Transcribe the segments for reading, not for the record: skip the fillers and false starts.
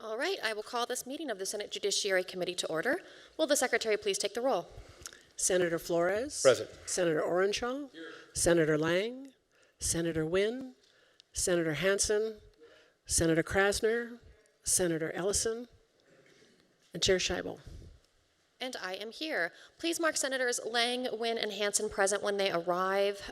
All right, I will call this meeting of the Senate Judiciary Committee to order. Will the Secretary please take the roll? Senator Flores. Present. Senator Orenshaw. Senator Lang. Senator Wynn. Senator Hansen. Senator Krasner. Senator Ellison. And Chair Scheibel. And I am here. Please mark Senators Lang, Wynn, and Hansen present when they arrive.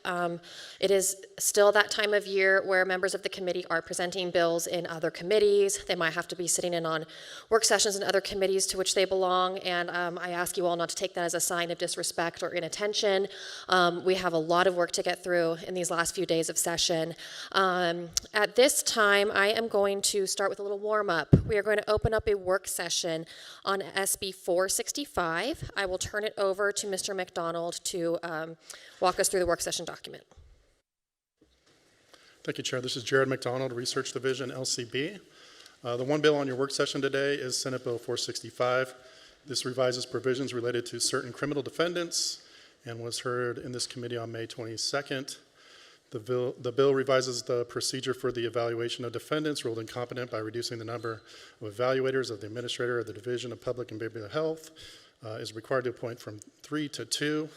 It is still that time of year where members of the committee are presenting bills in other committees. They might have to be sitting in on work sessions in other committees to which they belong, and I ask you all not to take that as a sign of disrespect or inattention. We have a lot of work to get through in these last few days of session. At this time, I am going to start with a little warm-up. We are going to open up a work session on SB 465. I will turn it over to Mr. McDonald to walk us through the work session document. Thank you, Chair. This is Jared McDonald, Research Division, LCB. The one bill on your work session today is Senate Bill 465. This revises provisions related to certain criminal defendants and was heard in this committee on May 22nd. The bill revises the procedure for the evaluation of defendants ruled incompetent by reducing the number of evaluators of the Administrator of the Division of Public and Behavioral Health. Is required to appoint from 3 to 2.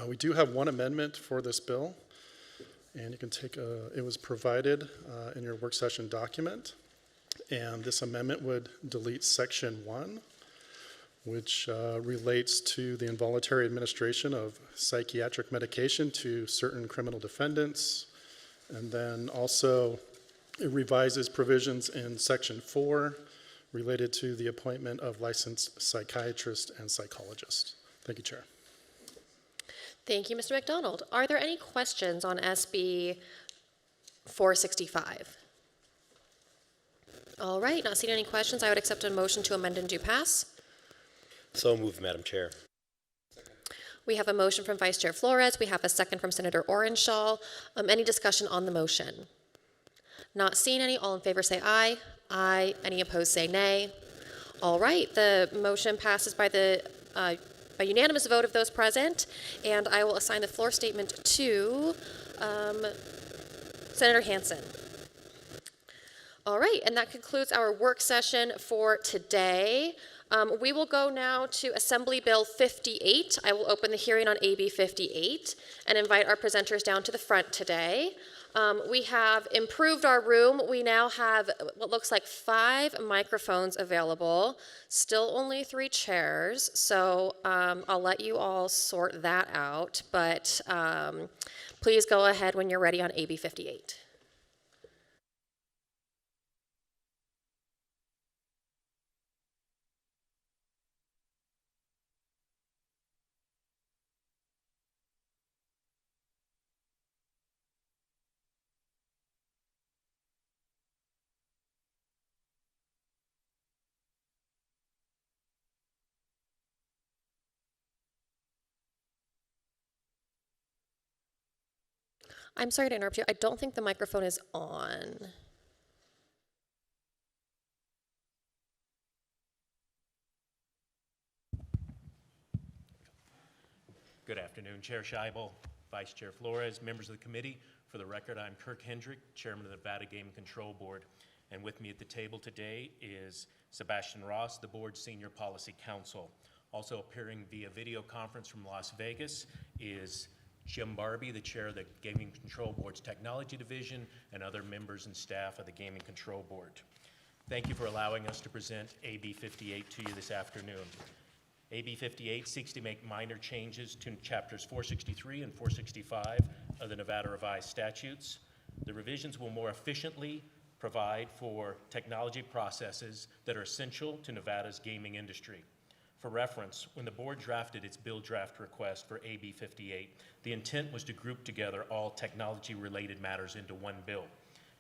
We do have one amendment for this bill, and you can take it was provided in your work session document, and this amendment would delete section 1, which relates to the involuntary administration of psychiatric medication to certain criminal defendants, and then also it revises provisions in section 4 related to the appointment of licensed psychiatrists and psychologists. Thank you, Chair. Thank you, Mr. McDonald. Are there any questions on SB 465? All right, not seeing any questions, I would accept a motion to amend and do pass. So moved, Madam Chair. We have a motion from Vice Chair Flores. We have a second from Senator Orenshaw. Any discussion on the motion? Not seeing any. All in favor say aye. Aye. Any opposed say nay. All right, the motion passes by a unanimous vote of those present, and I will assign the floor statement to Senator Hansen. All right, and that concludes our work session for today. We will go now to Assembly Bill 58. I will open the hearing on AB 58 and invite our presenters down to the front today. We have improved our room. We now have what looks like 5 microphones available, still only 3 chairs, so I'll let you all sort that out, but please go ahead when you're ready on AB 58. I'm sorry to interrupt you. I don't think the microphone is on. Good afternoon, Chair Scheibel, Vice Chair Flores, members of the committee. For the record, I'm Kirk Hendrick, Chairman of the Nevada Game Control Board. And with me at the table today is Sebastian Ross, the board's Senior Policy Counsel. Also appearing via video conference from Las Vegas is Jim Barbie, the chair of the Gaming Control Board's Technology Division, and other members and staff of the Gaming Control Board. Thank you for allowing us to present AB 58 to you this afternoon. AB 58 seeks to make minor changes to chapters 463 and 465 of the Nevada Revised Statutes. The revisions will more efficiently provide for technology processes that are essential to Nevada's gaming industry. For reference, when the board drafted its bill draft request for AB 58, the intent was to group together all technology-related matters into one bill.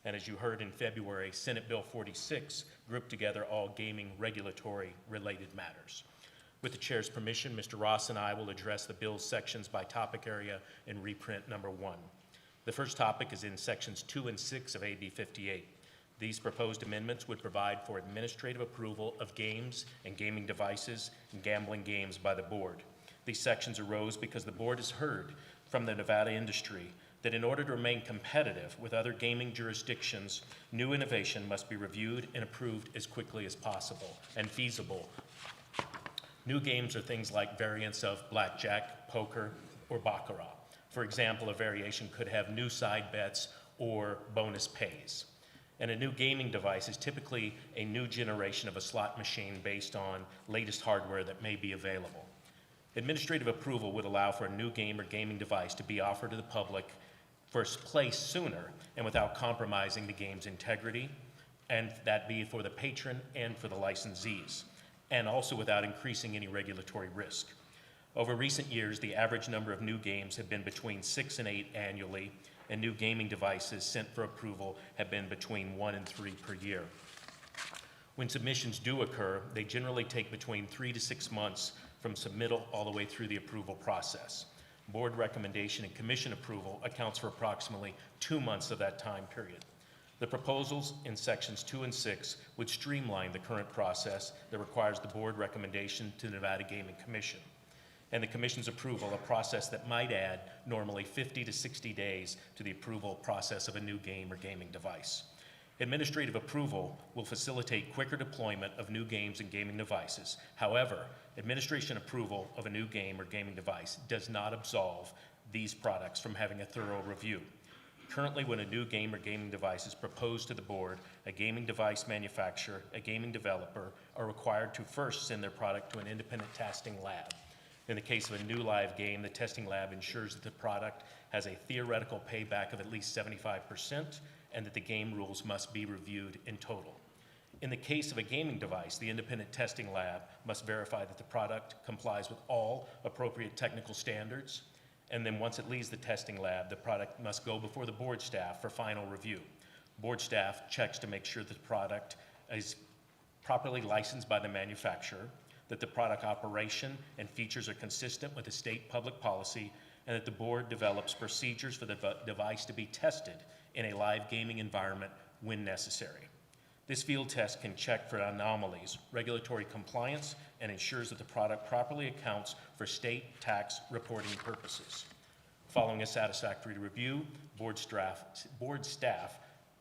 And as you heard in February, Senate Bill 46 grouped together all gaming regulatory-related matters. With the chair's permission, Mr. Ross and I will address the bill's sections by topic area in reprint number 1. The first topic is in sections 2 and 6 of AB 58. These proposed amendments would provide for administrative approval of games and gaming devices and gambling games by the board. These sections arose because the board has heard from the Nevada industry that in order to remain competitive with other gaming jurisdictions, new innovation must be reviewed and approved as quickly as possible and feasible. New games are things like variants of blackjack, poker, or baccarat. For example, a variation could have new side bets or bonus pays. And a new gaming device is typically a new generation of a slot machine based on latest hardware that may be available. Administrative approval would allow for a new game or gaming device to be offered to the public first place sooner and without compromising the game's integrity, and that be for the patron and for the licensees, and also without increasing any regulatory risk. Over recent years, the average number of new games have been between 6 and 8 annually, and new gaming devices sent for approval have been between 1 and 3 per year. When submissions do occur, they generally take between 3 to 6 months from submittal all the way through the approval process. Board recommendation and commission approval accounts for approximately 2 months of that time period. The proposals in sections 2 and 6 would streamline the current process that requires the board recommendation to the Nevada Gaming Commission, and the commission's approval, a process that might add normally 50 to 60 days to the approval process of a new game or gaming device. Administrative approval will facilitate quicker deployment of new games and gaming devices. However, administration approval of a new game or gaming device does not absolve these products from having a thorough review. Currently, when a new game or gaming device is proposed to the board, a gaming device manufacturer, a gaming developer are required to first send their product to an independent testing lab. In the case of a new live game, the testing lab ensures that the product has a theoretical payback of at least 75% and that the game rules must be reviewed in total. In the case of a gaming device, the independent testing lab must verify that the product complies with all appropriate technical standards, and then once it leaves the testing lab, the product must go before the board staff for final review. Board staff checks to make sure that the product is properly licensed by the manufacturer, that the product operation and features are consistent with the state public policy, and that the board develops procedures for the device to be tested in a live gaming environment when necessary. This field test can check for anomalies, regulatory compliance, and ensures that the product properly accounts for state tax reporting purposes. Following a satisfactory review, board staff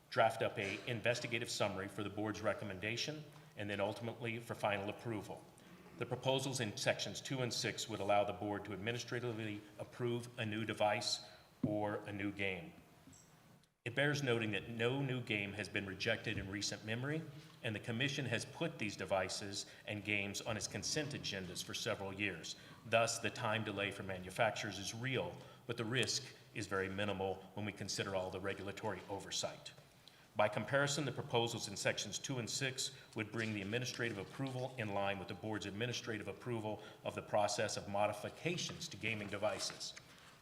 draft up an investigative summary for the board's recommendation and then ultimately for final approval. The proposals in sections 2 and 6 would allow the board to administratively approve a new device or a new game. It bears noting that no new game has been rejected in recent memory, and the Commission has put these devices and games on its consent agendas for several years. Thus, the time delay for manufacturers is real, but the risk is very minimal when we consider all the regulatory oversight. By comparison, the proposals in sections 2 and 6 would bring the administrative approval in line with the board's administrative approval of the process of modifications to gaming devices.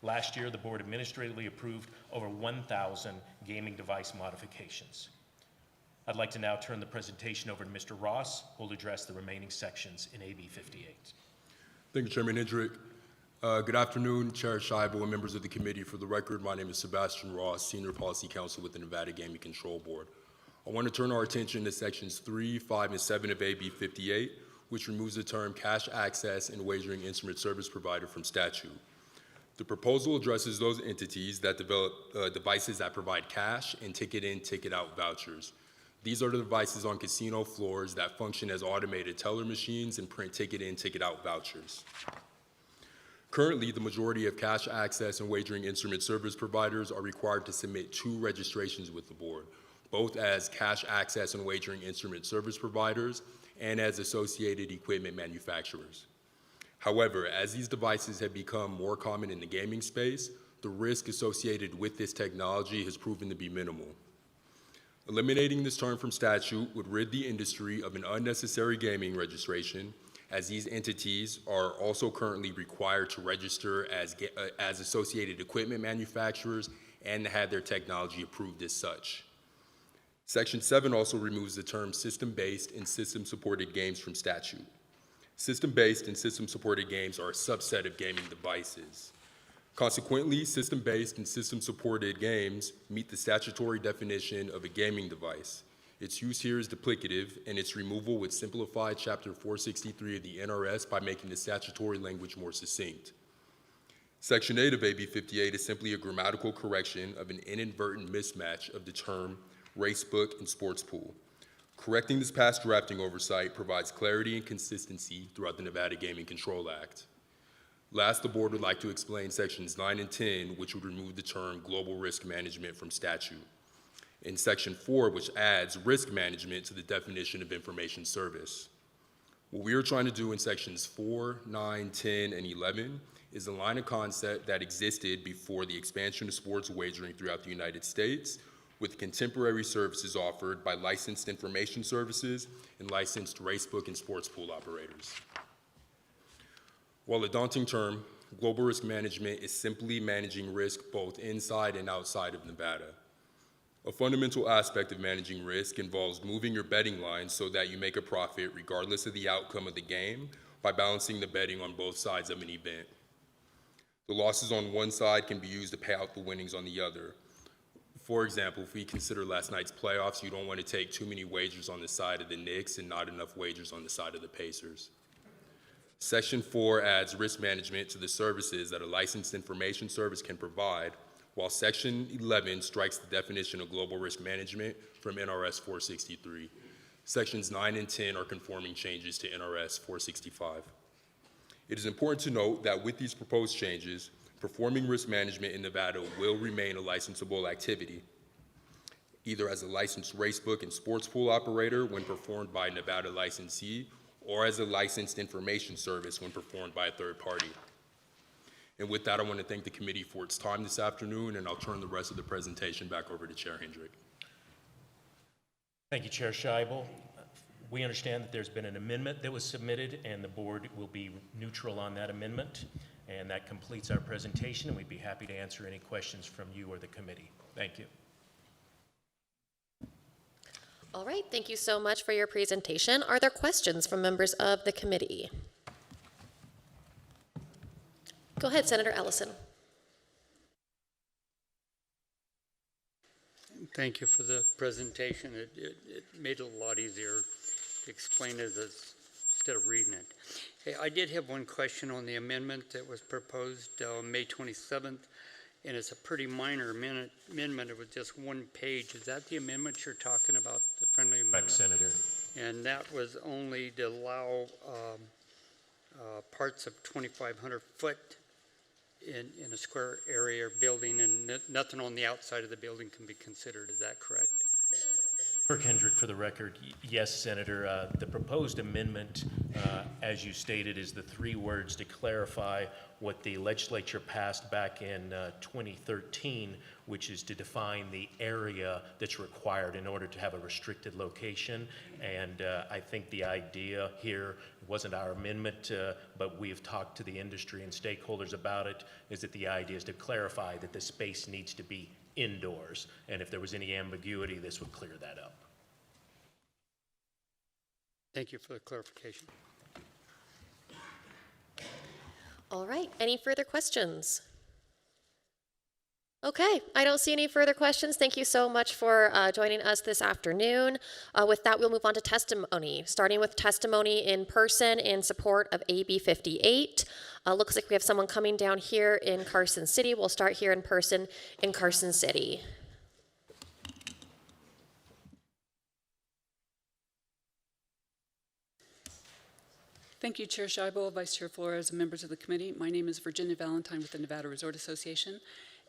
Last year, the board administratively approved over 1,000 gaming device modifications. I'd like to now turn the presentation over to Mr. Ross, who will address the remaining sections in AB 58. Thank you, Chairman Hendrick. Good afternoon, Chair Scheibel and members of the committee. For the record, my name is Sebastian Ross, Senior Policy Counsel with the Nevada Gaming Control Board. I want to turn our attention to sections 3, 5, and 7 of AB 58, which removes the term cash access and wagering instrument service provider from statute. The proposal addresses those entities that develop devices that provide cash and ticket in, ticket out vouchers. These are the devices on casino floors that function as automated teller machines and print ticket in, ticket out vouchers. Currently, the majority of cash access and wagering instrument service providers are required to submit 2 registrations with the board, both as cash access and wagering instrument service providers and as associated equipment manufacturers. However, as these devices have become more common in the gaming space, the risk associated with this technology has proven to be minimal. Eliminating this term from statute would rid the industry of an unnecessary gaming registration, as these entities are also currently required to register as associated equipment manufacturers and to have their technology approved as such. Section 7 also removes the term system-based and system-supported games from statute. System-based and system-supported games are a subset of gaming devices. Consequently, system-based and system-supported games meet the statutory definition of a gaming device. Its use here is duplicative, and its removal would simplify Chapter 463 of the NRS by making the statutory language more succinct. Section 8 of AB 58 is simply a grammatical correction of an inadvertent mismatch of the term racebook and sports pool. Correcting this past drafting oversight provides clarity and consistency throughout the Nevada Gaming Control Act. Last, the board would like to explain sections 9 and 10, which would remove the term global risk management from statute, and section 4, which adds risk management to the definition of information service. What we are trying to do in sections 4, 9, 10, and 11 is align a concept that existed before the expansion of sports wagering throughout the United States with contemporary services offered by licensed information services and licensed racebook and sports pool operators. While a daunting term, global risk management is simply managing risk both inside and outside of Nevada. A fundamental aspect of managing risk involves moving your betting line so that you make a profit regardless of the outcome of the game by balancing the betting on both sides of an event. The losses on one side can be used to pay out the winnings on the other. For example, if we consider last night's playoffs, you don't want to take too many wagers on the side of the Knicks and not enough wagers on the side of the Pacers. Section 4 adds risk management to the services that a licensed information service can provide, while Section 11 strikes the definition of global risk management from NRS 463. Sections 9 and 10 are conforming changes to NRS 465. It is important to note that with these proposed changes, performing risk management in Nevada will remain a licensable activity, either as a licensed racebook and sports pool operator when performed by a Nevada licensee, or as a licensed information service when performed by a third party. And with that, I want to thank the committee for its time this afternoon, and I'll turn the rest of the presentation back over to Chair Hendrick. Thank you, Chair Scheibel. We understand that there's been an amendment that was submitted, and the board will be neutral on that amendment. And that completes our presentation, and we'd be happy to answer any questions from you or the committee. Thank you. All right, thank you so much for your presentation. Are there questions from members of the committee? Go ahead, Senator Ellison. Thank you for the presentation. It made it a lot easier to explain it instead of reading it. Hey, I did have one question on the amendment that was proposed May 27th, and it's a pretty minor amendment. It was just one page. Is that the amendment you're talking about, the friendly amendment? Correct, Senator. And that was only to allow parts of 2,500 foot in a square area or building, and nothing on the outside of the building can be considered. Is that correct? Kirk Hendrick, for the record, yes, Senator. The proposed amendment, as you stated, is the 3 words to clarify what the legislature passed back in 2013, which is to define the area that's required in order to have a restricted location. And I think the idea here wasn't our amendment, but we've talked to the industry and stakeholders about it, is that the idea is to clarify that the space needs to be indoors. And if there was any ambiguity, this would clear that up. Thank you for the clarification. All right, any further questions? Okay, I don't see any further questions. Thank you so much for joining us this afternoon. With that, we'll move on to testimony, starting with testimony in person in support of AB 58. Looks like we have someone coming down here in Carson City. We'll start here in person in Carson City. Thank you, Chair Scheibel, Vice Chair Flores, and members of the committee. My name is Virginia Valentine with the Nevada Resort Association,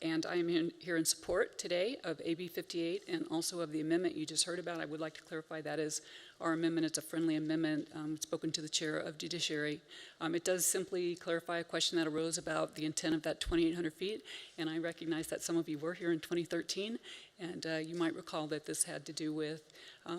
and I am here in support today of AB 58 and also of the amendment you just heard about. I would like to clarify that is our amendment. It's a friendly amendment spoken to the Chair of Judiciary. It does simply clarify a question that arose about the intent of that 2,800 feet, and I recognize that some of you were here in 2013, and you might recall that this had to do with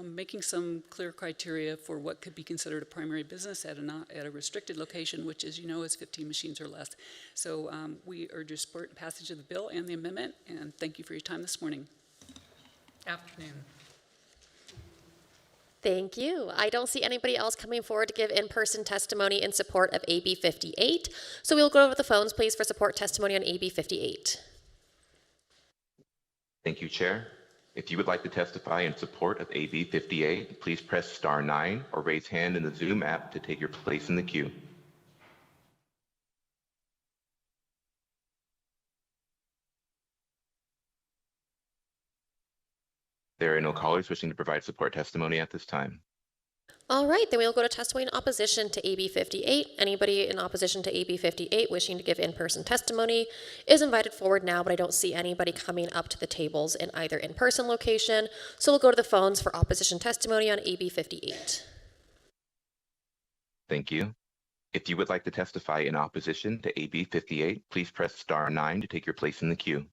making some clear criteria for what could be considered a primary business at a restricted location, which, as you know, is 15 machines or less. So we urge your support and passage of the bill and the amendment, and thank you for your time this morning. Afternoon. Thank you. I don't see anybody else coming forward to give in-person testimony in support of AB 58. So we'll go over the phones, please, for support testimony on AB 58. Thank you, Chair. If you would like to testify in support of AB 58, please press star 9 or raise hand in the Zoom app to take your place in the queue. are no callers wishing to provide support testimony at this time. All right, then we'll go to testimony in opposition to AB 58. Anybody in opposition to AB 58 wishing to give in-person testimony is invited forward now, but I don't see anybody coming up to the tables in either in-person location. So we'll go to the phones for opposition testimony on AB 58. Thank you. If you would like to testify in opposition to AB 58, please press star 9 to take your place in the queue.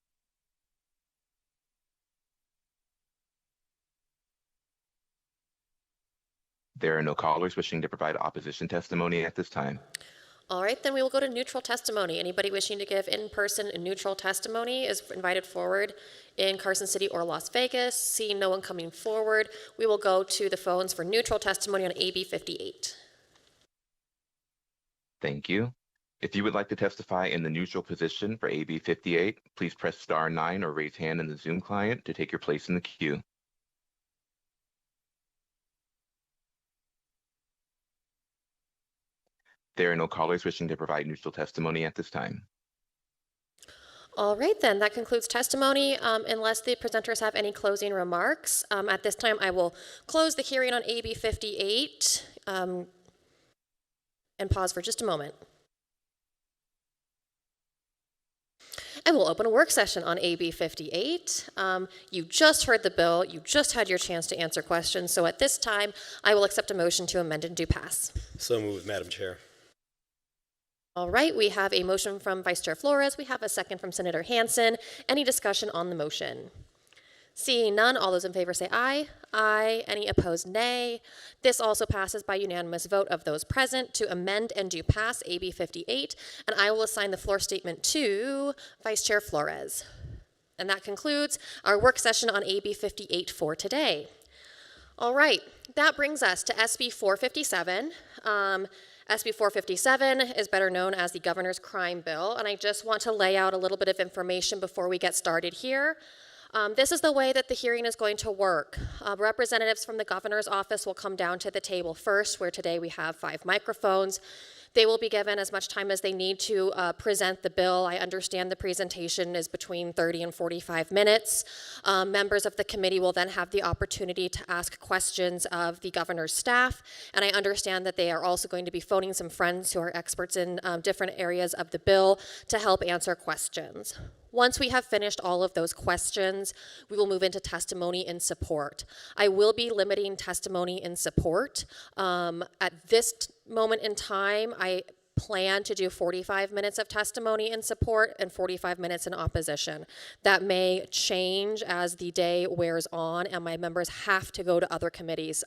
There are no callers wishing to provide opposition testimony at this time. All right, then we will go to neutral testimony. Anybody wishing to give in-person and neutral testimony is invited forward in Carson City or Las Vegas. Seeing no one coming forward, we will go to the phones for neutral testimony on AB 58. Thank you. If you would like to testify in the neutral position for AB 58, please press star 9 or raise hand in the Zoom client to take your place in the queue. There are no callers wishing to provide neutral testimony at this time. All right, then, that concludes testimony. Unless the presenters have any closing remarks, at this time I will close the hearing on AB 58 and pause for just a moment. And we'll open a work session on AB 58. You just heard the bill. You just had your chance to answer questions. So at this time, I will accept a motion to amend and do pass. So moved, Madam Chair. All right, we have a motion from Vice Chair Flores. We have a second from Senator Hansen. Any discussion on the motion? Seeing none, all those in favor say aye. Aye. Any opposed, nay. This also passes by unanimous vote of those present to amend and do pass AB 58. And I will assign the floor statement to Vice Chair Flores. And that concludes our work session on AB 58 for today. All right, that brings us to SB 457. SB 457 is better known as the Governor's Crime Bill, and I just want to lay out a little bit of information before we get started here. This is the way that the hearing is going to work. Representatives from the governor's office will come down to the table first, where today we have 5 microphones. They will be given as much time as they need to present the bill. I understand the presentation is between 30 and 45 minutes. Members of the committee will then have the opportunity to ask questions of the governor's staff, and I understand that they are also going to be phoning some friends who are experts in different areas of the bill to help answer questions. Once we have finished all of those questions, we will move into testimony in support. I will be limiting testimony in support. At this moment in time, I plan to do 45 minutes of testimony in support and 45 minutes in opposition. That may change as the day wears on and my members have to go to other committees.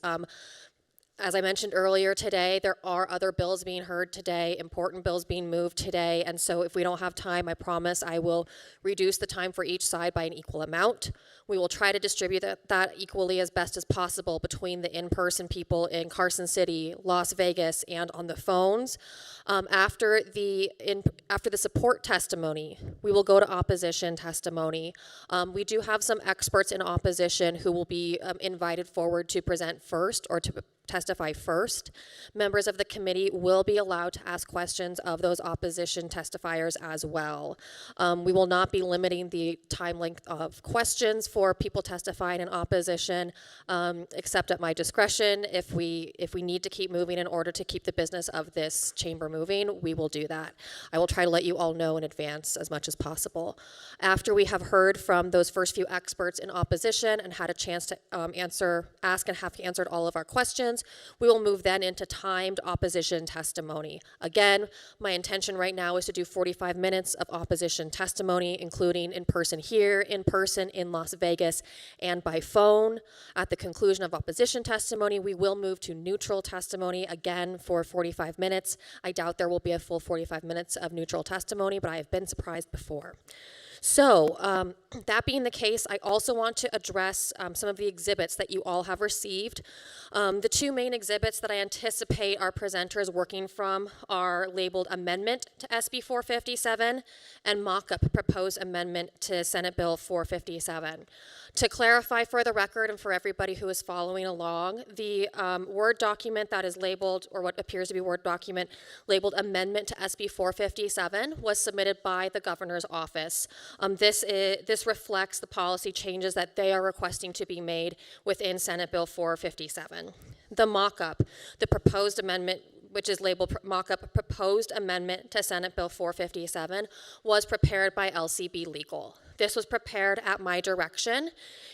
As I mentioned earlier today, there are other bills being heard today, important bills being moved today, and so if we don't have time, I promise I will reduce the time for each side by an equal amount. We will try to distribute that equally as best as possible between the in-person people in Carson City, Las Vegas, and on the phones. After the support testimony, we will go to opposition testimony. We do have some experts in opposition who will be invited forward to present first or to testify first. Members of the committee will be allowed to ask questions of those opposition testifiers as well. We will not be limiting the time length of questions for people testifying in opposition, except at my discretion. If we need to keep moving in order to keep the business of this chamber moving, we will do that. I will try to let you all know in advance as much as possible. After we have heard from those first few experts in opposition and had a chance to ask and have answered all of our questions, we will move then into timed opposition testimony. Again, my intention right now is to do 45 minutes of opposition testimony, including in person here, in person in Las Vegas, and by phone. At the conclusion of opposition testimony, we will move to neutral testimony again for 45 minutes. I doubt there will be a full 45 minutes of neutral testimony, but I have been surprised before. So, that being the case, I also want to address some of the exhibits that you all have received. The 2 main exhibits that I anticipate our presenters working from are labeled Amendment to SB 457 and Mock-up Proposed Amendment to Senate Bill 457. To clarify for the record and for everybody who is following along, the Word document that is labeled, or what appears to be Word document, labeled Amendment to SB 457 was submitted by the governor's office. This reflects the policy changes that they are requesting to be made within Senate Bill 457. The mock-up, the proposed amendment, which is labeled mock-up proposed amendment to Senate Bill 457, was prepared by LCB Legal. This was prepared at my direction.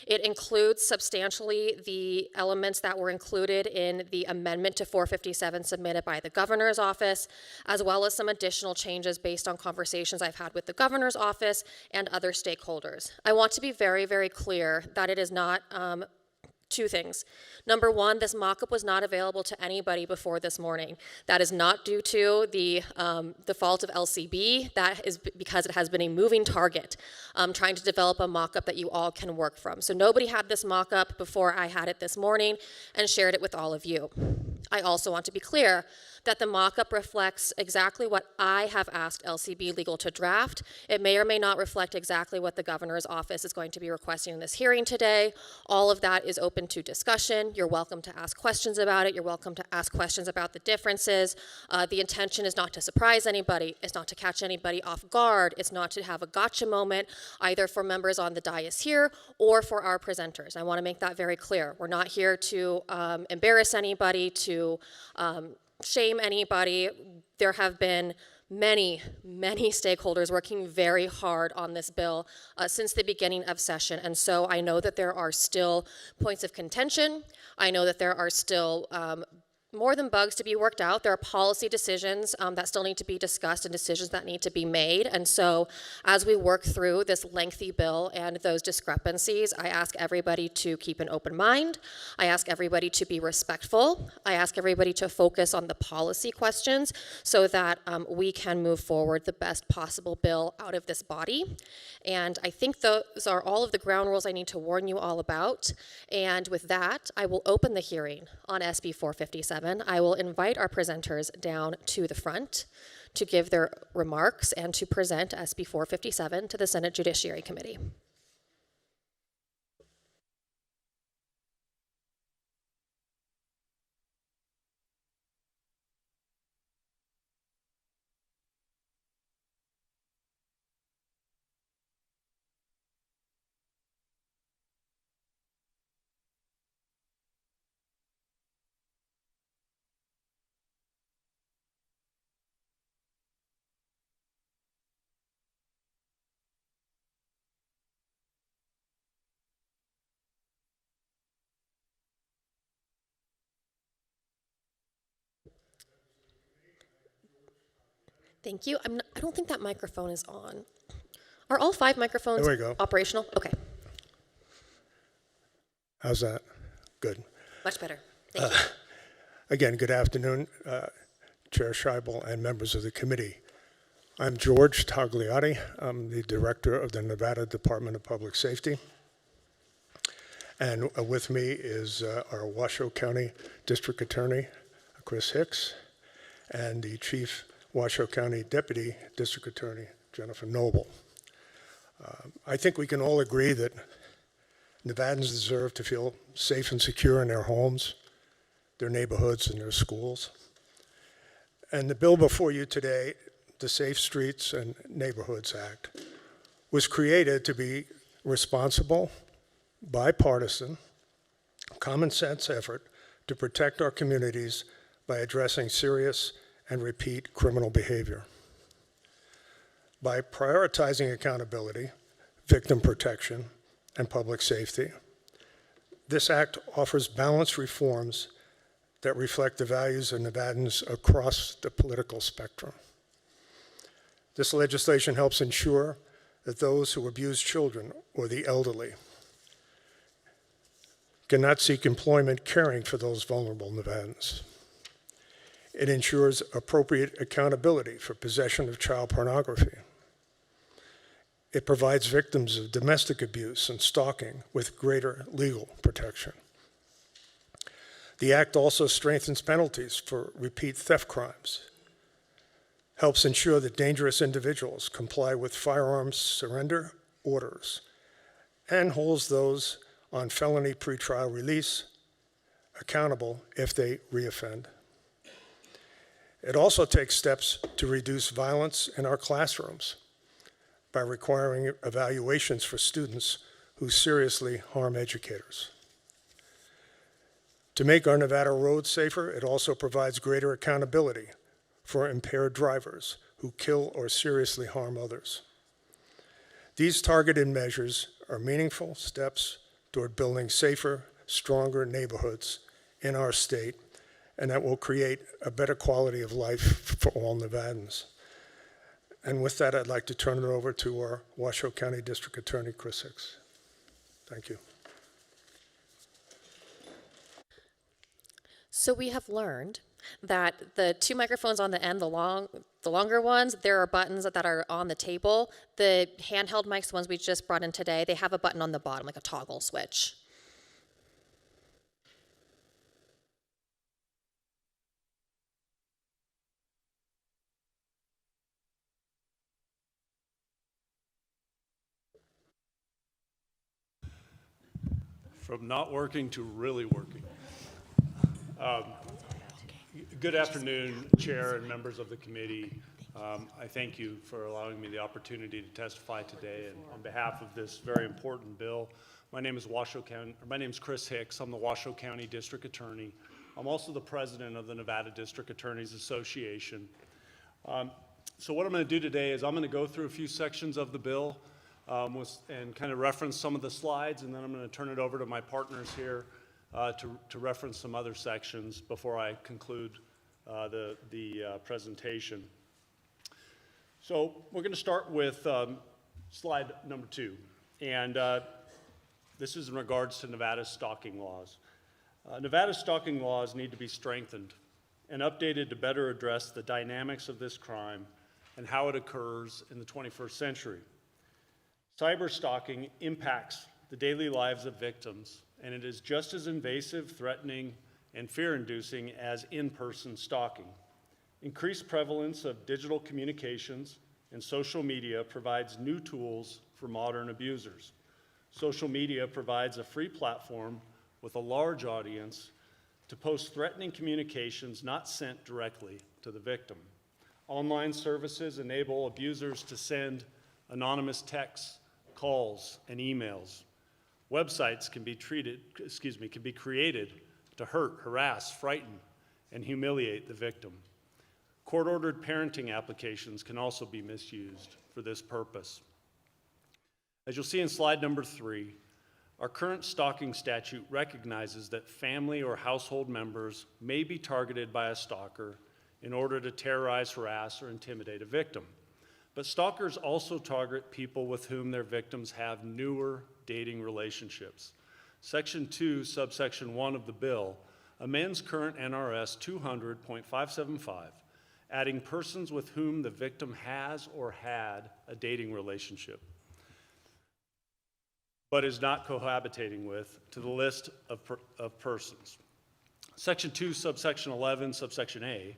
It includes substantially the elements that were included in the amendment to 457 submitted by the governor's office, as well as some additional changes based on conversations I've had with the governor's office and other stakeholders. I want to be very, very clear that it is not two things. Number one, this mock-up was not available to anybody before this morning. That is not due to the fault of LCB. That is because it has been a moving target, trying to develop a mock-up that you all can work from. So nobody had this mock-up before I had it this morning and shared it with all of you. I also want to be clear that the mock-up reflects exactly what I have asked LCB Legal to draft. It may or may not reflect exactly what the governor's office is going to be requesting in this hearing today. All of that is open to discussion. You're welcome to ask questions about it. You're welcome to ask questions about the differences. The intention is not to surprise anybody. It's not to catch anybody off guard. It's not to have a gotcha moment, either for members on the dais here or for our presenters. I want to make that very clear. We're not here to embarrass anybody, to shame anybody. There have been many stakeholders working very hard on this bill since the beginning of session. And so I know that there are still points of contention. I know that there are still more than bugs to be worked out. There are policy decisions that still need to be discussed and decisions that need to be made. And so as we work through this lengthy bill and those discrepancies, I ask everybody to keep an open mind. I ask everybody to be respectful. I ask everybody to focus on the policy questions so that we can move forward the best possible bill out of this body. And I think those are all of the ground rules I need to warn you all about. And with that, I will open the hearing on SB 457. I will invite our presenters down to the front to give their remarks and to present SB 457 to the Senate Judiciary Committee. Thank you. I don't think that microphone is on. Are all 5 microphones There we go. operational? Okay, How's that? Good. much better. Thank you. Again, good afternoon, Chair Scheibel and members of the committee. I'm George Tagliati. I'm the director of the Nevada Department of Public Safety. And with me is our Washoe County District Attorney, Chris Hicks, and the Chief Washoe County Deputy District Attorney, Jennifer Noble. I think we can all agree that Nevadans deserve to feel safe and secure in their homes, their neighborhoods, and their schools. And the bill before you today, the Safe Streets and Neighborhoods Act, was created to be responsible, bipartisan, common sense effort to protect our communities by addressing serious and repeat criminal behavior. By prioritizing accountability, victim protection, and public safety, this act offers balanced reforms that reflect the values of Nevadans across the political spectrum. This legislation helps ensure that those who abuse children or the elderly cannot seek employment caring for those vulnerable Nevadans. It ensures appropriate accountability for possession of child pornography. It provides victims of domestic abuse and stalking with greater legal protection. The act also strengthens penalties for repeat theft crimes, helps ensure that dangerous individuals comply with firearms surrender orders, and holds those on felony pretrial release accountable if they reoffend. It also takes steps to reduce violence in our classrooms by requiring evaluations for students who seriously harm educators. To make our Nevada roads safer, it also provides greater accountability for impaired drivers who kill or seriously harm others. These targeted measures are meaningful steps toward building safer, stronger neighborhoods in our state, and that will create a better quality of life for all Nevadans. And with that, I'd like to turn it over to our Washoe County District Attorney, Chris Hicks. Thank you. So we have learned that the two microphones on the end, the longer ones, there are buttons that are on the table. The handheld mics, the ones we just brought in today, they have a button on the bottom, like a toggle switch. From not working to really working. Good afternoon, Chair and members of the committee. I thank you for allowing me the opportunity to testify today and on behalf of this very important bill. My name is Chris Hicks. I'm the Washoe County District Attorney. I'm also the president of the Nevada District Attorneys Association. So what I'm going to do today is I'm going to go through a few sections of the bill and kind of reference some of the slides, and then I'm going to turn it over to my partners here to reference some other sections before I conclude the presentation. So we're going to start with slide number 2, and this is in regards to Nevada's stalking laws. Nevada's stalking laws need to be strengthened and updated to better address the dynamics of this crime and how it occurs in the 21st century. Cyber stalking impacts the daily lives of victims, and it is just as invasive, threatening, and fear-inducing as in-person stalking. Increased prevalence of digital communications and social media provides new tools for modern abusers. Social media provides a free platform with a large audience to post threatening communications not sent directly to the victim. Online services enable abusers to send anonymous texts, calls, and emails. Websites can be created to hurt, harass, frighten, and humiliate the victim. Court-ordered parenting applications can also be misused for this purpose. As you'll see in slide number 3, our current stalking statute recognizes that family or household members may be targeted by a stalker in order to terrorize, harass, or intimidate a victim. But stalkers also target people with whom their victims have newer dating relationships. Section 2, subsection 1 of the bill amends current NRS 200.575, adding persons with whom the victim has or had a dating relationship, but is not cohabitating with, to the list of persons. Section 2, subsection 11, subsection A,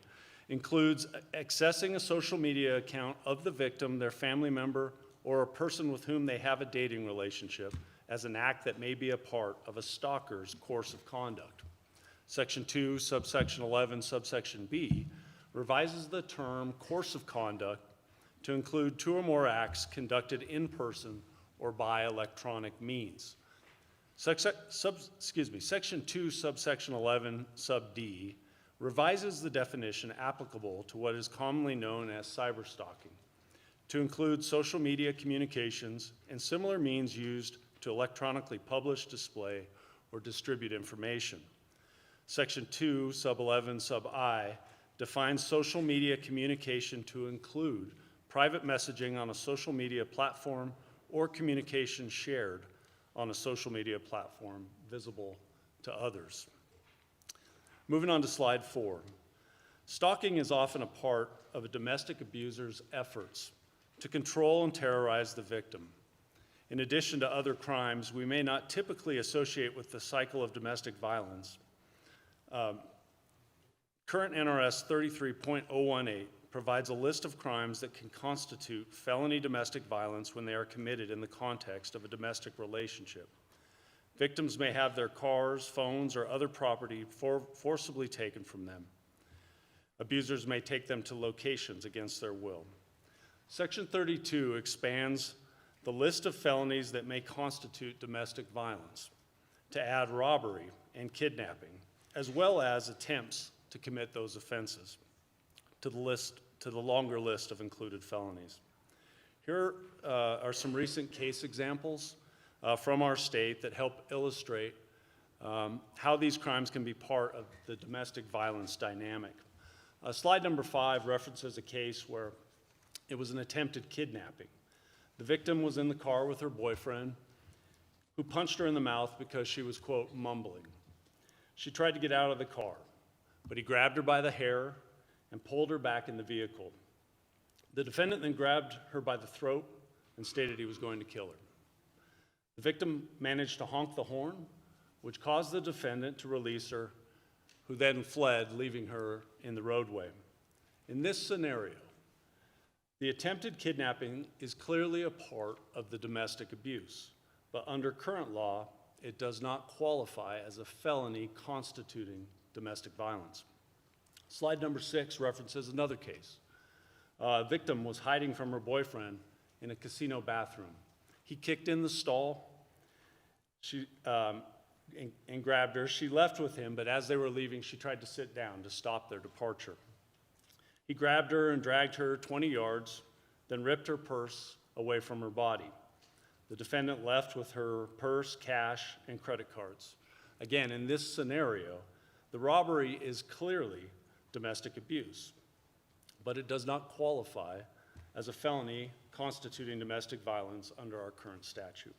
includes accessing a social media account of the victim, their family member, or a person with whom they have a dating relationship as an act that may be a part of a stalker's course of conduct. Section 2, subsection 11, subsection B, revises the term course of conduct to include 2 or more acts conducted in person or by electronic means. Section 2, subsection 11, sub D, revises the definition applicable to what is commonly known as cyberstalking to include social media communications and similar means used to electronically publish, display, or distribute information. Section 2, sub 11, sub I, defines social media communication to include private messaging on a social media platform or communication shared on a social media platform visible to others. Moving on to slide 4. Stalking is often a part of a domestic abuser's efforts to control and terrorize the victim. In addition to other crimes we may not typically associate with the cycle of domestic violence, current NRS 33.018 provides a list of crimes that can constitute felony domestic violence when they are committed in the context of a domestic relationship. Victims may have their cars, phones, or other property forcibly taken from them. Abusers may take them to locations against their will. Section 32 expands the list of felonies that may constitute domestic violence to add robbery and kidnapping, as well as attempts to commit those offenses to the longer list of included felonies. Here are some recent case examples from our state that help illustrate how these crimes can be part of the domestic violence dynamic. Slide number 5 references a case where it was an attempted kidnapping. The victim was in the car with her boyfriend, who punched her in the mouth because she was, quote, mumbling. She tried to get out of the car, but he grabbed her by the hair and pulled her back in the vehicle. The defendant then grabbed her by the throat and stated he was going to kill her. The victim managed to honk the horn, which caused the defendant to release her, who then fled, leaving her in the roadway. In this scenario, the attempted kidnapping is clearly a part of the domestic abuse, but under current law, it does not qualify as a felony constituting domestic violence. Slide number 6 references another case. A victim was hiding from her boyfriend in a casino bathroom. He kicked in the stall and grabbed her. She left with him, but as they were leaving, she tried to sit down to stop their departure. He grabbed her and dragged her 20 yards, then ripped her purse away from her body. The defendant left with her purse, cash, and credit cards. Again, in this scenario, the robbery is clearly domestic abuse, but it does not qualify as a felony constituting domestic violence under our current statute.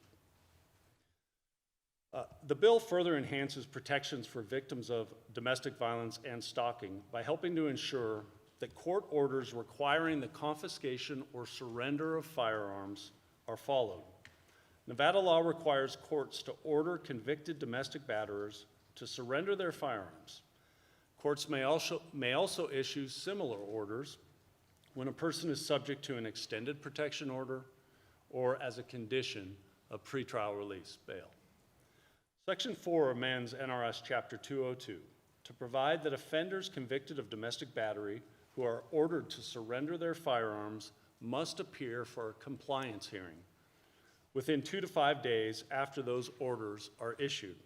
The bill further enhances protections for victims of domestic violence and stalking by helping to ensure that court orders requiring the confiscation or surrender of firearms are followed. Nevada law requires courts to order convicted domestic batterers to surrender their firearms. Courts may also issue similar orders when a person is subject to an extended protection order or as a condition of pretrial release bail. Section 4 amends NRS Chapter 202 to provide that offenders convicted of domestic battery who are ordered to surrender their firearms must appear for a compliance hearing within 2 to 5 days after those orders are issued.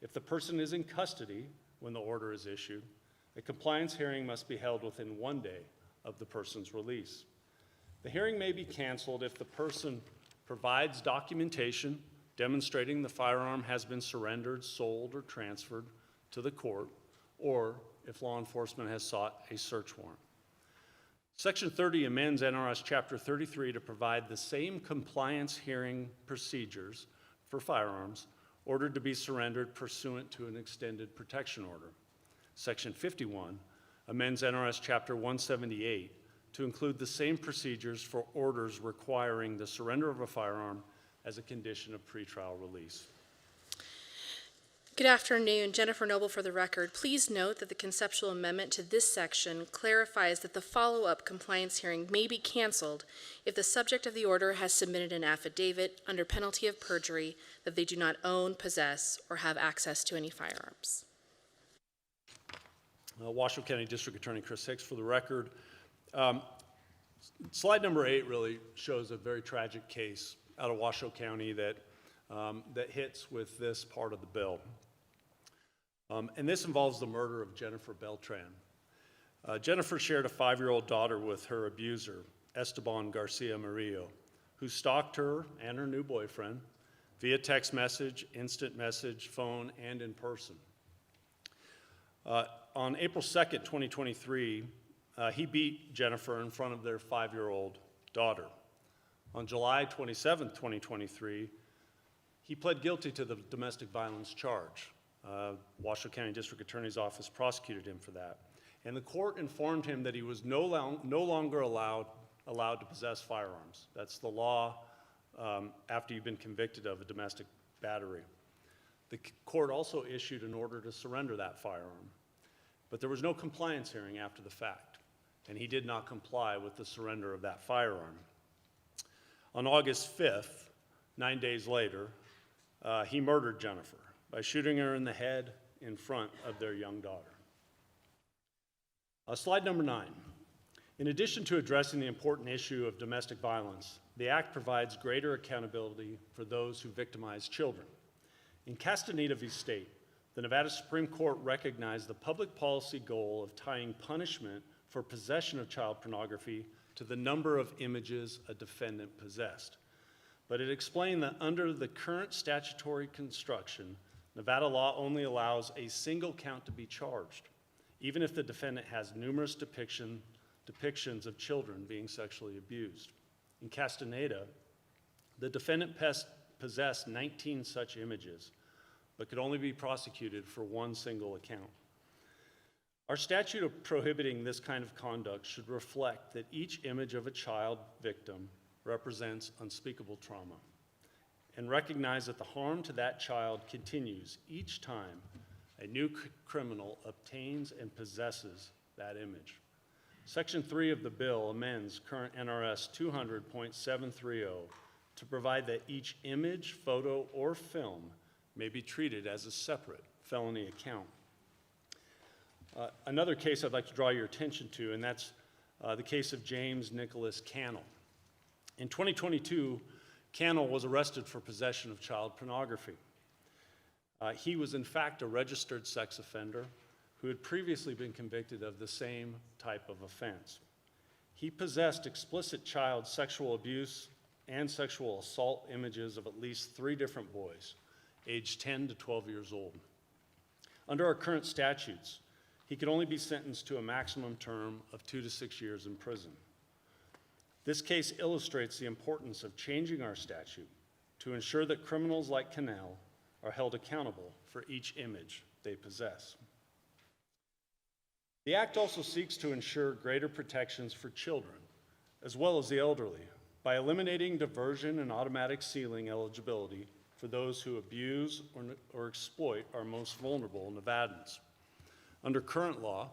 If the person is in custody when the order is issued, a compliance hearing must be held within 1 day of the person's release. The hearing may be canceled if the person provides documentation demonstrating the firearm has been surrendered, sold, or transferred to the court, or if law enforcement has sought a search warrant. Section 30 amends NRS Chapter 33 to provide the same compliance hearing procedures for firearms ordered to be surrendered pursuant to an extended protection order. Section 51 amends NRS Chapter 178 to include the same procedures for orders requiring the surrender of a firearm as a condition of pretrial release. Good afternoon. Jennifer Noble for the record. Please note that the conceptual amendment to this section clarifies that the follow-up compliance hearing may be canceled if the subject of the order has submitted an affidavit under penalty of perjury that they do not own, possess, or have access to any firearms. Washoe County District Attorney Chris Hicks for the record. Slide number 8 really shows a very tragic case out of Washoe County that hits with this part of the bill. And this involves the murder of Jennifer Beltran. Jennifer shared a 5-year-old daughter with her abuser, Esteban Garcia Murillo, who stalked her and her new boyfriend via text message, instant message, phone, and in person. On April 2nd, 2023, he beat Jennifer in front of their 5-year-old daughter. On July 27th, 2023, he pled guilty to the domestic violence charge. Washoe County District Attorney's Office prosecuted him for that. And the court informed him that he was no longer allowed to possess firearms. That's the law after you've been convicted of a domestic battery. The court also issued an order to surrender that firearm. But there was no compliance hearing after the fact, and he did not comply with the surrender of that firearm. On August 5th, 9 days later, he murdered Jennifer by shooting her in the head in front of their young daughter. Slide number 9. In addition to addressing the important issue of domestic violence, the Act provides greater accountability for those who victimize children. In Castaneda v. State, the Nevada Supreme Court recognized the public policy goal of tying punishment for possession of child pornography to the number of images a defendant possessed. But it explained that under the current statutory construction, Nevada law only allows a single count to be charged, even if the defendant has numerous depictions of children being sexually abused. In Castaneda, the defendant possessed 19 such images, but could only be prosecuted for one single account. Our statute of prohibiting this kind of conduct should reflect that each image of a child victim represents unspeakable trauma, and recognize that the harm to that child continues each time a new criminal obtains and possesses that image. Section 3 of the bill amends current NRS 200.730 to provide that each image, photo, or film may be treated as a separate felony account. Another case I'd like to draw your attention to, and that's the case of James Nicholas Cannell. In 2022, Cannell was arrested for possession of child pornography. He was in fact a registered sex offender who had previously been convicted of the same type of offense. He possessed explicit child sexual abuse and sexual assault images of at least 3 different boys, aged 10 to 12 years old. Under our current statutes, he could only be sentenced to a maximum term of 2 to 6 years in prison. This case illustrates the importance of changing our statute to ensure that criminals like Cannell are held accountable for each image they possess. The Act also seeks to ensure greater protections for children, as well as the elderly, by eliminating diversion and automatic sealing eligibility for those who abuse or exploit our most vulnerable Nevadans. Under current law,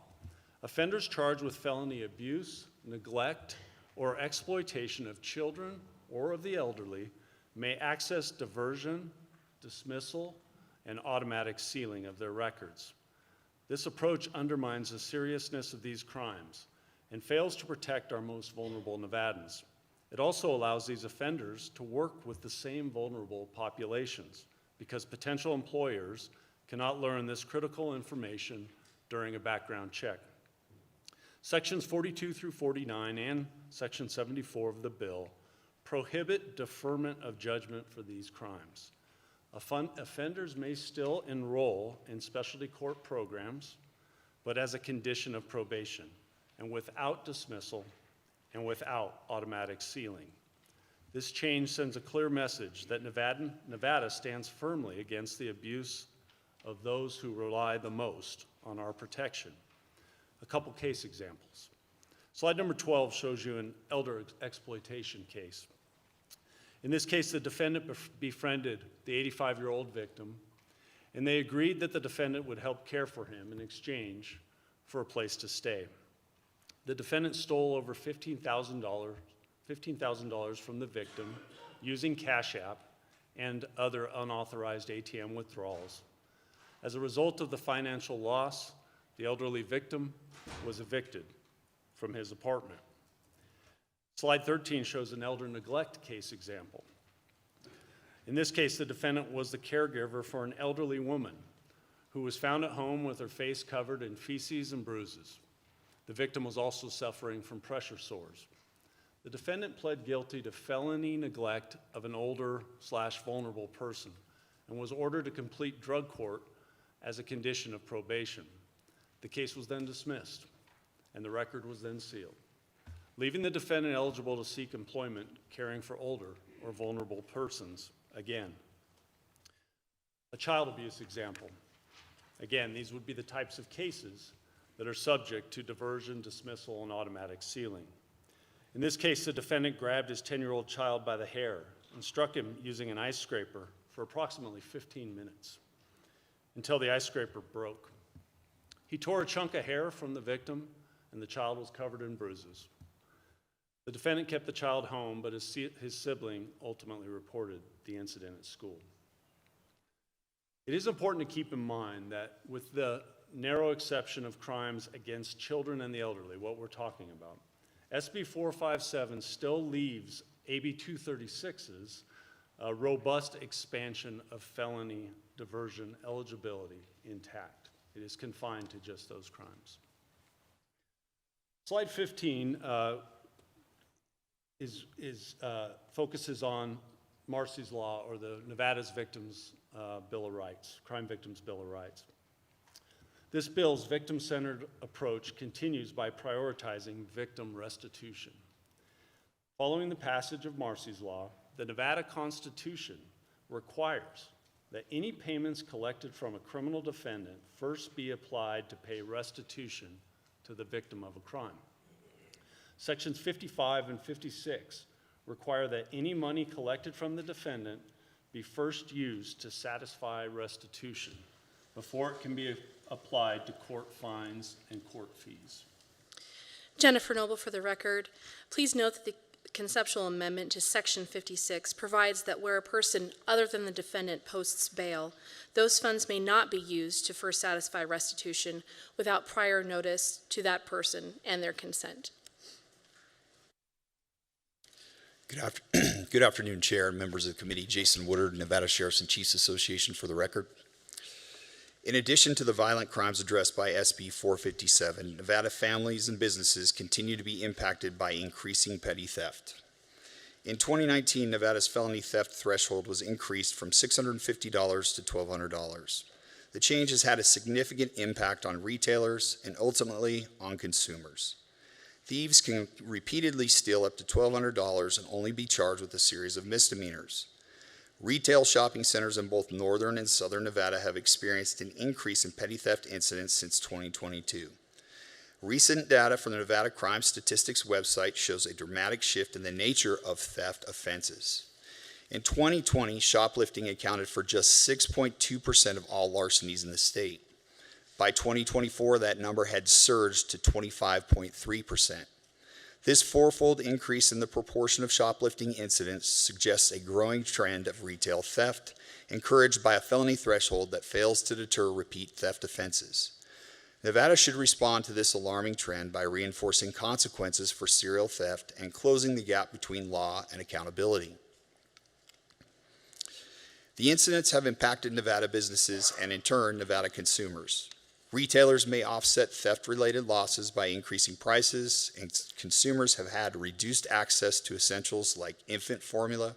offenders charged with felony abuse, neglect, or exploitation of children or of the elderly may access diversion, dismissal, and automatic sealing of their records. This approach undermines the seriousness of these crimes and fails to protect our most vulnerable Nevadans. It also allows these offenders to work with the same vulnerable populations because potential employers cannot learn this critical information during a background check. Sections 42 through 49 and Section 74 of the bill prohibit deferment of judgment for these crimes. Offenders may still enroll in specialty court programs, but as a condition of probation and without dismissal and without automatic sealing. This change sends a clear message that Nevada stands firmly against the abuse of those who rely the most on our protection. A couple case examples. Slide number 12 shows you an elder exploitation case. In this case, the defendant befriended the 85-year-old victim, and they agreed that the defendant would help care for him in exchange for a place to stay. The defendant stole over $15,000 from the victim using Cash App and other unauthorized ATM withdrawals. As a result of the financial loss, the elderly victim was evicted from his apartment. Slide 13 shows an elder neglect case example. In this case, the defendant was the caregiver for an elderly woman who was found at home with her face covered in feces and bruises. The victim was also suffering from pressure sores. The defendant pled guilty to felony neglect of an older/vulnerable person and was ordered to complete drug court as a condition of probation. The case was then dismissed, and the record was then sealed, leaving the defendant eligible to seek employment caring for older or vulnerable persons again. A child abuse example. Again, these would be the types of cases that are subject to diversion, dismissal, and automatic sealing. In this case, the defendant grabbed his 10-year-old child by the hair and struck him using an ice scraper for approximately 15 minutes until the ice scraper broke. He tore a chunk of hair from the victim, and the child was covered in bruises. The defendant kept the child home, but his sibling ultimately reported the incident at school. It is important to keep in mind that with the narrow exception of crimes against children and the elderly, what we're talking about, SB 457 still leaves AB 236's robust expansion of felony diversion eligibility intact. It is confined to just those crimes. Slide 15 focuses on Marcy's Law, or the Nevada's Victims Bill of Rights, Crime Victims Bill of Rights. This bill's victim-centered approach continues by prioritizing victim restitution. Following the passage of Marcy's Law, the Nevada Constitution requires that any payments collected from a criminal defendant first be applied to pay restitution to the victim of a crime. Sections 55 and 56 require that any money collected from the defendant be first used to satisfy restitution before it can be applied to court fines and court fees. Jennifer Noble for the record. Please note that the conceptual amendment to Section 56 provides that where a person other than the defendant posts bail, those funds may not be used to first satisfy restitution without prior notice to that person and their consent. Good afternoon, Chair and members of the committee. Jason Woodard, Nevada Sheriffs and Chiefs Association for the record. In addition to the violent crimes addressed by SB 457, Nevada families and businesses continue to be impacted by increasing petty theft. In 2019, Nevada's felony theft threshold was increased from $650 to $1,200. The change has had a significant impact on retailers and ultimately on consumers. Thieves can repeatedly steal up to $1,200 and only be charged with a series of misdemeanors. Retail shopping centers in both northern and southern Nevada have experienced an increase in petty theft incidents since 2022. Recent data from the Nevada Crime Statistics website shows a dramatic shift in the nature of theft offenses. In 2020, shoplifting accounted for just 6.2% of all larcenies in the state. By 2024, that number had surged to 25.3%. This fourfold increase in the proportion of shoplifting incidents suggests a growing trend of retail theft, encouraged by a felony threshold that fails to deter repeat theft offenses. Nevada should respond to this alarming trend by reinforcing consequences for serial theft and closing the gap between law and accountability. The incidents have impacted Nevada businesses and, in turn, Nevada consumers. Retailers may offset theft-related losses by increasing prices, and consumers have had reduced access to essentials like infant formula,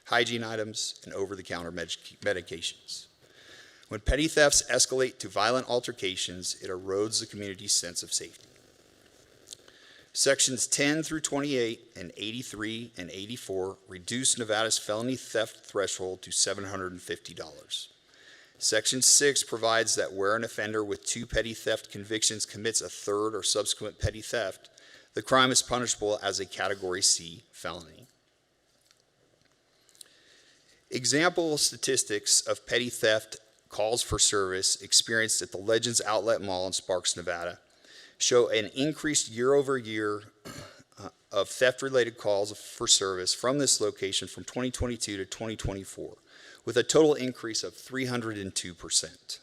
hygiene items, and over-the-counter medications. When petty thefts escalate to violent altercations, it erodes the community's sense of safety. Sections 10 through 28 and 83 and 84 reduce Nevada's felony theft threshold to $750. Section 6 provides that where an offender with 2 petty theft convictions commits a third or subsequent petty theft, the crime is punishable as a Category C felony. Example statistics of petty theft calls for service experienced at the Legends Outlet Mall in Sparks, Nevada, show an increased year-over-year of theft-related calls for service from this location from 2022 to 2024. With a total increase of 302%.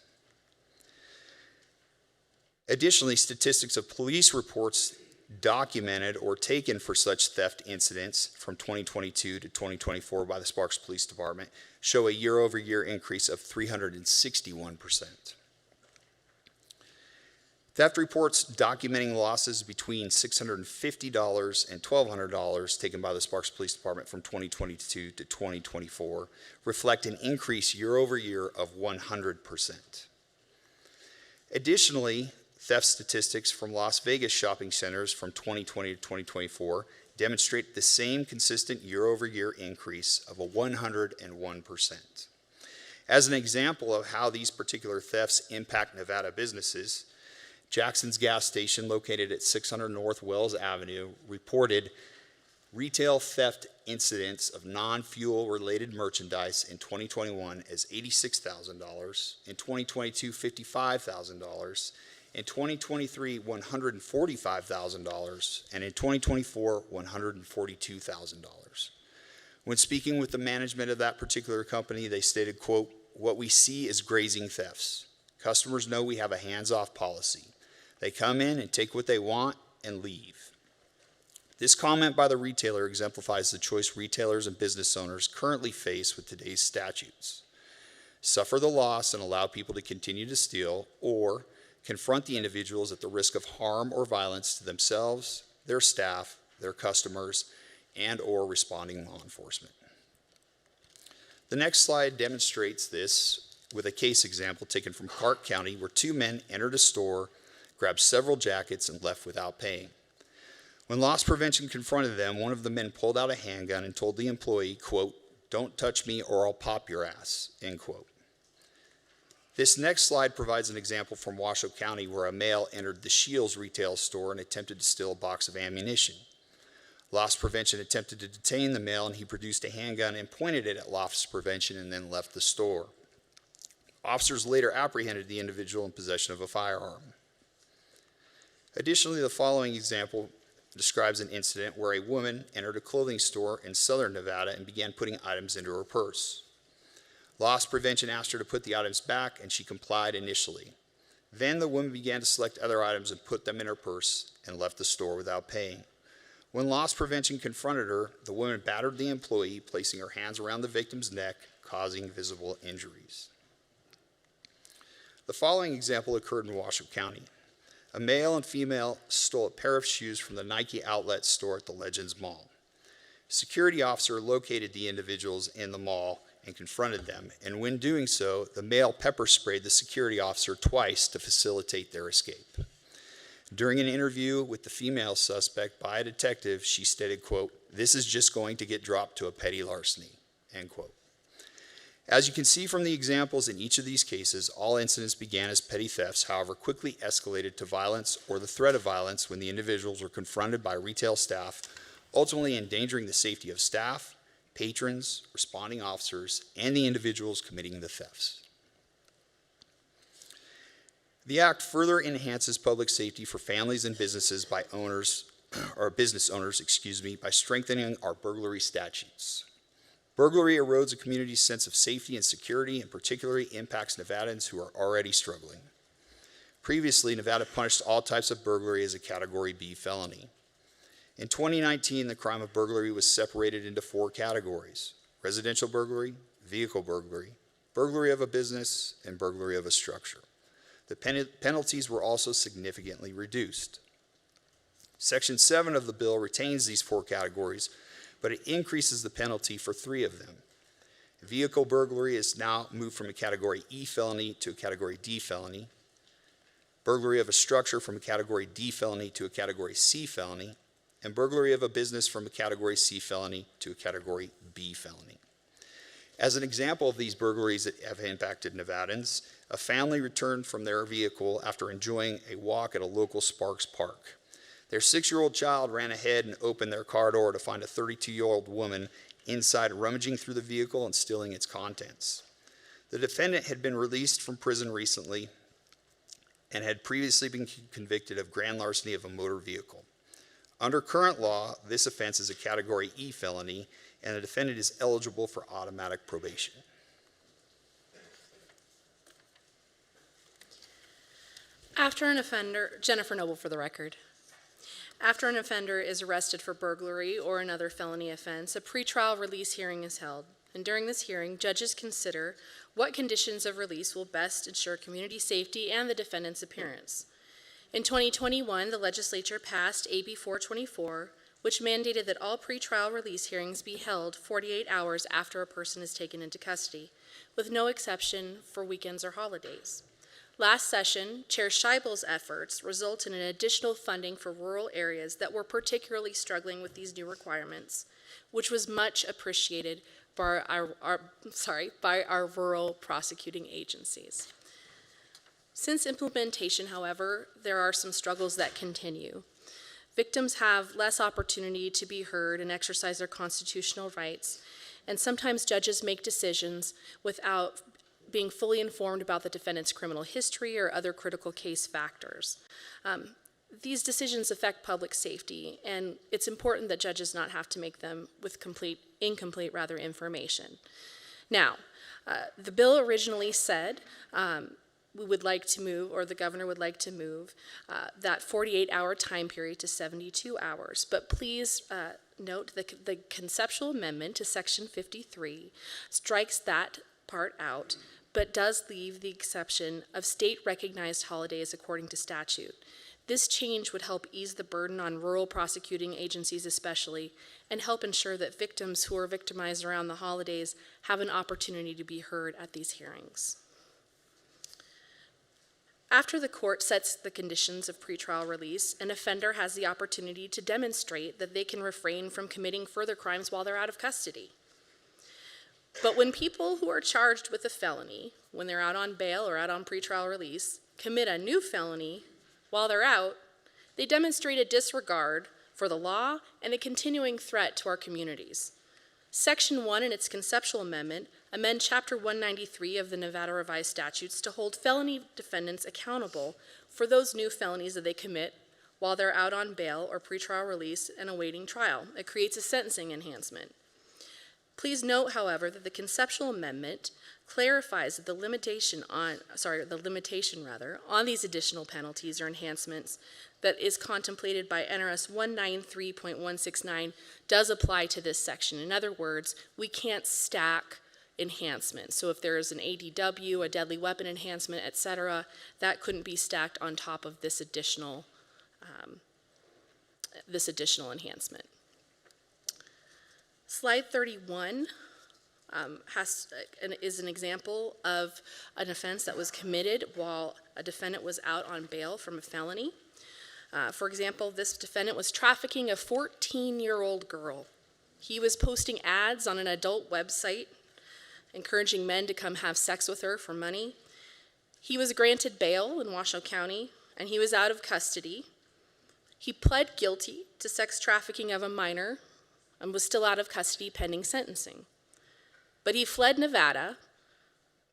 Additionally, statistics of police reports documented or taken for such theft incidents from 2022 to 2024 by the Sparks Police Department show a year-over-year increase of 361%. Theft reports documenting losses between $650 and $1,200 taken by the Sparks Police Department from 2022 to 2024 reflect an increase year over year of 100%. Additionally, theft statistics from Las Vegas shopping centers from 2020 to 2024 demonstrate the same consistent year over year increase of 101%. As an example of how these particular thefts impact Nevada businesses, Jackson's gas station, located at 600 North Wells Avenue, reported retail theft incidents of non-fuel related merchandise in 2021 as $86,000, in 2022 $55,000, in 2023 $145,000, and in 2024 $142,000. When speaking with the management of that particular company, they stated, quote, "What we see is grazing thefts. Customers know we have a hands-off policy. They come in and take what they want and leave." This comment by the retailer exemplifies the choice retailers and business owners currently face with today's statutes. Suffer the loss and allow people to continue to steal, or confront the individuals at the risk of harm or violence to themselves, their staff, their customers, and/or responding law enforcement. The next slide demonstrates this with a case example taken from Clark County, where two men entered a store, grabbed several jackets, and left without paying. When loss prevention confronted them, one of the men pulled out a handgun and told the employee, quote, "Don't touch me or I'll pop your ass," end quote. This next slide provides an example from Washoe County, where a male entered the Shields retail store and attempted to steal a box of ammunition. Loss prevention attempted to detain the male, and he produced a handgun and pointed it at loss prevention and then left the store. Officers later apprehended the individual in possession of a firearm. Additionally, the following example describes an incident where a woman entered a clothing store in southern Nevada and began putting items into her purse. Loss prevention asked her to put the items back, and she complied initially. Then the woman began to select other items and put them in her purse and left the store without paying. When loss prevention confronted her, the woman battered the employee, placing her hands around the victim's neck, causing visible injuries. The following example occurred in Washoe County. A male and female stole a pair of shoes from the Nike outlet store at the Legends Mall. A security officer located the individuals in the mall and confronted them, and when doing so, the male pepper sprayed the security officer twice to facilitate their escape. During an interview with the female suspect by a detective, she stated, quote, "This is just going to get dropped to a petty larceny," end quote. As you can see from the examples in each of these cases, all incidents began as petty thefts, however quickly escalated to violence or the threat of violence when the individuals were confronted by retail staff, ultimately endangering the safety of staff, patrons, responding officers, and the individuals committing the thefts. The Act further enhances public safety for families and businesses by business owners, by strengthening our burglary statutes. Burglary erodes a community's sense of safety and security, and particularly impacts Nevadans who are already struggling. Previously, Nevada punished all types of burglary as a Category B felony. In 2019, the crime of burglary was separated into 4 categories: residential burglary, vehicle burglary, burglary of a business, and burglary of a structure. The penalties were also significantly reduced. Section 7 of the bill retains these 4 categories, but it increases the penalty for 3 of them. Vehicle burglary is now moved from a Category E felony to a Category D felony. Burglary of a structure from a Category D felony to a Category C felony, and burglary of a business from a Category C felony to a Category B felony. As an example of these burglaries that have impacted Nevadans, a family returned from their vehicle after enjoying a walk at a local Sparks Park. Their 6-year-old child ran ahead and opened their car door to find a 32-year-old woman inside, rummaging through the vehicle and stealing its contents. The defendant had been released from prison recently and had previously been convicted of grand larceny of a motor vehicle. Under current law, this offense is a Category E felony, and the defendant is eligible for automatic probation. After an offender, Jennifer Noble for the record. After an offender is arrested for burglary or another felony offense, a pretrial release hearing is held. And during this hearing, judges consider what conditions of release will best ensure community safety and the defendant's appearance. In 2021, the legislature passed AB 424, which mandated that all pretrial release hearings be held 48 hours after a person is taken into custody, with no exception for weekends or holidays. Last session, Chair Scheibel's efforts resulted in additional funding for rural areas that were particularly struggling with these new requirements, which was much appreciated by our rural prosecuting agencies. Since implementation, however, there are some struggles that continue. Victims have less opportunity to be heard and exercise their constitutional rights, and sometimes judges make decisions without being fully informed about the defendant's criminal history or other critical case factors. These decisions affect public safety, and it's important that judges not have to make them with incomplete information. Now, the bill originally said we would like to move, or the governor would like to move, that 48-hour time period to 72 hours. But please note that the conceptual amendment to Section 53 strikes that part out, but does leave the exception of state-recognized holidays according to statute. This change would help ease the burden on rural prosecuting agencies especially, and help ensure that victims who are victimized around the holidays have an opportunity to be heard at these hearings. After the court sets the conditions of pretrial release, an offender has the opportunity to demonstrate that they can refrain from committing further crimes while they're out of custody. But when people who are charged with a felony, when they're out on bail or out on pretrial release, commit a new felony while they're out, they demonstrate a disregard for the law and a continuing threat to our communities. Section 1 in its conceptual amendment amend Chapter 193 of the Nevada Revised Statutes to hold felony defendants accountable for those new felonies that they commit while they're out on bail or pretrial release and awaiting trial. It creates a sentencing enhancement. Please note, however, that the conceptual amendment clarifies that the limitation on these additional penalties or enhancements that is contemplated by NRS 193.169 does apply to this section. In other words, we can't stack enhancements. So if there is an ADW, a deadly weapon enhancement, etc., that couldn't be stacked on top of this additional enhancement. Slide 31 is an example of an offense that was committed while a defendant was out on bail from a felony. For example, this defendant was trafficking a 14-year-old girl. He was posting ads on an adult website encouraging men to come have sex with her for money. He was granted bail in Washoe County, and he was out of custody. He pled guilty to sex trafficking of a minor and was still out of custody pending sentencing. But he fled Nevada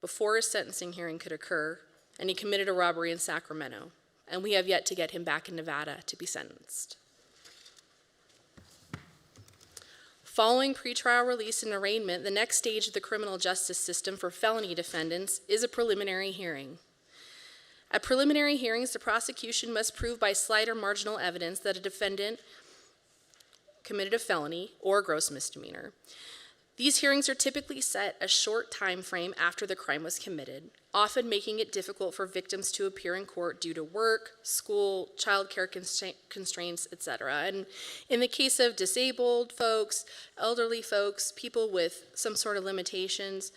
before his sentencing hearing could occur, and he committed a robbery in Sacramento. And we have yet to get him back in Nevada to be sentenced. Following pretrial release and arraignment, the next stage of the criminal justice system for felony defendants is a preliminary hearing. At preliminary hearings, the prosecution must prove by slight or marginal evidence that a defendant committed a felony or a gross misdemeanor. These hearings are typically set a short time frame after the crime was committed, often making it difficult for victims to appear in court due to work, school, childcare constraints, etc. And in the case of disabled folks, elderly folks, people with some sort of limitations,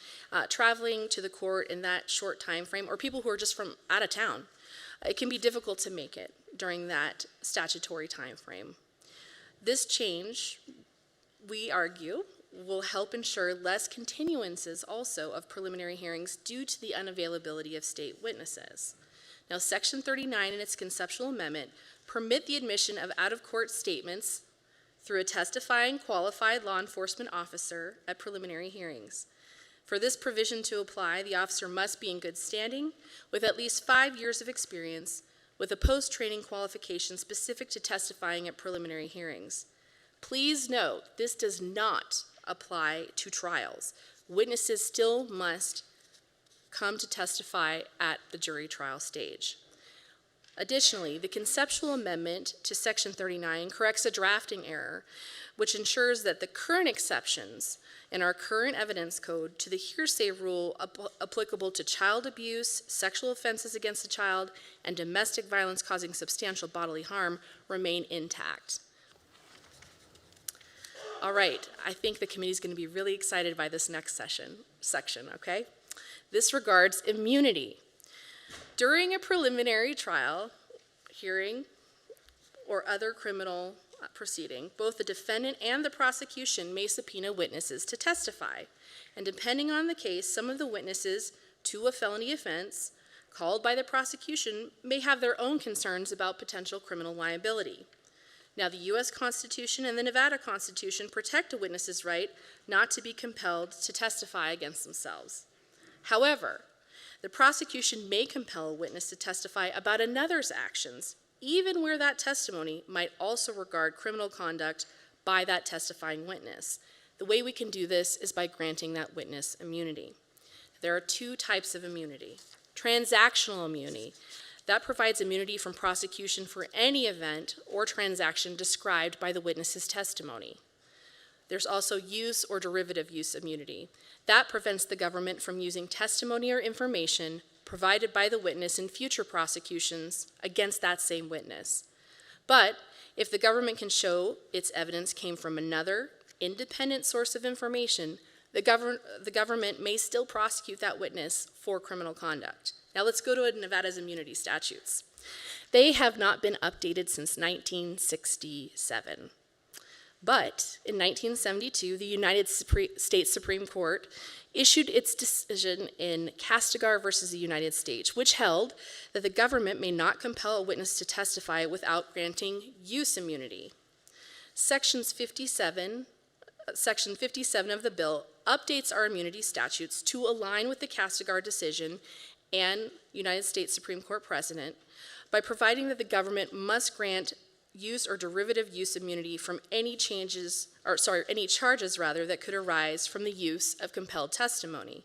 traveling to the court in that short time frame, or people who are just from out of town, it can be difficult to make it during that statutory time frame. This change, we argue, will help ensure less continuances also of preliminary hearings due to the unavailability of state witnesses. Now, Section 39 in its conceptual amendment permit the admission of out-of-court statements through a testifying qualified law enforcement officer at preliminary hearings. For this provision to apply, the officer must be in good standing with at least 5 years of experience with a post-training qualification specific to testifying at preliminary hearings. Please note, this does not apply to trials. Witnesses still must come to testify at the jury trial stage. Additionally, the conceptual amendment to Section 39 corrects a drafting error, which ensures that the current exceptions in our current evidence code to the hearsay rule applicable to child abuse, sexual offenses against a child, and domestic violence causing substantial bodily harm remain intact. All right, I think the committee is going to be really excited by this next section, okay? This regards immunity. During a preliminary trial, hearing, or other criminal proceeding, both the defendant and the prosecution may subpoena witnesses to testify. And depending on the case, some of the witnesses to a felony offense called by the prosecution may have their own concerns about potential criminal liability. Now, the U.S. Constitution and the Nevada Constitution protect a witness's right not to be compelled to testify against themselves. However, the prosecution may compel a witness to testify about another's actions, even where that testimony might also regard criminal conduct by that testifying witness. The way we can do this is by granting that witness immunity. There are two types of immunity: Transactional immunity. That provides immunity from prosecution for any event or transaction described by the witness's testimony. There's also use or derivative use immunity. That prevents the government from using testimony or information provided by the witness in future prosecutions against that same witness. But if the government can show its evidence came from another independent source of information, the government may still prosecute that witness for criminal conduct. Now let's go to Nevada's immunity statutes. They have not been updated since 1967. But in 1972, the United States Supreme Court issued its decision in Castigar versus the United States, which held that the government may not compel a witness to testify without granting use immunity. Section 57 of the bill updates our immunity statutes to align with the Castigar decision and United States Supreme Court precedent by providing that the government must grant use or derivative use immunity from any charges that could arise from the use of compelled testimony.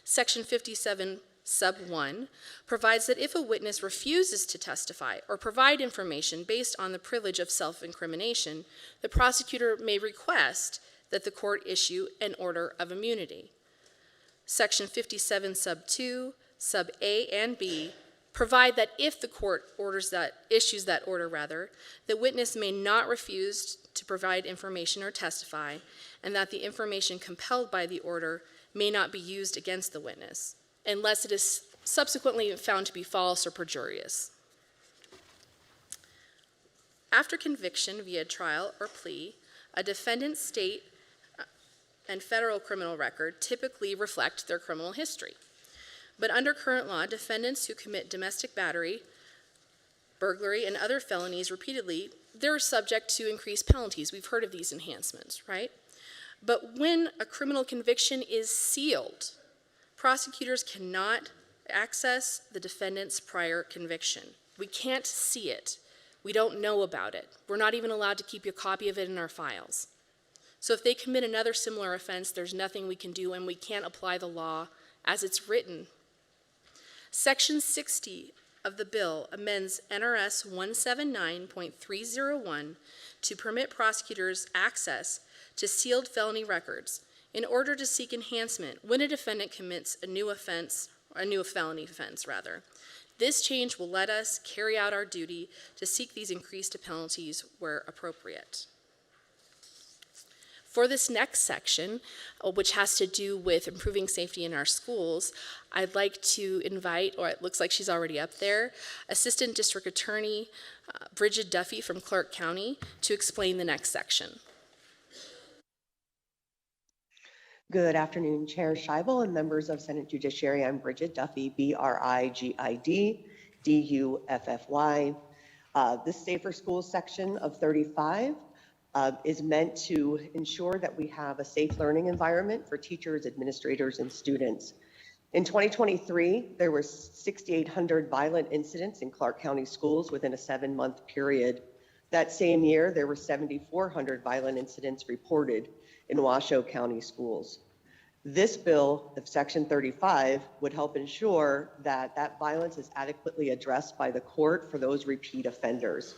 Section 57 sub 1 provides that if a witness refuses to testify or provide information based on the privilege of self-incrimination, the prosecutor may request that the court issue an order of immunity. Section 57 sub 2, sub A and B provide that if the court issues that order, the witness may not refuse to provide information or testify, and that the information compelled by the order may not be used against the witness, unless it is subsequently found to be false or perjurious. After conviction via trial or plea, a defendant's state and federal criminal record typically reflect their criminal history. But under current law, defendants who commit domestic battery, burglary, and other felonies repeatedly, they're subject to increased penalties. We've heard of these enhancements, right? But when a criminal conviction is sealed, prosecutors cannot access the defendant's prior conviction. We can't see it. We don't know about it. We're not even allowed to keep a copy of it in our files. So if they commit another similar offense, there's nothing we can do, and we can't apply the law as it's written. Section 60 of the bill amends NRS 179.301 to permit prosecutors access to sealed felony records in order to seek enhancement when a defendant commits a new felony offense. This change will let us carry out our duty to seek these increased penalties where appropriate. For this next section, which has to do with improving safety in our schools, I'd like to invite, or it looks like she's already up there, Assistant District Attorney Bridget Duffy from Clark County to explain the next section. Good afternoon, Chair Scheibel and members of Senate Judiciary. I'm Bridget Duffy, B-R-I-G-I-D, D-U-F-F-Y. This Safer Schools section of 35 is meant to ensure that we have a safe learning environment for teachers, administrators, and students. In 2023, there were 6,800 violent incidents in Clark County schools within a 7-month period. That same year, there were 7,400 violent incidents reported in Washoe County schools. This bill of Section 35 would help ensure that that violence is adequately addressed by the court for those repeat offenders.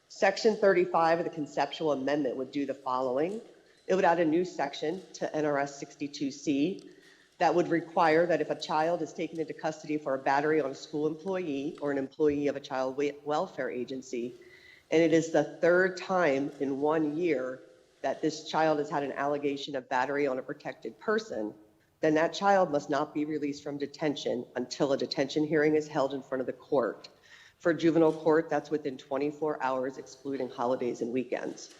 Section 35 of the conceptual amendment would do the following. It would add a new section to NRS 62C that would require that if a child is taken into custody for a battery on a school employee or an employee of a child welfare agency, and it is the 3rd time in 1 year that this child has had an allegation of battery on a protected person, then that child must not be released from detention until a detention hearing is held in front of the court. For juvenile court, that's within 24 hours, excluding holidays and weekends.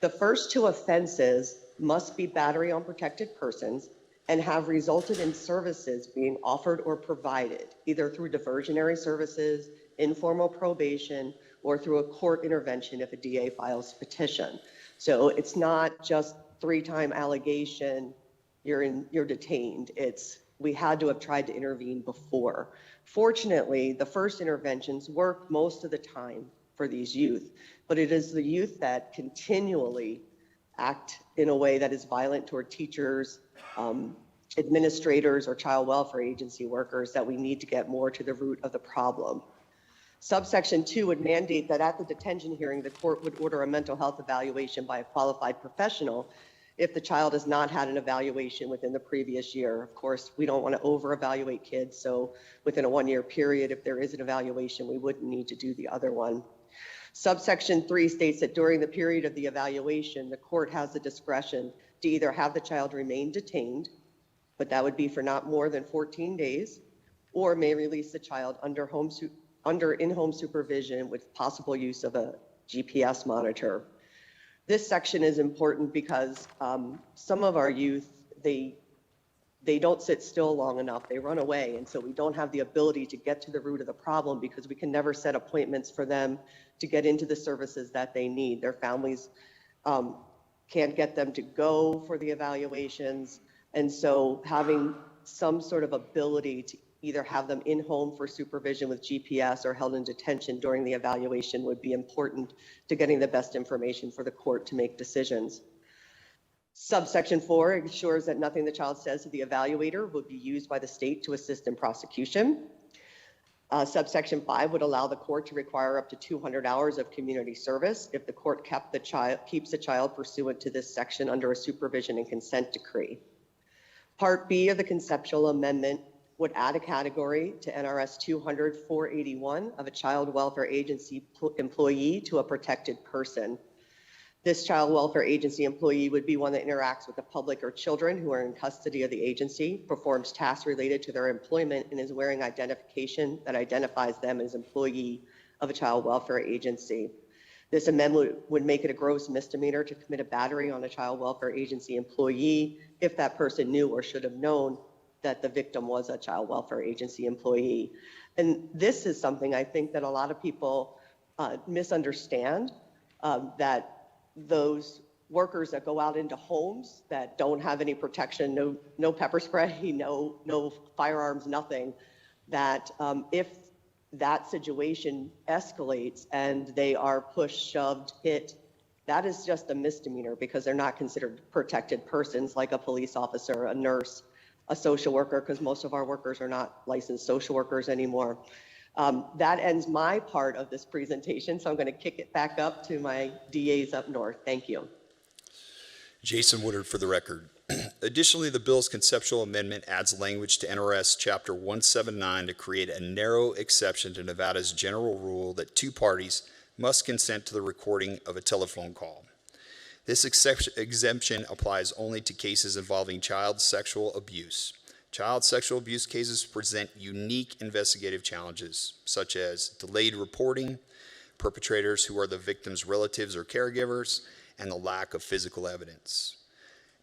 The first 2 offenses must be battery on protected persons and have resulted in services being offered or provided, either through diversionary services, informal probation, or through a court intervention if a DA files a petition. So it's not just 3-time allegation, you're detained. We had to have tried to intervene before. Fortunately, the first interventions work most of the time for these youth, but it is the youth that continually act in a way that is violent toward teachers, administrators or child welfare agency workers that we need to get more to the root of the problem. Subsection 2 would mandate that at the detention hearing, the court would order a mental health evaluation by a qualified professional if the child has not had an evaluation within the previous year. Of course, we don't want to over-evaluate kids, so within a 1-year period, if there is an evaluation, we wouldn't need to do the other one. Subsection 3 states that during the period of the evaluation, the court has the discretion to either have the child remain detained, but that would be for not more than 14 days, or may release the child under in-home supervision with possible use of a GPS monitor. This section is important because some of our youth, they don't sit still long enough, they run away, and so we don't have the ability to get to the root of the problem because we can never set appointments for them to get into the services that they need. Their families can't get them to go for the evaluations, and so having some sort of ability to either have them in home for supervision with GPS or held in detention during the evaluation would be important to getting the best information for the court to make decisions. Subsection 4 ensures that nothing the child says to the evaluator would be used by the state to assist in prosecution. Subsection 5 would allow the court to require up to 200 hours of community service if the court keeps the child pursuant to this section under a supervision and consent decree. Part B of the conceptual amendment would add a category to NRS 200-481 of a child welfare agency employee to a protected person. This child welfare agency employee would be one that interacts with the public or children who are in custody of the agency, performs tasks related to their employment, and is wearing identification that identifies them as employee of a child welfare agency. This amendment would make it a gross misdemeanor to commit a battery on a child welfare agency employee if that person knew or should have known that the victim was a child welfare agency employee. And this is something I think that a lot of people misunderstand, that those workers that go out into homes that don't have any protection, no pepper spray, no firearms, nothing, that if that situation escalates and they are pushed, shoved, hit, that is just a misdemeanor because they're not considered protected persons like a police officer, a nurse, a social worker, because most of our workers are not licensed social workers anymore. That ends my part of this presentation, so I'm going to kick it back up to my DAs up north. Thank you. Jason Woodard for the record. Additionally, the bill's conceptual amendment adds language to NRS Chapter 179 to create a narrow exception to Nevada's general rule that two parties must consent to the recording of a telephone call. This exemption applies only to cases involving child sexual abuse. Child sexual abuse cases present unique investigative challenges, such as delayed reporting, perpetrators who are the victim's relatives or caregivers, and the lack of physical evidence.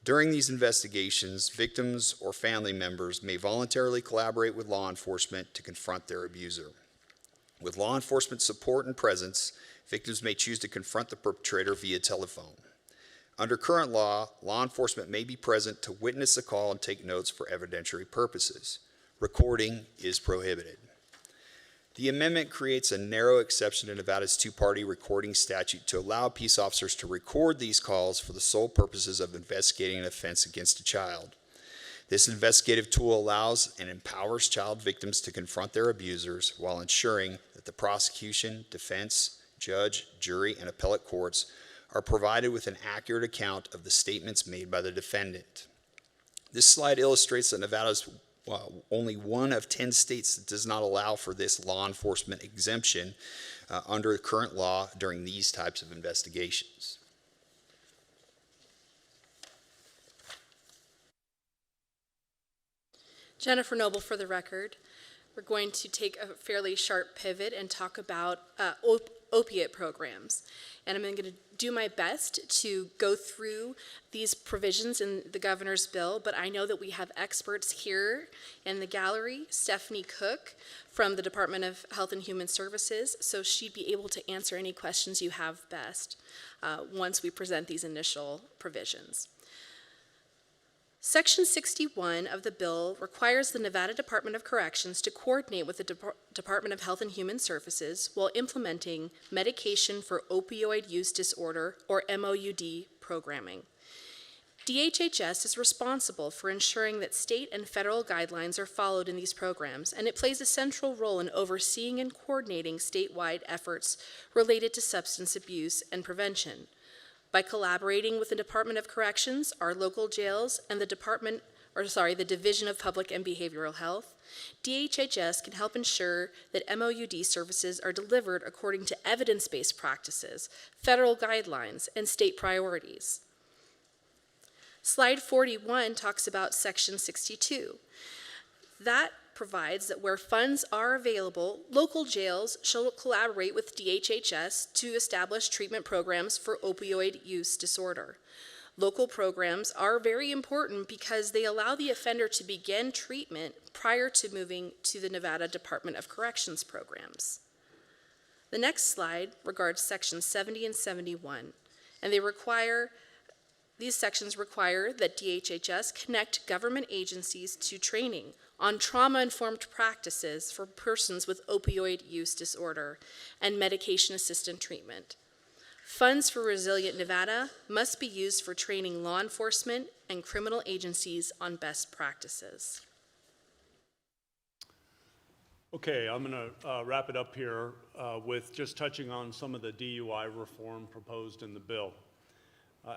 During these investigations, victims or family members may voluntarily collaborate with law enforcement to confront their abuser. With law enforcement support and presence, victims may choose to confront the perpetrator via telephone. Under current law, law enforcement may be present to witness a call and take notes for evidentiary purposes. Recording is prohibited. The amendment creates a narrow exception to Nevada's two-party recording statute to allow peace officers to record these calls for the sole purposes of investigating an offense against a child. This investigative tool allows and empowers child victims to confront their abusers while ensuring that the prosecution, defense, judge, jury, and appellate courts are provided with an accurate account of the statements made by the defendant. This slide illustrates that Nevada's only one of 10 states that does not allow for this law enforcement exemption under current law during these types of investigations. Jennifer Noble for the record. We're going to take a fairly sharp pivot and talk about opiate programs. And I'm going to do my best to go through these provisions in the governor's bill, but I know that we have experts here in the gallery, Stephanie Cook from the Department of Health and Human Services, so she'd be able to answer any questions you have best once we present these initial provisions. Section 61 of the bill requires the Nevada Department of Corrections to coordinate with the Department of Health and Human Services while implementing medication for opioid use disorder, or MOUD, programming. DHHS is responsible for ensuring that state and federal guidelines are followed in these programs, and it plays a central role in overseeing and coordinating statewide efforts related to substance abuse and prevention. By collaborating with the Department of Corrections, our local jails, and the Division of Public and Behavioral Health, DHHS can help ensure that MOUD services are delivered according to evidence-based practices, federal guidelines, and state priorities. Slide 41 talks about Section 62. That provides that where funds are available, local jails shall collaborate with DHHS to establish treatment programs for opioid use disorder. Local programs are very important because they allow the offender to begin treatment prior to moving to the Nevada Department of Corrections programs. The next slide regards Sections 70 and 71, and these sections require that DHHS connect government agencies to training on trauma-informed practices for persons with opioid use disorder and medication-assisted treatment. Funds for Resilient Nevada must be used for training law enforcement and criminal agencies on best practices. Okay, I'm going to wrap it up here with just touching on some of the DUI reform proposed in the bill.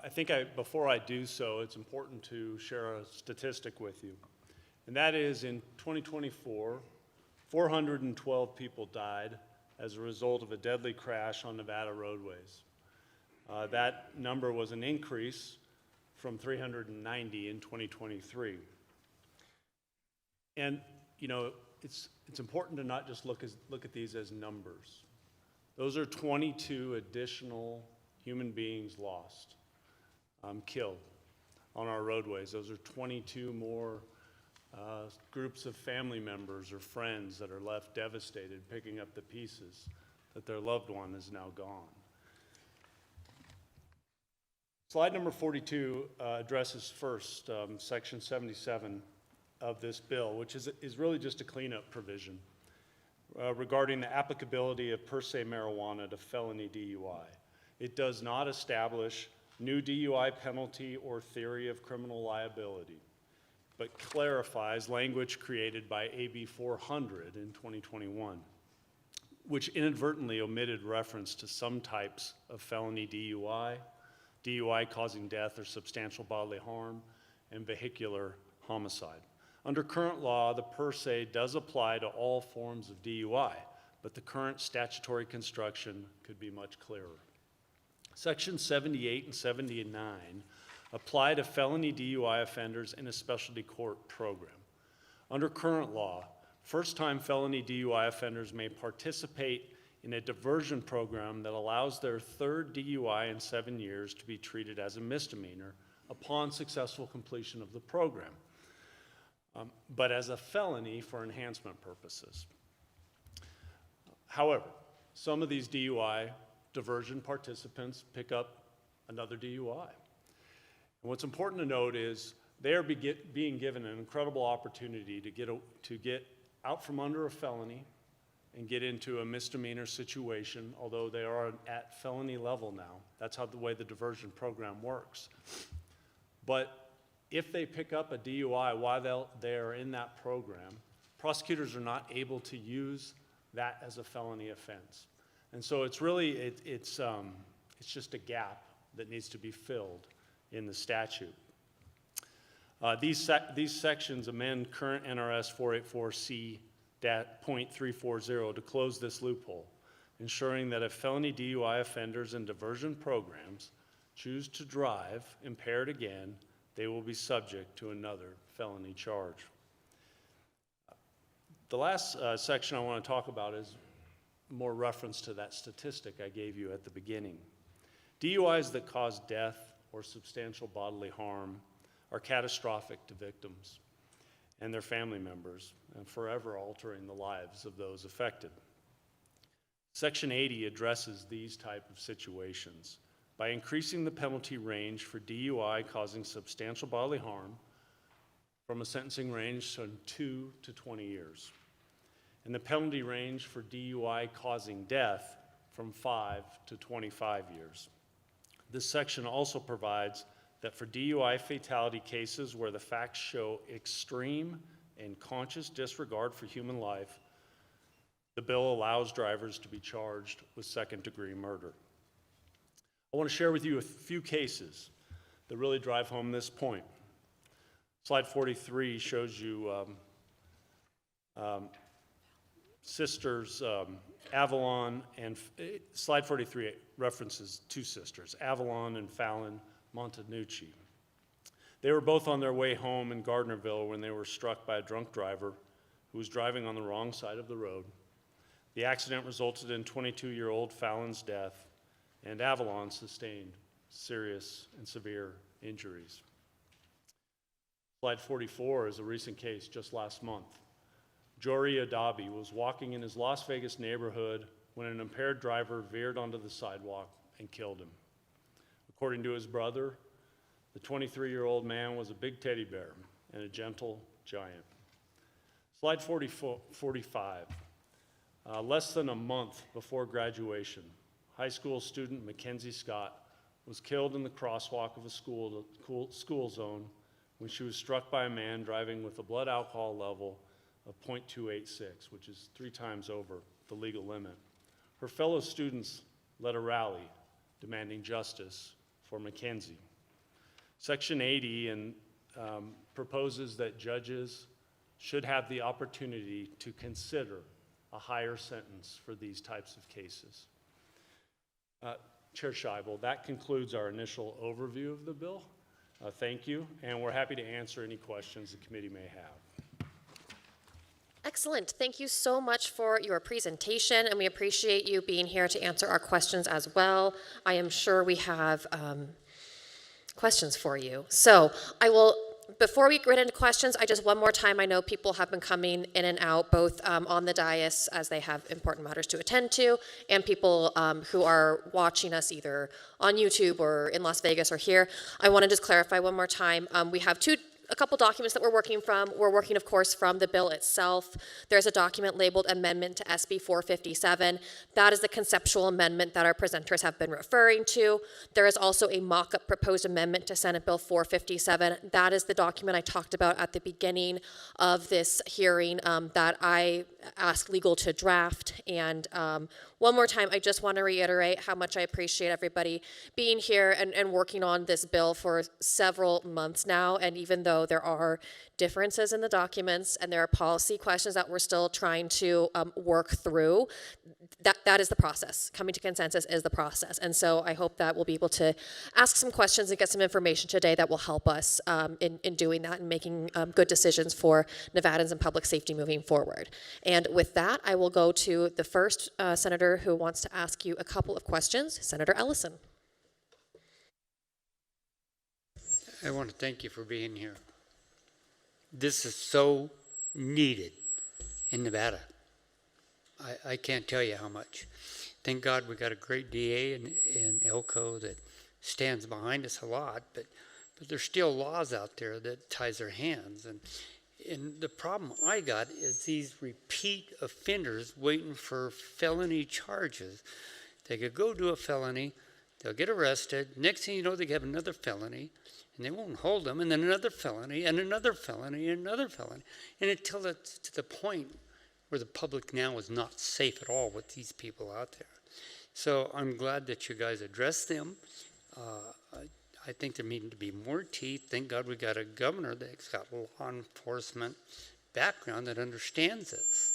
I think before I do so, it's important to share a statistic with you. And that is in 2024, 412 people died as a result of a deadly crash on Nevada roadways. That number was an increase from 390 in 2023. And, you know, it's important to not just look at these as numbers. Those are 22 additional human beings lost. Killed on our roadways. Those are 22 more groups of family members or friends that are left devastated, picking up the pieces that their loved one is now gone. Slide number 42 addresses first Section 77 of this bill, which is really just a cleanup provision regarding the applicability of per se marijuana to felony DUI. It does not establish new DUI penalty or theory of criminal liability, but clarifies language created by AB 400 in 2021, which inadvertently omitted reference to some types of felony DUI, DUI causing death or substantial bodily harm, and vehicular homicide. Under current law, the per se does apply to all forms of DUI, but the current statutory construction could be much clearer. Sections 78 and 79 apply to felony DUI offenders in a specialty court program. Under current law, first-time felony DUI offenders may participate in a diversion program that allows their third DUI in 7 years to be treated as a misdemeanor upon successful completion of the program, but as a felony for enhancement purposes. However, some of these DUI diversion participants pick up another DUI. And what's important to note is they are being given an incredible opportunity to get out from under a felony and get into a misdemeanor situation, although they are at felony level now. That's how the way the diversion program works. But if they pick up a DUI while they're in that program, prosecutors are not able to use that as a felony offense. And so it's really, it's just a gap that needs to be filled in the statute. These sections amend current NRS 484C.340 to close this loophole, ensuring that if felony DUI offenders in diversion programs choose to drive impaired again, they will be subject to another felony charge. The last section I want to talk about is more reference to that statistic I gave you at the beginning. DUIs that cause death or substantial bodily harm are catastrophic to victims and their family members, and forever altering the lives of those affected. Section 80 addresses these type of situations by increasing the penalty range for DUI causing substantial bodily harm from a sentencing range from 2 to 20 years, and the penalty range for DUI causing death from 5 to 25 years. This section also provides that for DUI fatality cases where the facts show extreme and conscious disregard for human life, the bill allows drivers to be charged with second-degree murder. I want to share with you a few cases that really drive home this point. Slide 43 shows you sisters Avalon and slide 43 references two sisters, Avalon and Fallon Montanucci. They were both on their way home in Gardnerville when they were struck by a drunk driver who was driving on the wrong side of the road. The accident resulted in 22-year-old Fallon's death, and Avalon sustained serious and severe injuries. Slide 44 is a recent case just last month. Jory Adabi was walking in his Las Vegas neighborhood when an impaired driver veered onto the sidewalk and killed him. According to his brother, the 23-year-old man was a big teddy bear and a gentle giant. Slide 45. Less than a month before graduation, high school student Mackenzie Scott was killed in the crosswalk of a school zone when she was struck by a man driving with a blood alcohol level of 0.286, which is 3 times over the legal limit. Her fellow students led a rally demanding justice for Mackenzie. Section 80 proposes that judges should have the opportunity to consider a higher sentence for these types of cases. Chair Scheibel, that concludes our initial overview of the bill. Thank you, and we're happy to answer any questions the committee may have. Excellent. Thank you so much for your presentation, and we appreciate you being here to answer our questions as well. I am sure we have questions for you. So I will, before we get into questions, one more time, I know people have been coming in and out, both on the dais as they have important matters to attend to, and people who are watching us either on YouTube or in Las Vegas or here. I want to just clarify one more time. We have a couple documents that we're working from. We're working, of course, from the bill itself. There's a document labeled Amendment to SB 457. That is the conceptual amendment that our presenters have been referring to. There is also a mock-up proposed amendment to Senate Bill 457. That is the document I talked about at the beginning of this hearing that I asked legal to draft. And one more time, I just want to reiterate how much I appreciate everybody being here and working on this bill for several months now. And even though there are differences in the documents and there are policy questions that we're still trying to work through, that is the process. Coming to consensus is the process. And so I hope that we'll be able to ask some questions and get some information today that will help us in doing that and making good decisions for Nevadans and public safety moving forward. And with that, I will go to the first senator who wants to ask you a couple of questions, Senator Ellison. I want to thank you for being here. This is so needed in Nevada. I can't tell you how much. Thank God we got a great DA in Elko that stands behind us a lot, but there's still laws out there that ties their hands. And the problem I got is these repeat offenders waiting for felony charges. They could go do a felony, they'll get arrested, next thing you know they have another felony, and they won't hold them, and then another felony, and another felony, and another felony. And until it's to the point where the public now is not safe at all with these people out there. So I'm glad that you guys addressed them. I think there need to be more teeth. Thank God we got a governor that's got law enforcement background that understands this.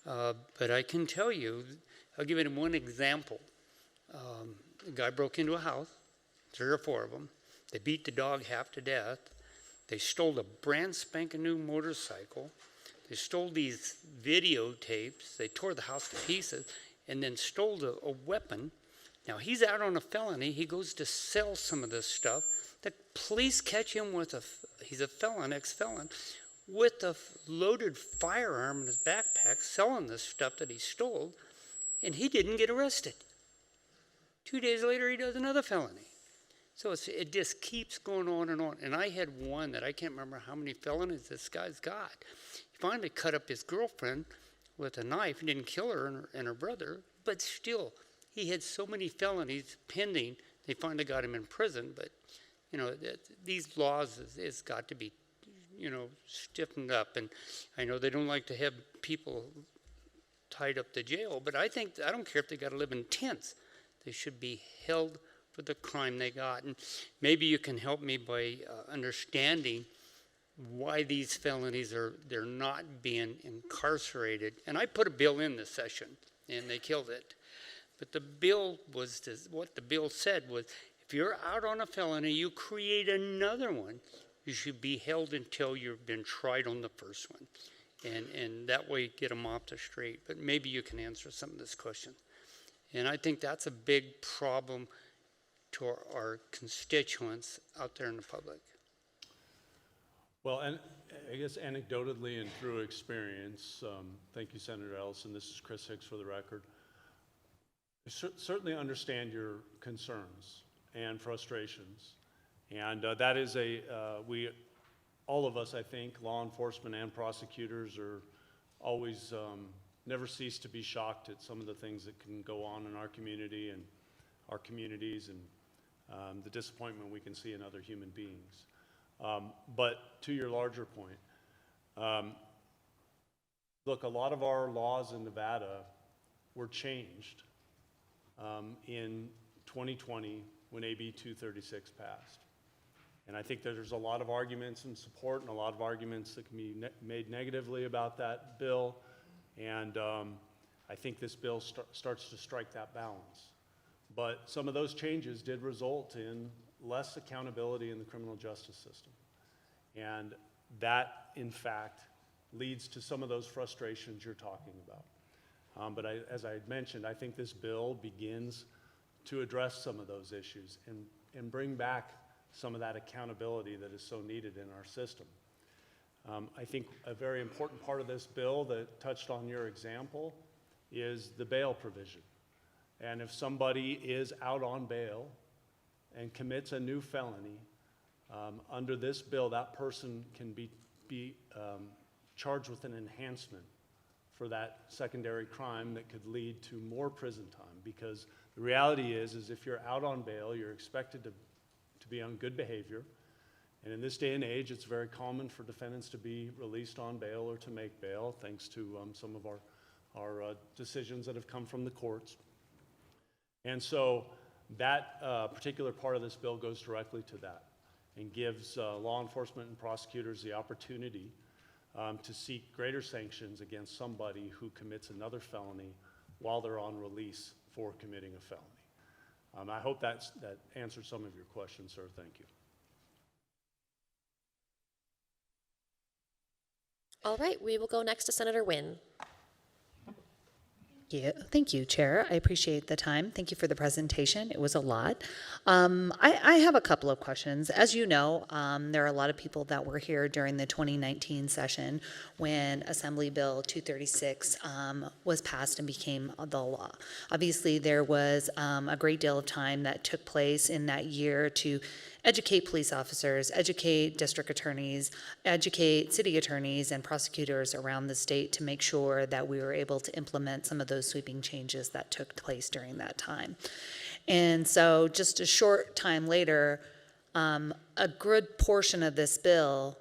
But I can tell you, I'll give you one example. A guy broke into a house, 3 or 4 of them. They beat the dog half to death. They stole a brand spanking new motorcycle. They stole these videotapes. They tore the house to pieces and then stole a weapon. Now, he's out on a felony. He goes to sell some of this stuff. The police catch him with he's a felon, ex-felon, with a loaded firearm in his backpack, selling this stuff that he stole, and he didn't get arrested. 2 days later, he does another felony. So it just keeps going on. And I had one that I can't remember how many felonies this guy's got. He finally cut up his girlfriend with a knife. He didn't kill her and her brother, but still, he had so many felonies pending. They finally got him in prison, but You know, these laws is got to be, you know, stiffened up. And I know they don't like to have people tied up to jail, but I don't care if they got to live in tents. They should be held for the crime they got. And maybe you can help me by understanding why these felonies they're not being incarcerated. And I put a bill in this session, and they killed it. But the bill was what the bill said was, if you're out on a felony, you create another one, you should be held until you've been tried on the first one. And that way get them off the straight. But maybe you can answer some of this question. And I think that's a big problem to our constituents out there in the public. Well, and I guess anecdotally and through experience, thank you, Senator Ellison. This is Chris Hicks for the record. I certainly understand your concerns and frustrations. And that is all of us, I think, law enforcement and prosecutors are always never cease to be shocked at some of the things that can go on in our community and our communities and the disappointment we can see in other human beings. But to your larger point, look, a lot of our laws in Nevada were changed in 2020 when AB 236 passed. And I think that there's a lot of arguments in support and a lot of arguments that can be made negatively about that bill. And I think this bill starts to strike that balance. But some of those changes did result in less accountability in the criminal justice system. And that, in fact, leads to some of those frustrations you're talking about. But as I had mentioned, I think this bill begins to address some of those issues and bring back some of that accountability that is so needed in our system. I think a very important part of this bill that touched on your example is the bail provision. And if somebody is out on bail and commits a new felony, under this bill, that person can be charged with an enhancement for that secondary crime that could lead to more prison time. Because the reality is if you're out on bail, you're expected to be on good behavior. And in this day and age, it's very common for defendants to be released on bail or to make bail, thanks to some of our decisions that have come from the courts. And so that particular part of this bill goes directly to that and gives law enforcement and prosecutors the opportunity to seek greater sanctions against somebody who commits another felony while they're on release for committing a felony. I hope that answered some of your questions, sir. Thank you. All right, we will go next to Senator Wynn. Thank you, Chair. I appreciate the time. Thank you for the presentation. It was a lot. I have a couple of questions. As you know, there are a lot of people that were here during the 2019 session when Assembly Bill 236 was passed and became the law. Obviously, there was a great deal of time that took place in that year to educate police officers, educate district attorneys, educate city attorneys and prosecutors around the state to make sure that we were able to implement some of those sweeping changes that took place during that time. And so just a short time later, a good portion of this bill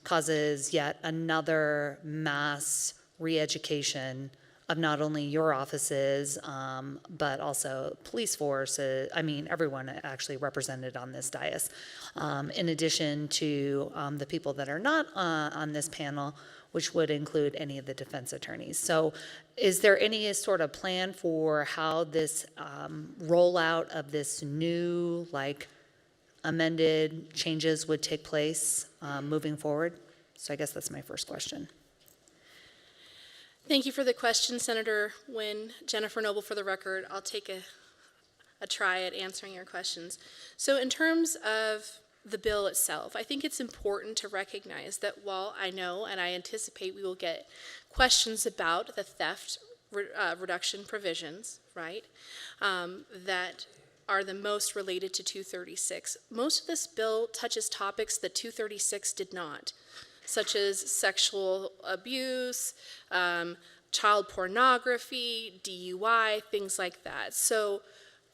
causes yet another mass re-education of not only your offices, but also police forces, everyone actually represented on this dais, in addition to the people that are not on this panel, which would include any of the defense attorneys. So is there any sort of plan for how this rollout of this new, amended changes would take place moving forward? So I guess that's my first question. Thank you for the question, Senator Wynn. Jennifer Noble for the record. I'll take a try at answering your questions. So in terms of the bill itself, I think it's important to recognize that while I know and I anticipate we will get questions about the theft reduction provisions, right, that are the most related to 236, most of this bill touches topics that 236 did not, such as sexual abuse, child pornography, DUI, things like that. So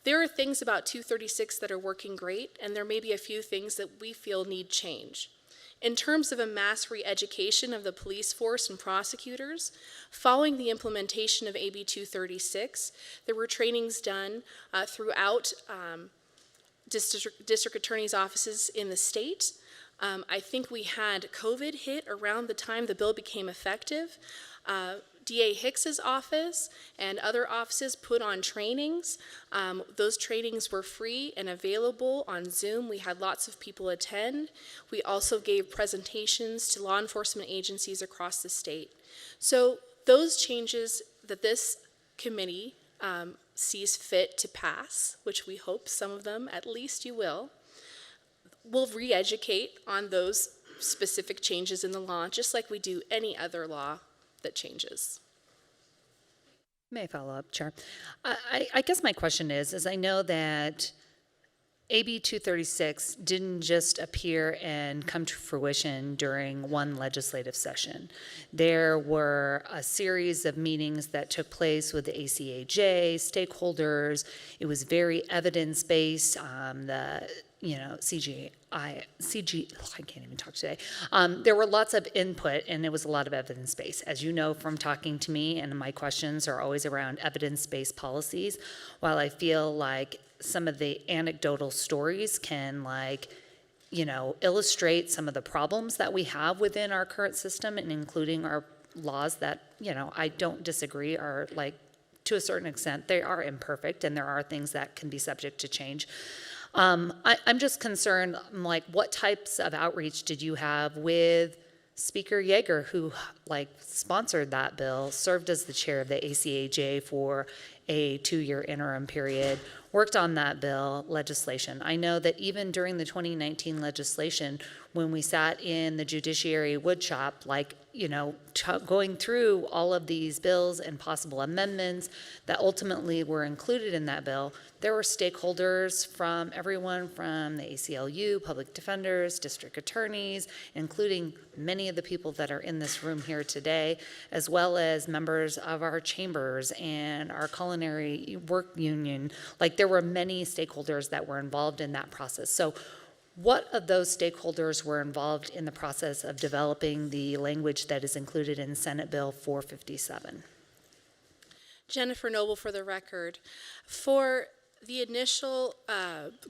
There are things about 236 that are working great, and there may be a few things that we feel need change. In terms of a mass re-education of the police force and prosecutors, following the implementation of AB 236, there were trainings done throughout district attorney's offices in the state. I think we had COVID hit around the time the bill became effective. DA Hicks's office and other offices put on trainings. Those trainings were free and available on Zoom. We had lots of people attend. We also gave presentations to law enforcement agencies across the state. So those changes that this committee sees fit to pass, which we hope some of them, at least you will re-educate on those specific changes in the law, just like we do any other law that changes. May I follow up, Chair? I guess my question is I know that AB 236 didn't just appear and come to fruition during one legislative session. There were a series of meetings that took place with the ACAJ, stakeholders. It was very evidence-based. I can't even talk today. There were lots of input, and it was a lot of evidence-based. As you know from talking to me, and my questions are always around evidence-based policies, while I feel like some of the anecdotal stories can illustrate some of the problems that we have within our current system, and including our laws that, I don't disagree are to a certain extent, they are imperfect, and there are things that can be subject to change. I'm just concerned, what types of outreach did you have with Speaker Yeager, who sponsored that bill, served as the chair of the ACAJ for a 2-year interim period, worked on that bill legislation. I know that even during the 2019 legislation, when we sat in the Judiciary woodshop, going through all of these bills and possible amendments that ultimately were included in that bill, there were stakeholders from everyone from the ACLU, public defenders, district attorneys, including many of the people that are in this room here today, as well as members of our chambers and our culinary work union. There were many stakeholders that were involved in that process. So what of those stakeholders were involved in the process of developing the language that is included in Senate Bill 457? Jennifer Noble for the record. For the initial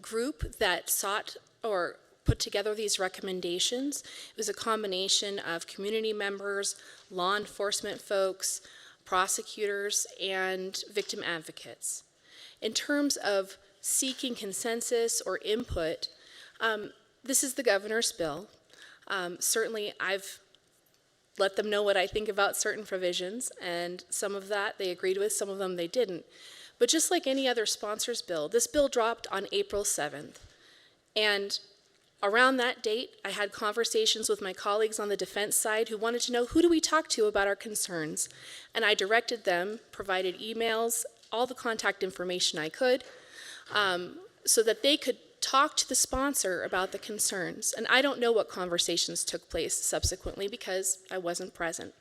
group that sought or put together these recommendations, it was a combination of community members, law enforcement folks, prosecutors, and victim advocates. In terms of seeking consensus or input, this is the governor's bill. Certainly, I've let them know what I think about certain provisions, and some of that they agreed with, some of them they didn't. But just like any other sponsor's bill, this bill dropped on April 7th. And around that date, I had conversations with my colleagues on the defense side who wanted to know, who do we talk to about our concerns? And I directed them, provided emails, all the contact information I could, so that they could talk to the sponsor about the concerns. And I don't know what conversations took place subsequently because I wasn't present.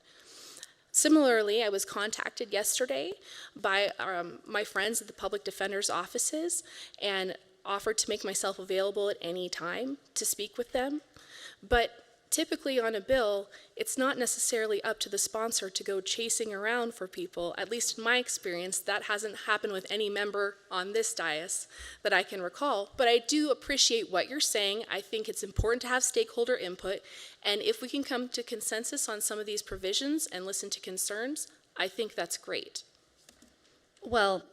Similarly, I was contacted yesterday by my friends at the public defender's offices and offered to make myself available at any time to speak with them. But typically on a bill, it's not necessarily up to the sponsor to go chasing around for people. At least in my experience, that hasn't happened with any member on this dais that I can recall. But I do appreciate what you're saying. I think it's important to have stakeholder input. And if we can come to consensus on some of these provisions and listen to concerns, I think that's great. Well,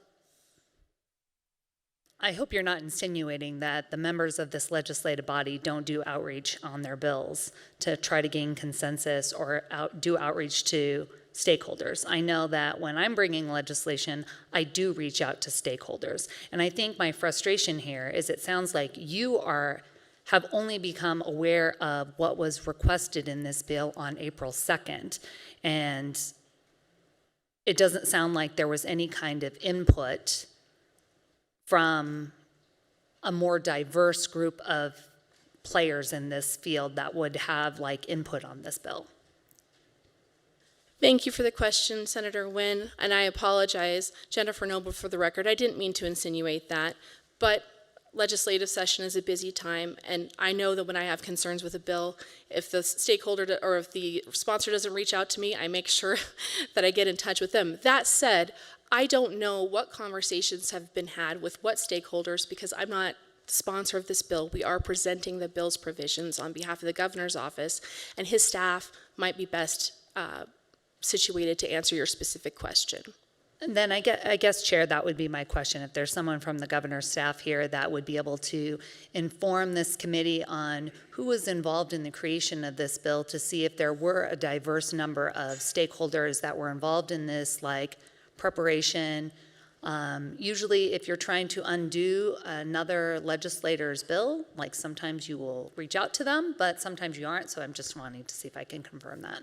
I hope you're not insinuating that the members of this legislative body don't do outreach on their bills to try to gain consensus or do outreach to stakeholders. I know that when I'm bringing legislation, I do reach out to stakeholders. And I think my frustration here is it sounds like you have only become aware of what was requested in this bill on April 2nd. And it doesn't sound like there was any kind of input from a more diverse group of players in this field that would have input on this bill. Thank you for the question, Senator Nguyen, and I apologize, Jennifer Noble, for the record. I didn't mean to insinuate that, but legislative session is a busy time, and I know that when I have concerns with a bill, if the stakeholder or if the sponsor doesn't reach out to me, I make sure that I get in touch with them. That said, I don't know what conversations have been had with what stakeholders because I'm not the sponsor of this bill. We are presenting the bill's provisions on behalf of the governor's office, and his staff might be best situated to answer your specific question. And then I guess, Chair, that would be my question. If there's someone from the governor's staff here that would be able to inform this committee on who was involved in the creation of this bill to see if there were a diverse number of stakeholders that were involved in this, like preparation. Usually if you're trying to undo another legislator's bill, like sometimes you will reach out to them, but sometimes you aren't. So I'm just wanting to see if I can confirm that.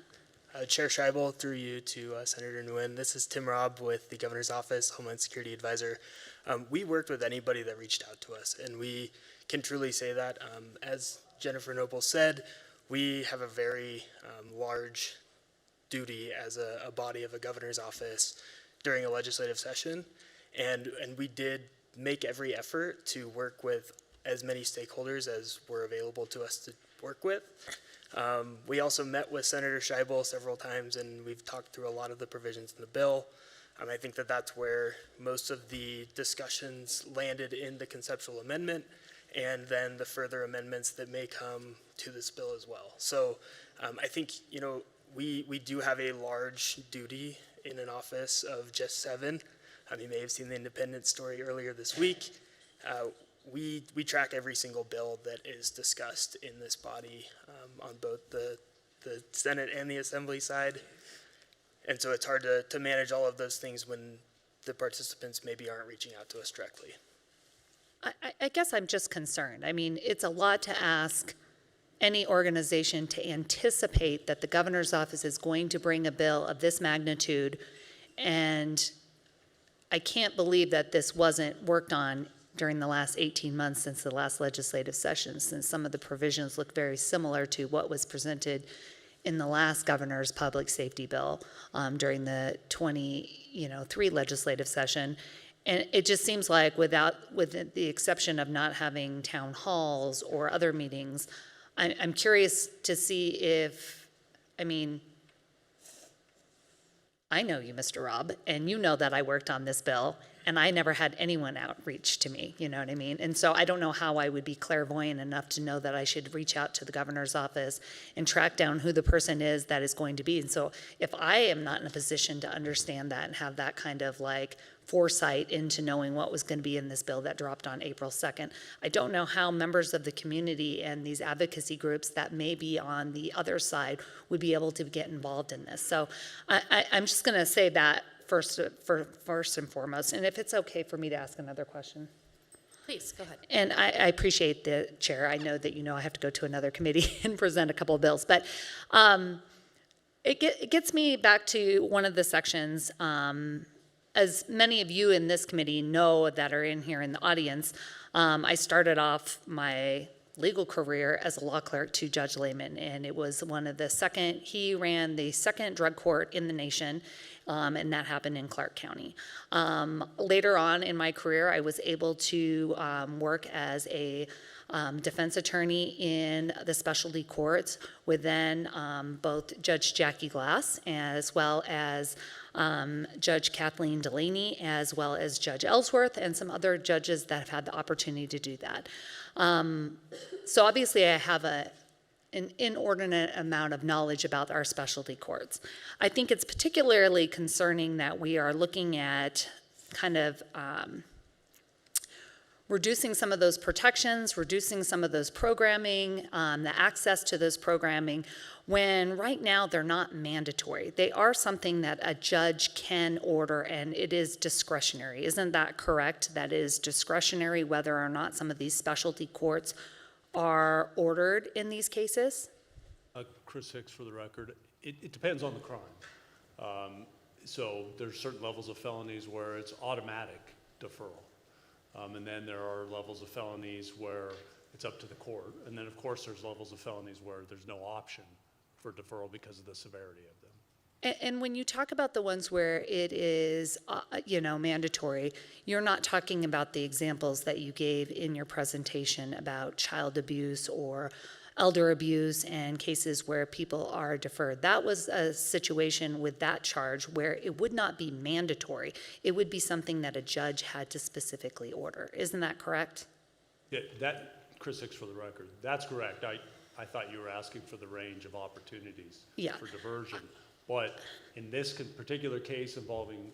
Chair Scheibel, through you to Senator Nguyen. This is Tim Robb with the Governor's Office, Homeland Security Advisor. We worked with anybody that reached out to us, and we can truly say that. As Jennifer Noble said, we have a very large duty as a body of a governor's office during a legislative session, and we did make every effort to work with as many stakeholders as were available to us to work with. We also met with Senator Scheibel several times, and we've talked through a lot of the provisions in the bill. I think that that's where most of the discussions landed in the conceptual amendment, and then the further amendments that may come to this bill as well. So I think, we do have a large duty in an office of just 7. You may have seen the Independent story earlier this week. We track every single bill that is discussed in this body on both the Senate and the Assembly side. And so it's hard to manage all of those things when the participants maybe aren't reaching out to us directly. I guess I'm just concerned. I mean, it's a lot to ask any organization to anticipate that the governor's office is going to bring a bill of this magnitude, and I can't believe that this wasn't worked on during the last 18 months since the last legislative session, since some of the provisions look very similar to what was presented in the last governor's public safety bill during the 23 legislative session. And it just seems like with the exception of not having town halls or other meetings, I'm curious to see if, I know you, Mr. Robb, and you know that I worked on this bill, and I never had anyone outreach to me, you know what I mean? And so I don't know how I would be clairvoyant enough to know that I should reach out to the governor's office and track down who the person is that is going to be. And so if I am not in a position to understand that and have that kind of foresight into knowing what was going to be in this bill that dropped on April 2nd, I don't know how members of the community and these advocacy groups that may be on the other side would be able to get involved in this. So I'm just going to say that first and foremost. And if it's okay for me to ask another question. Please, go ahead. And I appreciate the chair. I know that I have to go to another committee and present a couple of bills, but it gets me back to one of the sections. As many of you in this committee know that are in here in the audience, I started off my legal career as a law clerk to Judge Lehman, and it was he ran the second drug court in the nation, and that happened in Clark County. Later on in my career, I was able to work as a defense attorney in the specialty courts with then both Judge Jackie Glass as well as Judge Kathleen Delaney, as well as Judge Ellsworth, and some other judges that have had the opportunity to do that. So obviously I have an inordinate amount of knowledge about our specialty courts. I think it's particularly concerning that we are looking at kind of reducing some of those protections, reducing some of those programming, the access to those programming, when right now they're not mandatory. They are something that a judge can order, and it is discretionary. Isn't that correct? That is discretionary whether or not some of these specialty courts are ordered in these cases? Chris Hicks for the record. It depends on the crime. So there's certain levels of felonies where it's automatic deferral. And then there are levels of felonies where it's up to the court. And then, of course, there's levels of felonies where there's no option for deferral because of the severity of them. And when you talk about the ones where it is, mandatory, you're not talking about the examples that you gave in your presentation about child abuse or elder abuse and cases where people are deferred. That was a situation with that charge where it would not be mandatory. It would be something that a judge had to specifically order. Isn't that correct? Yeah, Chris Hicks for the record, that's correct. I thought you were asking for the range of opportunities for diversion. But in this particular case involving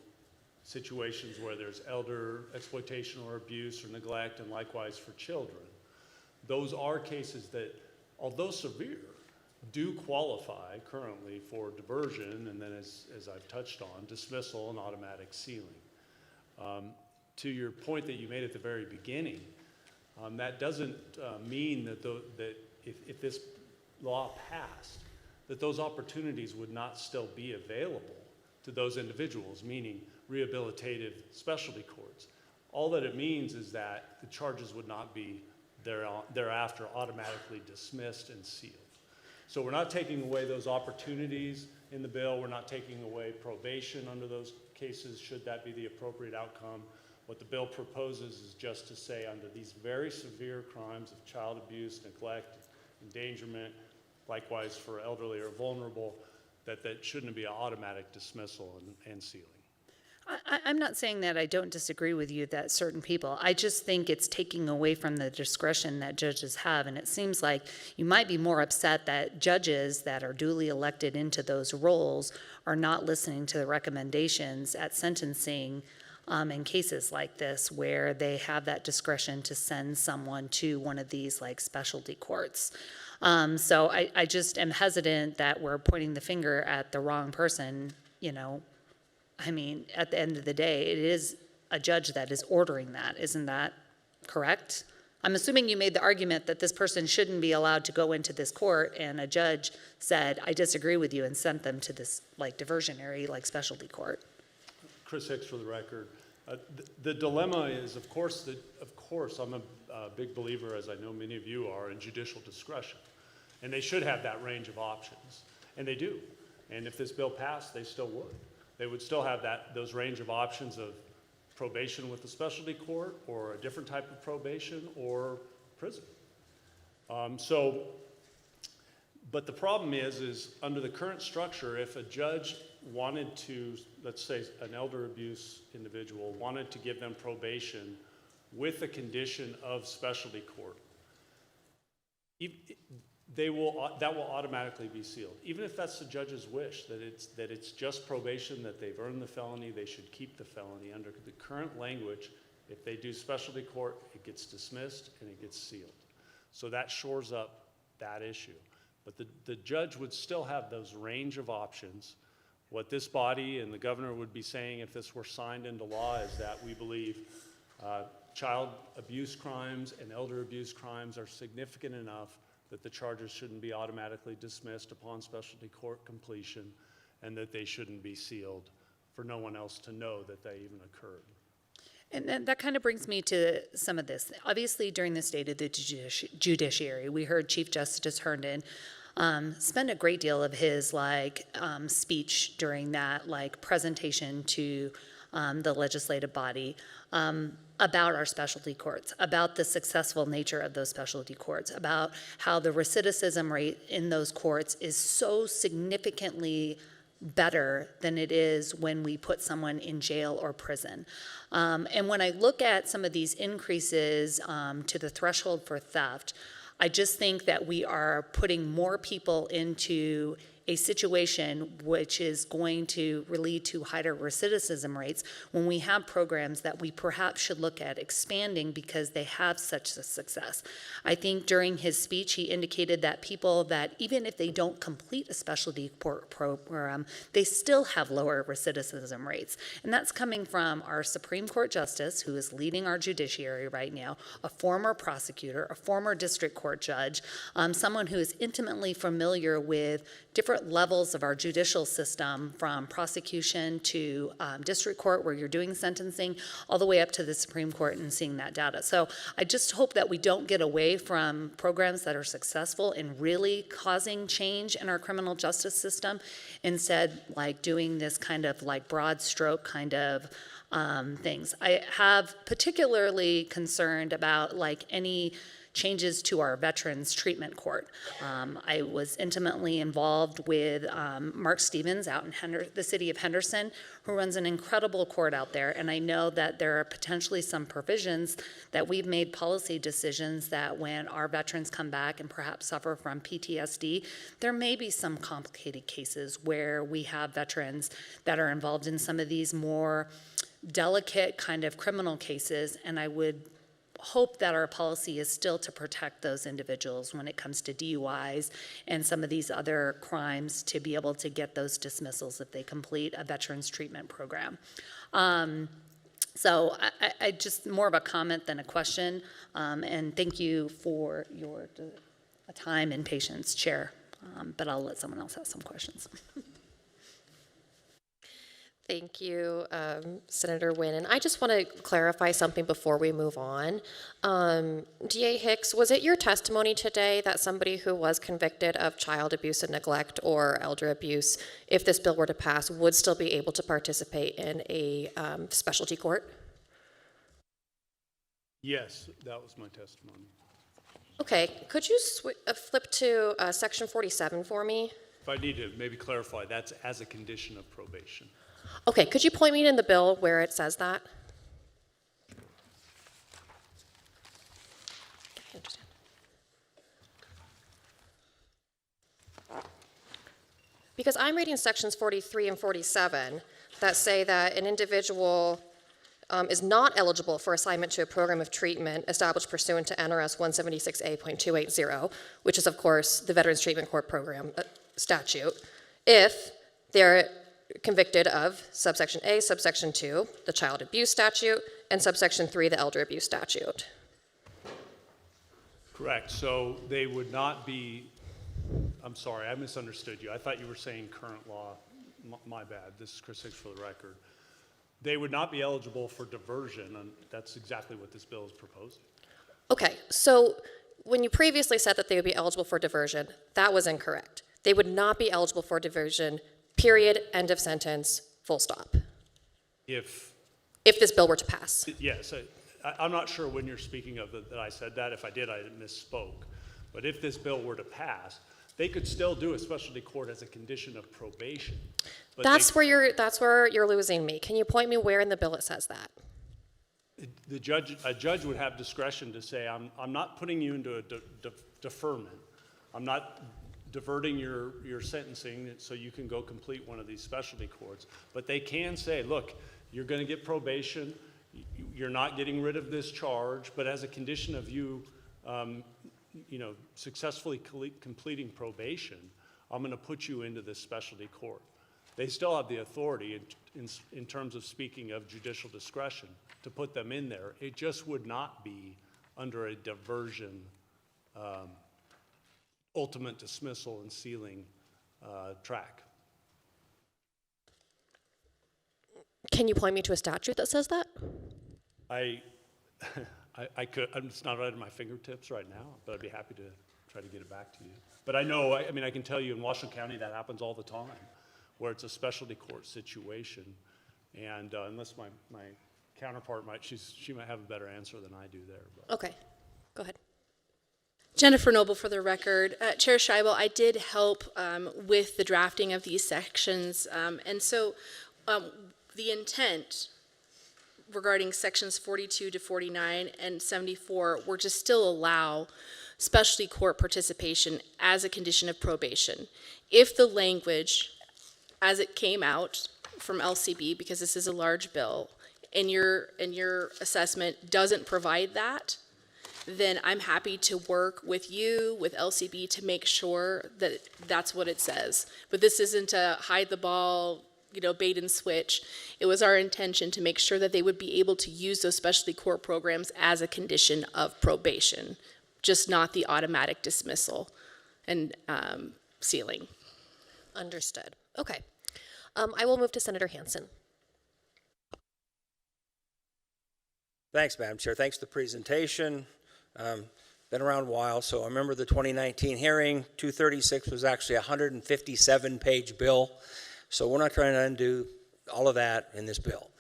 situations where there's elder exploitation or abuse or neglect, and likewise for children, those are cases that, although severe, do qualify currently for diversion, and then as I've touched on, dismissal and automatic sealing. To your point that you made at the very beginning, that doesn't mean that if this law passed, that those opportunities would not still be available to those individuals, meaning rehabilitative specialty courts. All that it means is that the charges would not be thereafter automatically dismissed and sealed. So we're not taking away those opportunities in the bill. We're not taking away probation under those cases, should that be the appropriate outcome. What the bill proposes is just to say under these very severe crimes of child abuse, neglect, endangerment, likewise for elderly or vulnerable, that shouldn't be an automatic dismissal and sealing. I'm not saying that I don't disagree with you that certain people, I just think it's taking away from the discretion that judges have. And it seems like you might be more upset that judges that are duly elected into those roles are not listening to the recommendations at sentencing in cases like this, where they have that discretion to send someone to one of these like specialty courts. So I just am hesitant that we're pointing the finger at the wrong person. I mean, at the end of the day, it is a judge that is ordering that. Isn't that correct? I'm assuming you made the argument that this person shouldn't be allowed to go into this court, and a judge said, I disagree with you, and sent them to this like diversionary, like specialty court. Chris Hicks for the record. The dilemma is, of course, I'm a big believer, as I know many of you are, in judicial discretion. And they should have that range of options. And they do. And if this bill passed, they still would. They would still have those range of options of probation with the specialty court, or a different type of probation, or prison. But the problem is under the current structure, if a judge wanted to, let's say an elder abuse individual wanted to give them probation with the condition of specialty court, that will automatically be sealed. Even if that's the judge's wish, that it's just probation, that they've earned the felony, they should keep the felony. Under the current language, if they do specialty court, it gets dismissed and it gets sealed. So that shores up that issue. But the judge would still have those range of options. What this body and the governor would be saying if this were signed into law is that we believe child abuse crimes and elder abuse crimes are significant enough that the charges shouldn't be automatically dismissed upon specialty court completion, and that they shouldn't be sealed for no one else to know that they even occurred. And that kind of brings me to some of this. Obviously, during the State of the Judiciary, we heard Chief Justice Herndon spend a great deal of his speech during that presentation to the legislative body about our specialty courts, about the successful nature of those specialty courts, about how the recidivism rate in those courts is so significantly better than it is when we put someone in jail or prison. And when I look at some of these increases to the threshold for theft, I just think that we are putting more people into a situation which is going to lead to higher recidivism rates when we have programs that we perhaps should look at expanding because they have such a success. I think during his speech he indicated that people that even if they don't complete a specialty program, they still have lower recidivism rates. And that's coming from our Supreme Court Justice, who is leading our judiciary right now, a former prosecutor, a former district court judge, someone who is intimately familiar with different levels of our judicial system, from prosecution to district court where you're doing sentencing, all the way up to the Supreme Court and seeing that data. So I just hope that we don't get away from programs that are successful in really causing change in our criminal justice system, instead like doing this kind of like broad stroke kind of things. I have particularly concerned about like any changes to our Veterans Treatment Court. I was intimately involved with Mark Stevens out in the city of Henderson, who runs an incredible court out there, and I know that there are potentially some provisions that we've made policy decisions that when our veterans come back and perhaps suffer from PTSD, there may be some complicated cases where we have veterans that are involved in some of these more delicate kind of criminal cases, and I would hope that our policy is still to protect those individuals when it comes to DUIs and some of these other crimes, to be able to get those dismissals if they complete a veterans treatment program. So I just more of a comment than a question, and thank you for your time and patience, Chair, but I'll let someone else ask some questions. Thank you, Senator Wynn. And I just want to clarify something before we move on. DA Hicks, was it your testimony today that somebody who was convicted of child abuse and neglect or elder abuse, if this bill were to pass, would still be able to participate in a specialty court? Yes, that was my testimony. Okay, could you flip to section 47 for me? If I need to maybe clarify, that's as a condition of probation. Okay, could you point me in the bill where it says that? I understand. Because I'm reading sections 43 and 47 that say that an individual is not eligible for assignment to a program of treatment established pursuant to NRS 176A.280, which is, of course, the Veterans Treatment Court Program statute, if they're convicted of subsection A, subsection 2, the child abuse statute, and subsection 3, the elder abuse statute. Correct. So they would not be, I'm sorry, I misunderstood you. I thought you were saying current law. My bad. This is Chris Hicks for the record. They would not be eligible for diversion, and that's exactly what this bill is proposing. Okay, so when you previously said that they would be eligible for diversion, that was incorrect. They would not be eligible for diversion, period, end of sentence, full stop. If this bill were to pass. Yes, I'm not sure when you're speaking of that I said that. If I did, I misspoke. But if this bill were to pass, they could still do a specialty court as a condition of probation. But that's where you're losing me. Can you point me where in the bill it says that? A judge would have discretion to say, I'm not putting you into a deferment. I'm not diverting your sentencing so you can go complete one of these specialty courts. But they can say, look, you're going to get probation. You're not getting rid of this charge, but as a condition of you, successfully completing probation, I'm going to put you into this specialty court. They still have the authority in terms of speaking of judicial discretion to put them in there. It just would not be under a diversion, ultimate dismissal and sealing track. Can you point me to a statute that says that? I could. It's not right at my fingertips right now, but I'd be happy to try to get it back to you. But I know, I can tell you in Washoe County that happens all the time, where it's a specialty court situation, and unless my counterpart she might have a better answer than I do there. But. Okay, go ahead. Jennifer Noble for the record. Chair Scheibel, I did help with the drafting of these sections, and so the intent regarding sections 42 to 49 and 74 were to still allow specialty court participation as a condition of probation. If the language, as it came out from LCB, because this is a large bill, and your assessment doesn't provide that, then I'm happy to work with you, with LCB, to make sure that that's what it says. But this isn't a hide the ball, bait and switch. It was our intention to make sure that they would be able to use those specialty court programs as a condition of probation, just not the automatic dismissal and sealing. Understood. Okay. I will move to Senator Hansen. Thanks, Madam Chair. Thanks for the presentation. Been around a while, so I remember the 2019 hearing. 236 was actually a 157-page bill, so we're not trying to undo all of that in this bill.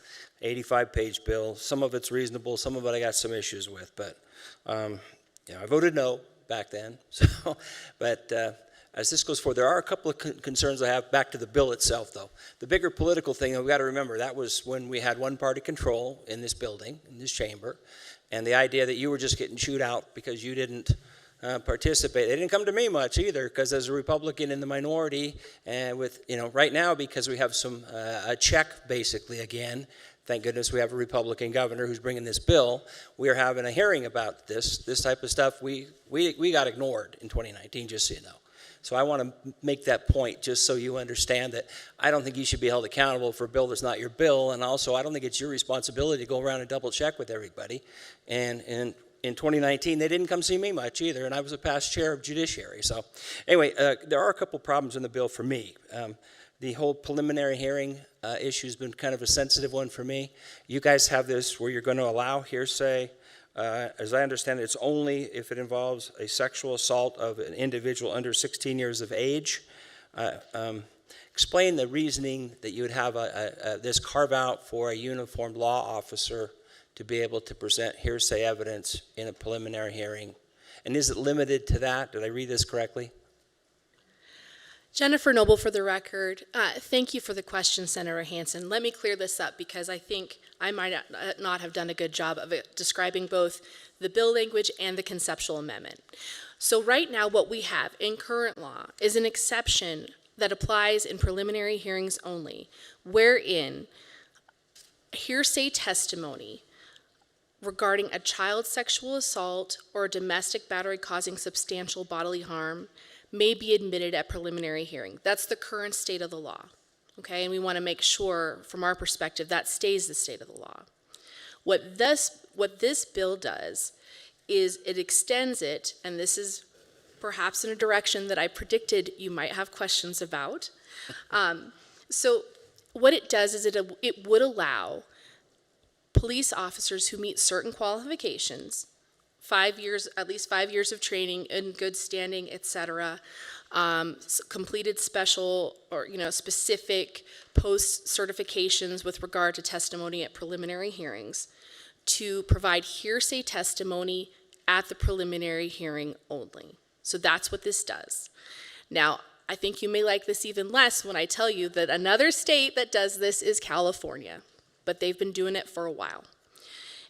85-page bill. Some of it's reasonable, some of it I got some issues with, but I voted no back then. So, but as this goes forward, there are a couple of concerns I have back to the bill itself, though. The bigger political thing, we've got to remember, that was when we had one-party control in this building, in this chamber, and the idea that you were just getting chewed out because you didn't participate. They didn't come to me much either, because as a Republican in the minority, and with, right now, because we have a check basically again. Thank goodness we have a Republican governor who's bringing this bill. We are having a hearing about this type of stuff. We got ignored in 2019, just so you know. So I want to make that point just so you understand that I don't think you should be held accountable for a bill that's not your bill, and also I don't think it's your responsibility to go around and double check with everybody. And in 2019, they didn't come see me much either, and I was a past chair of Judiciary. So anyway, there are a couple problems in the bill for me. The whole preliminary hearing issue has been kind of a sensitive one for me. You guys have this where you're going to allow hearsay. As I understand it, it's only if it involves a sexual assault of an individual under 16 years of age. Explain the reasoning that you would have this carve out for a uniformed law officer to be able to present hearsay evidence in a preliminary hearing. And is it limited to that? Did I read this correctly? Jennifer Noble, for the record, thank you for the question, Senator Hansen. Let me clear this up because I think I might not have done a good job of describing both the bill language and the conceptual amendment. So right now what we have in current law is an exception that applies in preliminary hearings only, wherein hearsay testimony regarding a child sexual assault or a domestic battery causing substantial bodily harm may be admitted at preliminary hearing. That's the current state of the law, okay? And we want to make sure, from our perspective, that stays the state of the law. What this bill does is it extends it, and this is perhaps in a direction that I predicted you might have questions about. So what it does is it would allow police officers who meet certain qualifications, 5 years, at least 5 years of training in good standing, etc., completed special or specific post certifications with regard to testimony at preliminary hearings, to provide hearsay testimony at the preliminary hearing only. So that's what this does. Now, I think you may like this even less when I tell you that another state that does this is California, but they've been doing it for a while.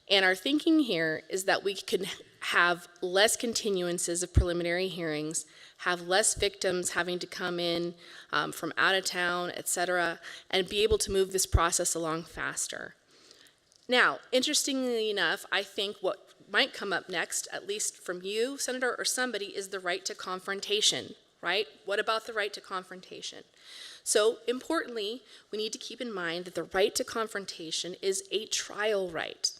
And our thinking here is that we can have less continuances of preliminary hearings, have less victims having to come in from out of town, etc., and be able to move this process along faster. Now, interestingly enough, I think what might come up next, at least from you, Senator, or somebody, is the right to confrontation, right? What about the right to confrontation? So, importantly, we need to keep in mind that the right to confrontation is a trial right.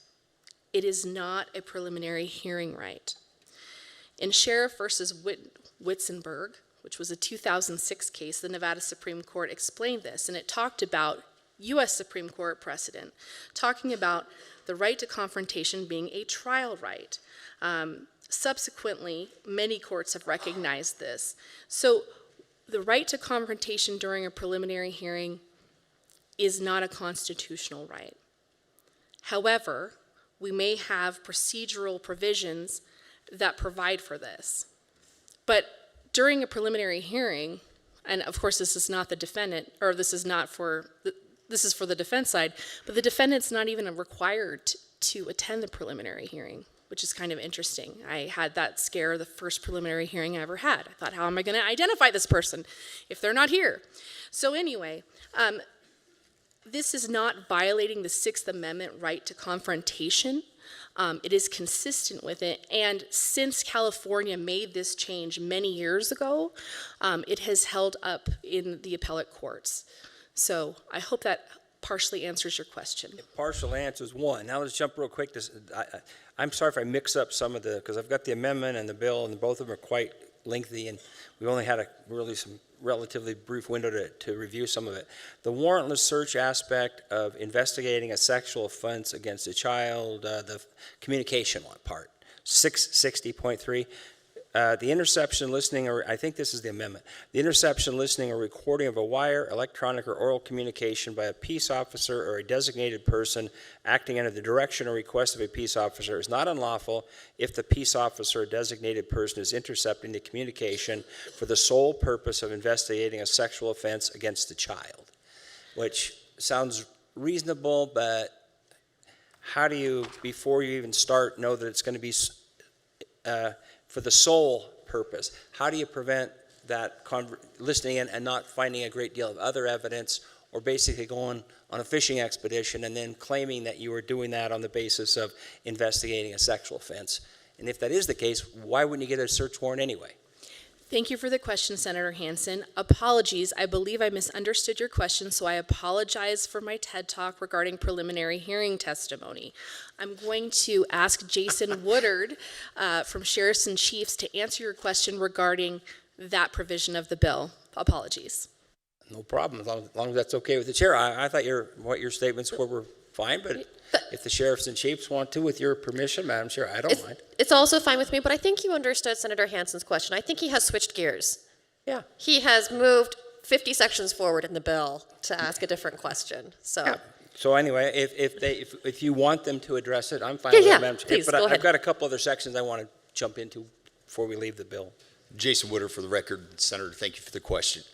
It is not a preliminary hearing right. In Sheriff versus Witzenberg, which was a 2006 case, the Nevada Supreme Court explained this, and it talked about U.S. Supreme Court precedent, talking about the right to confrontation being a trial right. Subsequently, many courts have recognized this. So the right to confrontation during a preliminary hearing is not a constitutional right. However, we may have procedural provisions that provide for this. But during a preliminary hearing, and of course this is not the defendant, or this is for the defense side, but the defendant's not even required to attend the preliminary hearing, which is kind of interesting. I had that scare the first preliminary hearing I ever had. I thought, how am I going to identify this person if they're not here? So anyway, this is not violating the Sixth Amendment right to confrontation. It is consistent with it, and since California made this change many years ago, it has held up in the appellate courts. So I hope that partially answers your question. Partial answers one. Now let's jump real quick. I'm sorry if I mix up some of because I've got the amendment and the bill, and both of them are quite lengthy, and we only had some relatively brief window to review some of it. The warrantless search aspect of investigating a sexual offense against a child, the communication part, 660.3. The interception, listening, or I think this is the amendment, the interception, listening, or recording of a wire, electronic, or oral communication by a peace officer or a designated person acting under the direction or request of a peace officer is not unlawful if the peace officer or designated person is intercepting the communication for the sole purpose of investigating a sexual offense against a child, which sounds reasonable, but how do you, before you even start, know that it's going to be for the sole purpose? How do you prevent that listening in and not finding a great deal of other evidence, or basically going on a fishing expedition and then claiming that you were doing that on the basis of investigating a sexual offense? And if that is the case, why wouldn't you get a search warrant anyway? Thank you for the question, Senator Hansen. Apologies, I believe I misunderstood your question, so I apologize for my TED Talk regarding preliminary hearing testimony. I'm going to ask Jason Woodard from Sheriffs and Chiefs to answer your question regarding that provision of the bill. Apologies. No problem, as long as that's okay with the chair. I thought what your statements were fine, but if the sheriffs and chiefs want to, with your permission, Madam Chair, I don't mind. It's also fine with me, but I think you understood Senator Hansen's question. I think he has switched gears. Yeah. He has moved 50 sections forward in the bill to ask a different question. So. Yeah. So anyway, if you want them to address it, I'm fine with it, Madam Chair. Please, but go ahead. I've got a couple other sections I want to jump into before we leave the bill. Jason Woodard for the record. Senator, thank you for the question.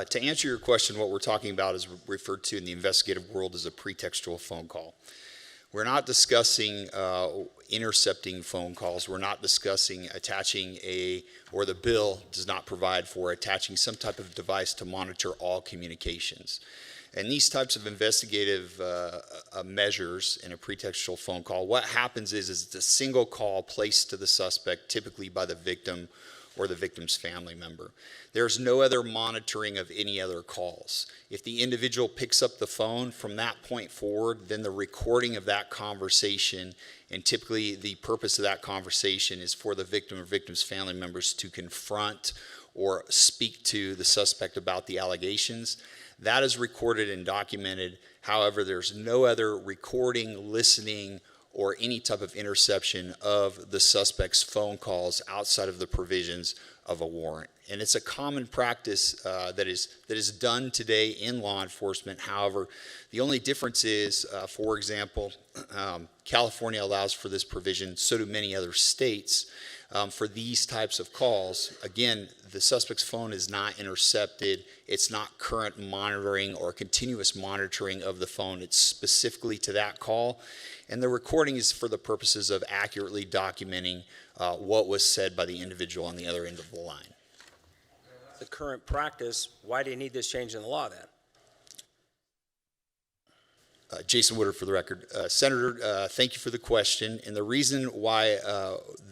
To answer your question, what we're talking about is referred to in the investigative world as a pretextual phone call. We're not discussing intercepting phone calls. We're not discussing attaching or the bill does not provide for attaching some type of device to monitor all communications. And these types of investigative measures in a pretextual phone call, what happens is it's a single call placed to the suspect, typically by the victim or the victim's family member. There's no other monitoring of any other calls. If the individual picks up the phone from that point forward, then the recording of that conversation, and typically the purpose of that conversation is for the victim or victim's family members to confront or speak to the suspect about the allegations. That is recorded and documented. However, there's no other recording, listening, or any type of interception of the suspect's phone calls outside of the provisions of a warrant. And it's a common practice that is done today in law enforcement. However, the only difference is, for example, California allows for this provision, so do many other states. For these types of calls, again, the suspect's phone is not intercepted. It's not current monitoring or continuous monitoring of the phone. It's specifically to that call. And the recording is for the purposes of accurately documenting what was said by the individual on the other end of the line. The current practice, why do you need this change in the law then? Jason Woodard for the record. Senator, thank you for the question. And the reason why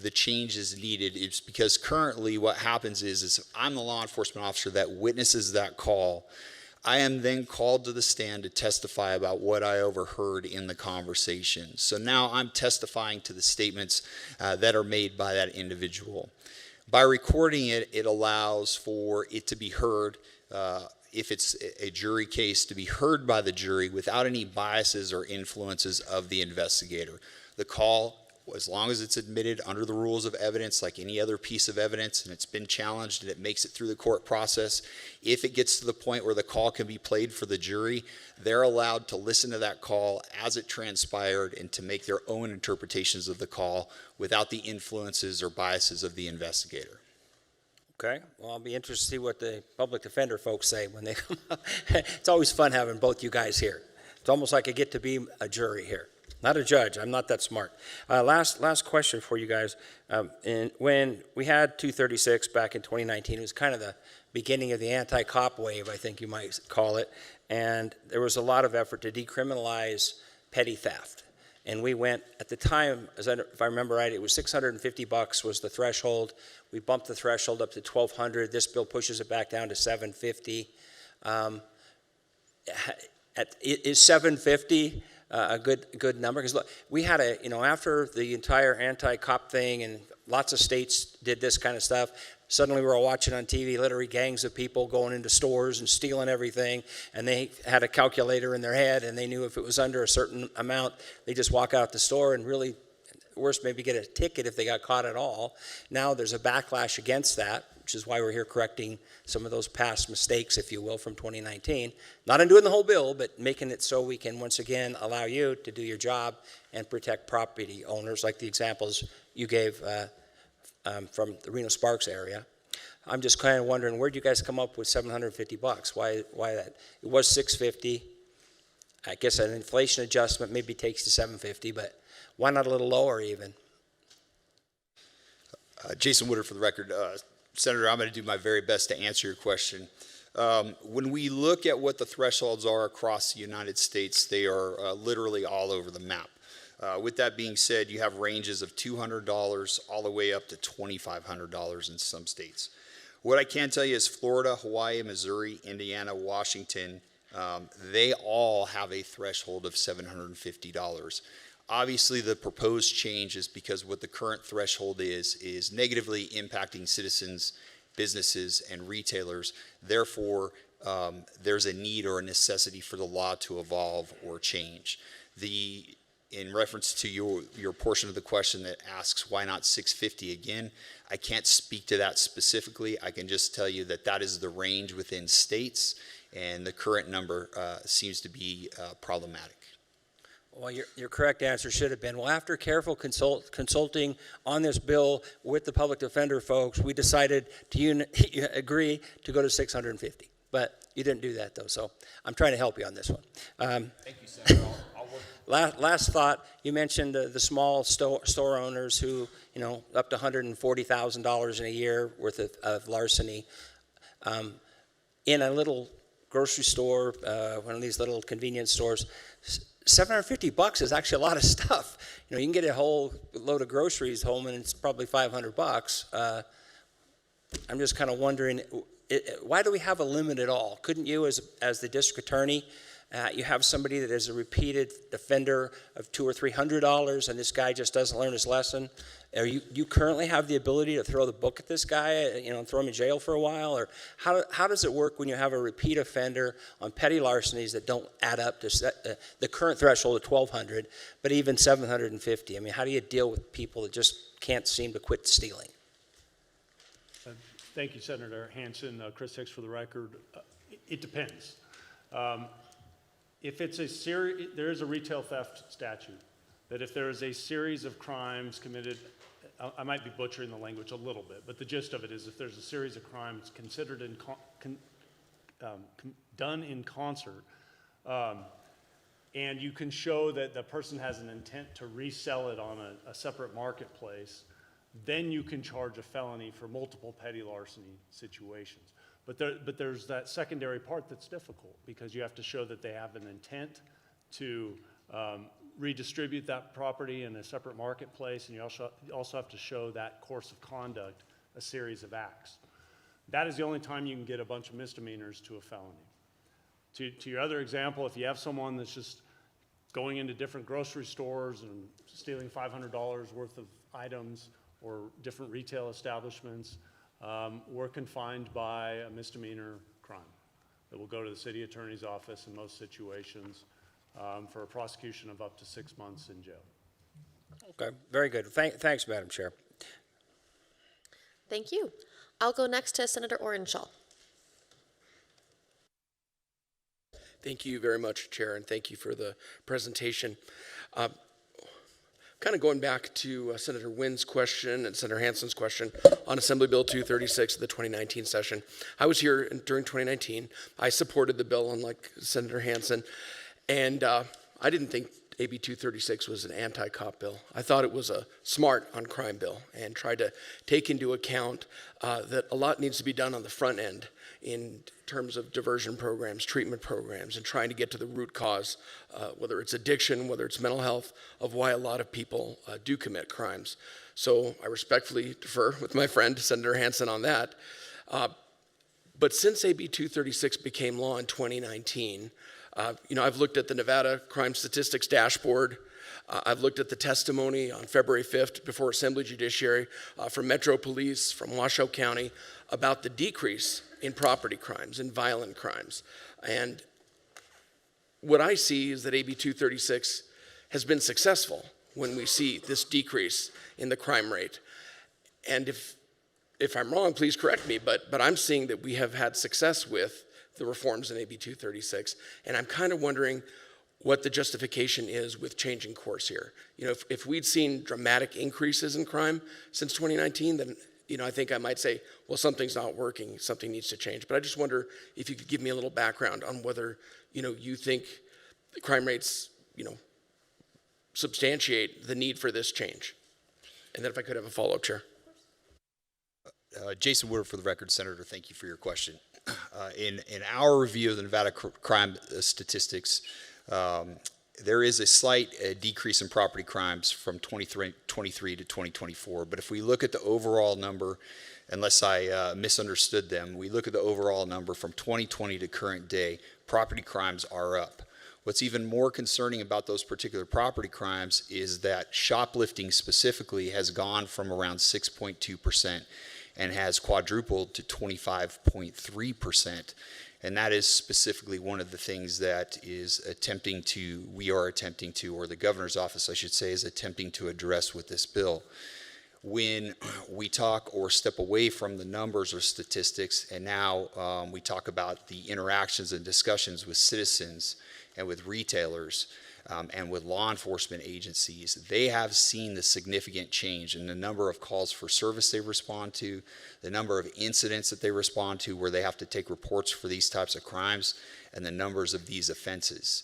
the change is needed is because currently what happens is I'm the law enforcement officer that witnesses that call. I am then called to the stand to testify about what I overheard in the conversation. So now I'm testifying to the statements that are made by that individual. By recording it, it allows for it to be heard, if it's a jury case, to be heard by the jury without any biases or influences of the investigator. The call, as long as it's admitted under the rules of evidence like any other piece of evidence and it's been challenged and it makes it through the court process, if it gets to the point where the call can be played for the jury, they're allowed to listen to that call as it transpired and to make their own interpretations of the call without the influences or biases of the investigator. Okay, well, I'll be interested to see what the public defender folks say when they come up. It's always fun having both you guys here. It's almost like I get to be a jury here. Not a judge. I'm not that smart. Last question for you guys. And when we had 236 back in 2019, it was kind of the beginning of the anti-cop wave, I think you might call it. And there was a lot of effort to decriminalize petty theft. And we went, at the time, if I remember right, it was $650 was the threshold. We bumped the threshold up to $1,200. This bill pushes it back down to $750. Is $750 a good number? Because look, we had after the entire anti-cop thing and Lots of states did this kind of stuff. Suddenly we're all watching on TV, literally gangs of people going into stores and stealing everything, and they had a calculator in their head, and they knew if it was under a certain amount, they just walk out the store and really, worse, maybe get a ticket if they got caught at all. Now there's a backlash against that, which is why we're here correcting some of those past mistakes, if you will, from 2019. Not undoing the whole bill, but making it so we can once again allow you to do your job and protect property owners, like the examples you gave from the Reno Sparks area. I'm just kind of wondering, where'd you guys come up with $750? Why that? It was $650. I guess an inflation adjustment maybe takes to $750, but why not a little lower even? Jason Woodard for the record. Senator, I'm going to do my very best to answer your question. When we look at what the thresholds are across the United States, they are literally all over the map. With that being said, you have ranges of $200 all the way up to $2,500 in some states. What I can tell you is Florida, Hawaii, Missouri, Indiana, Washington, they all have a threshold of $750. Obviously, the proposed change is because what the current threshold is negatively impacting citizens, businesses, and retailers. Therefore, there's a need or a necessity for the law to evolve or change. In reference to your portion of the question that asks why not $650 again, I can't speak to that specifically. I can just tell you that that is the range within states, and the current number seems to be problematic. Well, your correct answer should have been, well, after careful consulting on this bill with the public defender folks, we decided to agree to go to $650. But you didn't do that, though, so I'm trying to help you on this one. Thank you, Senator. Last thought, you mentioned the small store owners who, up to $140,000 in a year worth of larceny. In a little grocery store, one of these little convenience stores, $750 is actually a lot of stuff. You can get a whole load of groceries home and it's probably $500. I'm just kind of wondering, why do we have a limit at all? Couldn't you, as the district attorney, you have somebody that is a repeated offender of $200 or $300, and this guy just doesn't learn his lesson? You currently have the ability to throw the book at this guy, and throw him in jail for a while? Or how does it work when you have a repeat offender on petty larcenies that don't add up to the current threshold of $1,200, but even $750? I mean, how do you deal with people that just can't seem to quit stealing? Thank you, Senator Hansen. Chris Hicks for the record. It depends. If it's a series, there is a retail theft statute that if there is a series of crimes committed, I might be butchering the language a little bit, but the gist of it is if there's a series of crimes considered done in concert, and you can show that the person has an intent to resell it on a separate marketplace, then you can charge a felony for multiple petty larceny situations. But there's that secondary part that's difficult because you have to show that they have an intent to redistribute that property in a separate marketplace, and you also have to show that course of conduct, a series of acts. That is the only time you can get a bunch of misdemeanors to a felony. To your other example, if you have someone that's just going into different grocery stores and stealing $500 worth of items or different retail establishments, we're confined by a misdemeanor crime that will go to the city attorney's office in most situations for a prosecution of up to 6 months in jail. Okay, very good. Thanks, Madam Chair. Thank you. I'll go next to Senator Orenshaw. Thank you very much, Chair, and thank you for the presentation. Kind of going back to Senator Wynn's question and Senator Hansen's question on Assembly Bill 236 of the 2019 session. I was here during 2019. I supported the bill, unlike Senator Hansen, and I didn't think AB 236 was an anti-cop bill. I thought it was a smart on-crime bill and tried to take into account that a lot needs to be done on the front end in terms of diversion programs, treatment programs, and trying to get to the root cause, whether it's addiction, whether it's mental health, of why a lot of people do commit crimes. So I respectfully defer with my friend, Senator Hansen, on that. But since AB 236 became law in 2019, I've looked at the Nevada Crime Statistics Dashboard. I've looked at the testimony on February 5th before Assembly Judiciary from Metro Police, from Washoe County, about the decrease in property crimes and violent crimes. And what I see is that AB 236 has been successful when we see this decrease in the crime rate. And if I'm wrong, please correct me, but I'm seeing that we have had success with the reforms in AB 236, and I'm kind of wondering what the justification is with changing course here. You know, if we'd seen dramatic increases in crime since 2019, then, you know, I think I might say, well, something's not working, something needs to change. But I just wonder if you could give me a little background on whether, you know, you think the crime rates, you know, substantiate the need for this change. And then if I could have a follow-up, Chair. Jason Woodard for the record, Senator, thank you for your question. In our review of the Nevada crime statistics, there is a slight decrease in property crimes from 2023 to 2024. But if we look at the overall number, unless I misunderstood them, we look at the overall number from 2020 to current day, property crimes are up. What's even more concerning about those particular property crimes is that shoplifting specifically has gone from around 6.2% and has quadrupled to 25.3%. And that is specifically one of the things that we are attempting to, or the governor's office, I should say, is attempting to address with this bill. When we talk or step away from the numbers or statistics, and now we talk about the interactions and discussions with citizens and with retailers, and with law enforcement agencies, they have seen the significant change in the number of calls for service they respond to, the number of incidents that they respond to where they have to take reports for these types of crimes, and the numbers of these offenses,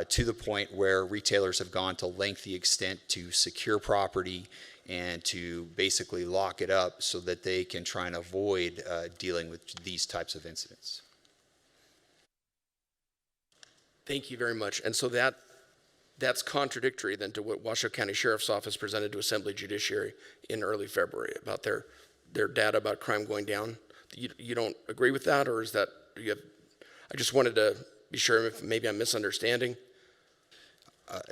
to the point where retailers have gone to lengthy extent to secure property and to basically lock it up so that they can try and avoid dealing with these types of incidents. Thank you very much. And so that's contradictory then to what Washoe County Sheriff's Office presented to Assembly Judiciary in early February about their data about crime going down. You don't agree with that, or is that, I just wanted to be sure if maybe I'm misunderstanding.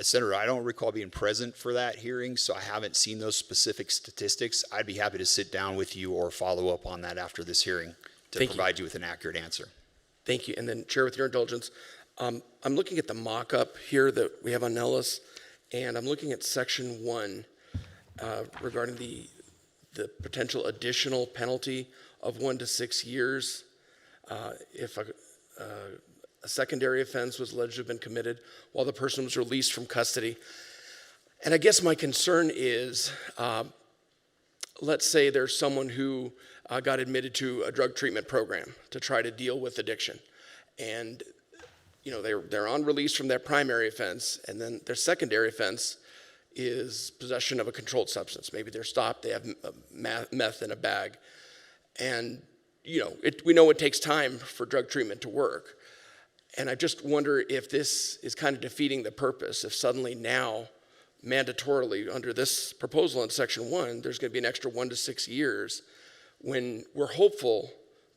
Senator, I don't recall being present for that hearing, so I haven't seen those specific statistics. I'd be happy to sit down with you or follow up on that after this hearing to provide you with an accurate answer. Thank you. And then, Chair, with your indulgence, I'm looking at the mock-up here that we have on Nellis, and I'm looking at Section 1 regarding the potential additional penalty of 1 to 6 years if a secondary offense was alleged to have been committed while the person was released from custody. And I guess my concern is, let's say there's someone who got admitted to a drug treatment program to try to deal with addiction, and you know, they're on release from their primary offense, and then their secondary offense is possession of a controlled substance. Maybe they're stopped, they have meth in a bag. And, you know, we know it takes time for drug treatment to work. And I just wonder if this is kind of defeating the purpose, if suddenly now, mandatorily, under this proposal in Section 1, there's going to be an extra 1 to 6 years when we're hopeful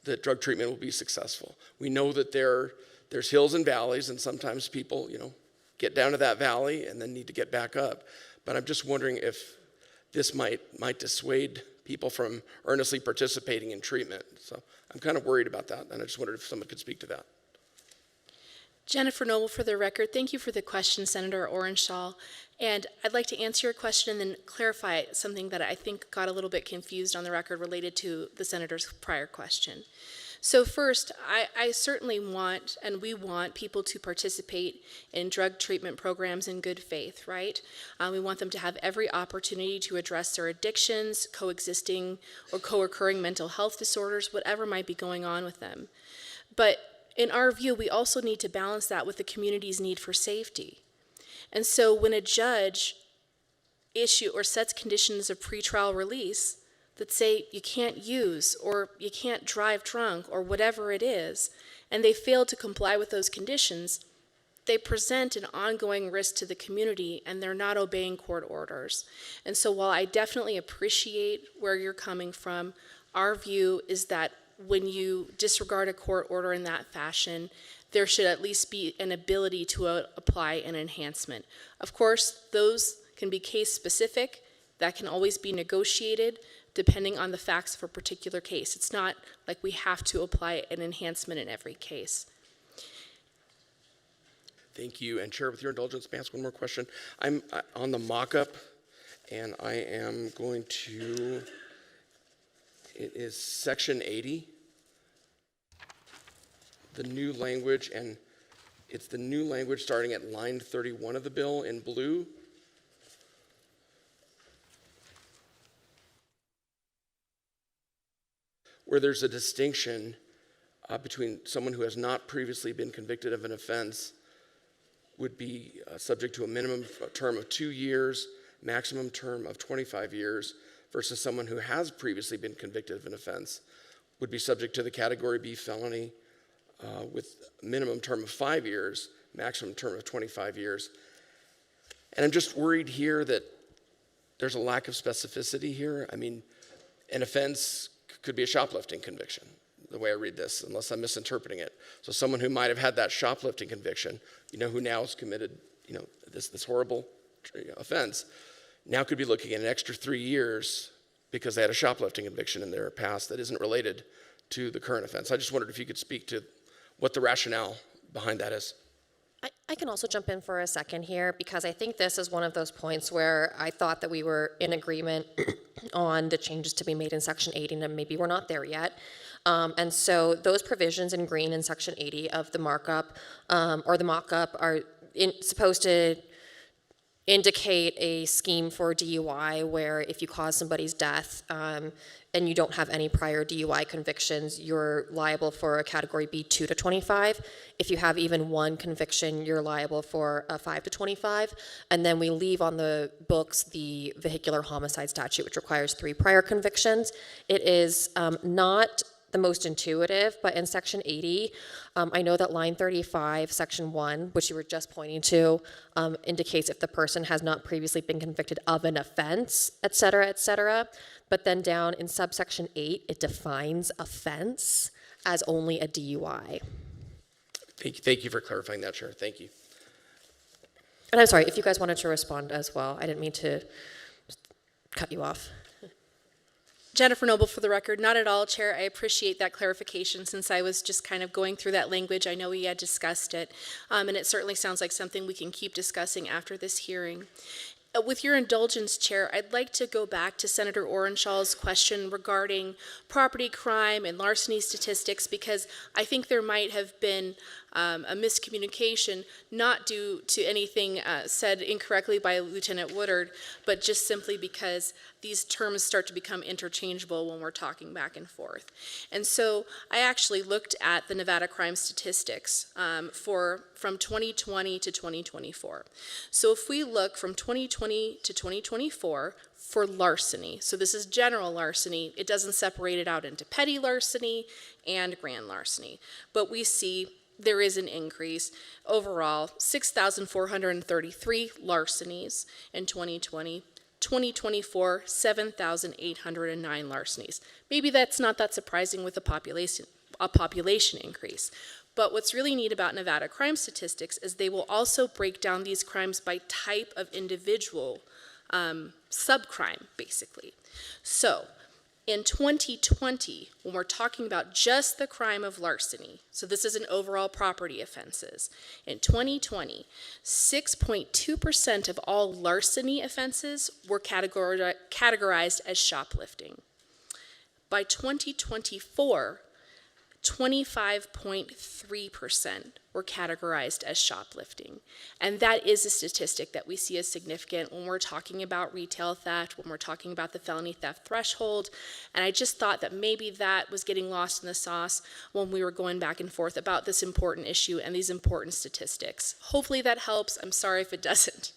that drug treatment will be successful. We know that there's hills and valleys, and sometimes people, you know, get down to that valley and then need to get back up. But I'm just wondering if this might dissuade people from earnestly participating in treatment. So I'm kind of worried about that, and I just wondered if someone could speak to that. Jennifer Noble for the record. Thank you for the question, Senator Orenshaw. And I'd like to answer your question and then clarify something that I think got a little bit confused on the record related to the Senator's prior question. So first, I certainly want, and we want, people to participate in drug treatment programs in good faith, right? We want them to have every opportunity to address their addictions, coexisting or co-occurring mental health disorders, whatever might be going on with them. But in our view, we also need to balance that with the community's need for safety. And so when a judge sets conditions of pretrial release that say you can't use or you can't drive drunk or whatever it is, and they fail to comply with those conditions, they present an ongoing risk to the community and they're not obeying court orders. And so while I definitely appreciate where you're coming from, our view is that when you disregard a court order in that fashion, there should at least be an ability to apply an enhancement. Of course, those can be case specific. That can always be negotiated depending on the facts of a particular case. It's not like we have to apply an enhancement in every case. Thank you. And Chair, with your indulgence, may I ask one more question? I'm on the mock-up, and I am going to, it is section 80, the new language, and it's the new language starting at line 31 of the bill in blue. Where there's a distinction between someone who has not previously been convicted of an offense would be subject to a minimum term of 2 years, maximum term of 25 years, versus someone who has previously been convicted of an offense would be subject to the Category B felony with a minimum term of 5 years, maximum term of 25 years. And I'm just worried here that there's a lack of specificity here. I mean, an offense could be a shoplifting conviction, the way I read this, unless I'm misinterpreting it. So someone who might have had that shoplifting conviction, who now has committed, this horrible offense, now could be looking at an extra 3 years because they had a shoplifting conviction in their past that isn't related to the current offense. I just wondered if you could speak to what the rationale behind that is. I can also jump in for a second here, because I think this is one of those points where I thought that we were in agreement on the changes to be made in Section 80, and maybe we're not there yet. And so those provisions in green in Section 80 of the markup or the mock-up are supposed to indicate a scheme for DUI where if you cause somebody's death and you don't have any prior DUI convictions, you're liable for a Category B 2 to 25. If you have even one conviction, you're liable for a 5 to 25. And then we leave on the books the vehicular homicide statute, which requires 3 prior convictions. It is not the most intuitive, but in Section 80, I know that line 35, Section 1, which you were just pointing to, indicates if the person has not previously been convicted of an offense, et cetera, et cetera. But then down in subsection 8, it defines offense as only a DUI. Thank you for clarifying that, Chair. Thank you. And I'm sorry, if you guys wanted to respond as well, I didn't mean to cut you off. Jennifer Noble for the record. Not at all, Chair. I appreciate that clarification since I was just kind of going through that language. I know we had discussed it, and it certainly sounds like something we can keep discussing after this hearing. With your indulgence, Chair, I'd like to go back to Senator Orenshaw's question regarding property crime and larceny statistics, because I think there might have been a miscommunication, not due to anything said incorrectly by Lieutenant Woodard, but just simply because these terms start to become interchangeable when we're talking back and forth. And so I actually looked at the Nevada crime statistics from 2020 to 2024. So if we look from 2020 to 2024 for larceny, so this is general larceny, it doesn't separate it out into petty larceny and grand larceny, but we see there is an increase. Overall, 6,433 larcenies in 2020. 2024, 7,809 larcenies. Maybe that's not that surprising with a population increase. But what's really neat about Nevada crime statistics is they will also break down these crimes by type of individual subcrime, basically. So in 2020, when we're talking about just the crime of larceny, so this is an overall property offenses, in 2020, 6.2% of all larceny offenses were categorized as shoplifting. By 2024, 25.3% were categorized as shoplifting. And that is a statistic that we see as significant when we're talking about retail theft, when we're talking about the felony theft threshold. And I just thought that maybe that was getting lost in the sauce when we were going back and forth about this important issue and these important statistics. Hopefully that helps. I'm sorry if it doesn't.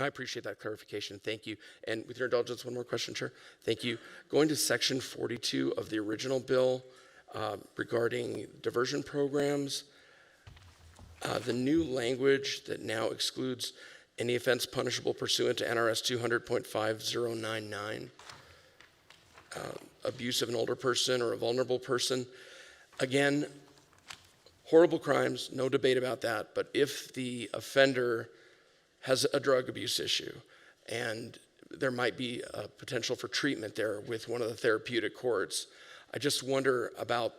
I appreciate that clarification. Thank you. And with your indulgence, one more question, Chair. Thank you. Going to Section 42 of the original bill regarding diversion programs, the new language that now excludes any offense punishable pursuant to NRS 200.5099, abuse of an older person or a vulnerable person. Again, horrible crimes, no debate about that, but if the offender has a drug abuse issue and there might be a potential for treatment there with one of the therapeutic courts, I just wonder about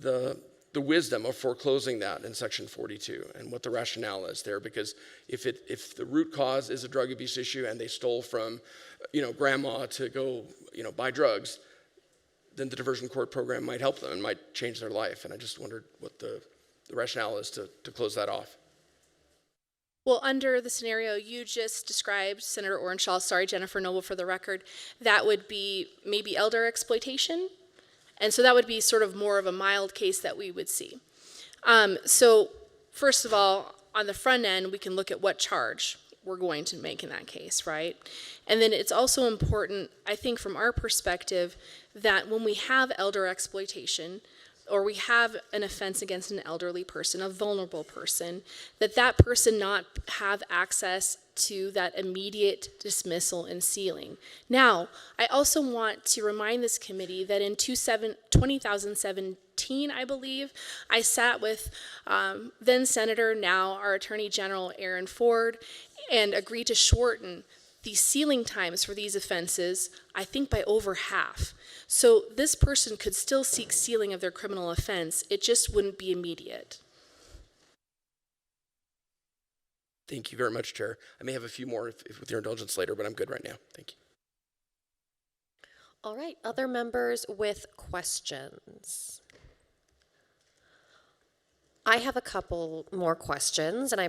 the wisdom of foreclosing that in Section 42 and what the rationale is there, because if the root cause is a drug abuse issue and they stole from, grandma to go, buy drugs, then the diversion court program might help them and might change their life. And I just wondered what the rationale is to close that off. Well, under the scenario you just described, Senator Orenshaw, sorry, Jennifer Noble for the record, that would be maybe elder exploitation. And so that would be sort of more of a mild case that we would see. So first of all, on the front end, we can look at what charge we're going to make in that case, right? And then it's also important, I think from our perspective, that when we have elder exploitation, or we have an offense against an elderly person, a vulnerable person, that person not have access to that immediate dismissal and sealing. Now, I also want to remind this committee that in 2017, I believe, I sat with then Senator, now our Attorney General, Aaron Ford, and agreed to shorten the sealing times for these offenses, I think by over half. So this person could still seek sealing of their criminal offense, it just wouldn't be immediate. Thank you very much, Chair. I may have a few more if with your indulgence later, but I'm good right now. Thank you. All right, other members with questions? I have a couple more questions, and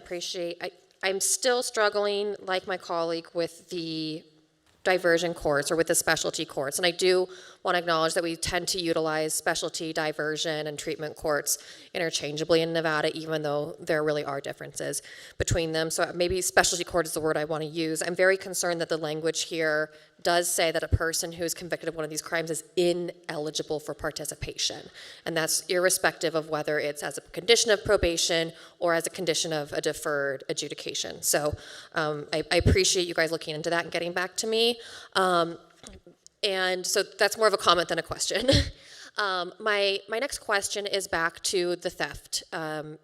I'm still struggling, like my colleague, with the diversion courts or with the specialty courts. And I do want to acknowledge that we tend to utilize specialty, diversion, and treatment courts interchangeably in Nevada, even though there really are differences between them. So maybe specialty court is the word I want to use. I'm very concerned that the language here does say that a person who is convicted of one of these crimes is ineligible for participation. And that's irrespective of whether it's as a condition of probation or as a condition of a deferred adjudication. So I appreciate you guys looking into that and getting back to me. And so that's more of a comment than a question. My next question is back to the theft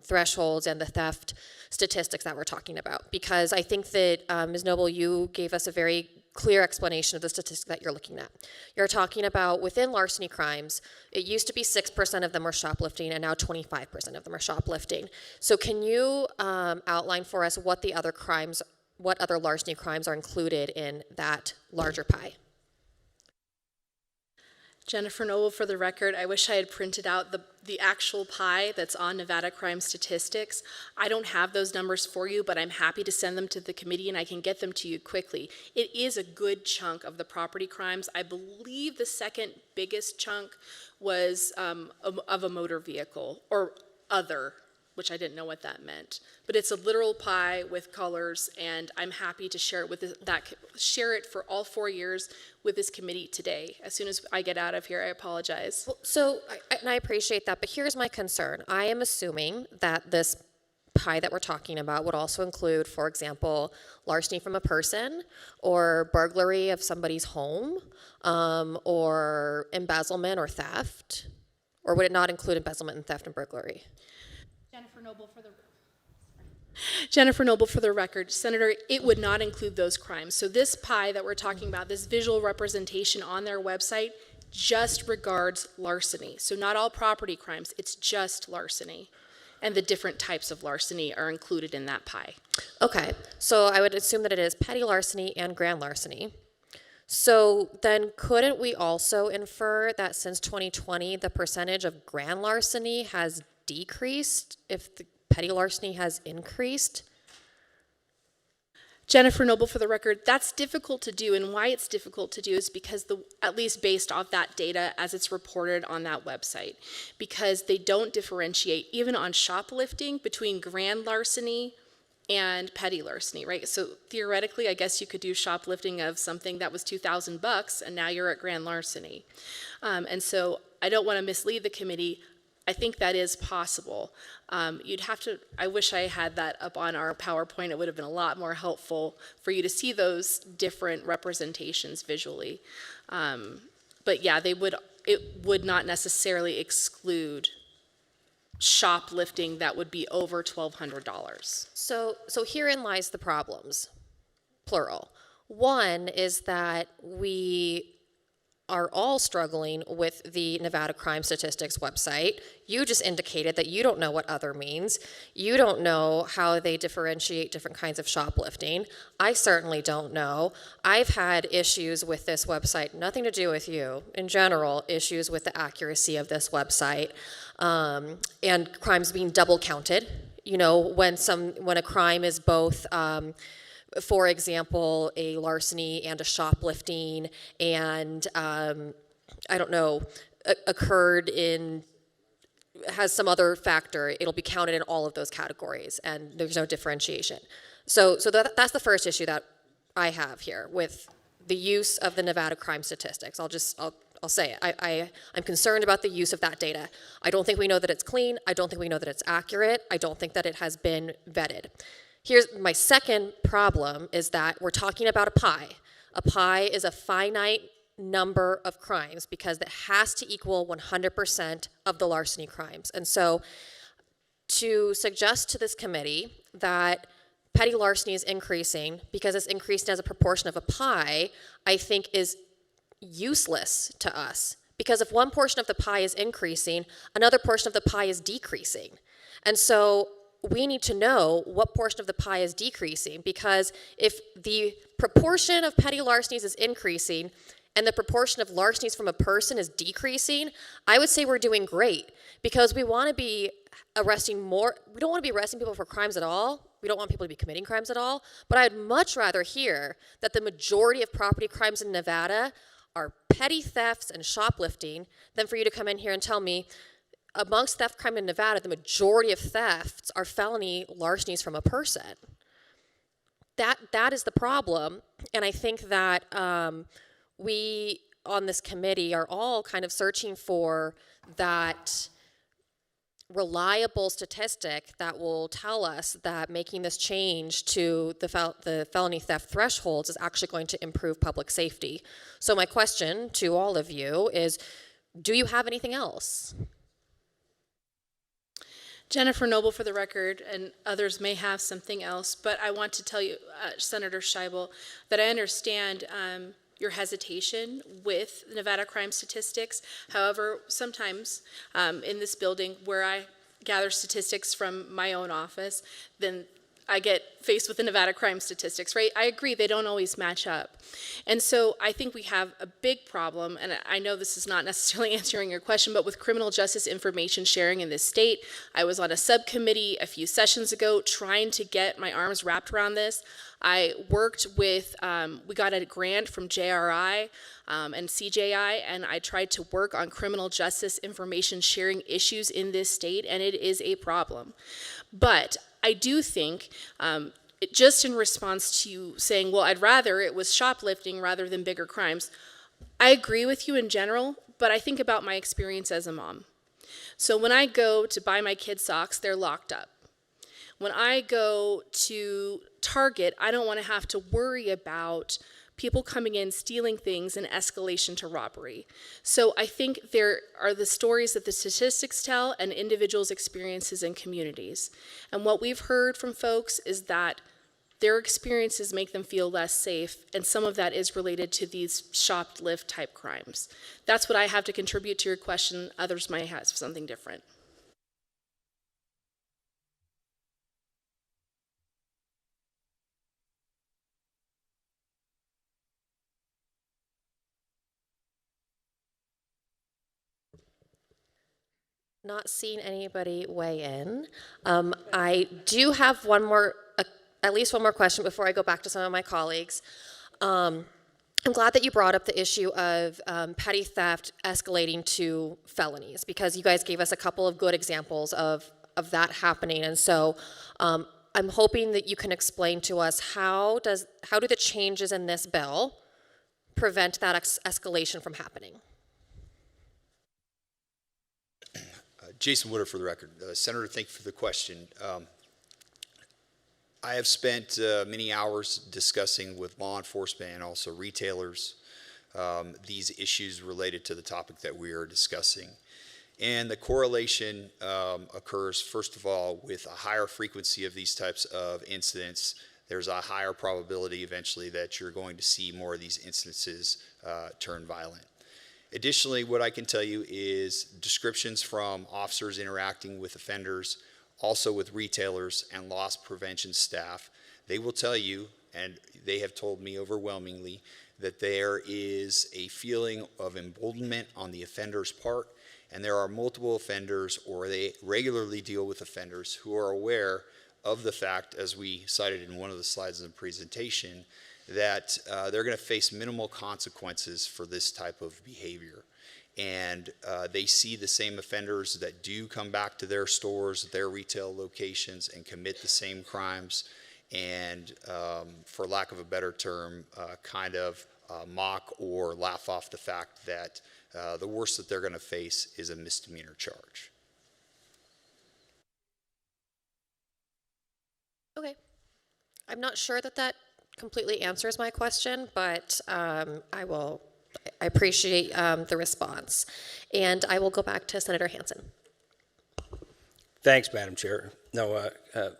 thresholds and the theft statistics that we're talking about, because I think that, Ms. Noble, you gave us a very clear explanation of the statistic that you're looking at. You're talking about within larceny crimes, it used to be 6% of them were shoplifting, and now 25% of them are shoplifting. So can you outline for us what other larceny crimes are included in that larger pie? Jennifer Noble for the record, I wish I had printed out the actual pie that's on Nevada crime statistics. I don't have those numbers for you, but I'm happy to send them to the committee and I can get them to you quickly. It is a good chunk of the property crimes. I believe the second biggest chunk was of a motor vehicle or other, which I didn't know what that meant. But it's a literal pie with colors, and I'm happy to share it with share it for all 4 years with this committee today. As soon as I get out of here, I apologize. Well, so, and I appreciate that, but here's my concern. I am assuming that this pie that we're talking about would also include, for example, larceny from a person, or burglary of somebody's home, or embezzlement or theft. Or would it not include embezzlement and theft and burglary? Jennifer Noble for the record, Senator, it would not include those crimes. So this pie that we're talking about, this visual representation on their website, just regards larceny. So not all property crimes, it's just larceny. And the different types of larceny are included in that pie. Okay, so I would assume that it is petty larceny and grand larceny. So then couldn't we also infer that since 2020, the percentage of grand larceny has decreased if the petty larceny has increased? Jennifer Noble for the record, that's difficult to do, and why it's difficult to do is because, at least based off that data as it's reported on that website, because they don't differentiate, even on shoplifting, between grand larceny and petty larceny, right? So theoretically, I guess you could do shoplifting of something that was $2,000 and now you're at grand larceny. And so I don't want to mislead the committee. I think that is possible. You'd have to, I wish I had that up on our PowerPoint. It would have been a lot more helpful for you to see those different representations visually. But yeah, it would not necessarily exclude shoplifting that would be over $1,200. So herein lies the problems, plural. One is that we are all struggling with the Nevada Crime Statistics website. You just indicated that you don't know what other means. You don't know how they differentiate different kinds of shoplifting. I certainly don't know. I've had issues with this website, nothing to do with you. In general, issues with the accuracy of this website, and crimes being double counted. You know, when a crime is both for example, a larceny and a shoplifting, and I don't know, occurred in, has some other factor, it'll be counted in all of those categories, and there's no differentiation. So that's the first issue that I have here with the use of the Nevada crime statistics. I'll say it. I'm concerned about the use of that data. I don't think we know that it's clean. I don't think we know that it's accurate. I don't think that it has been vetted. Here's my second problem is that we're talking about a pie. A pie is a finite number of crimes because it has to equal 100% of the larceny crimes. And so to suggest to this committee that petty larceny is increasing because it's increased as a proportion of a pie, I think is useless to us. Because if one portion of the pie is increasing, another portion of the pie is decreasing. And so we need to know what portion of the pie is decreasing, because if the proportion of petty larcenies is increasing and the proportion of larcenies from a person is decreasing, I would say we're doing great, because we want to be arresting more. We don't want to be arresting people for crimes at all. We don't want people to be committing crimes at all. But I'd much rather hear that the majority of property crimes in Nevada are petty thefts and shoplifting than for you to come in here and tell me amongst theft crime in Nevada, the majority of thefts are felony larcenies from a person. That is the problem, and I think that we on this committee are all kind of searching for that reliable statistic that will tell us that making this change to the felony theft thresholds is actually going to improve public safety. So my question to all of you is, do you have anything else? Jennifer Noble for the record, and others may have something else, but I want to tell you, Senator Scheibel, that I understand your hesitation with Nevada crime statistics. However, sometimes in this building where I gather statistics from my own office, then I get faced with the Nevada crime statistics, right? I agree, they don't always match up. And so I think we have a big problem, and I know this is not necessarily answering your question, but with criminal justice information sharing in this state, I was on a subcommittee a few sessions ago trying to get my arms wrapped around this. I worked with, we got a grant from JRI and CJI, and I tried to work on criminal justice information sharing issues in this state, and it is a problem. But I do think, just in response to you saying, well, I'd rather it was shoplifting rather than bigger crimes, I agree with you in general, but I think about my experience as a mom. So when I go to buy my kids socks, they're locked up. When I go to Target, I don't want to have to worry about people coming in, stealing things, and escalation to robbery. So I think there are the stories that the statistics tell and individuals' experiences in communities. And what we've heard from folks is that their experiences make them feel less safe, and some of that is related to these shoplift type crimes. That's what I have to contribute to your question. Others might have something different. Not seeing anybody weigh in. I do have at least one more question before I go back to some of my colleagues. I'm glad that you brought up the issue of petty theft escalating to felonies, because you guys gave us a couple of good examples of that happening. And so I'm hoping that you can explain to us how do the changes in this bill prevent that escalation from happening? Jason Woodard for the record. Senator, thank you for the question. I have spent many hours discussing with law enforcement and also retailers these issues related to the topic that we are discussing. And the correlation occurs, first of all, with a higher frequency of these types of incidents. There's a higher probability eventually that you're going to see more of these incidences turn violent. Additionally, what I can tell you is descriptions from officers interacting with offenders, also with retailers and loss prevention staff. They will tell you, and they have told me overwhelmingly, that there is a feeling of emboldenment on the offender's part, and there are multiple offenders, or they regularly deal with offenders who are aware of the fact, as we cited in one of the slides in the presentation, that they're going to face minimal consequences for this type of behavior. And they see the same offenders that do come back to their stores, their retail locations, and commit the same crimes, and for lack of a better term, kind of mock or laugh off the fact that the worst that they're going to face is a misdemeanor charge. Okay. I'm not sure that that completely answers my question, but I appreciate the response. And I will go back to Senator Hansen. Thanks, Madam Chair. No,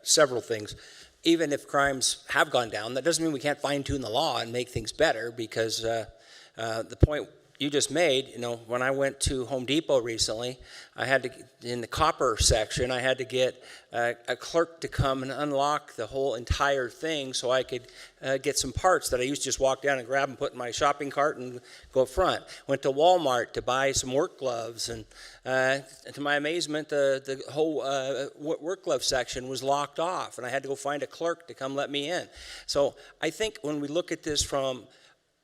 several things. Even if crimes have gone down, that doesn't mean we can't fine-tune the law and make things better, because the point you just made, you know, when I went to Home Depot recently, I had to, in the copper section, I had to get a clerk to come and unlock the whole entire thing so I could get some parts that I used to just walk down and grab and put in my shopping cart and go up front. Went to Walmart to buy some work gloves, and to my amazement, the whole work glove section was locked off, and I had to go find a clerk to come let me in. So I think when we look at this from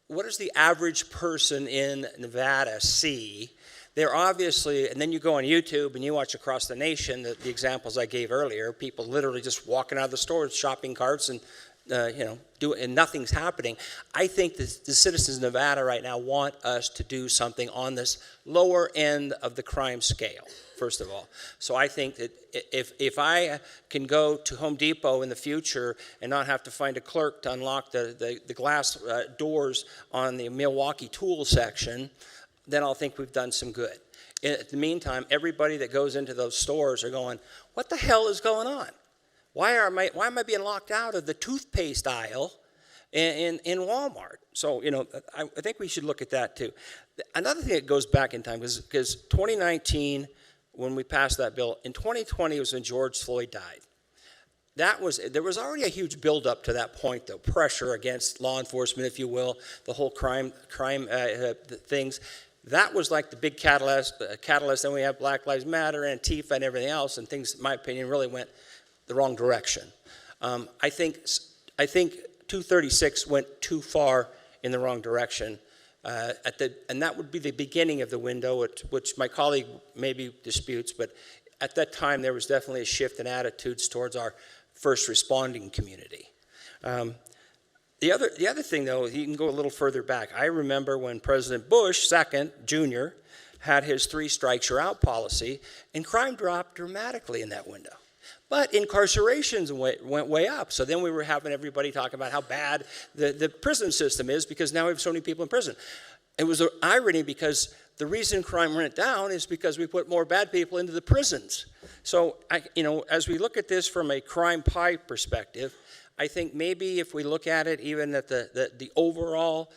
what does the average person in Nevada see? They're obviously, and then you go on YouTube and you watch across the nation, the examples I gave earlier, people literally just walking out of the stores, shopping carts, and and nothing's happening. I think the citizens of Nevada right now want us to do something on this lower end of the crime scale, first of all. So I think that if I can go to Home Depot in the future and not have to find a clerk to unlock the glass doors on the Milwaukee tool section, then I'll think we've done some good. In the meantime, everybody that goes into those stores are going, what the hell is going on? Why am I being locked out of the toothpaste aisle in Walmart? So, I think we should look at that too. Another thing that goes back in time, because 2019, when we passed that bill, in 2020 was when George Floyd died. There was already a huge buildup to that point, though, pressure against law enforcement, if you will, the whole crime things. That was like the big catalyst. Then we have Black Lives Matter, Antifa, and everything else, and things, in my opinion, really went the wrong direction. I think 236 went too far in the wrong direction, and that would be the beginning of the window, which my colleague maybe disputes, but at that time there was definitely a shift in attitudes towards our first responding community. The other thing, though, you can go a little further back. I remember when President Bush II, Jr., had his 3 strikes you're out policy, and crime dropped dramatically in that window. But incarcerations went way up. So then we were having everybody talk about how bad the prison system is because now we have so many people in prison. It was an irony because the reason crime went down is because we put more bad people into the prisons. So, as we look at this from a crime pie perspective, I think maybe if we look at it even that the overall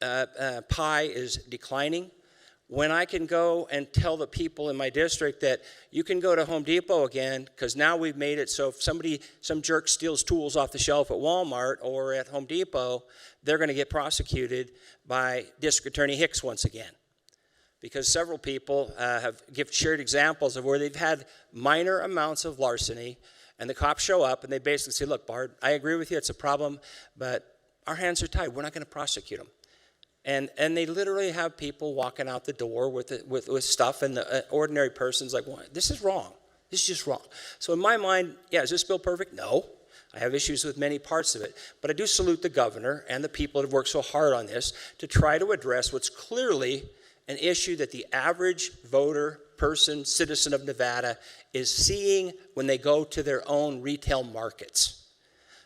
pie is declining, when I can go and tell the people in my district that you can go to Home Depot again because now we've made it so if some jerk steals tools off the shelf at Walmart or at Home Depot, they're going to get prosecuted by District Attorney Hicks once again. Because several people have shared examples of where they've had minor amounts of larceny and the cops show up and they basically say, look, Bard, I agree with you, it's a problem, but our hands are tied, we're not going to prosecute them. And they literally have people walking out the door with stuff, and the ordinary person's like, well, this is wrong. This is just wrong. So in my mind, is this bill perfect? No. I have issues with many parts of it. But I do salute the governor and the people that have worked so hard on this to try to address what's clearly an issue that the average voter, person, citizen of Nevada is seeing when they go to their own retail markets.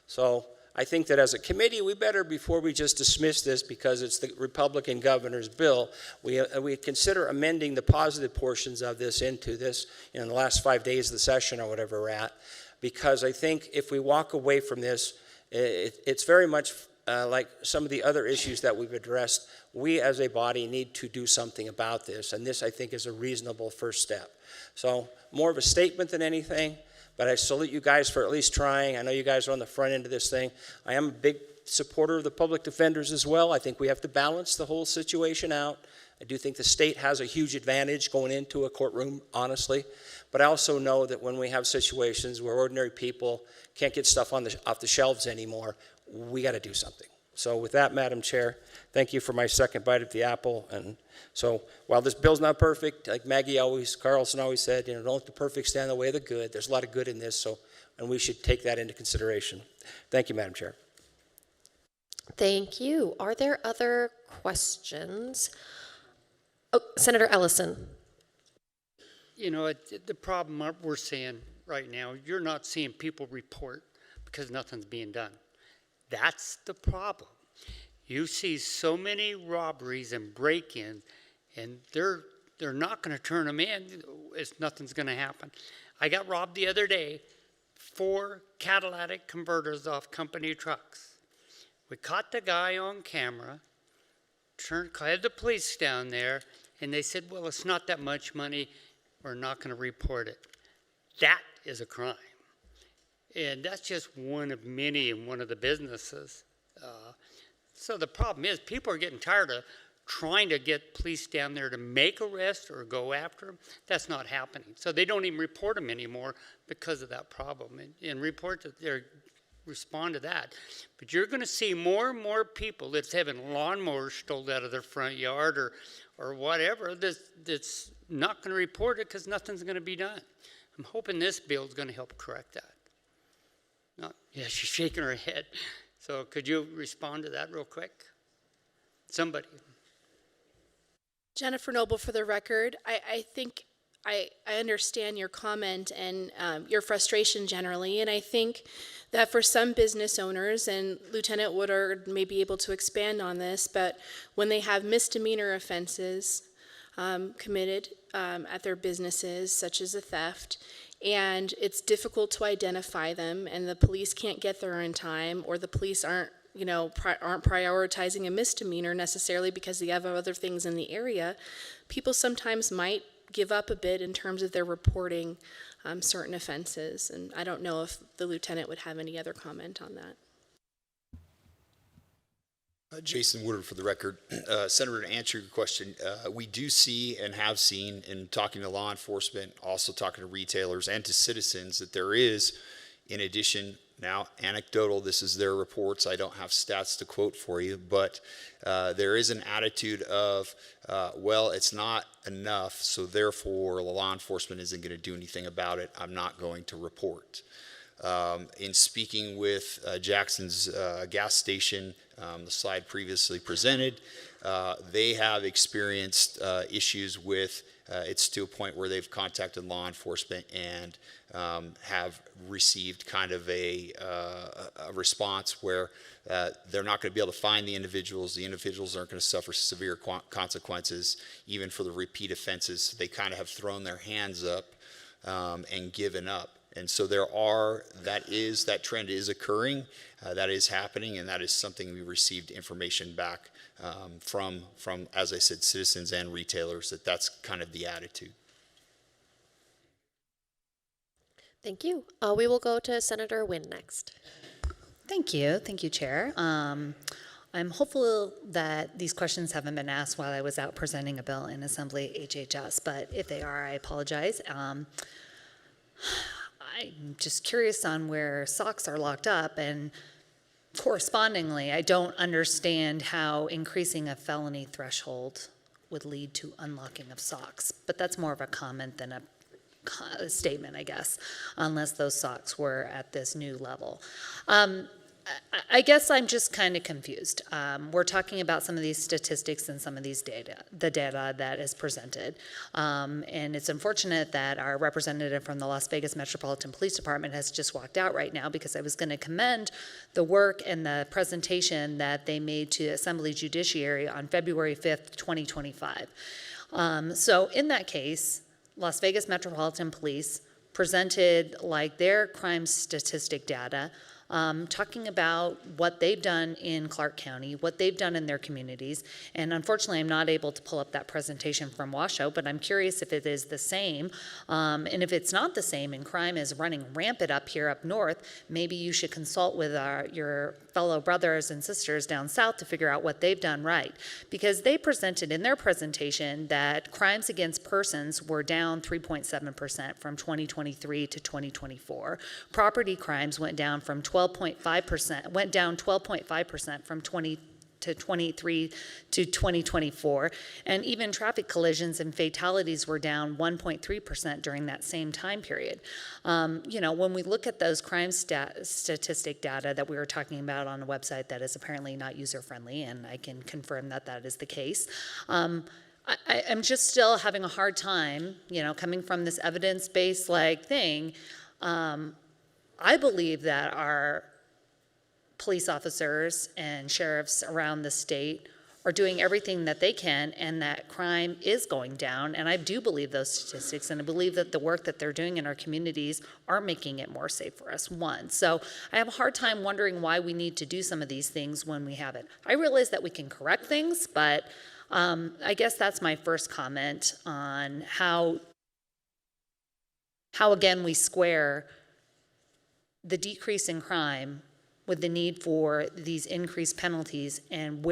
So I think that as a committee, we better, before we just dismiss this because it's the Republican governor's bill, we consider amending the positive portions of this into this in the last 5 days of the session or whatever we're at. Because I think if we walk away from this, it's very much like some of the other issues that we've addressed. We as a body need to do something about this, and this I think is a reasonable first step. So more of a statement than anything, but I salute you guys for at least trying. I know you guys are on the front end of this thing. I am a big supporter of the public defenders as well. I think we have to balance the whole situation out. I do think the state has a huge advantage going into a courtroom, honestly. But I also know that when we have situations where ordinary people can't get stuff off the shelves anymore, we got to do something. So with that, Madam Chair, thank you for my second bite at the apple. And so while this bill's not perfect, like Carlson always said, don't let the perfect stand in the way of the good. There's a lot of good in this, and we should take that into consideration. Thank you, Madam Chair. Thank you. Are there other questions? Oh, Senator Ellison. The problem we're seeing right now, you're not seeing people report because nothing's being done. That's the problem. You see so many robberies and break-ins, and they're not going to turn them in. Nothing's going to happen. I got robbed the other day, 4 catalytic converters off company trucks. We caught the guy on camera, had the police down there, and they said, well, it's not that much money. We're not going to report it. That is a crime. And that's just one of many in one of the businesses. So the problem is people are getting tired of trying to get police down there to make arrests or go after them. That's not happening. So they don't even report them anymore because of that problem. And reports that they respond to that. But you're going to see more and more people that's having lawnmowers stolen out of their front yard or whatever that's not going to report it because nothing's going to be done. I'm hoping this bill is going to help correct that. Yeah, she's shaking her head. So could you respond to that real quick? Somebody. Jennifer Noble, for the record, I think I understand your comment and your frustration generally, and I think that for some business owners, and Lieutenant Woodard may be able to expand on this, but when they have misdemeanor offenses committed at their businesses, such as a theft, and it's difficult to identify them, and the police can't get there in time, or the police aren't prioritizing a misdemeanor necessarily because they have other things in the area, people sometimes might give up a bit in terms of their reporting certain offenses. And I don't know if the lieutenant would have any other comment on that. Jason Woodard for the record. Senator, to answer your question, we do see and have seen in talking to law enforcement, also talking to retailers and to citizens, that there is, in addition, now anecdotal, this is their reports, I don't have stats to quote for you, but there is an attitude of, well, it's not enough, so therefore law enforcement isn't going to do anything about it, I'm not going to report. In speaking with Jackson's gas station, the slide previously presented, they have experienced issues with, it's to a point where they've contacted law enforcement and have received kind of a response where they're not going to be able to find the individuals aren't going to suffer severe consequences, even for the repeat offenses. They kind of have thrown their hands up and given up. And so that trend is occurring, that is happening, and that is something we received information back from, as I said, citizens and retailers, that's kind of the attitude. Thank you. We will go to Senator Wynn next. Thank you, Chair. I'm hopeful that these questions haven't been asked while I was out presenting a bill in Assembly HHS, but if they are, I apologize. I'm just curious on where socks are locked up, and correspondingly, I don't understand how increasing a felony threshold would lead to unlocking of socks. But that's more of a comment than a statement, I guess, unless those socks were at this new level. I guess I'm just kind of confused. We're talking about some of these statistics and some of these the data that is presented. And it's unfortunate that our representative from the Las Vegas Metropolitan Police Department has just walked out right now, because I was going to commend the work and the presentation that they made to Assembly Judiciary on February 5th, 2025. So in that case, Las Vegas Metropolitan Police presented like their crime statistic data, talking about what they've done in Clark County, what they've done in their communities. And unfortunately, I'm not able to pull up that presentation from Washoe, but I'm curious if it is the same. And if it's not the same and crime is running rampant up here up north, maybe you should consult with your fellow brothers and sisters down south to figure out what they've done right. Because they presented in their presentation that crimes against persons were down 3.7% from 2023 to 2024. Property crimes went down from 12.5% from 2023 to 2024, and even traffic collisions and fatalities were down 1.3% during that same time period. You know, when we look at those crime statistic data that we were talking about on a website that is apparently not user-friendly, and I can confirm that that is the case, I'm just still having a hard time, you know, coming from this evidence-based like thing. I believe that our police officers and sheriffs around the state are doing everything that they can, and that crime is going down. And I do believe those statistics, and I believe that the work that they're doing in our communities are making it more safe for us, one. So I have a hard time wondering why we need to do some of these things when we haven't. I realize that we can correct things, but I guess that's my first comment on how again we square the decrease in crime with the need for these increased penalties, and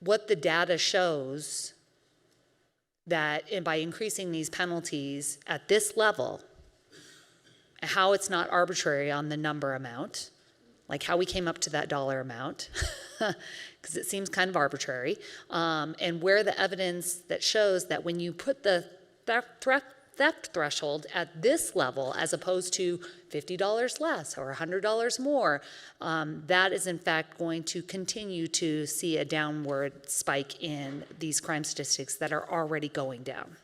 what the data shows that by increasing these penalties at this level, how it's not arbitrary on the number amount, like how we came up to that dollar amount, because it seems kind of arbitrary, and where the evidence that shows that when you put the theft threshold at this level, as opposed to $50 less or $100 more, that is in fact going to continue to see a downward spike in these crime statistics that are already going down.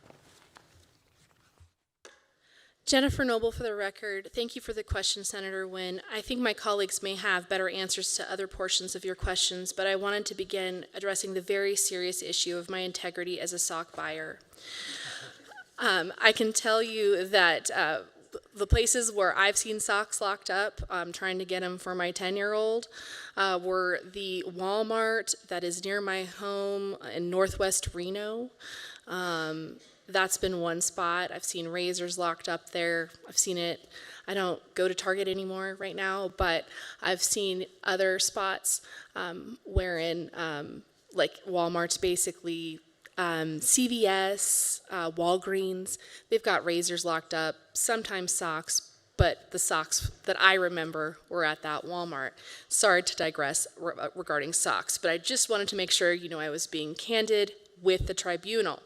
Jennifer Noble, for the record. Thank you for the question, Senator Nguyen. I think my colleagues may have better answers to other portions of your questions, but I wanted to begin addressing the very serious issue of my integrity as a sock buyer. I can tell you that the places where I've seen socks locked up, trying to get them for my 10-year-old, were the Walmart that is near my home in Northwest Reno. That's been one spot. I've seen razors locked up there. I've seen it. I don't go to Target anymore right now, but I've seen other spots wherein, like Walmart's basically CVS, Walgreens, they've got razors locked up, sometimes socks, but the socks that I remember were at that Walmart. Sorry to digress regarding socks, but I just wanted to make sure, you know, I was being candid with the tribunal.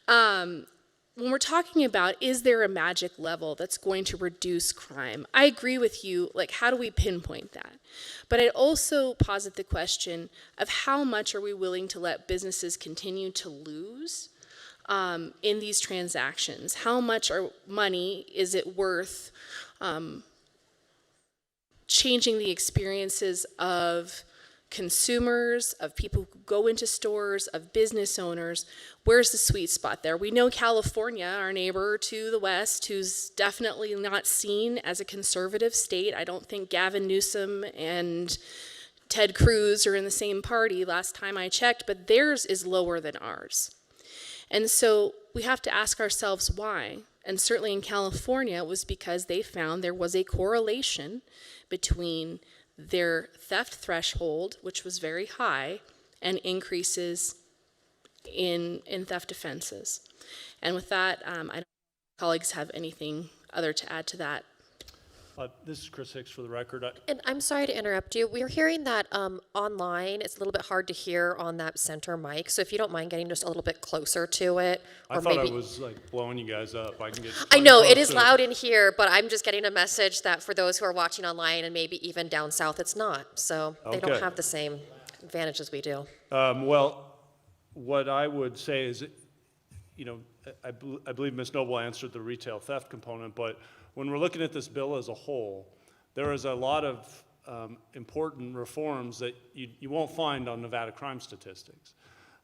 When we're talking about, is there a magic level that's going to reduce crime? I agree with you, like, how do we pinpoint that? But I'd also posit the question of how much are we willing to let businesses continue to lose in these transactions? How much money is it worth changing the experiences of consumers, of people who go into stores, of business owners? Where's the sweet spot there? We know California, our neighbor to the west, who's definitely not seen as a conservative state. I don't think Gavin Newsom and Ted Cruz are in the same party last time I checked, but theirs is lower than ours. And so we have to ask ourselves why. And certainly in California, it was because they found there was a correlation between their theft threshold, which was very high, and increases in theft offenses. And with that, I don't know if colleagues have anything other to add to that. This is Chris Hicks for the record. And I'm sorry to interrupt you. We're hearing that online, it's a little bit hard to hear on that center mic. So if you don't mind getting just a little bit closer to it, I or thought maybe I was like blowing you guys up. I can get. I know it close is to loud in here, but I'm just getting a message that for those who are watching online and maybe even down south, it's not. So they don't Okay. have the same advantage as we do. Well, what I would say is, you know, I believe Ms. Noble answered the retail theft component, but when we're looking at this bill as a whole, there is a lot of important reforms that you won't find on Nevada crime statistics.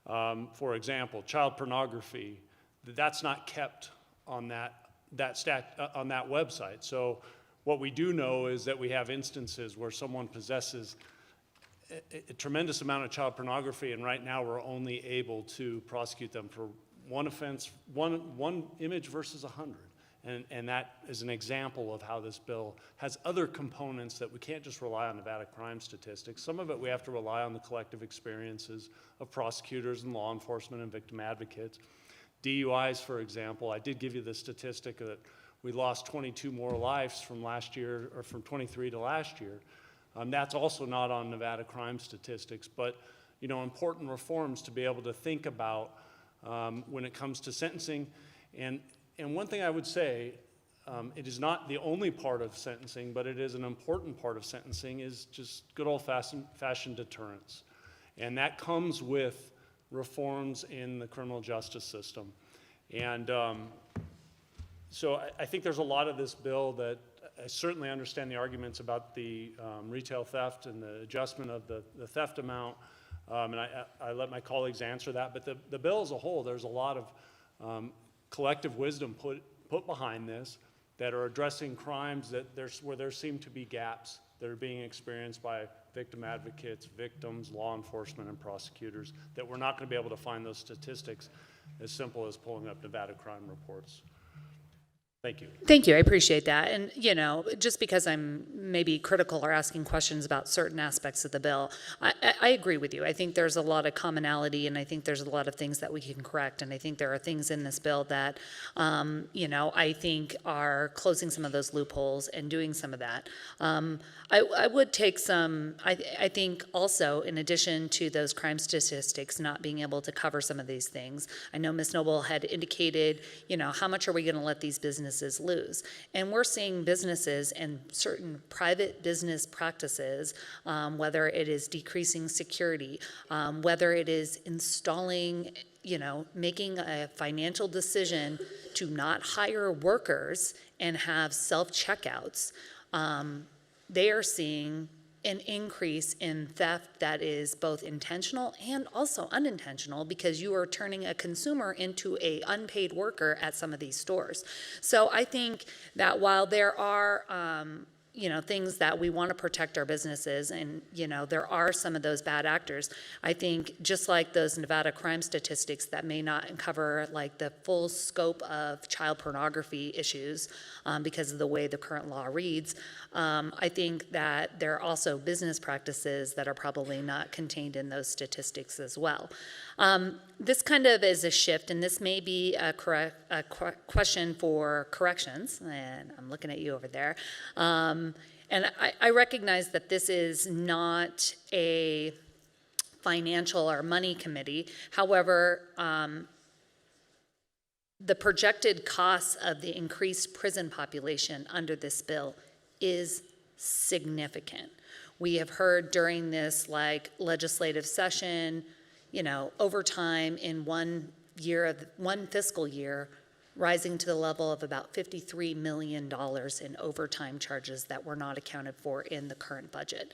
For example, child pornography, that's not kept on that website. So what we do know is that we have instances where someone possesses a tremendous amount of child pornography, and right now we're only able to prosecute them for one offense, one image versus 100. And that is an example of how this bill has other components that we can't just rely on Nevada crime statistics. Some of it we have to rely on the collective experiences of prosecutors and law enforcement and victim advocates. DUIs, for example, I did give you the statistic that we lost 22 more lives from last year, or from 23 to last year. That's also not on Nevada crime statistics, but you know, important reforms to be able to think about when it comes to sentencing. And one thing I would say, it is not the only part of sentencing, but it is an important part of sentencing, is just good old-fashioned deterrence. And that comes with reforms in the criminal justice system. And so I think there's a lot of this bill that I certainly understand the arguments about the retail theft and the adjustment of the theft amount. And I let my colleagues answer that. But the bill as a whole, there's a lot of collective wisdom put behind this that are addressing crimes where there seem to be gaps that are being experienced by victim advocates, victims, law enforcement, and prosecutors, that we're not going to be able to find those statistics as simple as pulling up Nevada crime reports. Thank you. Thank you. I appreciate that. And, you know, just because I'm maybe critical or asking questions about certain aspects of the bill, I agree with you. I think there's a lot of commonality, and I think there's a lot of things that we can correct. And I think there are things in this bill that, you know, I think are closing some of those loopholes and doing some of that. I would take some, I think also, in addition to those crime statistics not being able to cover some of these things, I know Ms. Noble had indicated, you know, how much are we going to let these businesses lose? And we're seeing businesses and certain private business practices, whether it is decreasing security, whether it is installing, you know, making a financial decision to not hire workers and have self-checkouts, they are seeing an increase in theft that is both intentional and also unintentional, because you are turning a consumer into an unpaid worker at some of these stores. So I think that while there are you know, things that we want to protect our businesses, and, you know, there are some of those bad actors, I think just like those Nevada crime statistics that may not cover like the full scope of child pornography issues because of the way the current law reads, I think that there are also business practices that are probably not contained in those statistics as well. This kind of is a shift, and this may be a question for corrections, and I'm looking at you over there. And I recognize that this is not a financial or money committee. However, the projected costs of the increased prison population under this bill is significant. We have heard during this like legislative session, you know, overtime in one fiscal year rising to the level of about $53 million in overtime charges that were not accounted for in the current budget.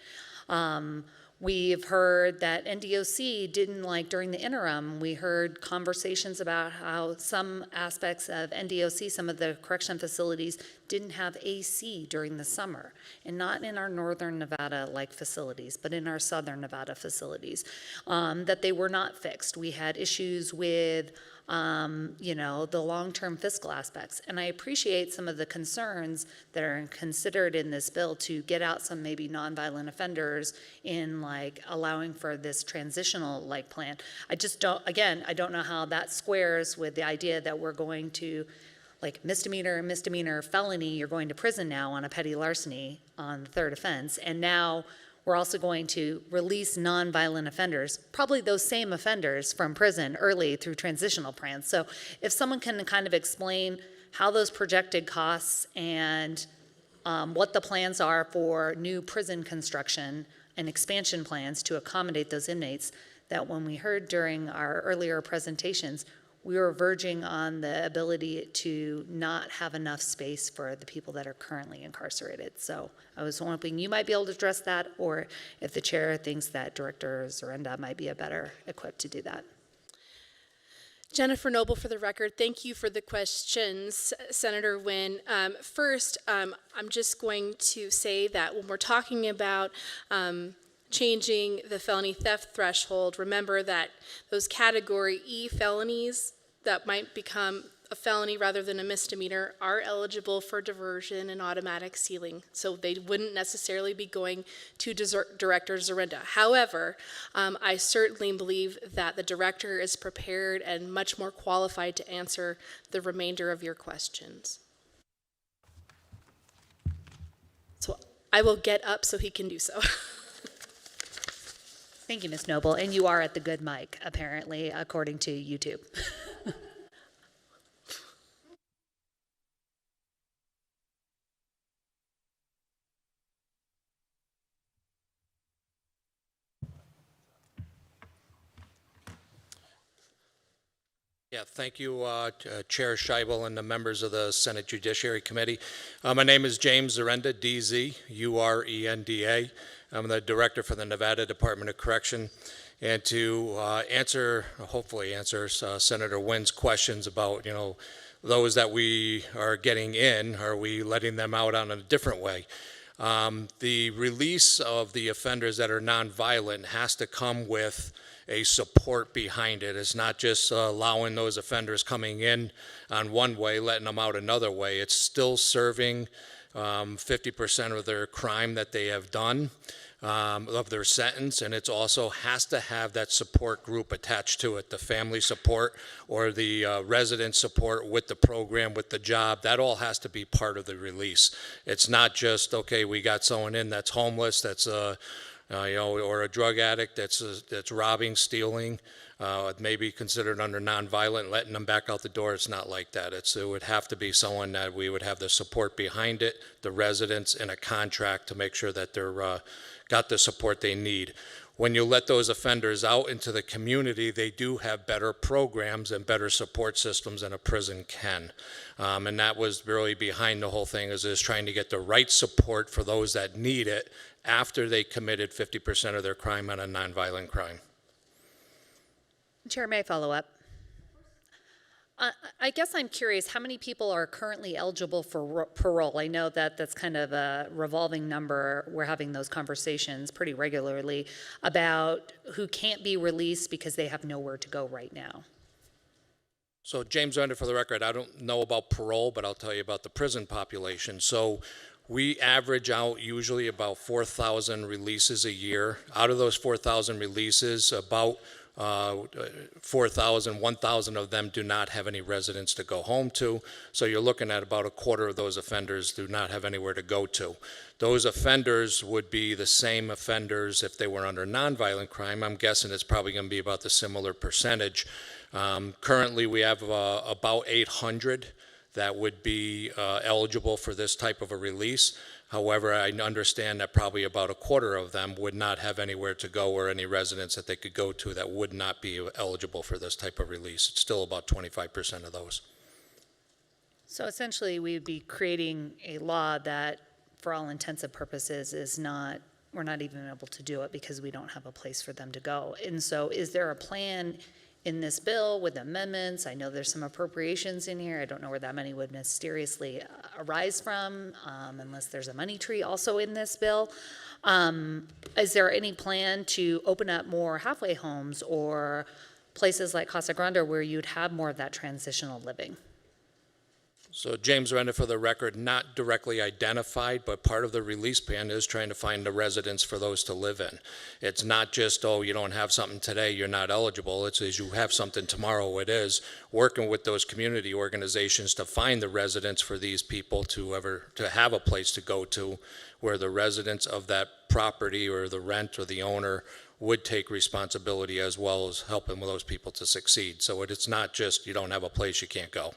We've heard that NDOC didn't, like during the interim, we heard conversations about how some aspects of NDOC, some of the correction facilities, didn't have AC during the summer, and not in our northern Nevada-like facilities, but in our southern Nevada facilities, that they were not fixed. We had issues with you know, the long-term fiscal aspects. And I appreciate some of the concerns that are considered in this bill to get out some maybe nonviolent offenders in like allowing for this transitional like plan. I just don't, again, I don't know how that squares with the idea that we're going to like misdemeanor, felony, you're going to prison now on a petty larceny on the third offense. And now we're also going to release nonviolent offenders, probably those same offenders from prison early through transitional plans. So if someone can kind of explain how those projected costs and what the plans are for new prison construction and expansion plans to accommodate those inmates, that when we heard during our earlier presentations, we were verging on the ability to not have enough space for the people that are currently incarcerated. So I was hoping you might be able to address that, or if the chair thinks that Director Zarenda might be a better equipped to do that. Jennifer Noble, for the record, thank you for the questions, Senator Nguyen. First, I'm just going to say that when we're talking about changing the felony theft threshold, remember that those category E felonies that might become a felony rather than a misdemeanor are eligible for diversion and automatic sealing. So they wouldn't necessarily be going to Director Zarenda. However, I certainly believe that the director is prepared and much more qualified to answer the remainder of your questions. So I will get up so he can do so. Thank you, Ms. Noble. And you are at the good mic, apparently, according to YouTube. Yeah, thank you, Chair Scheibel and the members of the Senate Judiciary Committee. My name is James Zarenda, DZ, URENDA. I'm the Director for the Nevada Department of Correction. And to hopefully answer Senator Nguyen's questions about, those that we are getting in, are we letting them out on a different way? The release of the offenders that are nonviolent has to come with a support behind it. It's not just allowing those offenders coming in on one way, letting them out another way. It's still serving 50% of their crime that they have done, of their sentence, and it also has to have that support group attached to it, the family support or the resident support with the program, with the job. That all has to be part of the release. It's not just, okay, we got someone in that's homeless, that's or a drug addict that's robbing, stealing, maybe considered under nonviolent, letting them back out the door. It's not like that. It would have to be someone that we would have the support behind it, the residents, and a contract to make sure that they're got the support they need. When you let those offenders out into the community, they do have better programs and better support systems than a prison can. And that was really behind the whole thing, is trying to get the right support for those that need it after they committed 50% of their crime on a nonviolent crime. Chair, may I follow up? I guess I'm curious, how many people are currently eligible for parole? I know that that's kind of a revolving number. We're having those conversations pretty regularly about who can't be released because they have nowhere to go right now. So James Zarenda, for the record, I don't know about parole, but I'll tell you about the prison population. So we average out usually about 4,000 releases a year. Out of those 4,000 releases, about 1,000 of them do not have any residence to go home to. So you're looking at about a quarter of those offenders do not have anywhere to go to. Those offenders would be the same offenders if they were under nonviolent crime. I'm guessing it's probably going to be about the similar percentage. Currently, we have about 800 that would be eligible for this type of a release. However, I understand that probably about a quarter of them would not have anywhere to go or any residence that they could go to that would not be eligible for this type of release. It's still about 25% of those. So essentially, we would be creating a law that, for all intents and purposes, we're not even able to do it because we don't have a place for them to go. And so is there a plan in this bill with amendments? I know there's some appropriations in here. I don't know where that money would mysteriously arise from, unless there's a money tree also in this bill. Is there any plan to open up more halfway homes or places like Casa Grande where you'd have more of that transitional living? So James Renda, for the record, not directly identified, but part of the release plan is trying to find the residence for those to live in. It's not just, oh, you don't have something today, you're not eligible. It's as you have something tomorrow, it is. Working with those community organizations to find the residence for these people to have a place to go to where the residents of that property or the rent or the owner would take responsibility as well as helping those people to succeed. So it's not just you don't have a place, you can't go.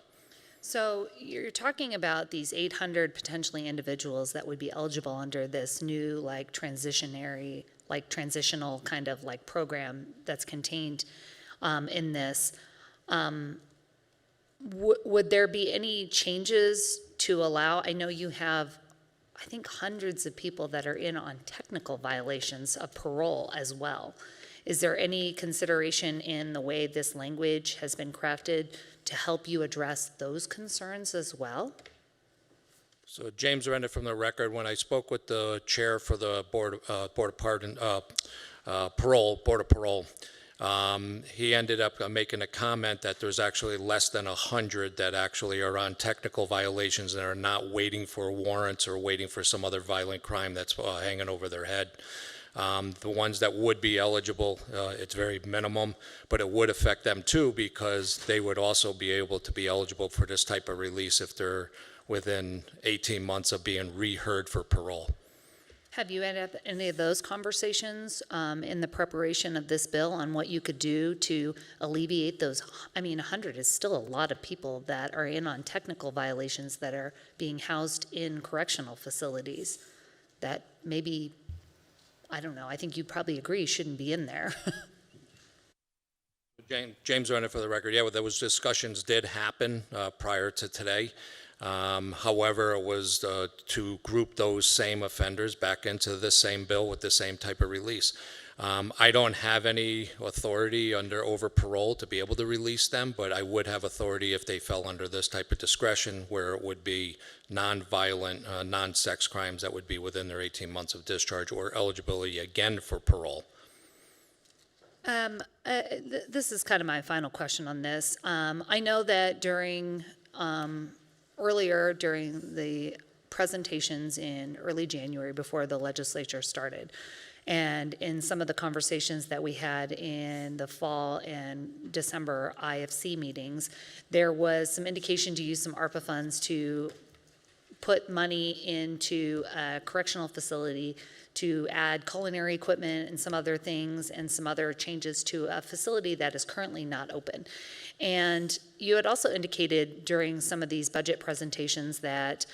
So you're talking about these 800 potentially individuals that would be eligible under this new transitional kind of program that's contained in this. Would there be any changes to allow? I know you have, I think, hundreds of people that are in on technical violations of parole as well. Is there any consideration in the way this language has been crafted to help you address those concerns as well? So James Renda, from the record, when I spoke with the chair for the Board of Parole, he ended up making a comment that there's actually less than 100 that actually are on technical violations and are not waiting for warrants or waiting for some other violent crime that's hanging over their head. The ones that would be eligible, it's very minimum, but it would affect them too because they would also be able to be eligible for this type of release if they're within 18 months of being reheard for parole. Have you had any of those conversations in the preparation of this bill on what you could do to alleviate those? I mean, 100 is still a lot of people that are in on technical violations that are being housed in correctional facilities that maybe, I don't know, I think you probably agree shouldn't be in there. James Renda, for the record, yeah, those discussions did happen prior to today. However, it was to group those same offenders back into the same bill with the same type of release. I don't have any authority over parole to be able to release them, but I would have authority if they fell under this type of discretion where it would be non-violent, non-sex crimes that would be within their 18 months of discharge or eligibility again for parole. This is kind of my final question on this. I know that earlier during the presentations in early January before the legislature started, and in some of the conversations that we had in the fall and December IFC meetings, there was some indication to use some ARPA funds to put money into a correctional facility to add culinary equipment and some other things and some other changes to a facility that is currently not open. And you had also indicated during some of these budget presentations that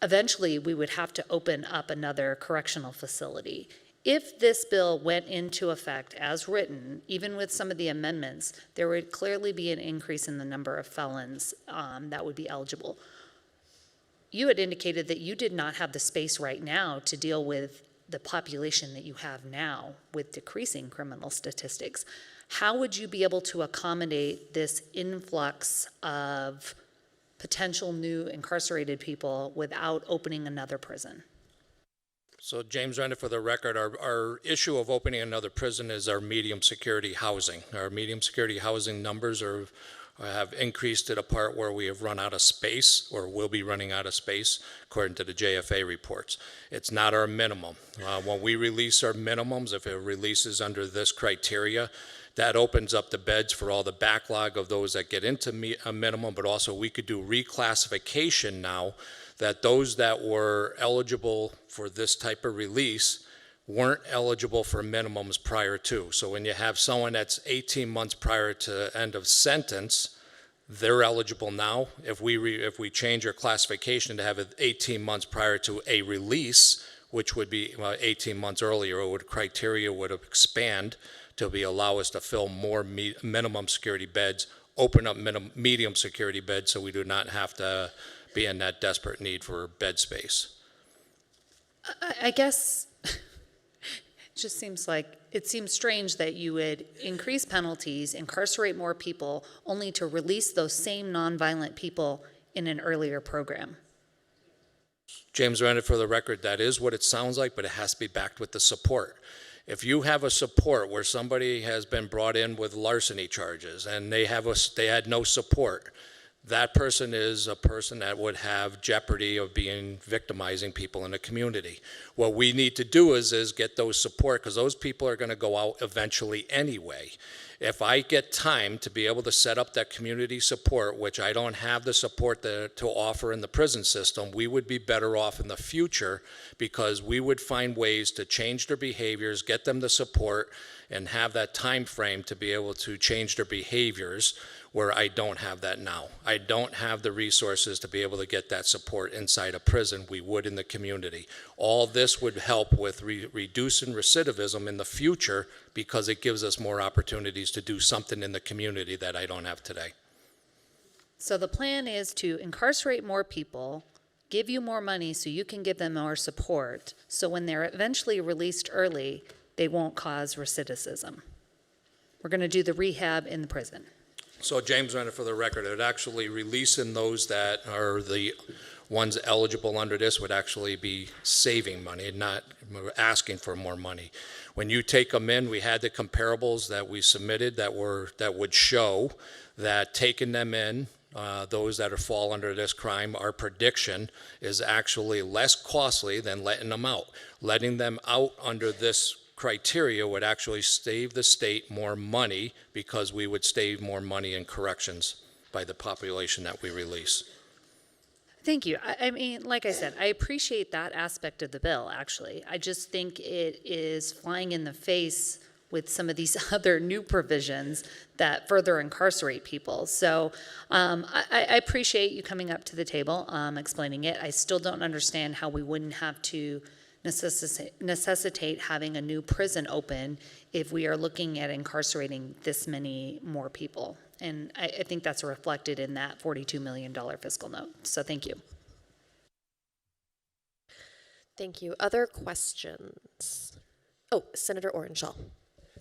eventually we would have to open up another correctional facility. If this bill went into effect as written, even with some of the amendments, there would clearly be an increase in the number of felons that would be eligible. You had indicated that you did not have the space right now to deal with the population that you have now with decreasing criminal statistics. How would you be able to accommodate this influx of potential new incarcerated people without opening another prison? So James Renda, for the record, our issue of opening another prison is our medium security housing. Our medium security housing numbers have increased to the part where we have run out of space or will be running out of space, according to the JFA reports. It's not our minimum. When we release our minimums, if it releases under this criteria, that opens up the beds for all the backlog of those that get into a minimum, but also we could do reclassification now that those that were eligible for this type of release weren't eligible for minimums prior to. So when you have someone that's 18 months prior to end of sentence, they're eligible now. If we change our classification to have it 18 months prior to a release, which would be 18 months earlier, criteria would expand to allow us to fill more minimum security beds, open up medium security beds so we do not have to be in that desperate need for bed space. I guess it just seems strange that you would increase penalties, incarcerate more people, only to release those same nonviolent people in an earlier program. James Renda, for the record, that is what it sounds like, but it has to be backed with the support. If you have a support where somebody has been brought in with larceny charges and they had no support, that person is a person that would have jeopardy of being victimizing people in the community. What we need to do is get those support, because those people are going to go out eventually anyway. If I get time to be able to set up that community support, which I don't have the support to offer in the prison system, we would be better off in the future, because we would find ways to change their behaviors, get them the support, and have that time frame to be able to change their behaviors, where I don't have that now. I don't have the resources to be able to get that support inside a prison. We would in the community. All this would help with reducing recidivism in the future, because it gives us more opportunities to do something in the community that I don't have today. So the plan is to incarcerate more people, give you more money so you can give them more support, so when they're eventually released early, they won't cause recidivism. We're going to do the rehab in the prison. So James Renner, for the record, it would actually releasing those that are the ones eligible under this would actually be saving money, not asking for more money. When you take them in, we had the comparables that we submitted that would show that taking them in, those that fall under this crime, our prediction is actually less costly than letting them out. Letting them out under this criteria would actually save the state more money, because we would save more money in corrections by the population that we release. Thank you. I mean, like I said, I appreciate that aspect of the bill, actually. I just think it is flying in the face with some of these other new provisions that further incarcerate people. So I appreciate you coming up to the table, explaining it. I still don't understand how we wouldn't have to necessitate having a new prison open if we are looking at incarcerating this many more people. And I think that's reflected in that $42 million fiscal note. So thank you. Thank you. Other questions? Oh, Senator Orenshaw.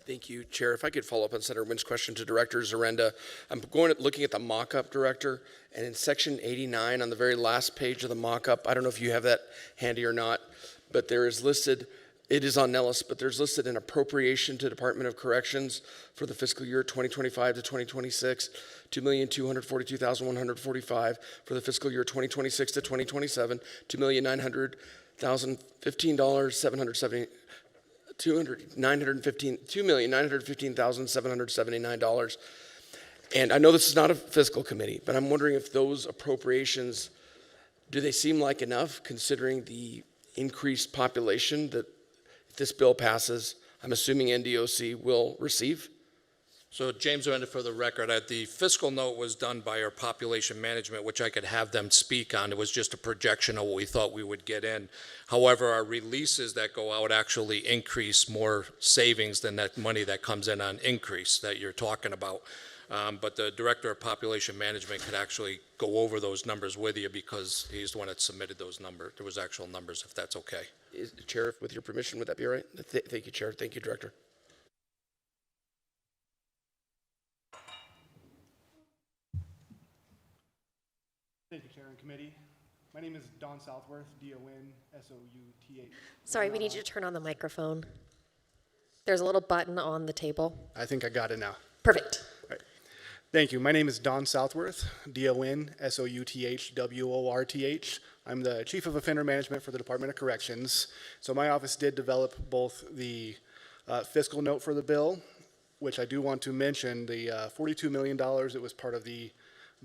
Thank you, Chair. If I could follow up on Senator Wynn's question to Director Zarenda. I'm looking at the mock-up, Director, and in section 89 on the very last page of the mock-up, I don't know if you have that handy or not, but there is listed, it is on Nellis, but there's listed an appropriation to Department of Corrections for the fiscal year 2025 to 2026, $2,242,145. For the fiscal year 2026 to 2027, $2,915,779. And I know this is not a fiscal committee, but I'm wondering if those appropriations, do they seem like enough, considering the increased population that if this bill passes, I'm assuming NDOC will receive? So James Renner, for the record, the fiscal note was done by our population management, which I could have them speak on. It was just a projection of what we thought we would get in. However, our releases that go out actually increase more savings than that money that comes in on increase that you're talking about. But the Director of Population Management could actually go over those numbers with you, because he's the one that submitted those numbers. There was actual numbers, if that's okay. Chair, with your permission, would that be all right? Thank you, Chair. Thank you, Director. Thank you, Chair and Committee. My name is Don Southworth, D-O-N, S-O-U-T-H. Sorry, we need you to turn on the microphone. There's a little button on the table. I think I got it now. Perfect. All right. Thank you. My name is Don Southworth, D-O-N, S-O-U-T-H, W-O-R-T-H. I'm the Chief of Offender Management for the Department of Corrections. So my office did develop both the fiscal note for the bill, which I do want to mention, the $42 million, it was part of the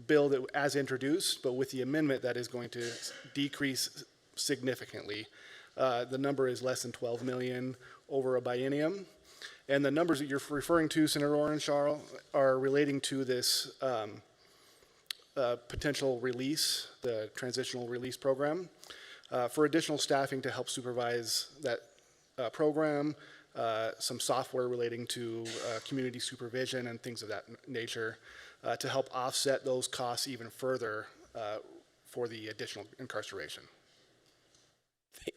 bill that as introduced, but with the amendment that is going to decrease significantly. The number is less than 12 million over a biennium. And the numbers that you're referring to, Senator Orenshaw, are relating to this potential release, the transitional release program, for additional staffing to help supervise that program, some software relating to community supervision and things of that nature, to help offset those costs even further for the additional incarceration.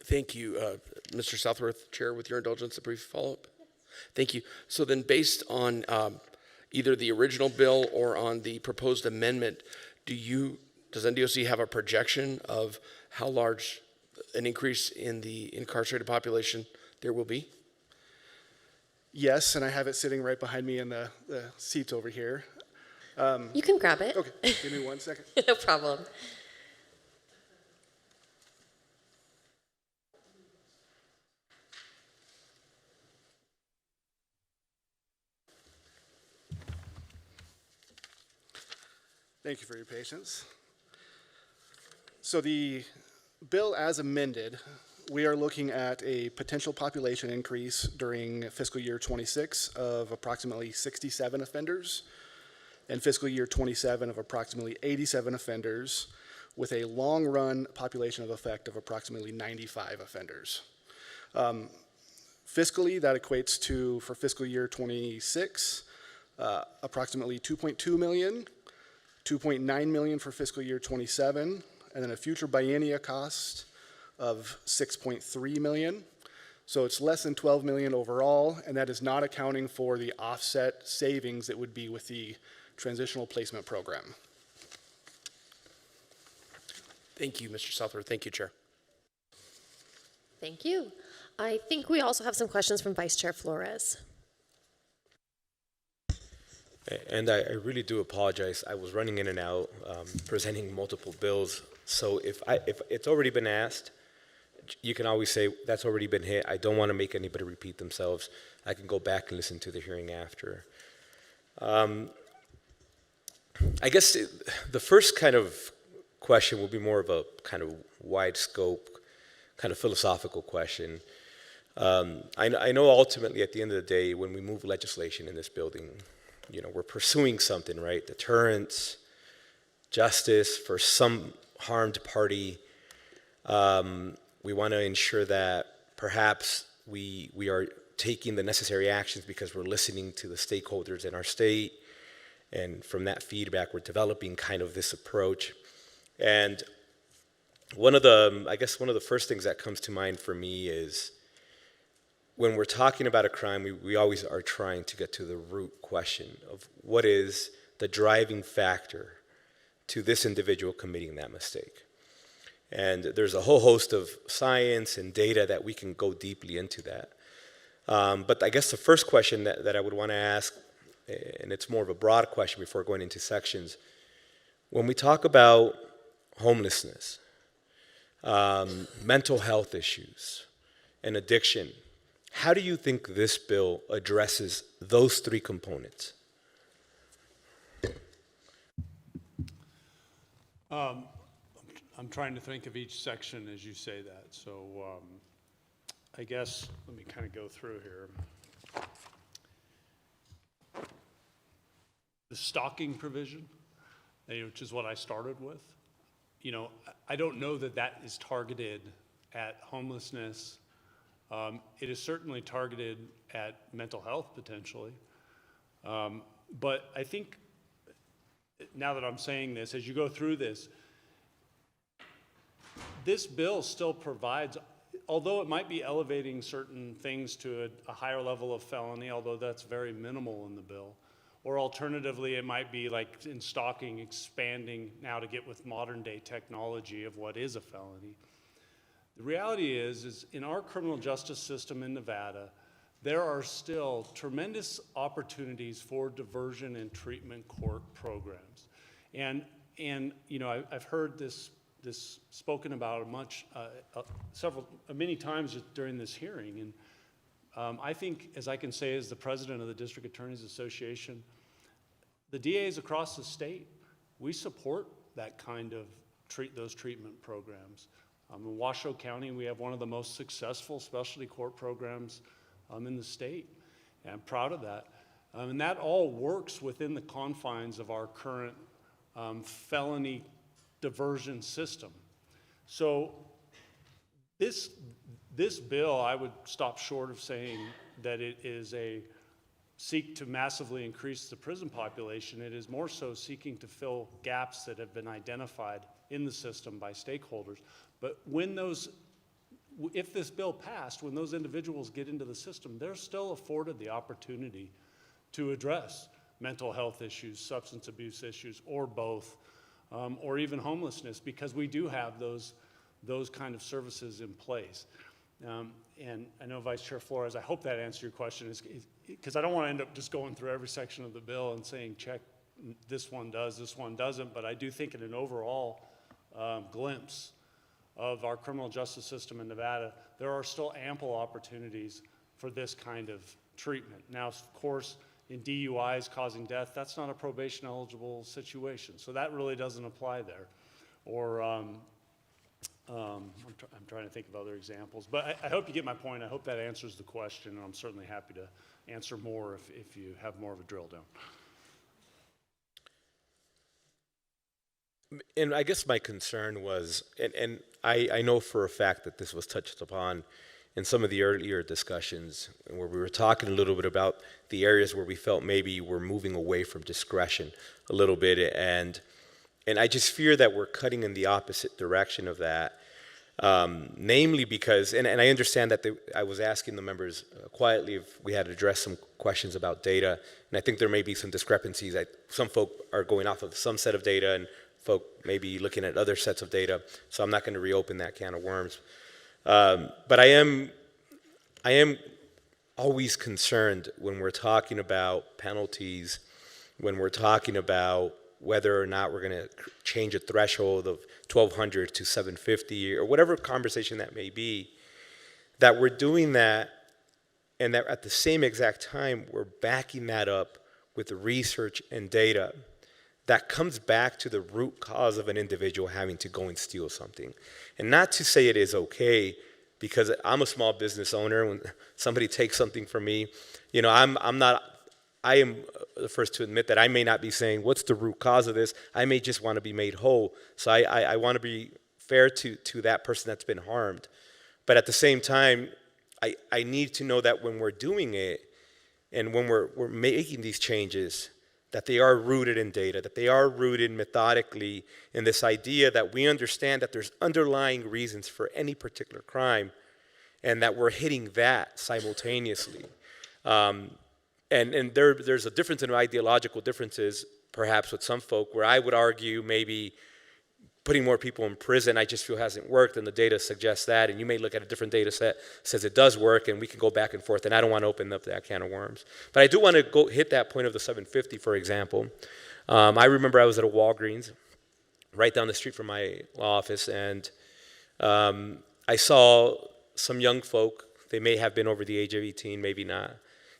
Thank you, Mr. Southworth. Chair, with your indulgence, a brief follow-up. Thank you. So then, based on either the original bill or on the proposed amendment, does NDOC have a projection of how large an increase in the incarcerated population there will be? Yes, and I have it sitting right behind me in the seats over here. You can grab it. Okay, give me 1 second. No problem. Thank you for your patience. So the bill as amended, we are looking at a potential population increase during fiscal year 26 of approximately 67 offenders and fiscal year 27 of approximately 87 offenders with a long-run population of effect of approximately 95 offenders. Fiscally, that equates to, for fiscal year 26, approximately 2.2 million, 2.9 million for fiscal year 27, and then a future biennia cost of 6.3 million. So it's less than 12 million overall, and that is not accounting for the offset savings that would be with the transitional placement program. Thank you, Mr. Southworth. Thank you, Chair. Thank you. I think we also have some questions from Vice Chair Flores. And I really do apologize. I was running in and out, presenting multiple bills. So if it's already been asked, you can always say that's already been hit. I don't want to make anybody repeat themselves. I can go back and listen to the hearing after. I guess the first kind of question will be more of a kind of wide scope, kind of philosophical question. I know ultimately at the end of the day, when we move legislation in this building, you know, we're pursuing something, right? Deterrence, justice for some harmed party. We want to ensure that perhaps we are taking the necessary actions because we're listening to the stakeholders in our state. And from that feedback, we're developing kind of this approach. And one of the first things that comes to mind for me is when we're talking about a crime, we always are trying to get to the root question of what is the driving factor to this individual committing that mistake. And there's a whole host of science and data that we can go deeply into that. But I guess the first question that I would want to ask, and it's more of a broad question before going into sections, when we talk about homelessness, mental health issues, and addiction, how do you think this bill addresses those three components? I'm trying to think of each section as you say that. So I guess let me kind of go through here. The stalking provision, which is what I started with, you know, I don't know that that is targeted at homelessness. It is certainly targeted at mental health potentially. But I think now that I'm saying this, as you go through this bill still provides, although it might be elevating certain things to a higher level of felony, although that's very minimal in the bill, or alternatively, it might be like in stalking, expanding now to get with modern day technology of what is a felony. The reality is in our criminal justice system in Nevada, there are still tremendous opportunities for diversion and treatment court programs. And you know, I've heard this spoken about many times during this hearing. And I think, as I can say as the president of the District Attorneys Association, the DAs across the state, we support that kind of those treatment programs. In Washoe County, we have one of the most successful specialty court programs in the state, and I'm proud of that. And that all works within the confines of our current felony diversion system. So this bill, I would stop short of saying that it is seek to massively increase the prison population. It is more so seeking to fill gaps that have been identified in the system by stakeholders. But if this bill passed, when those individuals get into the system, they're still afforded the opportunity to address mental health issues, substance abuse issues, or both, or even homelessness, because we do have those kind of services in place. And I know Vice Chair Flores, I hope that answered your question, because I don't want to end up just going through every section of the bill and saying check this one does, this one doesn't, but I do think in an overall glimpse of our criminal justice system in Nevada, there are still ample opportunities for this kind of treatment. Now, of course, in DUIs causing death, that's not a probation eligible situation, so that really doesn't apply there. Or I'm trying to think of other examples, but I hope you get my point. I hope that answers the question, and I'm certainly happy to answer more if you have more of a drill down. And I guess my concern was, and I know for a fact that this was touched upon in some of the earlier discussions where we were talking a little bit about the areas where we felt maybe we're moving away from discretion a little bit, and I just fear that we're cutting in the opposite direction of that, namely because, and I understand that I was asking the members quietly if we had addressed some questions about data, and I think there may be some discrepancies. Some folk are going off of some set of data, and folk may be looking at other sets of data, so I'm not going to reopen that can of worms. But I am always concerned when we're talking about penalties, when we're talking about whether or not we're going to change a threshold of 1,200 to 750 or whatever conversation that may be, that we're doing that and that at the same exact time we're backing that up with research and data that comes back to the root cause of an individual having to go and steal something. And not to say it is okay, because I'm a small business owner. When somebody takes something from me, you know, I am the first to admit that I may not be saying, what's the root cause of this? I may just want to be made whole. So I want to be fair to that person that's been harmed. But at the same time, I need to know that when we're doing it and when we're making these changes, that they are rooted in data, that they are rooted methodically in this idea that we understand that there's underlying reasons for any particular crime and that we're hitting that simultaneously. And there's a difference in ideological differences, perhaps with some folk, where I would argue maybe putting more people in prison, I just feel hasn't worked, and the data suggests that, and you may look at a different data set, says it does work, and we can go back and forth, and I don't want to open up that can of worms. But I do want to go hit that point of the 750, for example. I remember I was at a Walgreens right down the street from my law office, and I saw some young folk, they may have been over the age of 18, maybe not,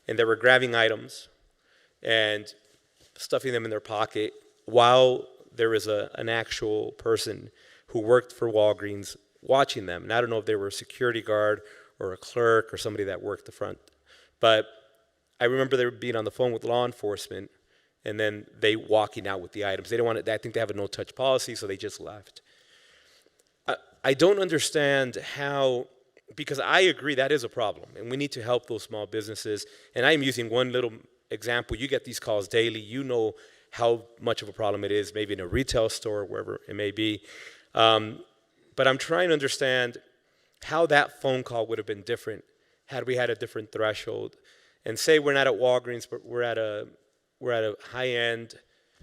and they were grabbing items and stuffing them in their pocket while there was an actual person who worked for Walgreens watching them. And I don't know if they were a security guard or a clerk or somebody that worked the front. But I remember they were being on the phone with law enforcement and then they walking out with the items. They don't want it, I think they have a no-touch policy, so they just left. I don't understand how, because I agree that is a problem and we need to help those small businesses. And I'm using one little example. You get these calls daily. You know how much of a problem it is, maybe in a retail store, wherever it may be. But I'm trying to understand how that phone call would have been different had we had a different threshold. And say we're not at Walgreens, but we're at a high-end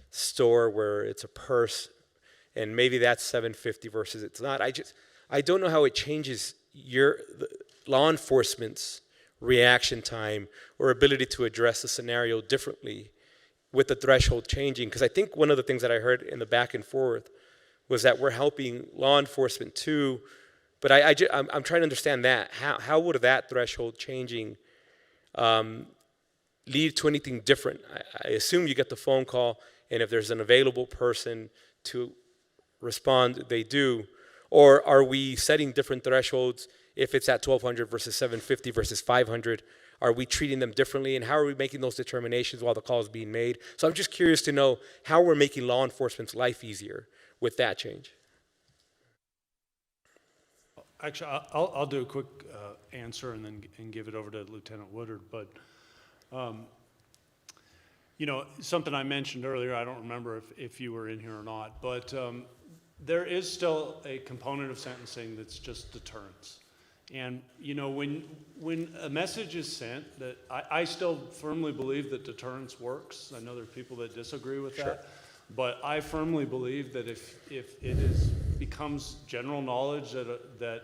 store where it's a purse, and maybe that's 750 versus it's not. I don't know how it changes the law enforcement's reaction time or ability to address the scenario differently with the threshold changing, because I think one of the things that I heard in the back and forth was that we're helping law enforcement too, but I'm trying to understand that. How would that threshold changing lead to anything different? I assume you get the phone call, and if there's an available person to respond, they do. Or are we setting different thresholds if it's at 1,200 versus 750 versus 500? Are we treating them differently, and how are we making those determinations while the call is being made? So I'm just curious to know how we're making law enforcement's life easier with that change. Actually, I'll do a quick answer and give it over to Lieutenant Woodard. But you know, something I mentioned earlier, I don't remember if you were in here or not, but there is still a component of sentencing that's just deterrence. And you know, when a message is sent, that I still firmly believe that deterrence works. I know there are people that disagree with that, but I firmly believe that if it becomes general knowledge that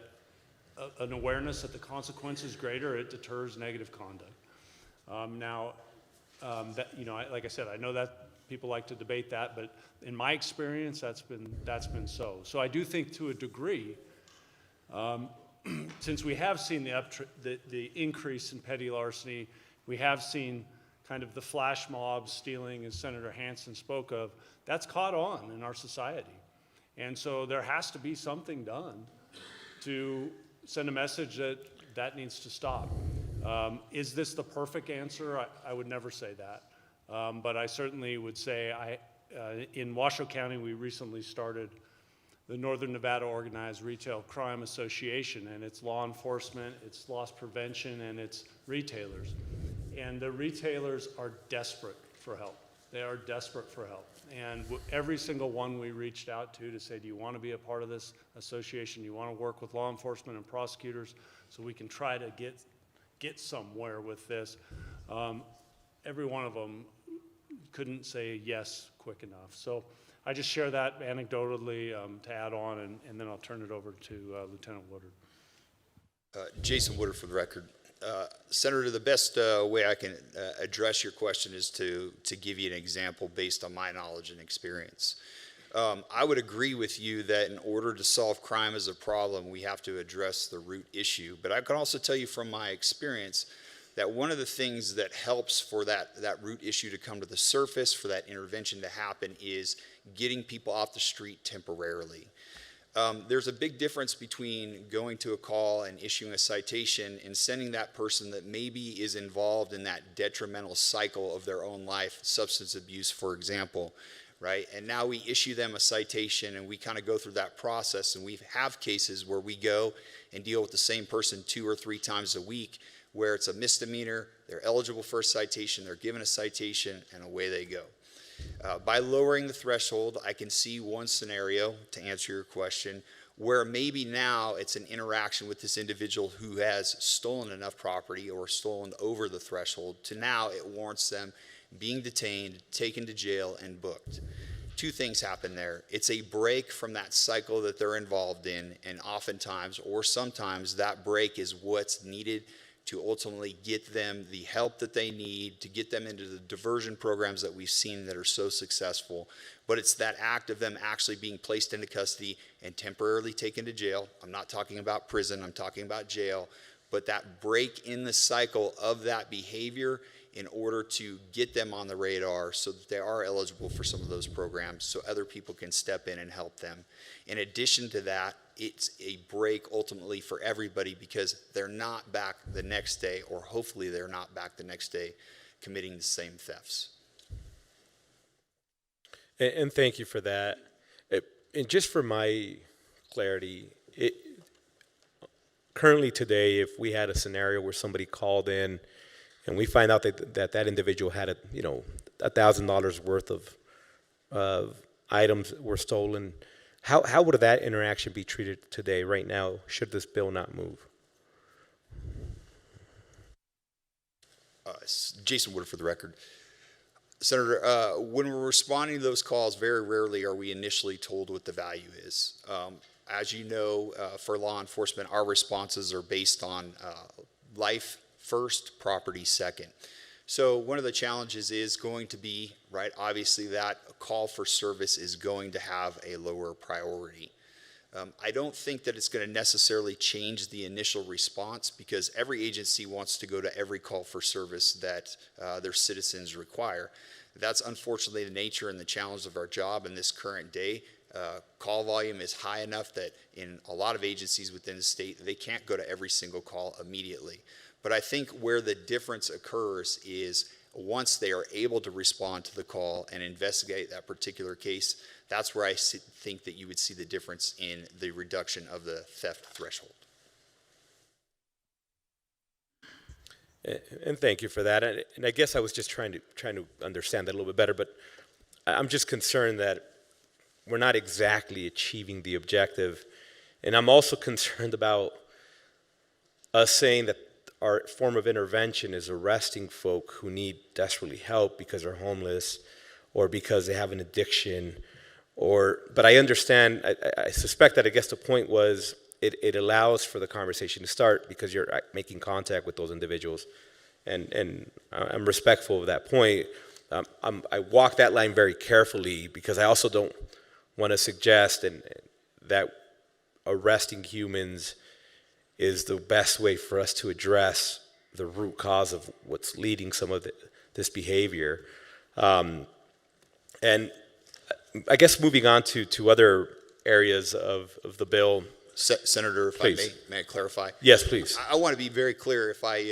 an awareness that the consequence is greater, it deters negative conduct. Now, that, you know, like I said, I know that people like to debate that, but in my experience, that's been so. So I do think to a degree, since we have seen the increase in petty larceny, we have seen kind of the flash mob stealing, as Senator Hansen spoke of, that's caught on in our society. And so there has to be something done to send a message that that needs to stop. Is this the perfect answer? I would never say that. But I certainly would say in Washoe County, we recently started the Northern Nevada Organized Retail Crime Association, and it's law enforcement, it's loss prevention, and it's retailers. And the retailers are desperate for help. They are desperate for help. And every single one we reached out to say, do you want to be a part of this association? Do you want to work with law enforcement and prosecutors so we can try to get somewhere with this? Every one of them couldn't say yes quick enough. So I just share that anecdotally to add on, and then I'll turn it over to Lieutenant Woodard. Jason Woodard for the record. Senator, the best way I can address your question is to give you an example based on my knowledge and experience. I would agree with you that in order to solve crime as a problem, we have to address the root issue. But I can also tell you from my experience that one of the things that helps for that root issue to come to the surface, for that intervention to happen, is getting people off the street temporarily. There's a big difference between going to a call and issuing a citation and sending that person that maybe is involved in that detrimental cycle of their own life, substance abuse, for example, right? And now we issue them a citation and we kind of go through that process, and we have cases where we go and deal with the same person 2 or 3 times a week, where it's a misdemeanor, they're eligible for a citation, they're given a citation, and away they go. By lowering the threshold, I can see one scenario, to answer your question, where maybe now it's an interaction with this individual who has stolen enough property or stolen over the threshold to now it warrants them being detained, taken to jail, and booked. 2 things happen there. It's a break from that cycle that they're involved in, and oftentimes or sometimes that break is what's needed to ultimately get them the help that they need, to get them into the diversion programs that we've seen that are so successful. But it's that act of them actually being placed into custody and temporarily taken to jail. I'm not talking about prison, I'm talking about jail. But that break in the cycle of that behavior in order to get them on the radar so that they are eligible for some of those programs so other people can step in and help them. In addition to that, it's a break ultimately for everybody because they're not back the next day, or hopefully they're not back the next day committing the same thefts. And thank you for that. And just for my clarity, currently today, if we had a scenario where somebody called in and we find out that individual had $1,000 worth of items were stolen, how would that interaction be treated today, right now, should this bill not move? Jason Woodard for the record. Senator, when we're responding to those calls, very rarely are we initially told what the value is. As you know, for law enforcement, our responses are based on life first, property second. So one of the challenges is going to be, right, obviously that call for service is going to have a lower priority. I don't think that it's going to necessarily change the initial response because every agency wants to go to every call for service that their citizens require. That's unfortunately the nature and the challenge of our job in this current day. Call volume is high enough that in a lot of agencies within the state, they can't go to every single call immediately. But I think where the difference occurs is once they are able to respond to the call and investigate that particular case, that's where I think that you would see the difference in the reduction of the theft threshold. And thank you for that. And I guess I was just trying to understand that a little bit better, but I'm just concerned that we're not exactly achieving the objective. And I'm also concerned about us saying that our form of intervention is arresting folk who need desperately help because they're homeless or because they have an addiction. But I understand, I suspect that I guess the point was it allows for the conversation to start because you're making contact with those individuals. And I'm respectful of that point. I walk that line very carefully because I also don't want to suggest that arresting humans is the best way for us to address the root cause of what's leading some of this behavior. And I guess moving on to other areas of the bill. Senator, if Please. may I clarify? Yes, please. I want to be very clear. If I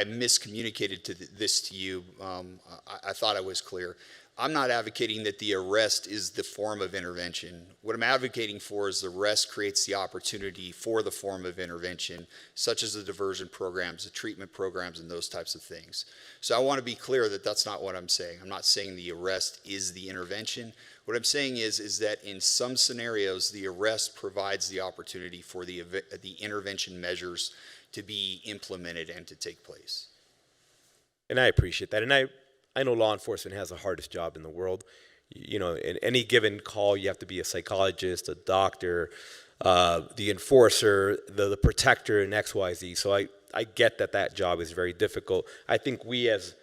miscommunicated this to you, I thought I was clear. I'm not advocating that the arrest is the form of intervention. What I'm advocating for is the arrest creates the opportunity for the form of intervention, such as the diversion programs, the treatment programs, and those types of things. So I want to be clear that that's not what I'm saying. I'm not saying the arrest is the intervention. What I'm saying is that in some scenarios, the arrest provides the opportunity for the intervention measures to be implemented and to take place. And I appreciate that. And I know law enforcement has the hardest job in the world. You know, in any given call, you have to be a psychologist, a doctor, the enforcer, the protector, and XYZ. So I get that job is very difficult. I think we as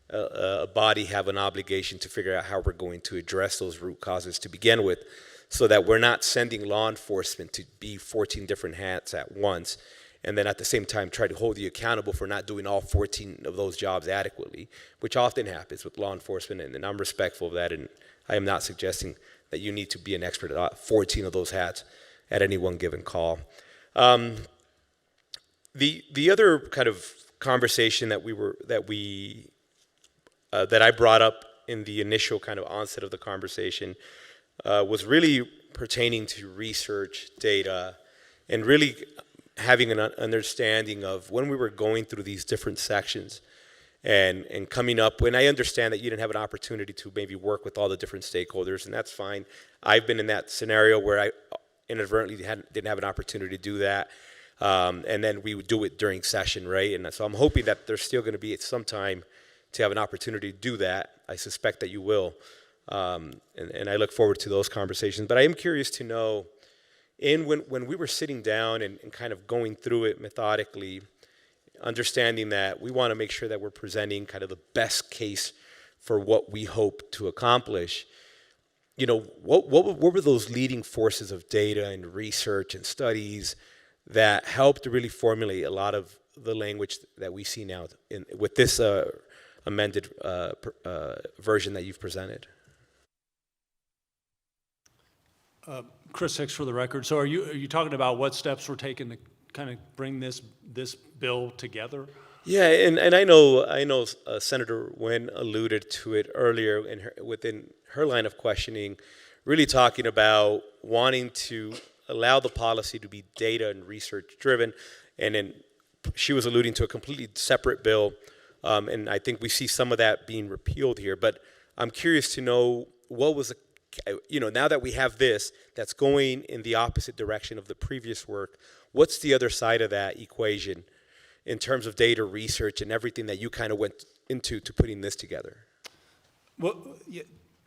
a body have an obligation to figure out how we're going to address those root causes to begin with, so that we're not sending law enforcement to be 14 different hats at once, and then at the same time try to hold you accountable for not doing all 14 of those jobs adequately, which often happens with law enforcement, and I'm respectful of that, and I am not suggesting that you need to be an expert at 14 of those hats at any one given call. The other kind of conversation that I brought up in the initial kind of onset of the conversation was really pertaining to research, data, and really having an understanding of when we were going through these different sections and coming up, when I understand that you didn't have an opportunity to maybe work with all the different stakeholders, and that's fine. I've been in that scenario where I inadvertently didn't have an opportunity to do that, and then we would do it during session, right? And so I'm hoping that there's still going to be some time to have an opportunity to do that. I suspect that you will, and I look forward to those conversations. But I am curious to know, when we were sitting down and kind of going through it methodically, understanding that we want to make sure that we're presenting kind of the best case for what we hope to accomplish, you know, what were those leading forces of data and research and studies that helped to really formulate a lot of the language that we see now with this amended version that you've presented? Chris Hicks for the record. So are you talking about what steps were taken to kind of bring this bill together? Yeah, and I know Senator Nguyen alluded to it earlier within her line of questioning, really talking about wanting to allow the policy to be data and research driven, and then she was alluding to a completely separate bill, and I think we see some of that being repealed here. But I'm curious to know what was now that we have this that's going in the opposite direction of the previous work, what's the other side of that equation in terms of data research and everything that you kind of went into to putting this together? Well,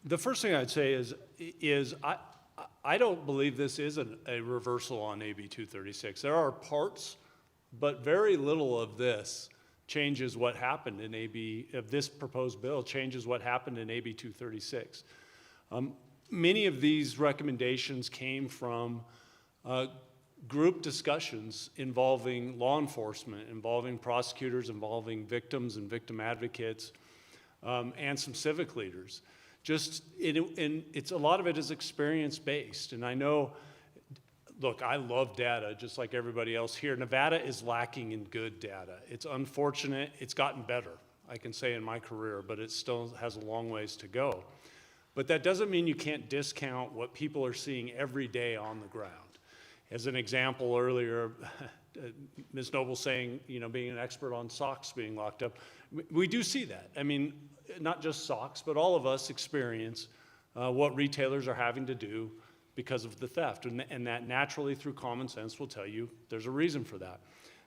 the first thing I'd say is I don't believe this is a reversal on AB 236. There are parts, but very little of this changes what happened in this proposed bill changes what happened in AB 236. Many of these recommendations came from group discussions involving law enforcement, involving prosecutors, involving victims and victim advocates, and some civic leaders. And it's a lot of it is experience-based. And I know, look, I love data just like everybody else here. Nevada is lacking in good data. It's unfortunate. It's gotten better, I can say, in my career, but it still has a long ways to go. But that doesn't mean you can't discount what people are seeing every day on the ground. As an example earlier, Ms. Noble saying, being an expert on socks being locked up. We do see that. I mean, not just socks, but all of us experience what retailers are having to do because of the theft. And that naturally, through common sense, will tell you there's a reason for that.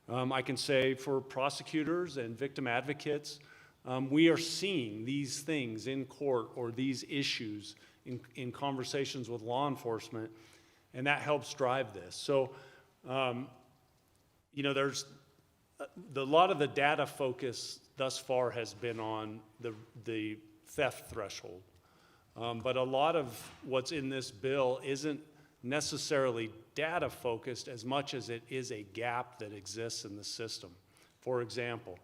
I can say for prosecutors and victim advocates, we are seeing these things in court or these issues in conversations with law enforcement, and that helps drive this. So, there's a lot of the data focus thus far has been on the theft threshold. But a lot of what's in this bill isn't necessarily data focused as much as it is a gap that exists in the system. For example,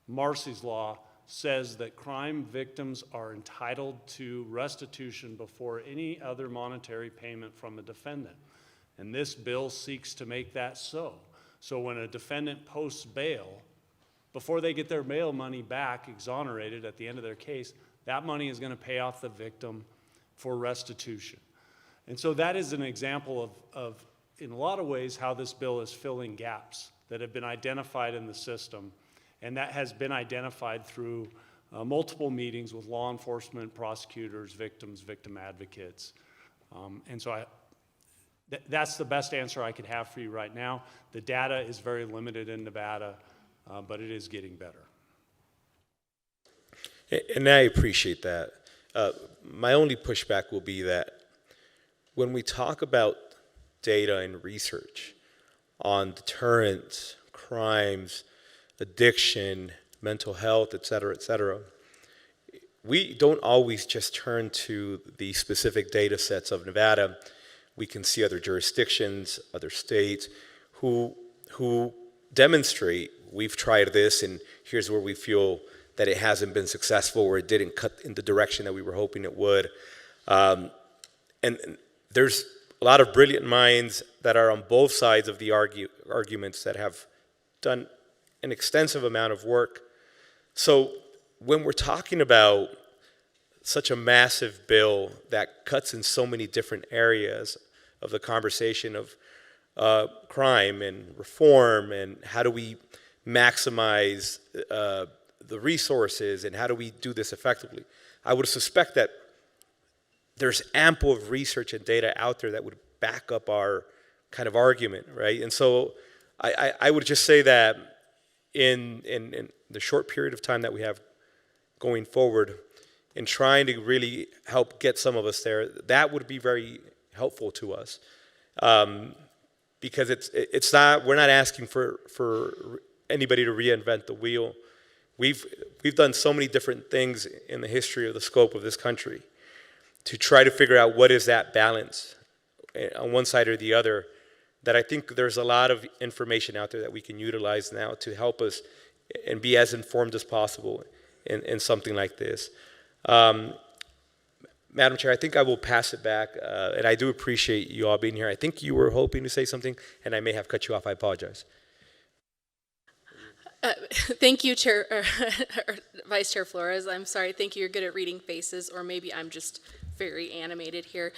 Marcy's Law says that crime victims are entitled to restitution before any other monetary payment from a defendant. And this bill seeks to make that so. So when a defendant posts bail, before they get their bail money back exonerated at the end of their case, that money is going to pay off the victim for restitution. And so that is an example of, in a lot of ways, how this bill is filling gaps that have been identified in the system. And that has been identified through multiple meetings with law enforcement, prosecutors, victims, victim advocates. And so that's the best answer I could have for you right now. The data is very limited in Nevada, but it is getting better. And I appreciate that. My only pushback will be that when we talk about data and research on deterrence, crimes, addiction, mental health, et cetera, we don't always just turn to the specific data sets of Nevada. We can see other jurisdictions, other states who demonstrate we've tried this and here's where we feel that it hasn't been successful or it didn't cut in the direction that we were hoping it would. And there's a lot of brilliant minds that are on both sides of the arguments that have done an extensive amount of work. So when we're talking about such a massive bill that cuts in so many different areas of the conversation of crime and reform and how do we maximize the resources and how do we do this effectively, I would suspect that there's ample of research and data out there that would back up our kind of argument, right? And so I would just say that in the short period of time that we have going forward, in trying to really help get some of us there, that would be very helpful to us, because it's not, we're not asking for anybody to reinvent the wheel. We've done so many different things in the history of the scope of this country to try to figure out what is that balance on one side or the other, that I think there's a lot of information out there that we can utilize now to help us and be as informed as possible in something like this. Madam Chair, I think I will pass it back, and I do appreciate you all being here. I think you were hoping to say something, and I may have cut you off. I apologize. Thank you, Vice Chair Flores. I'm sorry. Thank you. You're good at reading faces, or maybe I'm just very animated here.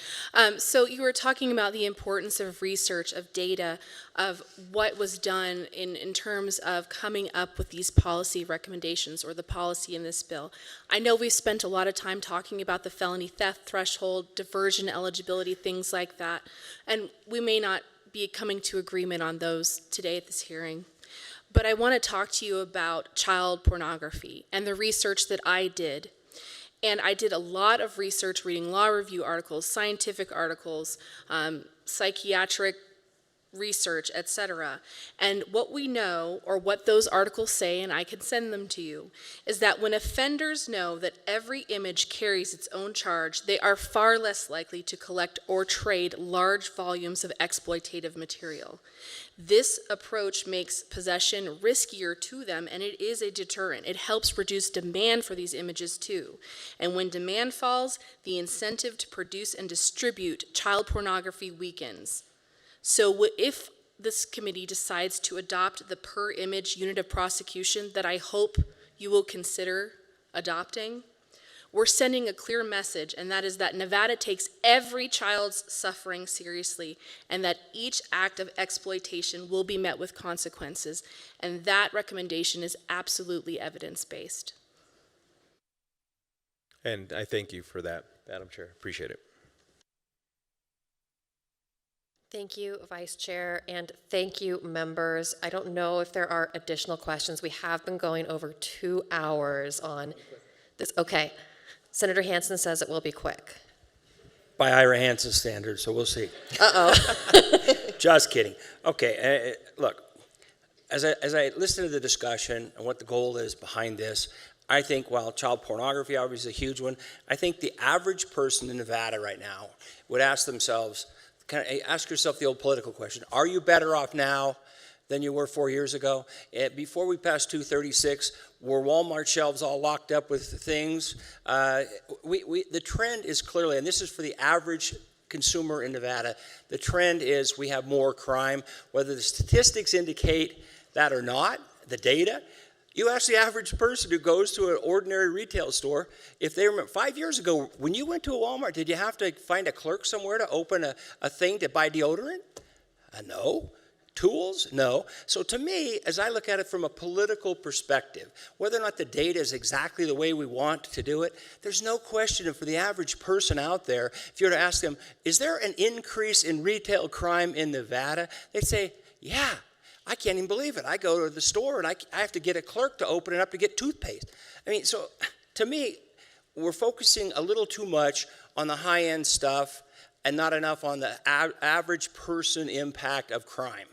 So you were talking about the importance of research, of data, of what was done in terms of coming up with these policy recommendations or the policy in this bill. I know we've spent a lot of time talking about the felony theft threshold, diversion eligibility, things like that, and we may not be coming to agreement on those today at this hearing. But I want to talk to you about child pornography and the research that I did. And I did a lot of research reading law review articles, scientific articles, psychiatric research, etc. And what we know, or what those articles say, and I can send them to you, is that when offenders know that every image carries its own charge, they are far less likely to collect or trade large volumes of exploitative material. This approach makes possession riskier to them, and it is a deterrent. It helps reduce demand for these images too. And when demand falls, the incentive to produce and distribute child pornography weakens. So if this committee decides to adopt the per image unit of prosecution that I hope you will consider adopting, we're sending a clear message, and that is that Nevada takes every child's suffering seriously, and that each act of exploitation will be met with consequences. And that recommendation is absolutely evidence-based. And I thank you for that, Madam Chair. Appreciate it. Thank you, Vice Chair, and thank you, members. I don't know if there are additional questions. We have been going over 2 hours on this. Okay. Senator Hansen says it will be quick. By Ira Hansen's standards, so we'll see. Uh-oh. Just kidding. Okay, look, as I listen to the discussion and what the goal is behind this, I think while child pornography obviously is a huge one, I think the average person in Nevada right now would ask themselves, ask yourself the old political question, are you better off now than you were 4 years ago? Before we passed 236, were Walmart shelves all locked up with things? The trend is clearly, and this is for the average consumer in Nevada, the trend is we have more crime. Whether the statistics indicate that or not, the data, you ask the average person who goes to an ordinary retail store, if they remember 5 years ago, when you went to a Walmart, did you have to find a clerk somewhere to open a thing to buy deodorant? No. Tools? No. So to me, as I look at it from a political perspective, whether or not the data is exactly the way we want to do it, there's no question for the average person out there, if you were to ask them, is there an increase in retail crime in Nevada? They'd say, yeah. I can't even believe it. I go to the store and I have to get a clerk to open it up to get toothpaste. I mean, so to me, we're focusing a little too much on the high-end stuff and not enough on the average person impact of crime.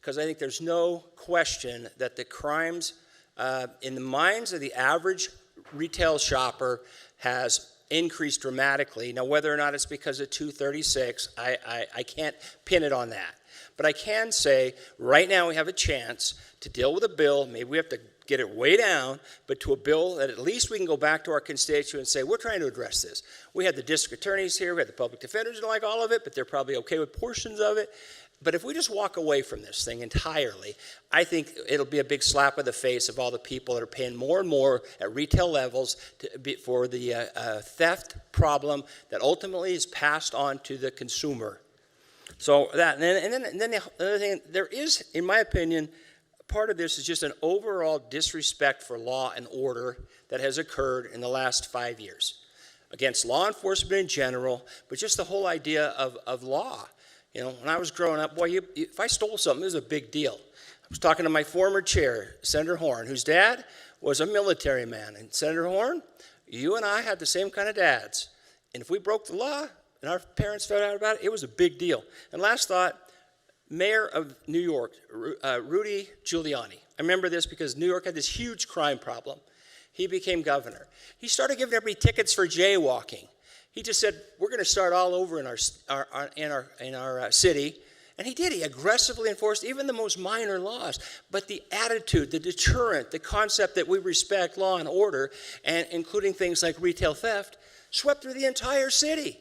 Because I think there's no question that the crimes in the minds of the average retail shopper has increased dramatically. Now, whether or not it's because of 236, I can't pin it on that. But I can say right now we have a chance to deal with a bill. Maybe we have to get it way down, but to a bill that at least we can go back to our constituents and say, we're trying to address this. We had the district attorneys here, we had the public defenders who don't like all of it, but they're probably okay with portions of it. But if we just walk away from this thing entirely, I think it'll be a big slap in the face of all the people that are paying more and more at retail levels for the theft problem that ultimately is passed on to the consumer. So that, and then the other thing, there is, in my opinion, part of this is just an overall disrespect for law and order that has occurred in the last 5 years against law enforcement in general, but just the whole idea of law. You know, when I was growing up, boy, if I stole something, it was a big deal. I was talking to my former chair, Senator Horn, whose dad was a military man. And Senator Horn, you and I had the same kind of dads. And if we broke the law, and our parents found out about it, it was a big deal. And last thought, Mayor of New York, Rudy Giuliani. I remember this because New York had this huge crime problem. He became governor. He started giving everybody tickets for jaywalking. He just said, we're going to start all over in our city. And he did. He aggressively enforced even the most minor laws. But the attitude, the deterrent, the concept that we respect law and order, and including things like retail theft, swept through the entire city.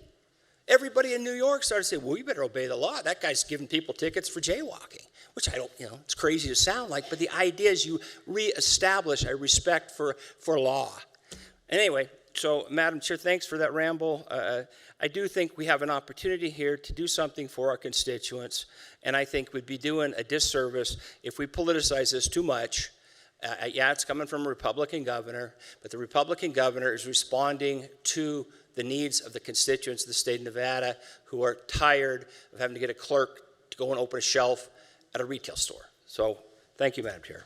Everybody in New York started saying, well, we better obey the law. That guy's giving people tickets for jaywalking, which I don't, it's crazy to sound like, but the idea is you reestablish a respect for law. Anyway, so Madam Chair, thanks for that ramble. I do think we have an opportunity here to do something for our constituents, and I think we'd be doing a disservice if we politicize this too much. Yeah, it's coming from a Republican governor, but the Republican governor is responding to the needs of the constituents of the state of Nevada who are tired of having to get a clerk to go and open a shelf at a retail store. So, thank you, Madam Chair.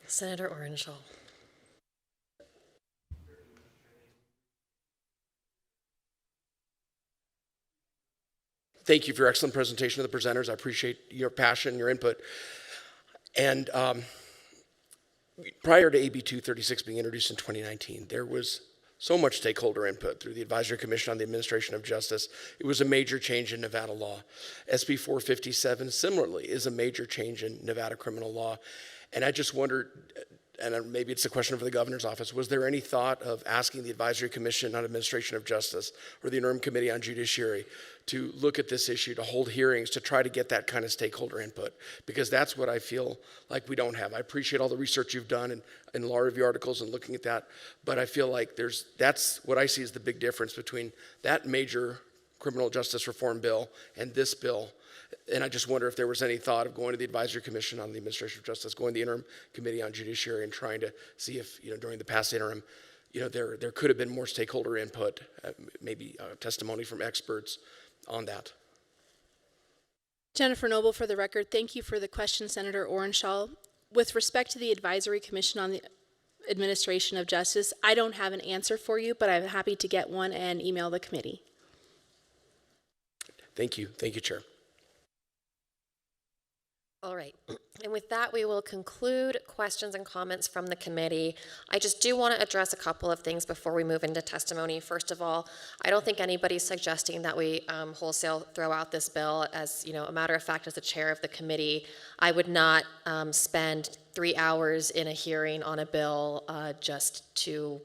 Senator Orangel. Thank you for your excellent presentation of the presenters. I appreciate your passion, your input. And prior to AB 236 being introduced in 2019, there was so much stakeholder input through the Advisory Commission on the Administration of Justice. It was a major change in Nevada law. SB 457, similarly, is a major change in Nevada criminal law. And I just wondered, and maybe it's a question for the governor's office, was there any thought of asking the Advisory Commission on Administration of Justice or the Interim Committee on Judiciary to look at this issue, to hold hearings, to try to get that kind of stakeholder input? Because that's what I feel like we don't have. I appreciate all the research you've done and law review articles and looking at that, but I feel like that's what I see as the big difference between that major criminal justice reform bill and this bill. And I just wonder if there was any thought of going to the Advisory Commission on the Administration of Justice, going to the Interim Committee on Judiciary, and trying to see if, during the past interim, there could have been more stakeholder input, maybe testimony from experts on that. Jennifer Noble for the record. Thank you for the question, Senator Orangel. With respect to the Advisory Commission on the Administration of Justice, I don't have an answer for you, but I'm happy to get one and email the committee. Thank you. Thank you, Chair. All right, and with that, we will conclude questions and comments from the committee. I just do want to address a couple of things before we move into testimony. First of all, I don't think anybody's suggesting that we wholesale throw out this bill. As you know, a matter of fact, as the chair of the committee, I would not spend 3 hours in a hearing on a bill just to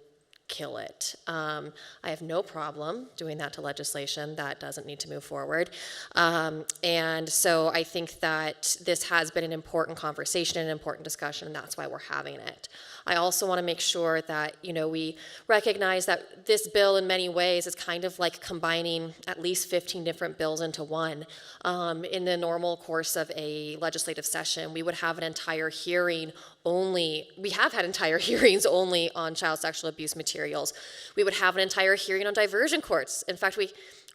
kill it. I have no problem doing that to legislation that doesn't need to move forward. And so I think that this has been an important conversation, an important discussion, and that's why we're having it. I also want to make sure that, you know, we recognize that this bill in many ways is kind of like combining at least 15 different bills into one. In the normal course of a legislative session, we would have an entire hearing we have had entire hearings only on child sexual abuse materials. We would have an entire hearing on diversion courts. In fact,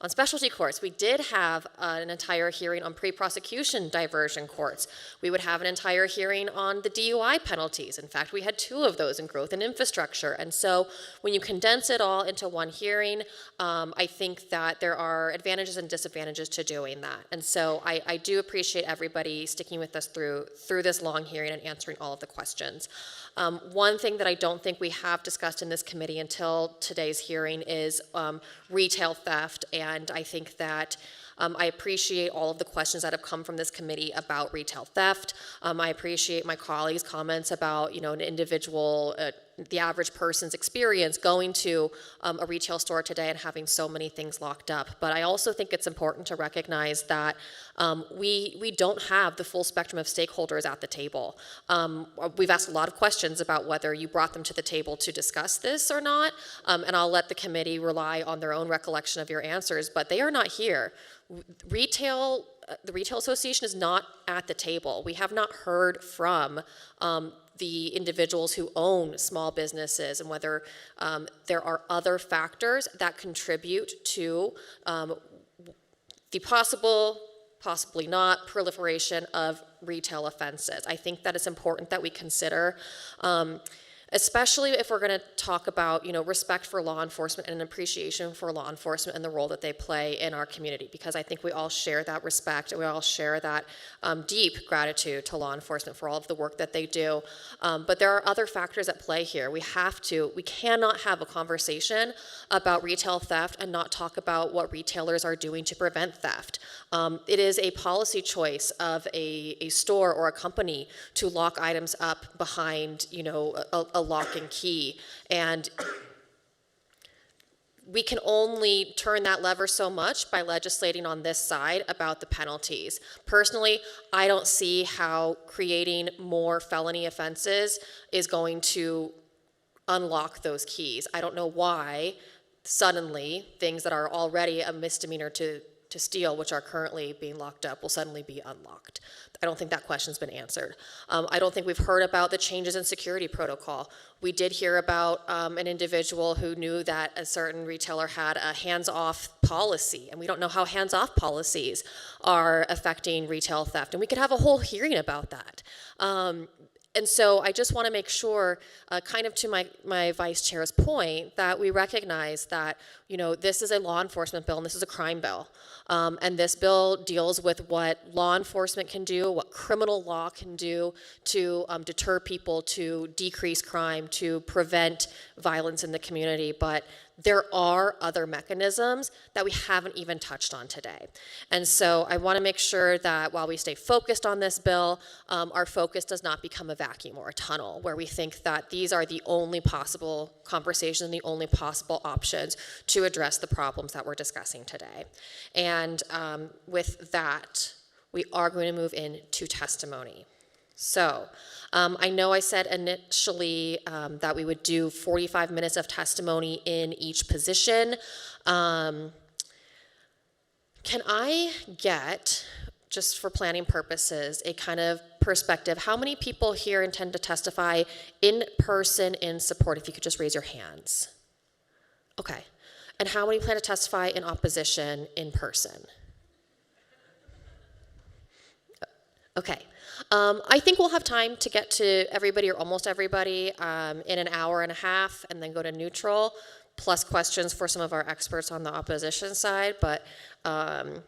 on specialty courts, we did have an entire hearing on pre-prosecution diversion courts. We would have an entire hearing on the DUI penalties. In fact, we had 2 of those in growth and infrastructure. And so when you condense it all into one hearing, I think that there are advantages and disadvantages to doing that. And so I do appreciate everybody sticking with us through this long hearing and answering all of the questions. One thing that I don't think we have discussed in this committee until today's hearing is retail theft, and I think that I appreciate all of the questions that have come from this committee about retail theft. I appreciate my colleagues' comments about, you know, an individual, the average person's experience going to a retail store today and having so many things locked up. But I also think it's important to recognize that we don't have the full spectrum of stakeholders at the table. We've asked a lot of questions about whether you brought them to the table to discuss this or not, and I'll let the committee rely on their own recollection of your answers, but they are not here. The Retail Association is not at the table. We have not heard from the individuals who own small businesses and whether there are other factors that contribute to the possibly not, proliferation of retail offenses. I think that it's important that we consider, especially if we're going to talk about, you know, respect for law enforcement and an appreciation for law enforcement and the role that they play in our community, because I think we all share that respect and we all share that deep gratitude to law enforcement for all of the work that they do. But there are other factors at play here. We cannot have a conversation about retail theft and not talk about what retailers are doing to prevent theft. It is a policy choice of a store or a company to lock items up behind, you know, a lock and key, and we can only turn that lever so much by legislating on this side about the penalties. Personally, I don't see how creating more felony offenses is going to unlock those keys. I don't know why suddenly things that are already a misdemeanor to steal, which are currently being locked up, will suddenly be unlocked. I don't think that question's been answered. I don't think we've heard about the changes in security protocol. We did hear about an individual who knew that a certain retailer had a hands-off policy, and we don't know how hands-off policies are affecting retail theft, and we could have a whole hearing about that. And so I just want to make sure, kind of to my vice chair's point, that we recognize that, you know, this is a law enforcement bill and this is a crime bill. And this bill deals with what law enforcement can do, what criminal law can do to deter people, to decrease crime, to prevent violence in the community. But there are other mechanisms that we haven't even touched on today. And so I want to make sure that while we stay focused on this bill, our focus does not become a vacuum or a tunnel where we think that these are the only possible conversations, the only possible options to address the problems that we're discussing today. And with that, we are going to move into testimony. So I know I said initially that we would do 45 minutes of testimony in each position. Can I get, just for planning purposes, a kind of perspective? How many people here intend to testify in person in support? If you could just raise your hands. Okay. And how many plan to testify in opposition in person? Okay. I think we'll have time to get to everybody or almost everybody in an hour and a half and then go to neutral, plus questions for some of our experts on the opposition side. But the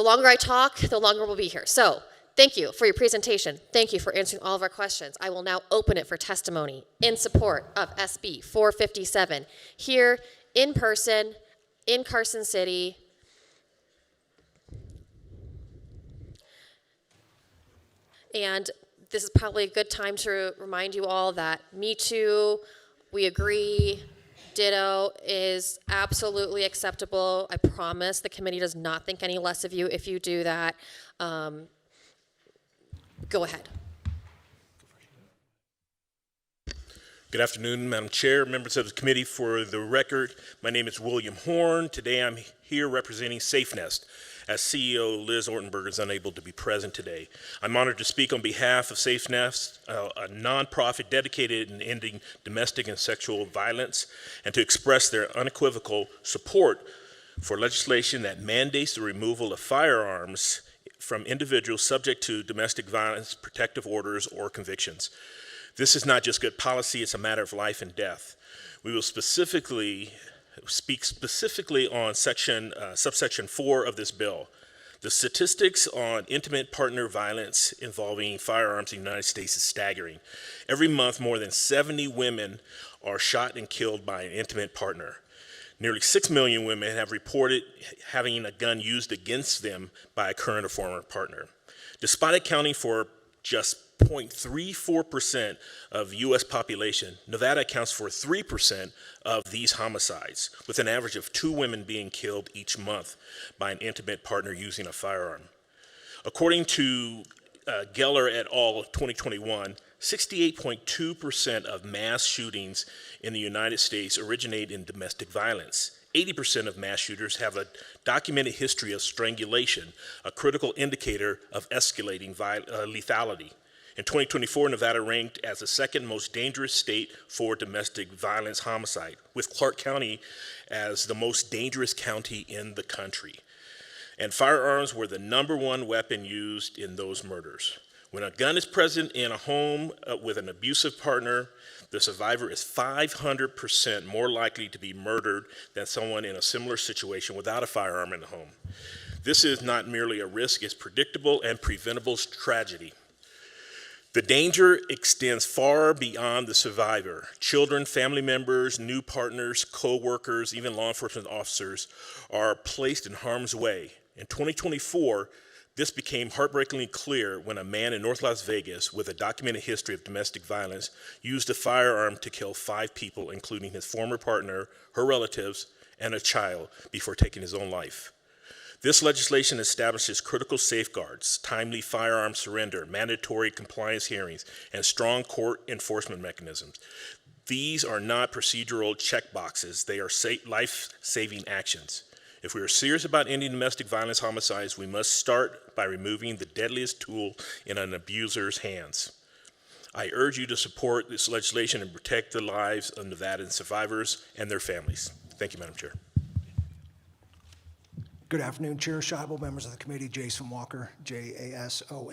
longer I talk, the longer we'll be here. So Thank you for your presentation. Thank you for answering all of our questions. I will now open it for testimony in support of SB 457 here in person in Carson City. And this is probably a good time to remind you all that Me Too, we agree, ditto is absolutely acceptable. I promise the committee does not think any less of you if you do that. Go ahead. Good afternoon, Madam Chair, members of the committee. For the record, my name is William Horn. Today I'm here representing SafeNest, as CEO Liz Ortenberger is unable to be present today. I'm honored to speak on behalf of SafeNest, a nonprofit dedicated in ending domestic and sexual violence, and to express their unequivocal support for legislation that mandates the removal of firearms from individuals subject to domestic violence protective orders or convictions. This is not just good policy, it's a matter of life and death. We will speak specifically on subsection 4 of this bill. The statistics on intimate partner violence involving firearms in the United States is staggering. Every month, more than 70 women are shot and killed by an intimate partner. Nearly 6 million women have reported having a gun used against them by a current or former partner. Despite accounting for just 0.34% of U.S. population, Nevada accounts for 3% of these homicides, with an average of 2 women being killed each month by an intimate partner using a firearm. According to Geller et al. 2021, 68.2% of mass shootings in the United States originate in domestic violence. 80% of mass shooters have a documented history of strangulation, a critical indicator of escalating lethality. In 2024, Nevada ranked as the second most dangerous state for domestic violence homicide, with Clark County as the most dangerous county in the country. And firearms were the #1 weapon used in those murders. When a gun is present in a home with an abusive partner, the survivor is 500% more likely to be murdered than someone in a similar situation without a firearm in the home. This is not merely a risk, it's predictable and preventable tragedy. The danger extends far beyond the survivor. Children, family members, new partners, co-workers, even law enforcement officers are placed in harm's way. In 2024, this became heartbreakingly clear when a man in North Las Vegas with a documented history of domestic violence used a firearm to kill 5 people, including his former partner, her relatives, and a child, before taking his own life. This legislation establishes critical safeguards, timely firearm surrender, mandatory compliance hearings, and strong court enforcement mechanisms. These are not procedural checkboxes, they are life-saving actions. If we are serious about ending domestic violence homicides, we must start by removing the deadliest tool in an abuser's hands. I urge you to support this legislation and protect the lives of Nevadan survivors and their families. Thank you, Madam Chair. Good afternoon, Chair Scheibel, members of the committee. Jason Walker, Jasonwalker,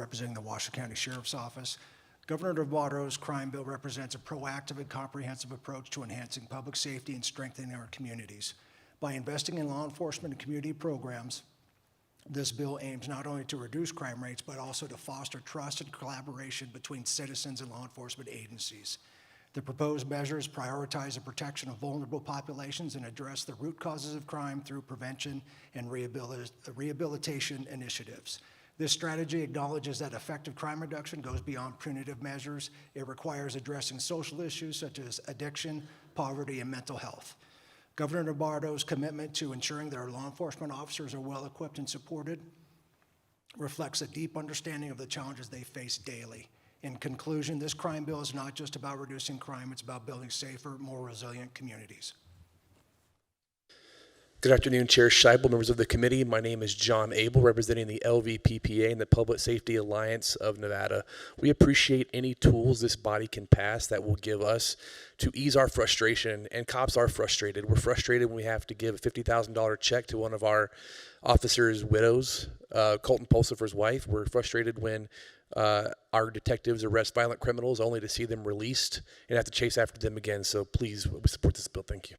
representing the Washoe County Sheriff's Office. Governor Navado's crime bill represents a proactive and comprehensive approach to enhancing public safety and strengthening our communities. By investing in law enforcement and community programs, this bill aims not only to reduce crime rates, but also to foster trust and collaboration between citizens and law enforcement agencies. The proposed measures prioritize the protection of vulnerable populations and address the root causes of crime through prevention and rehabilitation initiatives. This strategy acknowledges that effective crime reduction goes beyond punitive measures. It requires addressing social issues such as addiction, poverty, and mental health. Governor Navado's commitment to ensuring that our law enforcement officers are well equipped and supported reflects a deep understanding of the challenges they face daily. In conclusion, this crime bill is not just about reducing crime, it's about building safer, more resilient communities. Good afternoon, Chair Scheibel, members of the committee. My name is John Abel, representing the LVPPA and the Public Safety Alliance of Nevada. We appreciate any tools this body can pass that will give us to ease our frustration, and cops are frustrated. We're frustrated when we have to give a $50,000 check to one of our officers' widows, Colton Pulsifer's wife. We're frustrated when our detectives arrest violent criminals only to see them released and have to chase after them again. So please support this bill. Thank you.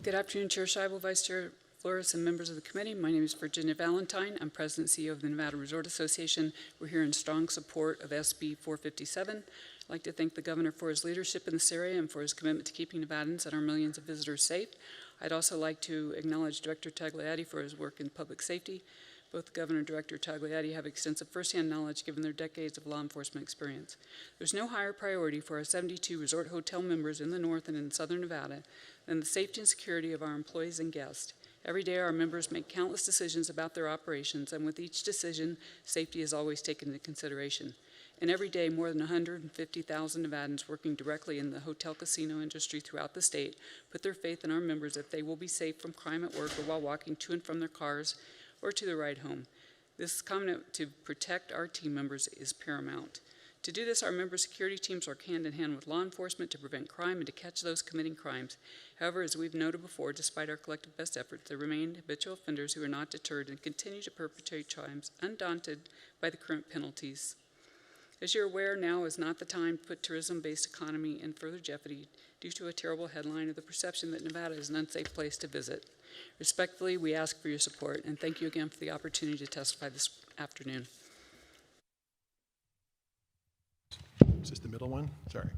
Good afternoon, Chair Scheibel, Vice Chair Flores and members of the committee, my name is Virginia Valentine. I'm President and CEO of the Nevada Resort Association. We're here in strong support of SB 457. I'd like to thank the governor for his leadership in this area and for his commitment to keeping Nevadans and our millions of visitors safe. I'd also like to acknowledge Director Tagliati for his work in public safety. Both the governor and Director Tagliati have extensive firsthand knowledge given their decades of law enforcement experience. There's no higher priority for our 72 resort hotel members in the north and in southern Nevada than the safety and security of our employees and guests. Every day our members make countless decisions about their operations, and with each decision, safety is always taken into consideration. And every day, more than 150,000 Nevadans working directly in the hotel casino industry throughout the state put their faith in our members that they will be safe from crime at work or while walking to and from their cars or to their ride home. This covenant to protect our team members is paramount. To do this, our member security teams work hand in hand with law enforcement to prevent crime and to catch those committing crimes. However, as we've noted before, despite our collective best efforts, there remain habitual offenders who are not deterred and continue to perpetrate crimes undaunted by the current penalties. As you're aware, now is not the time to put tourism-based economy in further jeopardy due to a terrible headline or the perception that Nevada is an unsafe place to visit. Respectfully, we ask for your support, and thank you again for the opportunity to testify this afternoon. Is this the middle one? Sorry.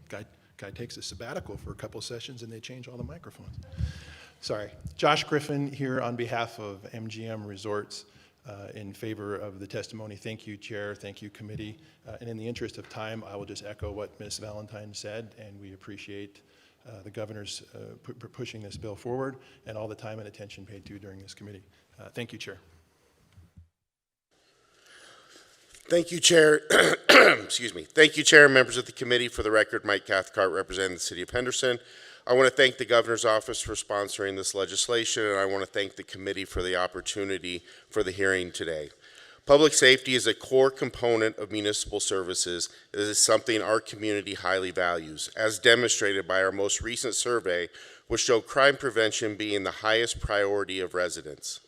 Guy takes a sabbatical for a couple sessions and they change all the microphones. Sorry. Josh Griffin here on behalf of MGM Resorts in favor of the testimony. Thank you, Chair. Thank you, Committee. And in the interest of time, I will just echo what Ms. Valentine said, and we appreciate the Governor's pushing this bill forward and all the time and attention paid to during this committee. Thank you, Chair. Thank you, Chair. Excuse me. Thank you, Chair and members of the committee. For the record, Mike Cathcart, representing the City of Henderson. I want to thank the Governor's Office for sponsoring this legislation, and I want to thank the committee for the opportunity for the hearing today. Public safety is a core component of municipal services. It is something our community highly values, as demonstrated by our most recent survey, which showed crime prevention being the highest priority of residents.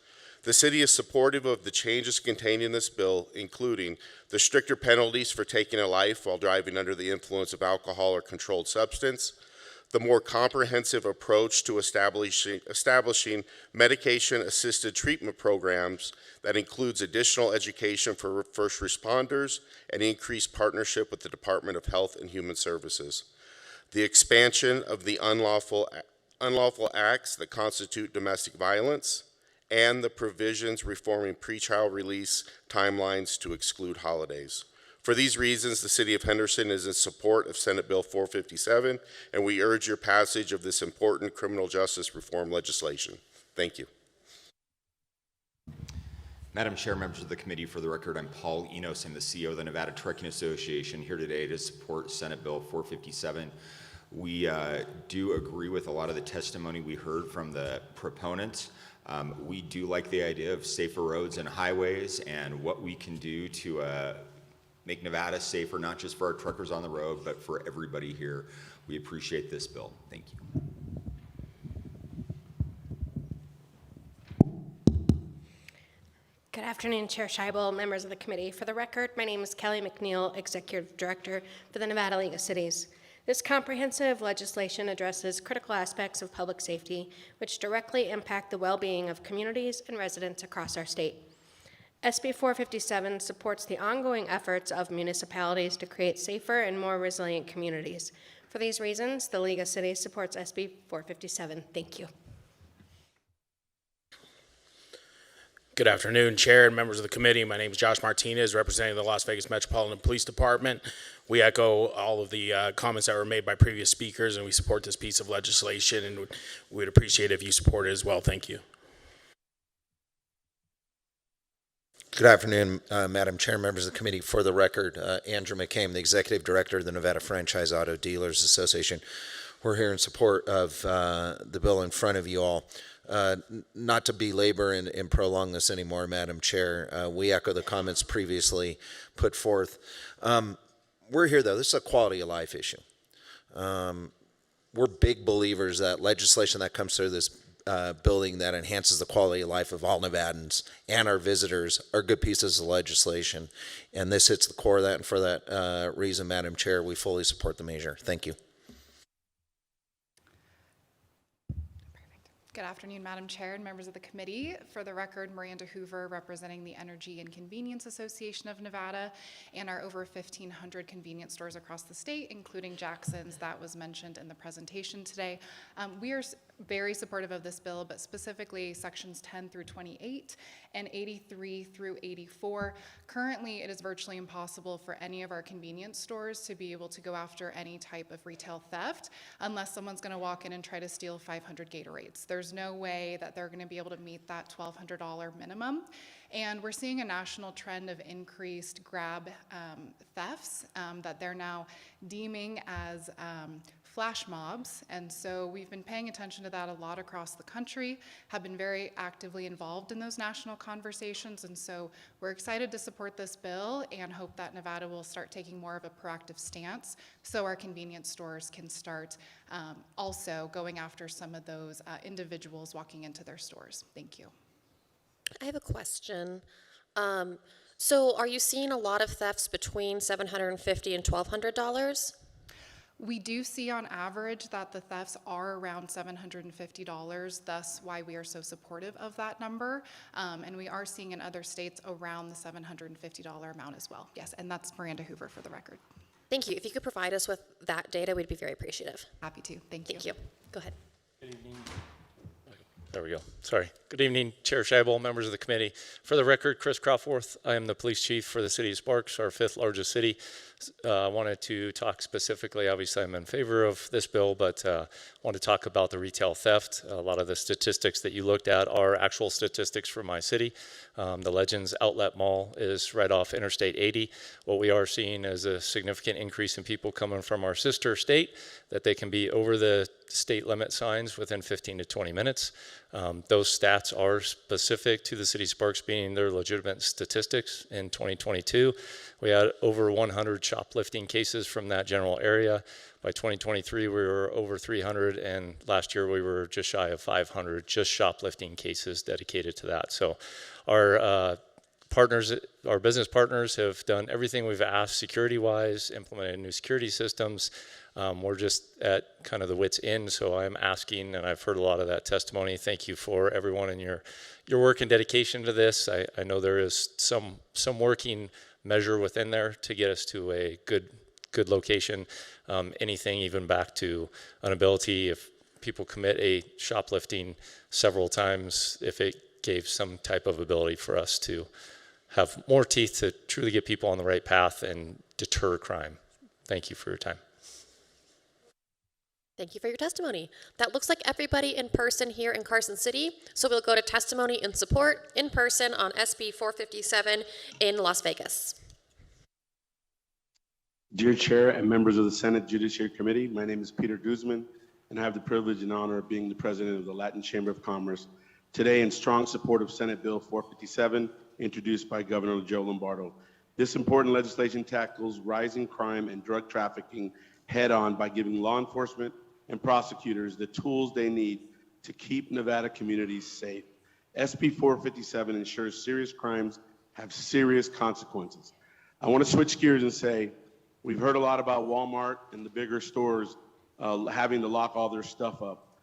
The city is supportive of the changes contained in this bill, including the stricter penalties for taking a life while driving under the influence of alcohol or controlled substance, the more comprehensive approach to establishing medication-assisted treatment programs that includes additional education for first responders and increased partnership with the Department of Health and Human Services, the expansion of the unlawful acts that constitute domestic violence, and the provisions reforming pretrial release timelines to exclude holidays. For these reasons, the City of Henderson is in support of Senate Bill 457, and we urge your passage of this important criminal justice reform legislation. Thank you. Madam Chair, members of the committee, for the record, I'm Paul Enos. I'm the CEO of the Nevada Trucking Association, here today to support Senate Bill 457. We do agree with a lot of the testimony we heard from the proponents. We do like the idea of safer roads and highways and what we can do to make Nevada safer, not just for our truckers on the road, but for everybody here. We appreciate this bill. Thank you. Good afternoon, Chair Scheibel, members of the committee. For the record, my name is Kelly McNeil, Executive Director for the Nevada League of Cities. This comprehensive legislation addresses critical aspects of public safety, which directly impact the well-being of communities and residents across our state. SB 457 supports the ongoing efforts of municipalities to create safer and more resilient communities. For these reasons, the League of Cities supports SB 457. Thank you. Good afternoon, Chair and members of the committee. My name is Josh Martinez, representing the Las Vegas Metropolitan Police Department. We echo all of the comments that were made by previous speakers, and we support this piece of legislation, and we'd appreciate it if you support it as well. Thank you. Good afternoon, Madam Chair, members of the committee. For the record, Andrew McCabe, the Executive Director of the Nevada Franchise Auto Dealers Association. We're here in support of the bill in front of you all. Not to belabor and prolong this anymore, Madam Chair, we echo the comments previously put forth. We're here, though. This is a quality of life issue. We're big believers that legislation that comes through this building that enhances the quality of life of all Nevadans and our visitors are good pieces of legislation. And this hits the core of that. And for that reason, Madam Chair, we fully support the measure. Thank you. Good afternoon, Madam Chair and members of the committee. For the record, Miranda Hoover, representing the Energy and Convenience Association of Nevada and our over 1,500 convenience stores across the state, including Jackson's that was mentioned in the presentation today. We are very supportive of this bill, but specifically sections 10 through 28 and 83 through 84. Currently, it is virtually impossible for any of our convenience stores to be able to go after any type of retail theft unless someone's going to walk in and try to steal 500 Gatorades. There's no way that they're going to be able to meet that $1,200 minimum. And we're seeing a national trend of increased grab thefts that they're now deeming as flash mobs. And so we've been paying attention to that a lot across the country, have been very actively involved in those national conversations. And so we're excited to support this bill and hope that Nevada will start taking more of a proactive stance so our convenience stores can start also going after some of those individuals walking into their stores. Thank you. I have a question. So are you seeing a lot of thefts between $750 and $1,200? We do see on average that the thefts are around $750, thus why we are so supportive of that number. And we are seeing in other states around the $750 amount as well. Yes, and that's Miranda Hoover for the record. Thank you. If you could provide us with that data, we'd be very appreciative. Happy to. Thank you. Thank you. Go ahead. Good evening. There we go. Sorry. Good evening, Chair Scheibel, members of the committee. For the record, Chris Crawforth. I am the police chief for the city of Sparks, our 5th largest city. I wanted to talk specifically, obviously I'm in favor of this bill, but want to talk about the retail theft. A lot of the statistics that you looked at are actual statistics for my city. The Legends Outlet Mall is right off Interstate 80. What we are seeing is a significant increase in people coming from our sister state, that they can be over the state limit signs within 15 to 20 minutes. Those stats are specific to the city of Sparks, being their legitimate statistics. In 2022, we had over 100 shoplifting cases from that general area. By 2023, we were over 300, and last year we were just shy of 500 just shoplifting cases dedicated to that. So our partners, our business partners have done everything we've asked security-wise, implemented new security systems. We're just at kind of the wit's end, so I'm asking, and I've heard a lot of that testimony. Thank you for everyone and your work and dedication to this. I know there is some working measure within there to get us to a good location. Anything even back to an ability, if people commit a shoplifting several times, if it gave some type of ability for us to have more teeth to truly get people on the right path and deter crime. Thank you for your time. Thank you for your testimony. That looks like everybody in person here in Carson City. So we'll go to testimony in support in person on SB 457 in Las Vegas. Dear Chair and members of the Senate Judiciary Committee, my name is Peter Guzman, and I have the privilege and honor of being the president of the Latin Chamber of Commerce today in strong support of Senate Bill 457, introduced by Governor Joe Lombardo. This important legislation tackles rising crime and drug trafficking head-on by giving law enforcement and prosecutors the tools they need to keep Nevada communities safe. SB 457 ensures serious crimes have serious consequences. I want to switch gears and say, we've heard a lot about Walmart and the bigger stores having to lock all their stuff up.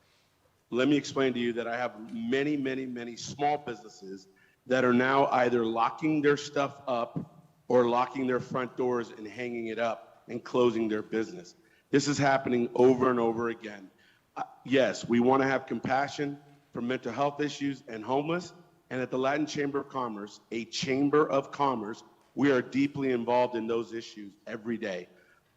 Let me explain to you that I have many small businesses that are now either locking their stuff up or locking their front doors and hanging it up and closing their business. This is happening over and over again. Yes, we want to have compassion for mental health issues and homeless, and at the Latin Chamber of Commerce, a chamber of commerce, we are deeply involved in those issues every day.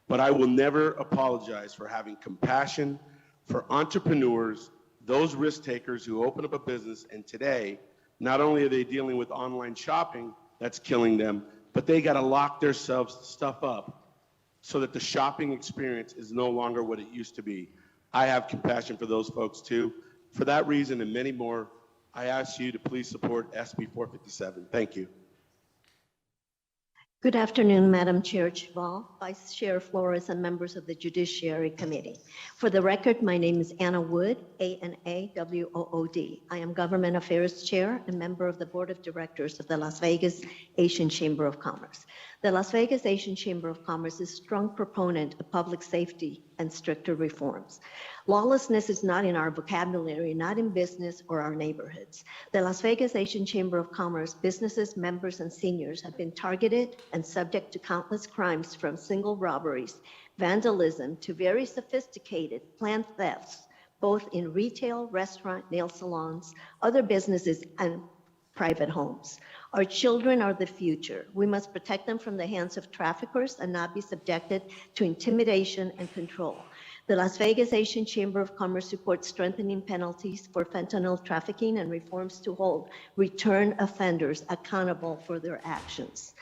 But I will never apologize for having compassion for entrepreneurs, those risk takers who open up a business, and today, not only are they dealing with online shopping that's killing them, but they got to lock their stuff up so that the shopping experience is no longer what it used to be. I have compassion for those folks too. For that reason and many more, I ask you to please support SB 457. Thank you. Good afternoon, Madam Chair Chival, Vice Chair Flores, and members of the Judiciary Committee. For the record, my name is Anna Wood, A-N-A-W-O-O-D. I am Government Affairs Chair and member of the Board of Directors of the Las Vegas Asian Chamber of Commerce. The Las Vegas Asian Chamber of Commerce is a strong proponent of public safety and stricter reforms. Lawlessness is not in our vocabulary, not in business or our neighborhoods. The Las Vegas Asian Chamber of Commerce businesses, members, and seniors have been targeted and subject to countless crimes, from single robberies, vandalism, to very sophisticated planned thefts, both in retail, restaurant, nail salons, other businesses, and private homes. Our children are the future. We must protect them from the hands of traffickers and not be subjected to intimidation and control. The Las Vegas Asian Chamber of Commerce supports strengthening penalties for fentanyl trafficking and reforms to hold return offenders accountable for their actions.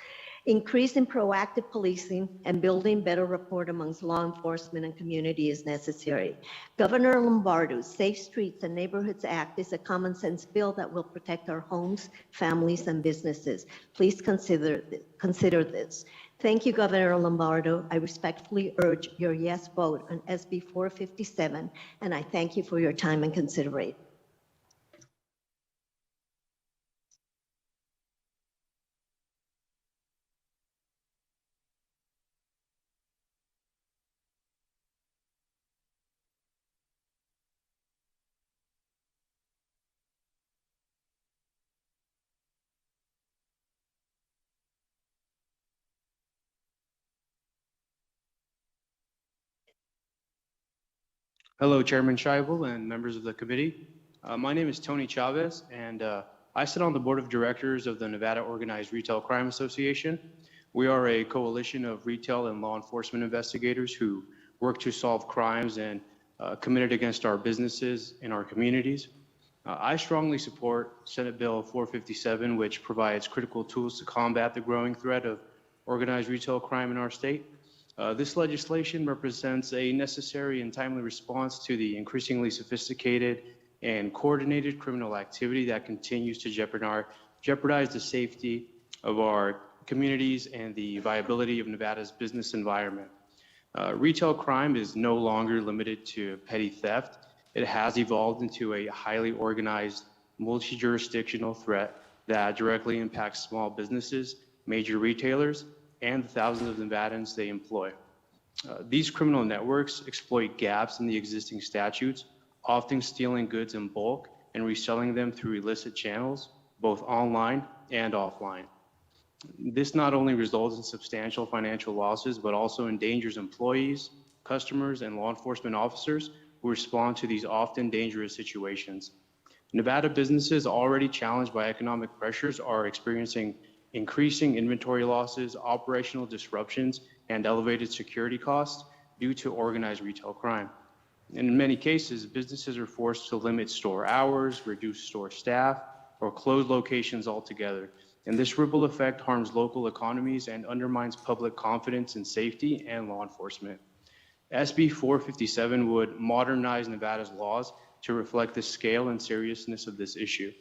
Increasing proactive policing and building better rapport amongst law enforcement and community is necessary. Governor Lombardo's Safe Streets and Neighborhoods Act is a common sense bill that will protect our homes, families, and businesses. Please consider this. Thank you, Governor Lombardo. I respectfully urge your yes vote on SB 457, and I thank you for your time and consideration. Hello, Chairman Scheibel and members of the committee. My name is Tony Chavez, and I sit on the board of directors of the Nevada Organized Retail Crime Association. We are a coalition of retail and law enforcement investigators who work to solve crimes and committed against our businesses and our communities. I strongly support Senate Bill 457, which provides critical tools to combat the growing threat of organized retail crime in our state. This legislation represents a necessary and timely response to the increasingly sophisticated and coordinated criminal activity that continues to jeopardize the safety of our communities and the viability of Nevada's business environment. Retail crime is no longer limited to petty theft. It has evolved into a highly organized, multi-jurisdictional threat that directly impacts small businesses, major retailers, and the thousands of Nevadans they employ. These criminal networks exploit gaps in the existing statutes, often stealing goods in bulk and reselling them through illicit channels, both online and offline. This not only results in substantial financial losses, but also endangers employees, customers, and law enforcement officers who respond to these often dangerous situations. Nevada businesses already challenged by economic pressures are experiencing increasing inventory losses, operational disruptions, and elevated security costs due to organized retail crime. And in many cases, businesses are forced to limit store hours, reduce store staff, or close locations altogether. And this ripple effect harms local economies and undermines public confidence in safety and law enforcement. SB 457 would modernize Nevada's laws to reflect the scale and seriousness of this issue.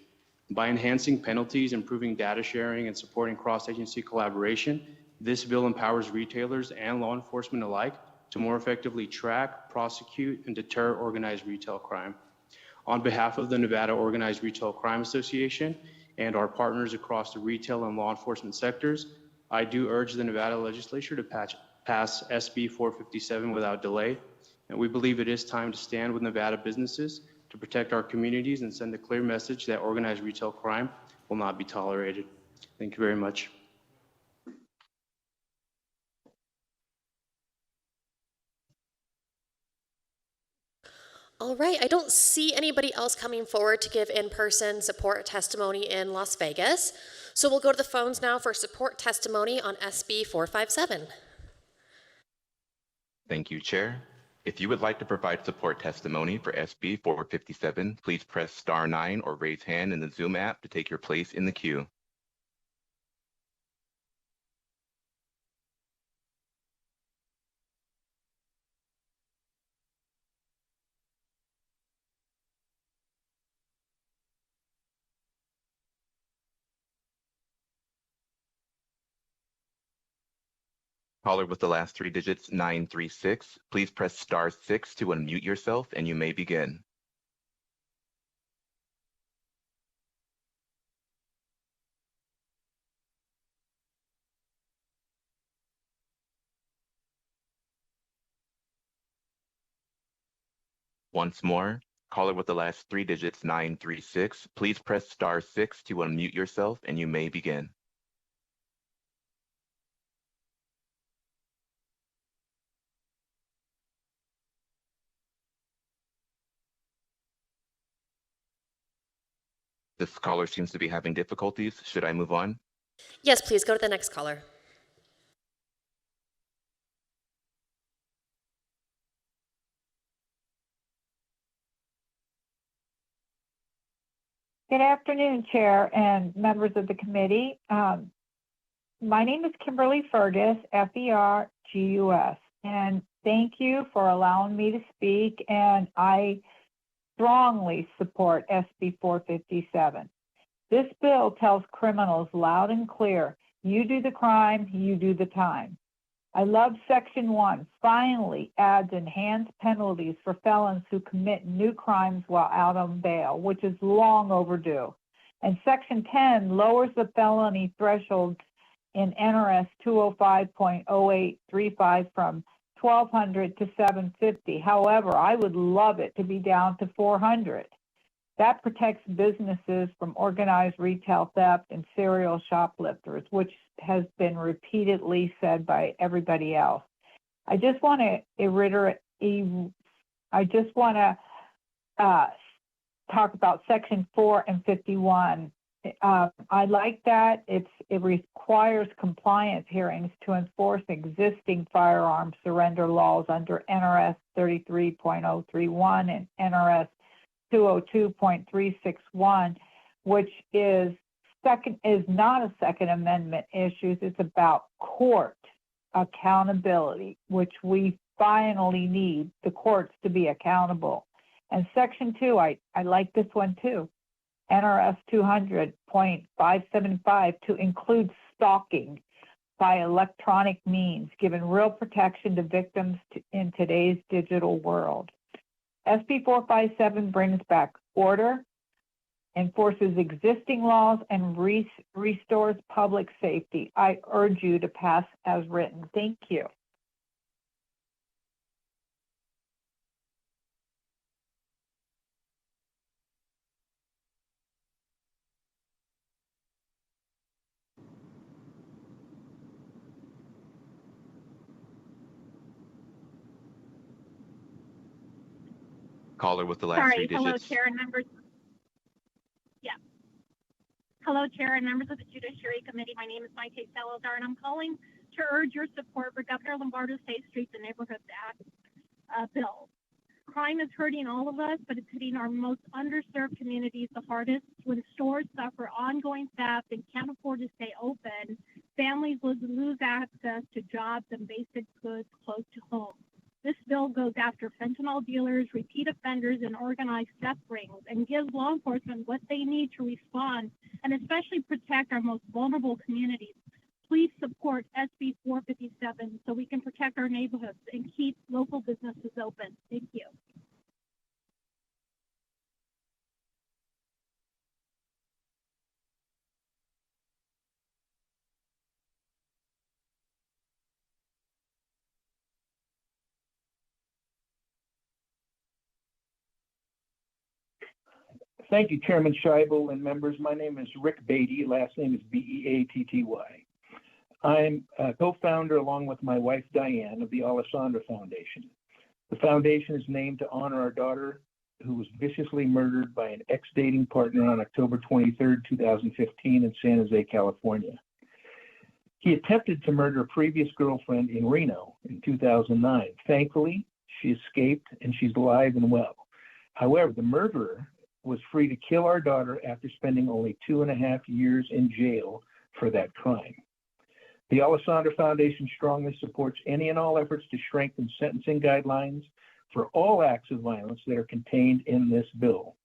By enhancing penalties, improving data sharing, and supporting cross-agency collaboration, this bill empowers retailers and law enforcement alike to more effectively track, prosecute, and deter organized retail crime. On behalf of the Nevada Organized Retail Crime Association and our partners across the retail and law enforcement sectors, I do urge the Nevada Legislature to pass SB 457 without delay. And we believe it is time to stand with Nevada businesses to protect our communities and send a clear message that organized retail crime will not be tolerated. Thank you very much. All right, I don't see anybody else coming forward to give in-person support testimony in Las Vegas. So we'll go to the phones now for support testimony on SB 457. Thank you, Chair. If you would like to provide support testimony for SB 457, please press star 9 or raise hand in the Zoom app to take your place in the queue. Caller with the last 3 digits, 936, please press star 6 to unmute yourself and you may begin. Once more, caller with the last three digits 936, please press star 6 to unmute yourself and you may begin. This caller seems to be having difficulties. Should I move on? Yes, please go to the next caller. Good afternoon, Chair and members of the committee. My name is Kimberly Fergus, Fergus, and thank you for allowing me to speak, and I strongly support SB 457. This bill tells criminals loud and clear, you do the crime, you do the time. I love Section 1, finally adds enhanced penalties for felons who commit new crimes while out on bail, which is long overdue. And Section 10 lowers the felony threshold in NRS 205.0835 from 1,200 to 750. However, I would love it to be down to 400. That protects businesses from organized retail theft and serial shoplifters, which has been repeatedly said by everybody else. I just want to talk about Section 4 and 51. I like that. It requires compliance hearings to enforce existing firearm surrender laws under NRS 33.031 and NRS 202.361, which is not a Second Amendment issue. It's about court accountability, which we finally need the courts to be accountable. And Section 2, I like this one too, NRS 200.575 to include stalking by electronic means, giving real protection to victims in today's digital world. SB 457 brings back order, enforces existing laws, and restores public safety. I urge you to pass as written. Thank you. Caller with the last three digits. Hello, Chair and members. Yeah. Hello, Chair and members of the Judiciary Committee. My name is Maite Salazar, and I'm calling to urge your support for Governor Lombardo's Safe Streets and Neighborhoods Act bill. Crime is hurting all of us, but it's hitting our most underserved communities the hardest. When stores suffer ongoing theft and can't afford to stay open, families lose access to jobs and basic goods close to home. This bill goes after fentanyl dealers, repeat offenders, and organized theft rings, and gives law enforcement what they need to respond and especially protect our most vulnerable communities. Please support SB 457 so we can protect our neighborhoods and keep local businesses open. Thank you. Thank you, Chairman Scheibel and members. My name is Rick Beatty. Last name is Beatty. I'm a co-founder, along with my wife Diane, of the Alessandra Foundation. The foundation is named to honor our daughter, who was viciously murdered by an ex-dating partner on October 23, 2015 in San Jose, California. He attempted to murder a previous girlfriend in Reno in 2009. Thankfully, she escaped and she's alive and well. However, the murderer was free to kill our daughter after spending only 2.5 years in jail for that crime. The Alessandra Foundation strongly supports any and all efforts to strengthen sentencing guidelines for all acts of violence that are contained in this bill,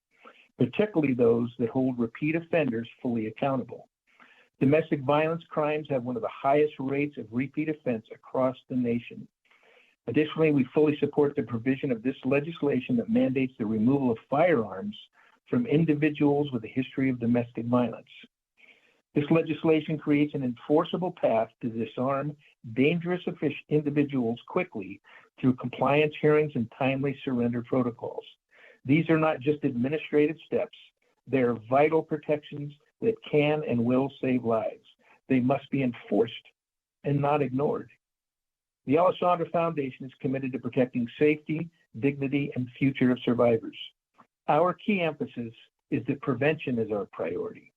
particularly those that hold repeat offenders fully accountable. Domestic violence crimes have one of the highest rates of repeat offense across the nation. Additionally, we fully support the provision of this legislation that mandates the removal of firearms from individuals with a history of domestic violence. This legislation creates an enforceable path to disarm dangerous individuals quickly through compliance hearings and timely surrender protocols. These are not just administrative steps. They are vital protections that can and will save lives. They must be enforced and not ignored. The Alessandra Foundation is committed to protecting safety, dignity, and future of survivors. Our key emphasis is that prevention is our priority.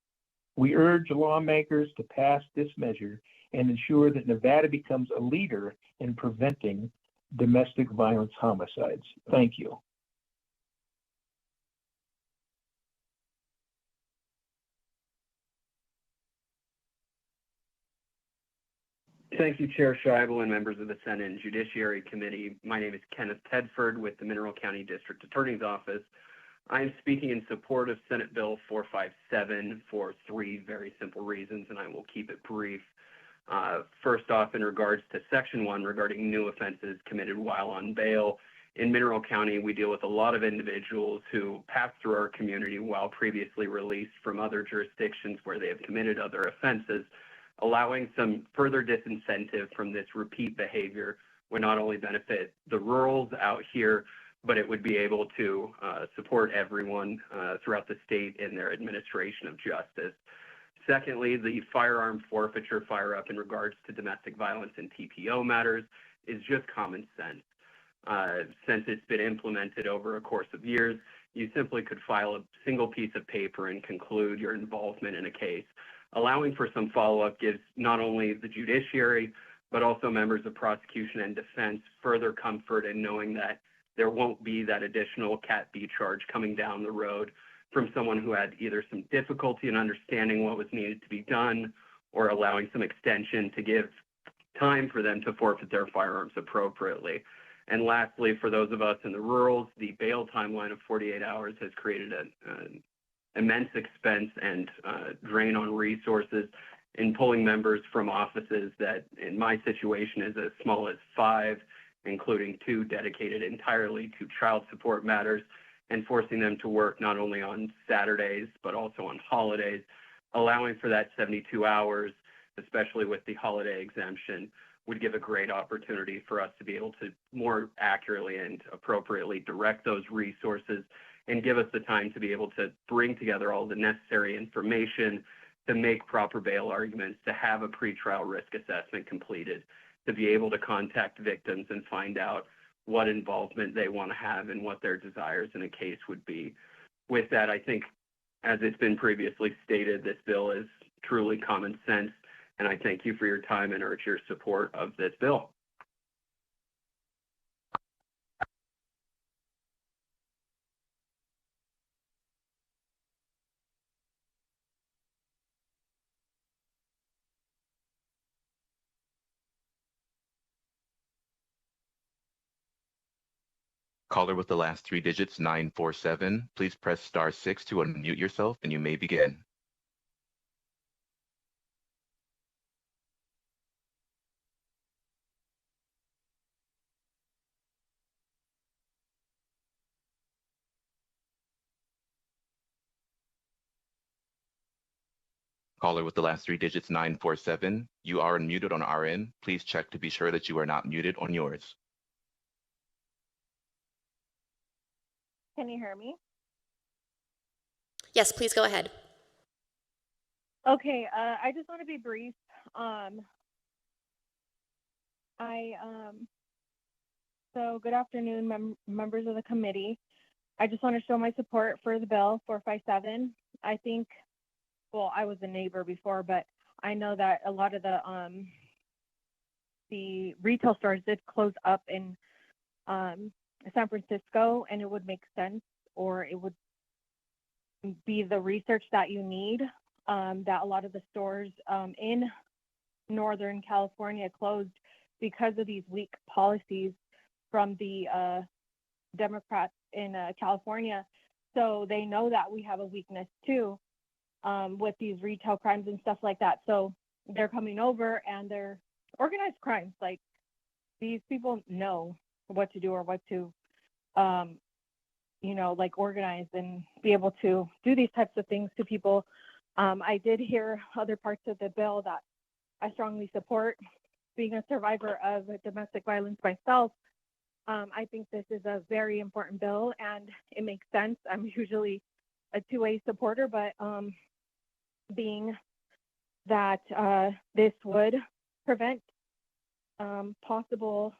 We urge lawmakers to pass this measure and ensure that Nevada becomes a leader in preventing domestic violence homicides. Thank you. Thank you, Chair Scheibel and members of the Senate and Judiciary Committee. My name is Kenneth Tedford with the Mineral County District Attorney's Office. I am speaking in support of Senate Bill 457 for three very simple reasons, and I will keep it brief. First off, in regards to Section 1 regarding new offenses committed while on bail, in Mineral County, we deal with a lot of individuals who pass through our community while previously released from other jurisdictions where they have committed other offenses. Allowing some further disincentive from this repeat behavior would not only benefit the rurals out here, but it would be able to support everyone throughout the state in their administration of justice. Secondly, the firearm forfeiture fire-up in regards to domestic violence and TPO matters is just common sense. Since it's been implemented over a course of years, you simply could file a single piece of paper and conclude your involvement in a case. Allowing for some follow-up gives not only the judiciary, but also members of prosecution and defense further comfort in knowing that there won't be that additional Cat B charge coming down the road from someone who had either some difficulty in understanding what was needed to be done or allowing some extension to give time for them to forfeit their firearms appropriately. And lastly, for those of us in the rurals, the bail timeline of 48 hours has created an immense expense and drain on resources in pulling members from offices that, in my situation, is as small as 5, including 2 dedicated entirely to child support matters, and forcing them to work not only on Saturdays, but also on holidays, allowing for that 72 hours, especially with the holiday exemption, would give a great opportunity for us to be able to more accurately and appropriately direct those resources and give us the time to be able to bring together all the necessary information to make proper bail arguments, to have a pretrial risk assessment completed, to be able to contact victims and find out what involvement they want to have and what their desires in a case would be. With that, I think, as it's been previously stated, this bill is truly common sense, and I thank you for your time and urge your support of this bill. Caller with the last 3 digits, 947. Please press *6 to unmute yourself and you may begin. Caller with the last 3 digits, 947. You are unmuted on our end. Please check to be sure that you are not muted on yours. Can you hear me? Yes, please go ahead. Okay, I just want to be brief. So good afternoon, members of the committee. I just want to show my support for the bill 457. I think, well, I was a neighbor before, but I know that a lot of the retail stores did close up in San Francisco, and it would make sense, or it would be the research that you need, that a lot of the stores in Northern California closed because of these weak policies from the Democrats in California. So they know that we have a weakness too with these retail crimes and stuff like that. So they're coming over, and they're organized crimes. Like, these people know what to do or what to, like, organize and be able to do these types of things to people I did hear other parts of the bill that I strongly support. Being a survivor of domestic violence myself, I think this is a very important bill and it makes sense. I'm usually a two-way supporter, but being that this would prevent possible,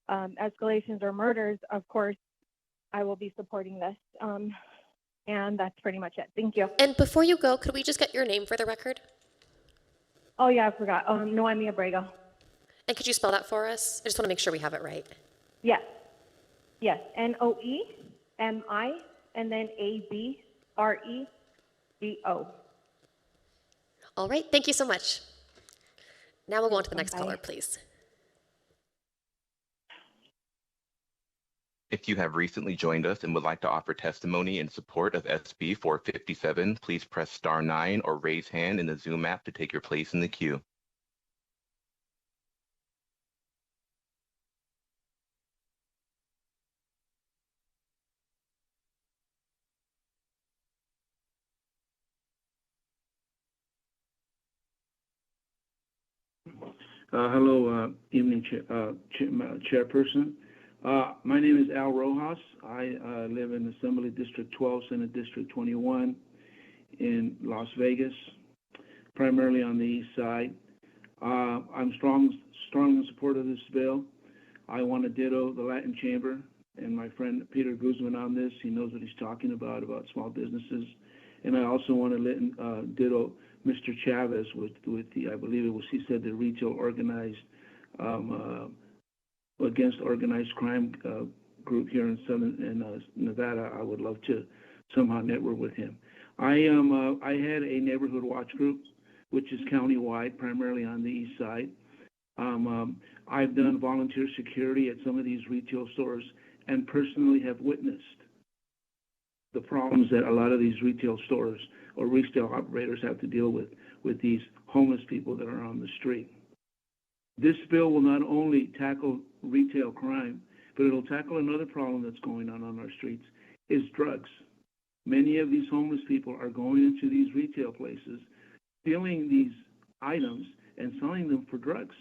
escalations or murders, of course, I will be supporting this. And that's pretty much it. Thank you. And before you go, could we just get your name for the record? Oh, yeah, I forgot. Noemi Abrego. And could you spell that for us? I just want to make sure we have it right. Yes. Yes. Noemi, and then Abrego. All right, thank you so much. Now we'll go on to the next Bye. caller, please. If you have recently joined us and would like to offer testimony in support of SB 457, please press star 9 or raise hand in the Zoom app to take your place in the queue. Hello, evening chairperson. My name is Al Rojas. I live in Assembly District 12, Senate District 21 in Las Vegas, primarily on the east side. I'm strong in support of this bill. I want to ditto the Latin Chamber and my friend Peter Guzman on this. He knows what he's talking about small businesses. And I also want to ditto Mr. Chavez with the, I believe it was, he said the retail organized, against organized crime group here in Nevada. I would love to somehow network with him. I had a neighborhood watch group, which is countywide, primarily on the east side. I've done volunteer security at some of these retail stores and personally have witnessed the problems that a lot of these retail stores or retail operators have to deal with these homeless people that are on the street. This bill will not only tackle retail crime, but it'll tackle another problem that's going on our streets, is drugs. Many of these homeless people are going into these retail places, stealing these items and selling them for drugs.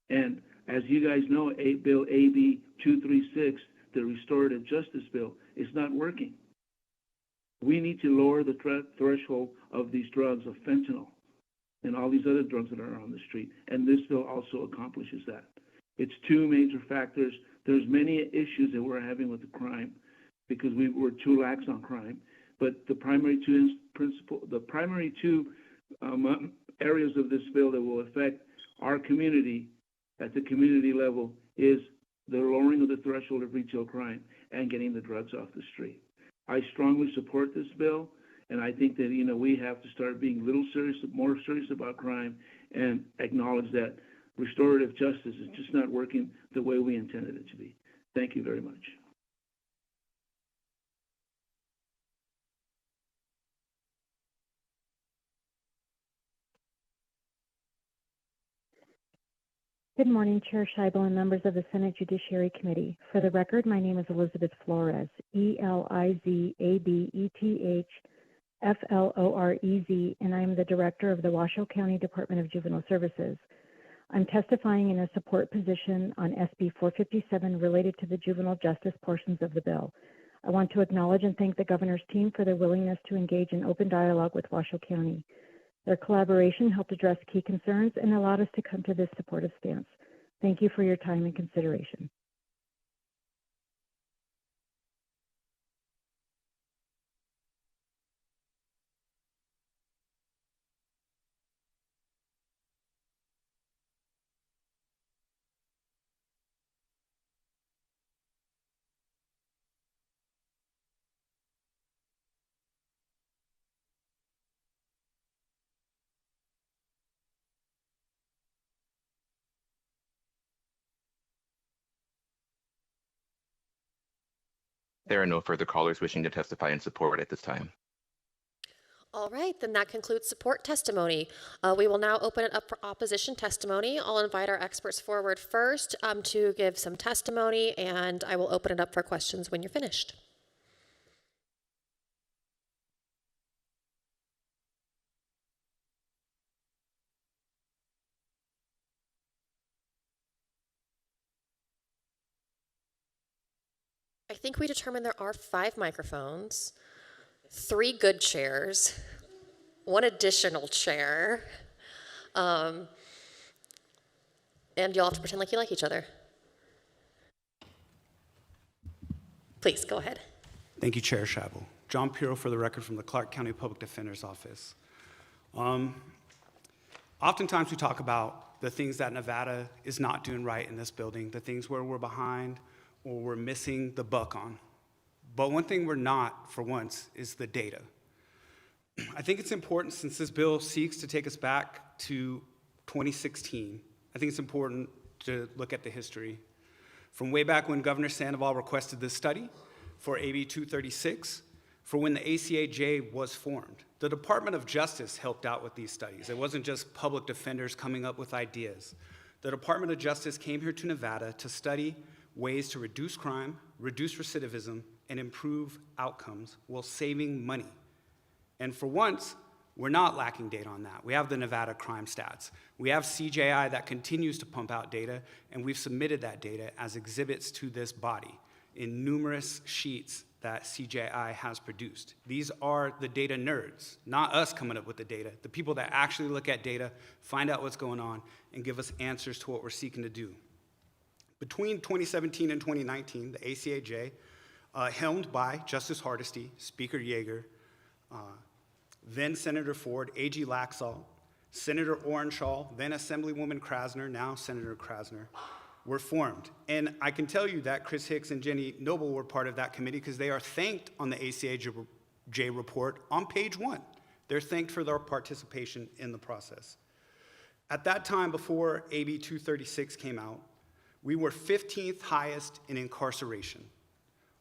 And as you guys know, Bill AB 236, the Restorative Justice Bill, is not working. We need to lower the threshold of these drugs, of fentanyl, and all these other drugs that are on the street. And this bill also accomplishes that. It's two major factors. There's many issues that we're having with the crime because we were too lax on crime. But the primary two areas of this bill that will affect our community at the community level is the lowering of the threshold of retail crime and getting the drugs off the street. I strongly support this bill, and I think that we have to start being more serious about crime, and acknowledge that restorative justice is just not working the way we intended it to be. Thank you very much. Good morning, Chair Scheibel and members of the Senate Judiciary Committee. For the record, my name is Elizabeth Flores, ELIZABETHFLOREZ, and I am the Director of the Washoe County Department of Juvenile Services. I'm testifying in a support position on SB 457 related to the juvenile justice portions of the bill. I want to acknowledge and thank the Governor's team for their willingness to engage in open dialogue with Washoe County. Their collaboration helped address key concerns and allowed us to come to this supportive stance. Thank you for your time and consideration. There are no further callers wishing to testify in support at this time. All right, then that concludes support testimony. We will now open it up for opposition testimony. I'll invite our experts forward first to give some testimony, and I will open it up for questions when you're finished. think we determined there are 5 microphones, 3 good chairs, 1 additional chair, and you'll have to pretend like you like each other. Please, go ahead. Thank you, Chair Scheibel. John Pirro for the record from the Clark County Public Defender's Office. Oftentimes we talk about the things that Nevada is not doing right in this building, the things where we're behind or we're missing the buck on. But one thing we're not, for once, is the data. I think it's important, since this bill seeks to take us back to 2016, I think it's important to look at the history. From way back when Governor Sandoval requested this study for AB 236, for when the ACAJ was formed. The Department of Justice helped out with these studies. It wasn't just public defenders coming up with ideas. The Department of Justice came here to Nevada to study ways to reduce crime, reduce recidivism, and improve outcomes while saving money. And for once, we're not lacking data on that. We have the Nevada crime stats. We have CJI that continues to pump out data, and we've submitted that data as exhibits to this body in numerous sheets that CJI has produced. These are the data nerds, not us coming up with the data, the people that actually look at data, find out what's going on, and give us answers to what we're seeking to do. Between 2017 and 2019, the ACAJ, helmed by Justice Hardesty, Speaker Yeager, then Senator Ford, AG Laxalt, Senator Orenshaw, then Assemblywoman Krasner, now Senator Krasner, were formed. And I can tell you that Chris Hicks and Jenny Noble were part of that committee because they are thanked on the ACAJ report on page 1. They're thanked for their participation in the process. At that time, before AB 236 came out, we were 15th highest in incarceration.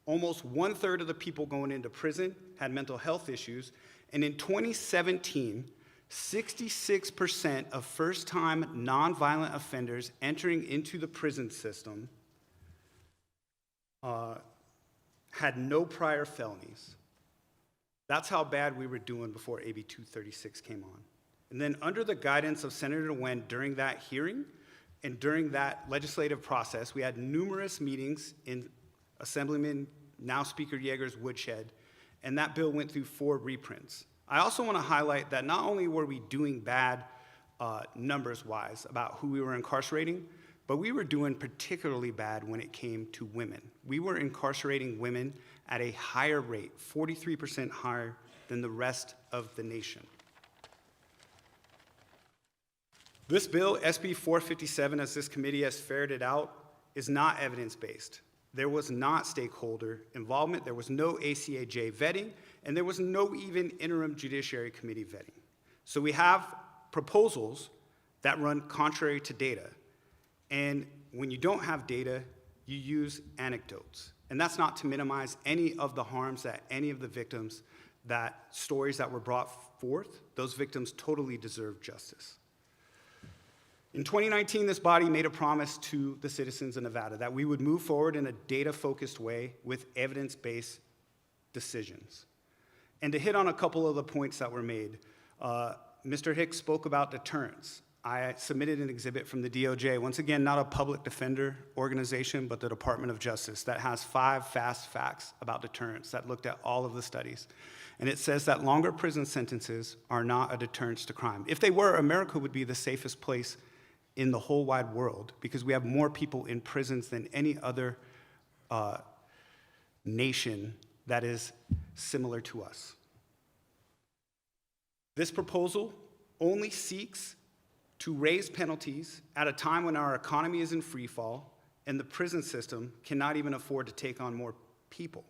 Almost 1/3 of the people going into prison had mental health issues, and in 2017, 66% of first-time nonviolent offenders entering into the prison system had no prior felonies. That's how bad we were doing before AB 236 came on. And then under the guidance of Senator Nguyen during that hearing and during that legislative process, we had numerous meetings in Assemblyman, now Speaker Yeager's woodshed, and that bill went through 4 reprints. I also want to highlight that not only were we doing bad numbers-wise about who we were incarcerating, but we were doing particularly bad when it came to women. We were incarcerating women at a higher rate, 43% higher than the rest of the nation. This bill, SB 457, as this committee has ferreted out, is not evidence-based. There was not stakeholder involvement, there was no ACAJ vetting, and there was no even interim Judiciary Committee vetting. So we have proposals that run contrary to data. And when you don't have data, you use anecdotes. And that's not to minimize any of the harms that any of the victims, that stories that were brought forth, those victims totally deserve justice. In 2019, this body made a promise to the citizens of Nevada that we would move forward in a data-focused way with evidence-based decisions. And to hit on a couple of the points that were made, Mr. Hicks spoke about deterrence. I submitted an exhibit from the DOJ, once again, not a public defender organization, but the Department of Justice, that has 5 fast facts about deterrence that looked at all of the studies. And it says that longer prison sentences are not a deterrence to crime. If they were, America would be the safest place in the whole wide world, because we have more people in prisons than any other nation that is similar to us. This proposal only seeks to raise penalties at a time when our economy is in free fall and the prison system cannot even afford to take on more people.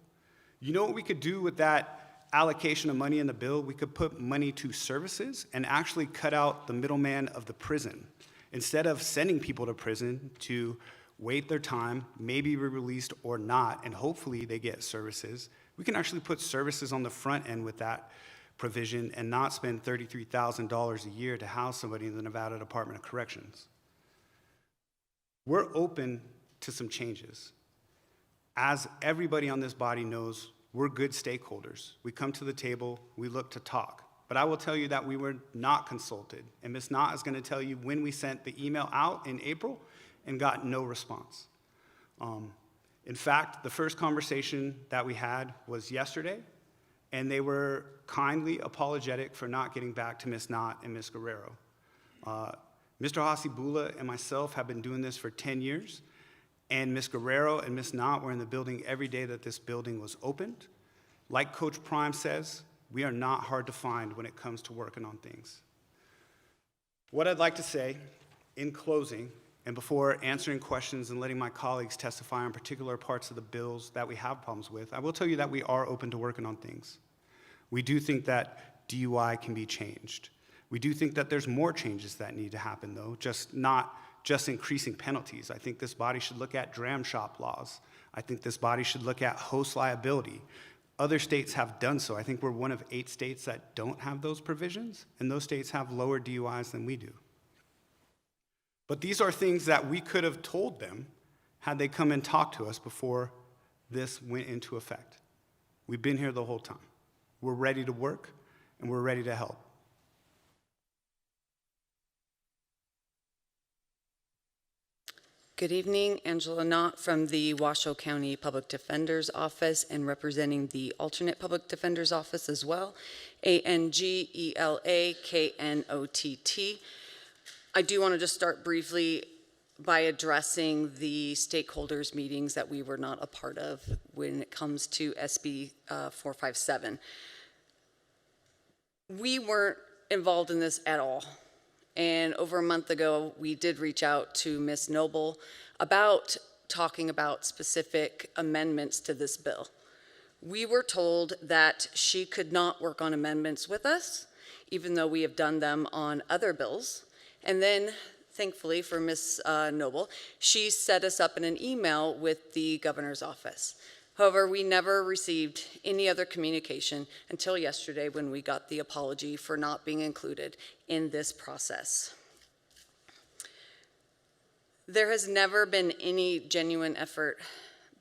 You know what we could do with that allocation of money in the bill? We could put money to services and actually cut out the middleman of the prison. Instead of sending people to prison to wait their time, maybe be released or not, and hopefully they get services, we can actually put services on the front end with that provision and not spend $33,000 a year to house somebody in the Nevada Department of Corrections. We're open to some changes. As everybody on this body knows, we're good stakeholders. We come to the table, we look to talk. But I will tell you that we were not consulted, and Ms. Knott is going to tell you when we sent the email out in April and got no response. In fact, the first conversation that we had was yesterday, and they were kindly apologetic for not getting back to Ms. Knott and Ms. Guerrero. Mr. Hasibula and myself have been doing this for 10 years, and Ms. Guerrero and Ms. Knott were in the building every day that this building was opened. Like Coach Prime says, we are not hard to find when it comes to working on things. What I'd like to say in closing, and before answering questions and letting my colleagues testify on particular parts of the bills that we have problems with, I will tell you that we are open to working on things. We do think that DUI can be changed. We do think that there's more changes that need to happen, though, not just increasing penalties. I think this body should look at dram shop laws. I think this body should look at host liability. Other states have done so. I think we're one of 8 states that don't have those provisions, and those states have lower DUIs than we do. But these are things that we could have told them had they come and talked to us before this went into effect. We've been here the whole time. We're ready to work, and we're ready to help. Good evening, Angela Knott from the Washoe County Public Defender's Office and representing the alternate Public Defender's Office as well, ANGELAKNOTT. I do want to just start briefly by addressing the stakeholders meetings that we were not a part of when it comes to SB 457. We weren't involved in this at all. And over a month ago, we did reach out to Ms. Noble about talking about specific amendments to this bill. We were told that she could not work on amendments with us, even though we have done them on other bills. And then, thankfully for Ms. Noble, she set us up in an email with the governor's office. However, we never received any other communication until yesterday when we got the apology for not being included in this process. There has never been any genuine effort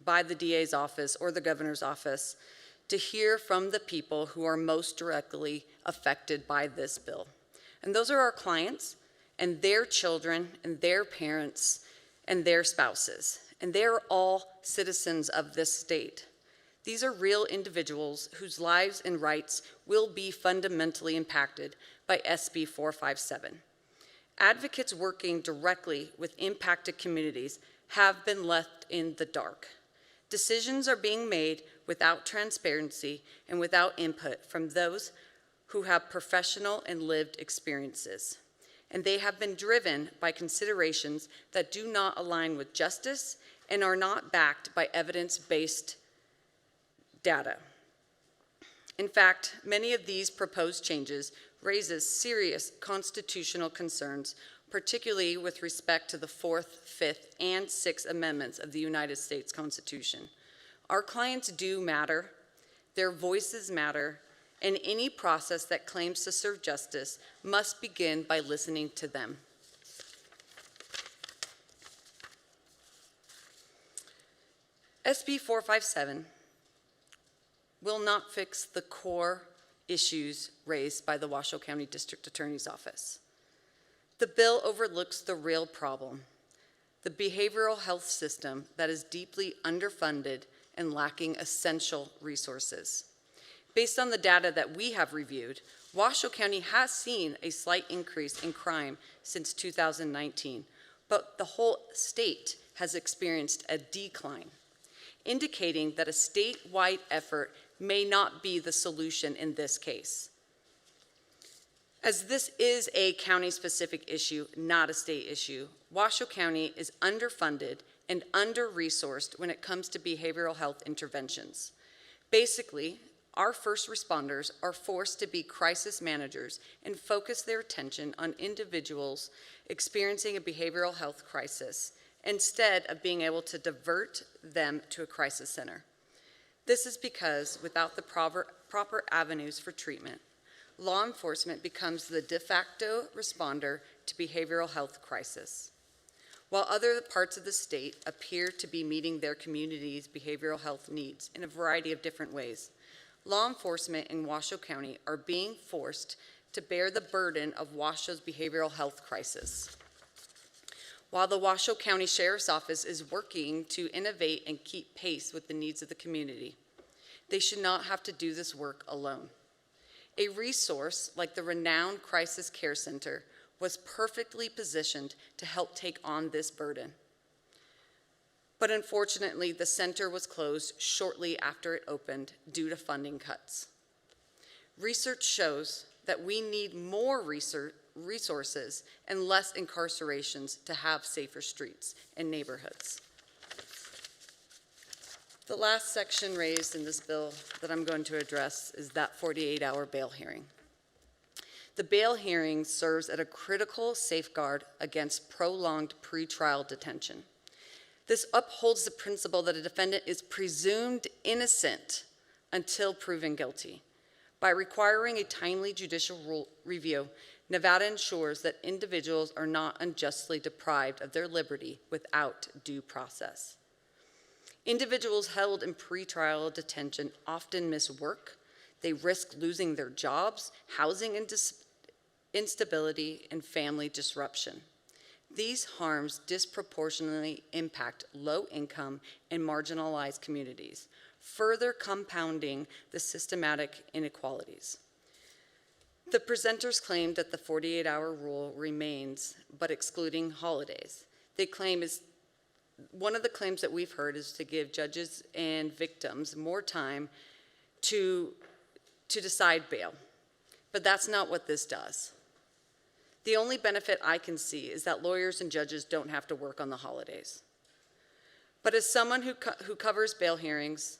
by the DA's office or the governor's office to hear from the people who are most directly affected by this bill. And those are our clients and their children and their parents and their spouses. And they're all citizens of this state. These are real individuals whose lives and rights will be fundamentally impacted by SB 457. Advocates working directly with impacted communities have been left in the dark. Decisions are being made without transparency and without input from those who have professional and lived experiences. And they have been driven by considerations that do not align with justice and are not backed by evidence-based data. In fact, many of these proposed changes raises serious constitutional concerns, particularly with respect to the 4th, 5th, and 6th Amendments of the United States Constitution. Our clients do matter, their voices matter, and any process that claims to serve justice must begin by listening to them. SB 457 will not fix the core issues raised by the Washoe County District Attorney's Office. The bill overlooks the real problem, the behavioral health system that is deeply underfunded and lacking essential resources. Based on the data that we have reviewed, Washoe County has seen a slight increase in crime since 2019, but the whole state has experienced a decline, indicating that a statewide effort may not be the solution in this case. As this is a county-specific issue, not a state issue, Washoe County is underfunded and under-resourced when it comes to behavioral health interventions. Basically, our first responders are forced to be crisis managers and focus their attention on individuals experiencing a behavioral health crisis instead of being able to divert them to a crisis center. This is because without the proper avenues for treatment, law enforcement becomes the de facto responder to behavioral health crisis. While other parts of the state appear to be meeting their community's behavioral health needs in a variety of different ways, law enforcement in Washoe County are being forced to bear the burden of Washoe's behavioral health crisis. While the Washoe County Sheriff's Office is working to innovate and keep pace with the needs of the community, they should not have to do this work alone. A resource like the renowned Crisis Care Center was perfectly positioned to help take on this burden. But unfortunately, the center was closed shortly after it opened due to funding cuts. Research shows that we need more resources and less incarcerations to have safer streets and neighborhoods. The last section raised in this bill that I'm going to address is that 48-hour bail hearing. The bail hearing serves as a critical safeguard against prolonged pretrial detention. This upholds the principle that a defendant is presumed innocent until proven guilty. By requiring a timely judicial review, Nevada ensures that individuals are not unjustly deprived of their liberty without due process. Individuals held in pretrial detention often miss work. They risk losing their jobs, housing instability, and family disruption. These harms disproportionately impact low-income and marginalized communities, further compounding the systematic inequalities. The presenters claim that the 48-hour rule remains, but excluding holidays. One of the claims that we've heard is to give judges and victims more time to decide bail, but that's not what this does. The only benefit I can see is that lawyers and judges don't have to work on the holidays. But as someone who covers bail hearings,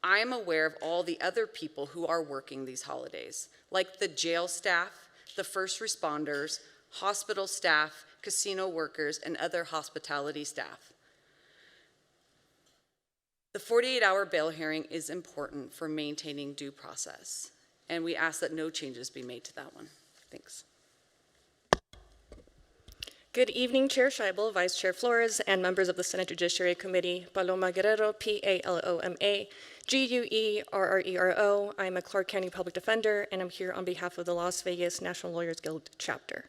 I am aware of all the other people who are working these holidays, like the jail staff, the first responders, hospital staff, casino workers, and other hospitality staff. The 48-hour bail hearing is important for maintaining due process, and we ask that no changes be made to that one. Thanks. Good evening, Chair Scheibel, Vice Chair Flores, and members of the Senate Judiciary Committee. Paloma Guerrero, P-A-L-O-M-A, G-U-E-R-R-E-R-O. I'm a Clark County Public Defender, and I'm here on behalf of the Las Vegas National Lawyers Guild chapter.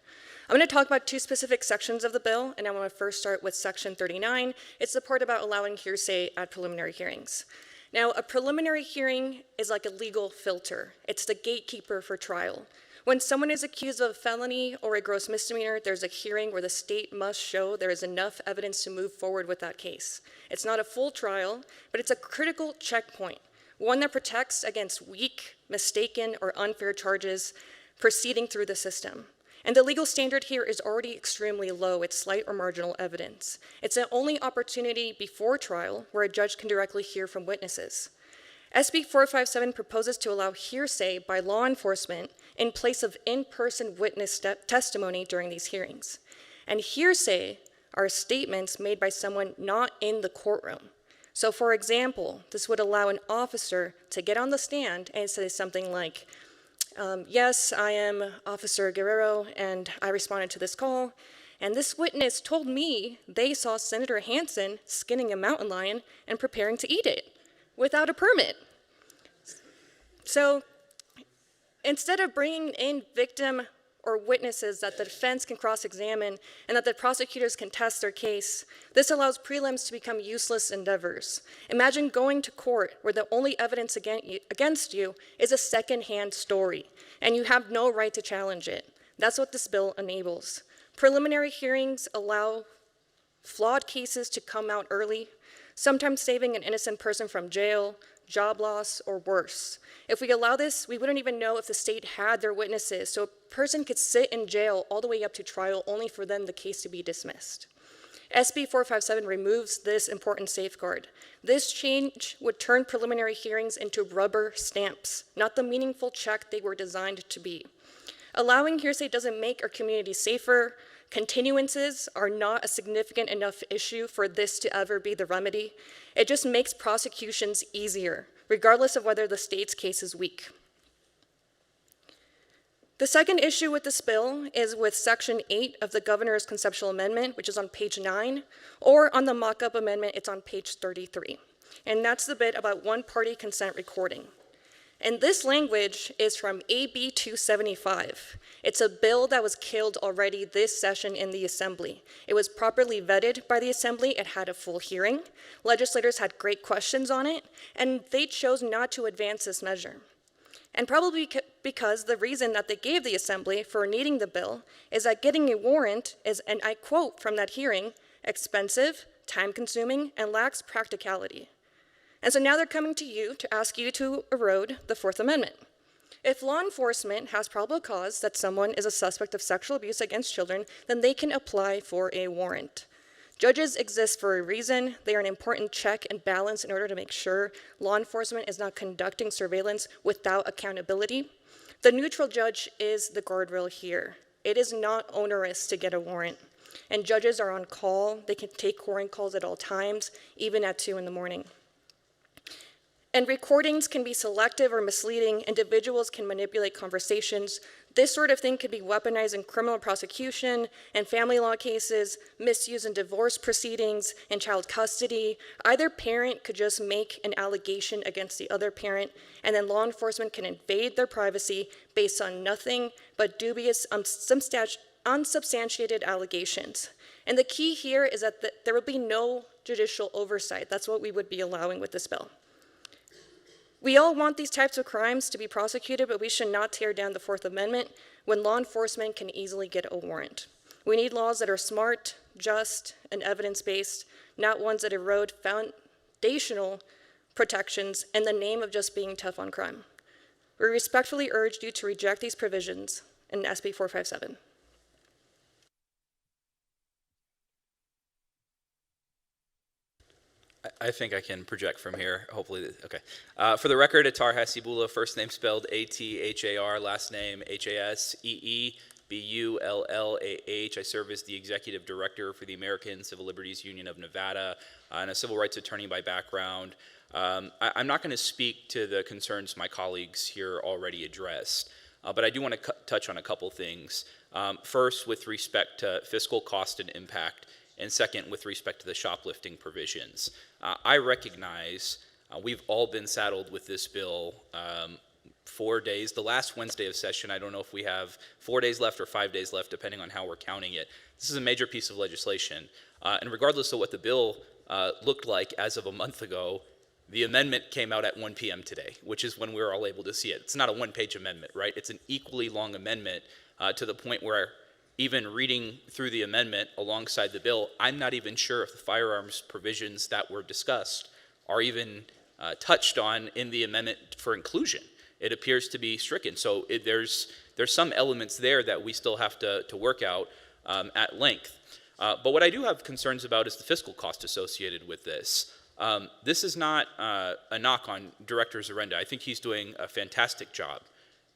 I'm going to talk about two specific sections of the bill, and I want to first start with Section 39. It's the part about allowing hearsay at preliminary hearings. Now, a preliminary hearing is like a legal filter. It's the gatekeeper for trial. When someone is accused of a felony or a gross misdemeanor, there's a hearing where the state must show there is enough evidence to move forward with that case. It's not a full trial, but it's a critical checkpoint, one that protects against weak, mistaken, or unfair charges proceeding through the system. And the legal standard here is already extremely low. It's slight or marginal evidence. It's the only opportunity before trial where a judge can directly hear from witnesses. SB 457 proposes to allow hearsay by law enforcement in place of in-person witness testimony during these hearings. And hearsay are statements made by someone not in the courtroom. So for example, this would allow an officer to get on the stand and say something like, yes, I am Officer Guerrero, and I responded to this call, and this witness told me they saw Senator Hansen skinning a mountain lion and preparing to eat it without a permit. So instead of bringing in victim or witnesses that the defense can cross-examine and that the prosecutors can test their case, this allows prelims to become useless endeavors. Imagine going to court where the only evidence against you is a second-hand story, and you have no right to challenge it. That's what this bill enables. Preliminary hearings allow flawed cases to come out early, sometimes saving an innocent person from jail, job loss, or worse. If we allow this, we wouldn't even know if the state had their witnesses, so a person could sit in jail all the way up to trial only for then the case to be dismissed. SB 457 removes this important safeguard. This change would turn preliminary hearings into rubber stamps, not the meaningful check they were designed to be. Allowing hearsay doesn't make our community safer. Continuances are not a significant enough issue for this to ever be the remedy. It just makes prosecutions easier, regardless of whether the state's case is weak. The second issue with this bill is with Section 8 of the Governor's Conceptual Amendment, which is on page 9, or on the mock-up amendment, it's on page 33. And that's the bit about one-party consent recording. And this language is from AB 275. It's a bill that was killed already this session in the Assembly. It was properly vetted by the Assembly. It had a full hearing. Legislators had great questions on it, and they chose not to advance this measure. And probably because the reason that they gave the Assembly for needing the bill is that getting a warrant is, and I quote from that hearing, expensive, time-consuming, and lacks practicality. And so now they're coming to you to ask you to erode the Fourth Amendment. If law enforcement has probable cause that someone is a suspect of sexual abuse against children, then they can apply for a warrant. Judges exist for a reason. They are an important check and balance in order to make sure law enforcement is not conducting surveillance without accountability. The neutral judge is the guardrail here. It is not onerous to get a warrant. And judges are on call. They can take warrant calls at all times, even at 2 in the morning. And recordings can be selective or misleading. Individuals can manipulate conversations. This sort of thing could be weaponized in criminal prosecution and family law cases, misuse in divorce proceedings, and child custody. Either parent could just make an allegation against the other parent, and then law enforcement can invade their privacy based on nothing but dubious, unsubstantiated allegations. And the key here is that there will be no judicial oversight. That's what we would be allowing with this bill. We all want these types of crimes to be prosecuted, but we should not tear down the Fourth Amendment when law enforcement can easily get a warrant. We need laws that are smart, just, and evidence-based, not ones that erode foundational protections in the name of just being tough on crime. We respectfully urge you to reject these provisions in SB 457. I think I can project from here, hopefully. Okay. For the record, Attar Hasibullah, first name spelled A-T-H-A-R, last name H-A-S-E-E-B-U-L-L-A-H. I serve as the Executive Director for the American Civil Liberties Union of Nevada and a civil rights attorney by background. I'm not going to speak to the concerns my colleagues here already addressed, but I do want to touch on a couple things. First, with respect to fiscal cost and impact, and second, with respect to the shoplifting provisions. I recognize we've all been saddled with this bill 4 days. The last Wednesday of session, I don't know if we have 4 days left or 5 days left, depending on how we're counting it. This is a major piece of legislation. And regardless of what the bill looked like as of a month ago, the amendment came out at 1 p.m. today, which is when we were all able to see it. It's not a one-page amendment, right? It's an equally long amendment to the point where even reading through the amendment alongside the bill, I'm not even sure if the firearms provisions that were discussed are even touched on in the amendment for inclusion. It appears to be stricken. So there's some elements there that we still have to work out at length. But what I do have concerns about is the fiscal cost associated with this. This is not a knock on Director Zarenda. I think he's doing a fantastic job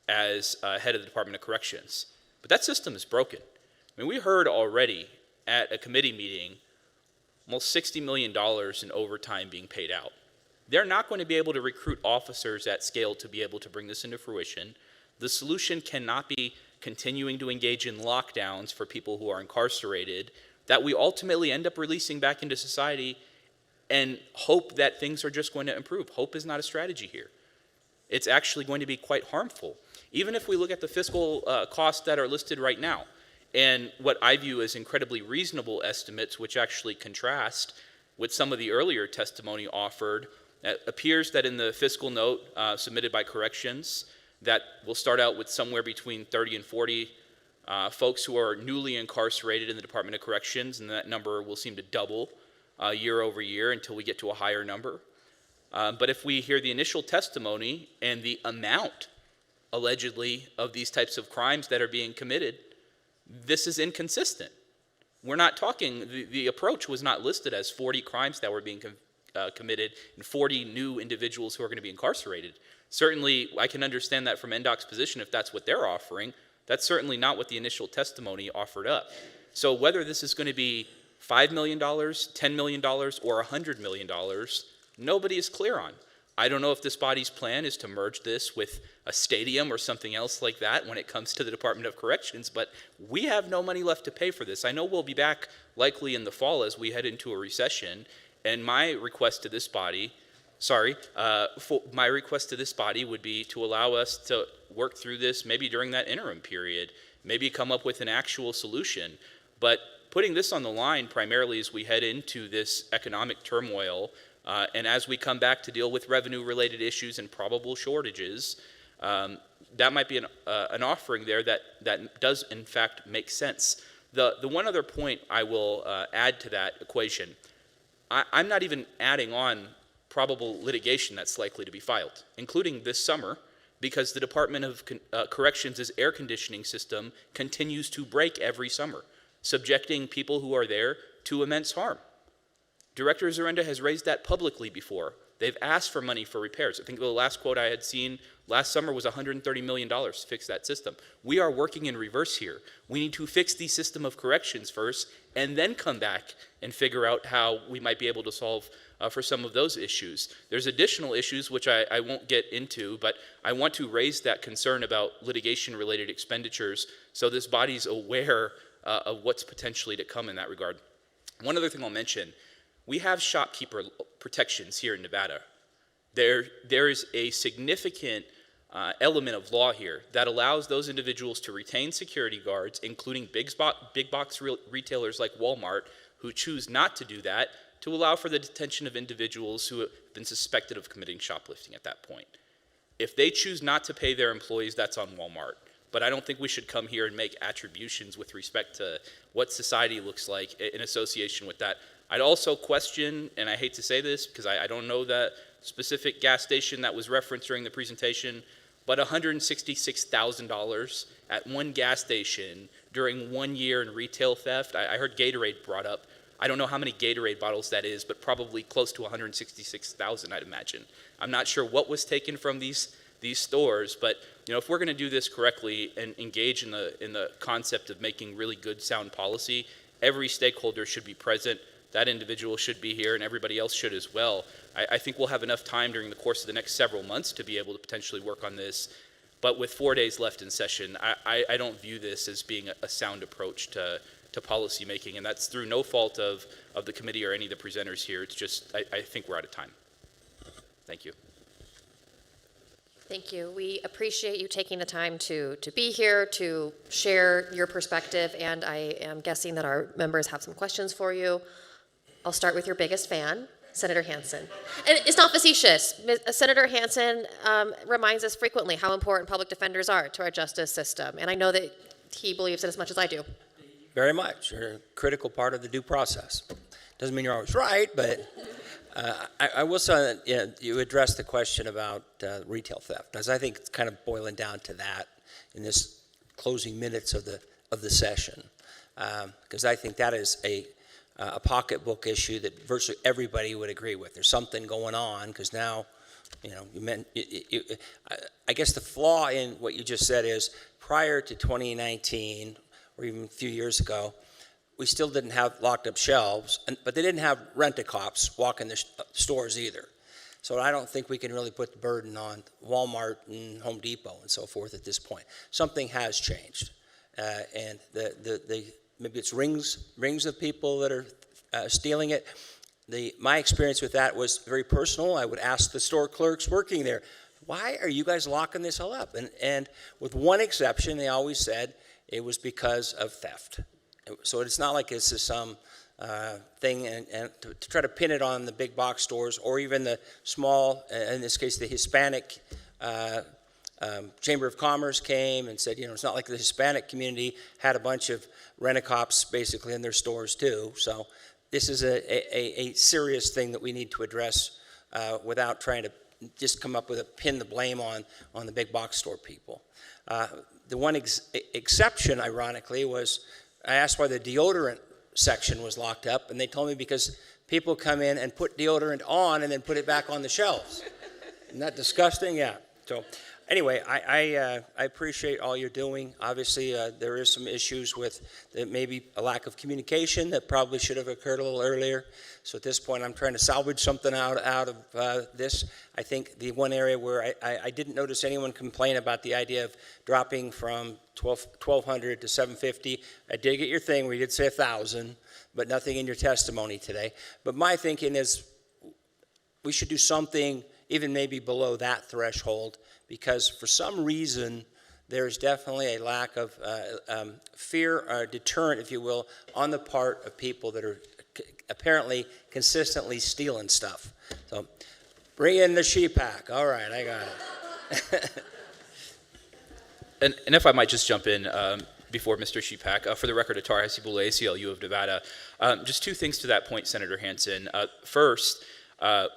as head of the Department of Corrections. But that system is broken. I mean, we heard already at a committee meeting almost $60 million in overtime being paid out. They're not going to be able to recruit officers at scale to be able to bring this into fruition. The solution cannot be continuing to engage in lockdowns for people who are incarcerated that we ultimately end up releasing back into society and hope that things are just going to improve. Hope is not a strategy here. It's actually going to be quite harmful. Even if we look at the fiscal costs that are listed right now, and what I view as incredibly reasonable estimates, which actually contrast with some of the earlier testimony offered, it appears that in the fiscal note submitted by Corrections, that will start out with somewhere between 30 and 40 folks who are newly incarcerated in the Department of Corrections, and that number will seem to double year over year until we get to a higher number. But if we hear the initial testimony and the amount, allegedly, of these types of crimes that are being committed, this is inconsistent. We're not talking, the approach was not listed as 40 crimes that were being committed and 40 new individuals who are going to be incarcerated. Certainly, I can understand that from NDOC's position if that's what they're offering. That's certainly not what the initial testimony offered up. So whether this is going to be $5 million, $10 million, or $100 million, nobody is clear on. I don't know if this body's plan is to merge this with a stadium or something else like that when it comes to the Department of Corrections, but we have no money left to pay for this. I know we'll be back likely in the fall as we head into a recession, and my request to this body my request to this body would be to allow us to work through this maybe during that interim period, maybe come up with an actual solution. But putting this on the line primarily as we head into this economic turmoil, and as we come back to deal with revenue-related issues and probable shortages, that might be an offering there that does in fact make sense. The one other point I will add to that equation, I'm not even adding on probable litigation that's likely to be filed, including this summer, because the Department of Corrections' air conditioning system continues to break every summer, subjecting people who are there to immense harm. Director Zarenda has raised that publicly before. They've asked for money for repairs. I think the last quote I had seen last summer was $130 million to fix that system. We are working in reverse here. We need to fix the system of corrections first and then come back and figure out how we might be able to solve for some of those issues. There's additional issues which I won't get into, but I want to raise that concern about litigation-related expenditures so this body's aware of what's potentially to come in that regard. One other thing I'll mention, we have shopkeeper protections here in Nevada. There is a significant element of law here that allows those individuals to retain security guards, including big box retailers like Walmart, who choose not to do that, to allow for the detention of individuals who have been suspected of committing shoplifting at that point. If they choose not to pay their employees, that's on Walmart. But I don't think we should come here and make attributions with respect to what society looks like in association with that. I'd also question, and I hate to say this because I don't know that specific gas station that was referenced during the presentation, but $166,000 at one gas station during 1 year in retail theft. I heard Gatorade brought up. I don't know how many Gatorade bottles that is, but probably close to 166,000, I'd imagine. I'm not sure what was taken from these stores, but if we're going to do this correctly and engage in the concept of making really good, sound policy, every stakeholder should be present. That individual should be here, and everybody else should as well. I think we'll have enough time during the course of the next several months to be able to potentially work on this. But with 4 days left in session, I don't view this as being a sound approach to policy making, and that's through no fault of the committee or any of the presenters here. It's just, I think we're out of time. Thank you. Thank you. We appreciate you taking the time to be here, to share your perspective, and I am guessing that our members have some questions for you. I'll start with your biggest fan, Senator Hansen. And it's not facetious. Senator Hansen reminds us frequently how important public defenders are to our justice system, and I know that he believes it as much as I do. Very much. You're a critical part of the due process. Doesn't mean you're always right, but I will say that you addressed the question about retail theft, because I think it's kind of boiling down to that in this closing minutes of the session, because I think that is a pocketbook issue that virtually everybody would agree with. There's something going on, because now, I guess the flaw in what you just said is prior to 2019, or even a few years ago, we still didn't have locked up shelves, but they didn't have rent-a-cops walking the stores either. So I don't think we can really put the burden on Walmart and Home Depot and so forth at this point. Something has changed, and maybe it's rings of people that are stealing it. My experience with that was very personal. I would ask the store clerks working there, why are you guys locking this all up? And with one exception, they always said it was because of theft. So it's not like this is some thing, and to try to pin it on the big box stores or even the small, in this case, the Hispanic Chamber of Commerce came and said, it's not like the Hispanic community had a bunch of rent-a-cops basically in their stores too. So this is a serious thing that we need to address without trying to just come up with pin the blame on the big box store people. The one exception, ironically, was I asked why the deodorant section was locked up, and they told me because people come in and put deodorant on and then put it back on the shelves. Isn't that disgusting? Yeah. So anyway, I appreciate all you're doing. Obviously, there is some issues with maybe a lack of communication that probably should have occurred a little earlier. So at this point, I'm trying to salvage something out of this. I think the one area where I didn't notice anyone complain about the idea of dropping from 1,200 to 750. I did get your thing where you did say 1,000, but nothing in your testimony today. But my thinking is, we should do something even maybe below that threshold, because for some reason, there's definitely a lack of fear or deterrent, if you will, on the part of people that are apparently consistently stealing stuff. So bring in the sheet pack. All right, I got it. And if I might just jump in before Mr. Sheepak, for the record, Atara Hasibullah, ACLU of Nevada. Just two things to that point, Senator Hansen. First,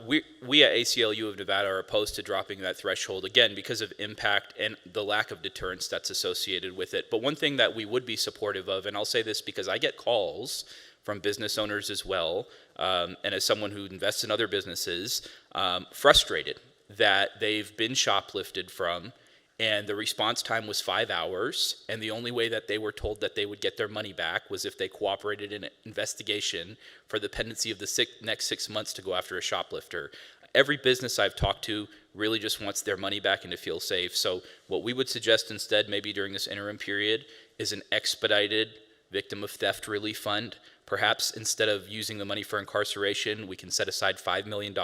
we at ACLU of Nevada are opposed to dropping that threshold, again, because of impact and the lack of deterrence that's associated with it. But one thing that we would be supportive of, and I'll say this because I get calls from business owners as well, and as someone who invests in other businesses, frustrated that they've been shoplifted from, and the response time was 5 hours, and the only way that they were told that they would get their money back was if they cooperated in an investigation for the pendency of the next 6 months to go after a shoplifter. Every business I've talked to really just wants their money back and to feel safe. So what we would suggest instead, maybe during this interim period, is an expedited victim of theft relief fund. Perhaps instead of using the money for incarceration, we can set aside $5 million.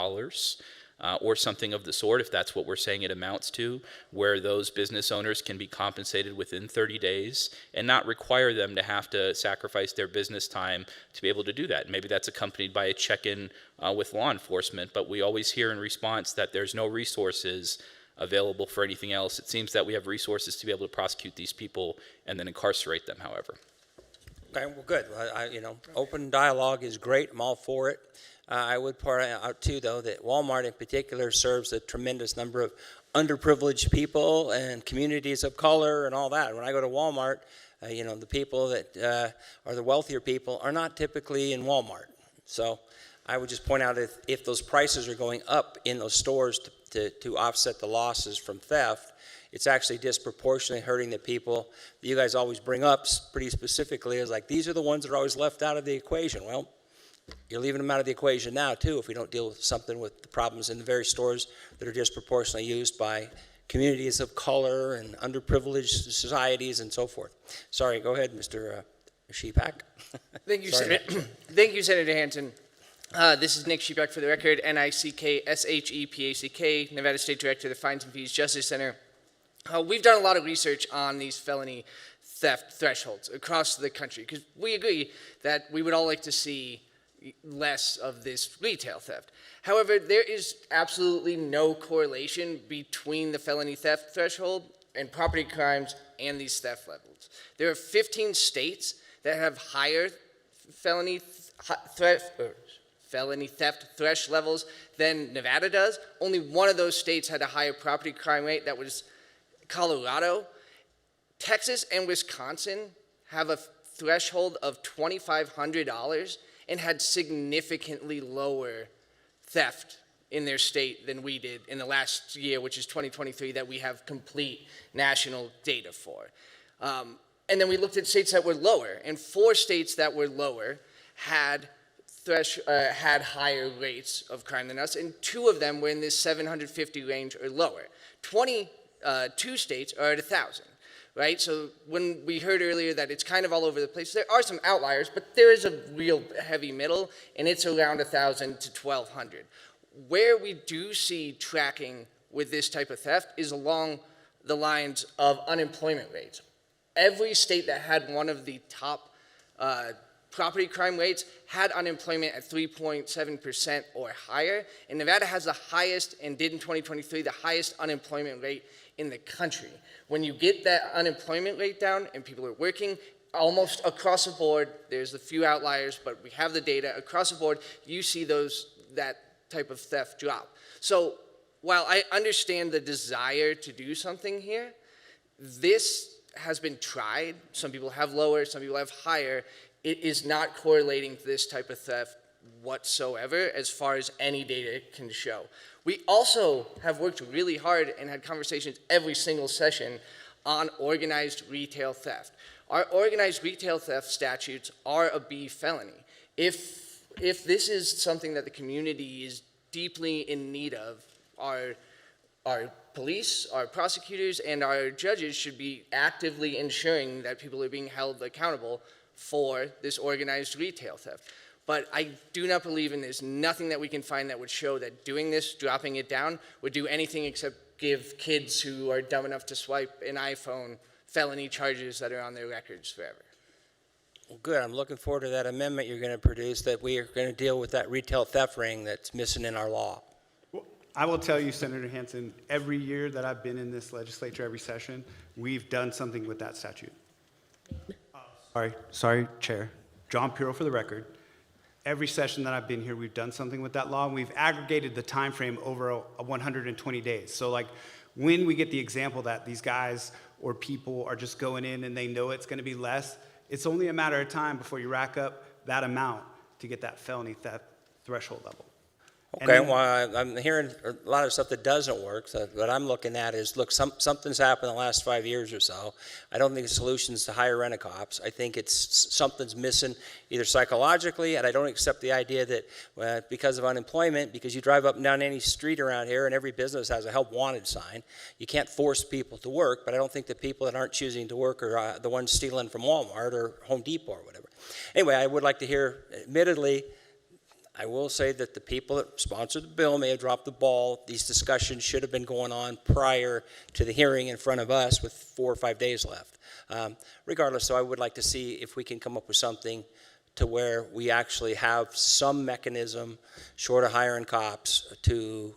Or something of the sort, if that's what we're saying it amounts to, where those business owners can be compensated within 30 days and not require them to have to sacrifice their business time to be able to do that. Maybe that's accompanied by a check-in with law enforcement, but we always hear in response that there's no resources available for anything else. It seems that we have resources to be able to prosecute these people and then incarcerate them, however. Okay, well, good. Open dialogue is great. I'm all for it. I would point out, too, though, that Walmart in particular serves a tremendous number of underprivileged people and communities of color and all that. When I go to Walmart, the people that are the wealthier people are not typically in Walmart. So I would just point out if those prices are going up in those stores to offset the losses from theft, it's actually disproportionately hurting the people that you guys always bring up pretty specifically as like, these are the ones that are always left out of the equation. Well, you're leaving them out of the equation now, too, if we don't deal with something with the problems in the very stores that are disproportionately used by communities of color and underprivileged societies and so forth. Sorry, go ahead, Mr. Sheepak. Thank you, Senator. Thank you, Senator Hansen. This is Nick Sheepak for the record, NICKSHEPACK, Nevada State Director of the Fines and Fees Justice Center. We've done a lot of research on these felony theft thresholds across the country because we agree that we would all like to see less of this retail theft. However, there is absolutely no correlation between the felony theft threshold and property crimes and these theft levels. There are 15 states that have higher felony theft threshold levels than Nevada does. Only one of those states had a higher property crime rate. That was Colorado. Texas and Wisconsin have a threshold of $2,500 and had significantly lower theft in their state than we did in the last year, which is 2023, that we have complete national data for. And then we looked at states that were lower, and 4 states that were lower had higher rates of crime than us, and 2 of them were in this 750 range or lower. 22 states are at 1,000. Right, so when we heard earlier that it's kind of all over the place, there are some outliers, but there is a real heavy middle, and it's around 1,000 to 1,200. Where we do see tracking with this type of theft is along the lines of unemployment rates. Every state that had one of the top property crime rates had unemployment at 3.7% or higher, and Nevada has the highest, and did in 2023, the highest unemployment rate in the country. When you get that unemployment rate down and people are working, almost across the board, there's a few outliers, but we have the data, across the board, you see that type of theft drop. So while I understand the desire to do something here, this has been tried. Some people have lower, some people have higher. It is not correlating to this type of theft whatsoever as far as any data can show. We also have worked really hard and had conversations every single session on organized retail theft. Our organized retail theft statutes are a B felony. If this is something that the community is deeply in need of, our police, our prosecutors, and our judges should be actively ensuring that people are being held accountable for this organized retail theft. But I do not believe, and there's nothing that we can find that would show that doing this, dropping it down, would do anything except give kids who are dumb enough to swipe an iPhone felony charges that are on their records forever. Well, good. I'm looking forward to that amendment you're going to produce, that we are going to deal with that retail theft ring that's missing in our law. I will tell you, Senator Hansen, every year that I've been in this legislature, every session, we've done something with that statute. Sorry, Chair. John Pirro for the record. Every session that I've been here, we've done something with that law, and we've aggregated the time frame over 120 days. So like when we get the example that these guys or people are just going in and they know it's going to be less, it's only a matter of time before you rack up that amount to get that felony theft threshold level. Okay, well, I'm hearing a lot of stuff that doesn't work. So what I'm looking at is, look, something's happened in the last 5 years or so. I don't think the solution is to hire rent-a-cops. I think it's something's missing either psychologically, and I don't accept the idea that because of unemployment, because you drive up and down any street around here and every business has a help wanted sign, you can't force people to work, but I don't think the people that aren't choosing to work are the ones stealing from Walmart or Home Depot or whatever. Anyway, I would like to hear, admittedly, I will say that the people that sponsored the bill may have dropped the ball. These discussions should have been going on prior to the hearing in front of us with 4 or 5 days left. Regardless, so I would like to see if we can come up with something to where we actually have some mechanism, short of hiring cops, to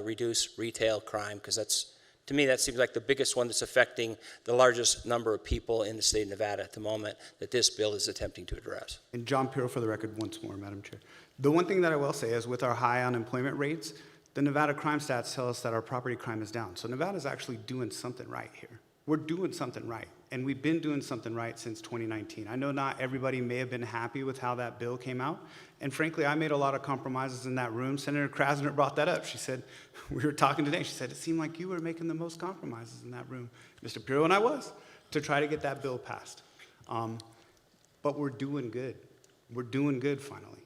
reduce retail crime, because that's, to me, that seems like the biggest one that's affecting the largest number of people in the state of Nevada at the moment that this bill is attempting to address. And John Pirro for the record once more, Madam Chair. The one thing that I will say is with our high unemployment rates, the Nevada crime stats tell us that our property crime is down. So Nevada's actually doing something right here. We're doing something right, and we've been doing something right since 2019. I know not everybody may have been happy with how that bill came out, and frankly, I made a lot of compromises in that room. Senator Krasner brought that up. She said, we were talking today, she said, it seemed like you were making the most compromises in that room, Mr. Pirro, and I was, to try to get that bill passed. But we're doing good. We're doing good, finally.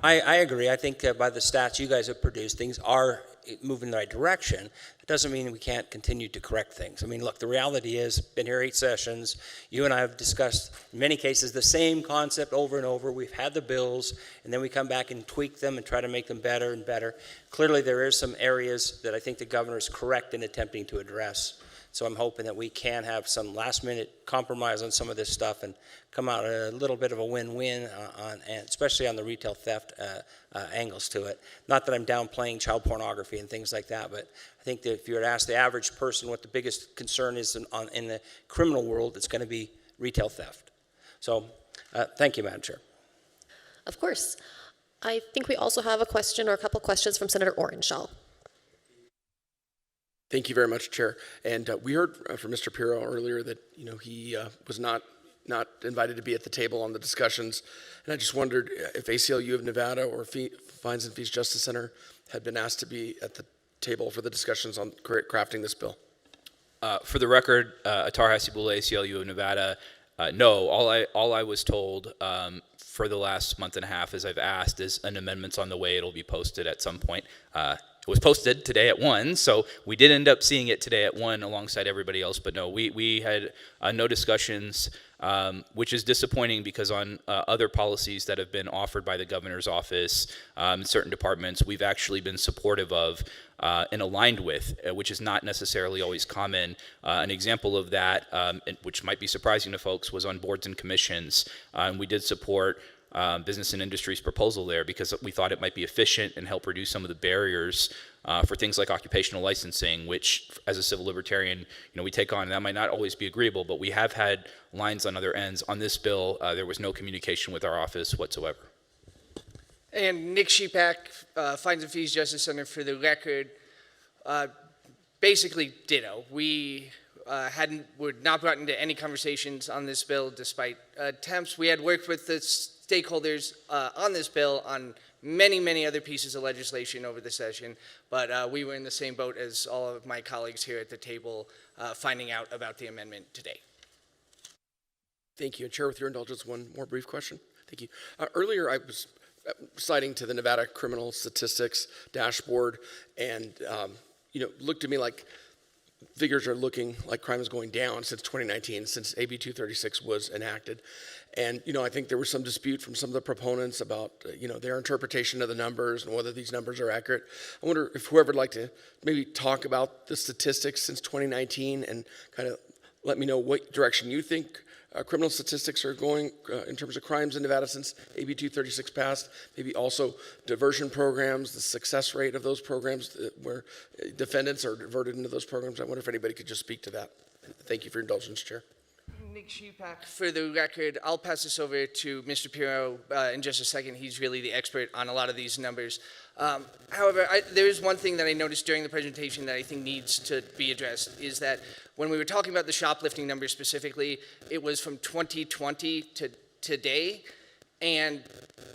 I agree. I think by the stats you guys have produced, things are moving in the right direction. It doesn't mean we can't continue to correct things. I mean, look, the reality is, been here 8 sessions. You and I have discussed, in many cases, the same concept over and over. We've had the bills, and then we come back and tweak them and try to make them better and better. Clearly, there is some areas that I think the governor is correct in attempting to address. So I'm hoping that we can have some last-minute compromise on some of this stuff and come out a little bit of a win-win, and especially on the retail theft angles to it. Not that I'm downplaying child pornography and things like that, but I think that if you were to ask the average person what the biggest concern is in the criminal world, it's going to be retail theft. So thank you, Madam Chair. Of course. I think we also have a question or a couple questions from Senator Orenshaw. Thank you very much, Chair. And we heard from Mr. Pirro earlier that he was not invited to be at the table on the discussions. And I just wondered if ACLU of Nevada or Fines and Fees Justice Center had been asked to be at the table for the discussions on crafting this bill. For the record, Atar Hasibullah, ACLU of Nevada, no. All I was told for the last month and a half, as I've asked, is an amendment's on the way. It'll be posted at some point. It was posted today at 1, so we did end up seeing it today at 1 alongside everybody else, but no, we had no discussions, which is disappointing because on other policies that have been offered by the governor's office in certain departments, we've actually been supportive of and aligned with, which is not necessarily always common. An example of that, which might be surprising to folks, was on boards and commissions, and we did support Business and Industry's proposal there because we thought it might be efficient and help reduce some of the barriers for things like occupational licensing, which as a civil libertarian, we take on. And that might not always be agreeable, but we have had lines on other ends. On this bill, there was no communication with our office whatsoever. And Nick Shepak, Fines and Fees Justice Center, for the record, basically ditto. We were not brought into any conversations on this bill despite attempts. We had worked with the stakeholders on this bill on many other pieces of legislation over the session, but we were in the same boat as all of my colleagues here at the table finding out about the amendment today. Thank you. And Chair, with your indulgence, one more brief question. Thank you. Earlier, I was citing to the Nevada Criminal Statistics Dashboard, and looked to me like figures are looking like crime is going down since 2019, since AB 236 was enacted. And, I think there was some dispute from some of the proponents about, their interpretation of the numbers and whether these numbers are accurate. I wonder if whoever would like to maybe talk about the statistics since 2019 and kind of let me know what direction you think criminal statistics are going in terms of crimes in Nevada since AB 236 passed. Maybe also diversion programs, the success rate of those programs where defendants are diverted into those programs. I wonder if anybody could just speak to that. Thank you for your indulgence, Chair. Nick Shepak, for the record, I'll pass this over to Mr. Pirro in just a second. He's really the expert on a lot of these numbers. However, there is one thing that I noticed during the presentation that I think needs to be addressed, is that when we were talking about the shoplifting numbers specifically, it was from 2020 to today. And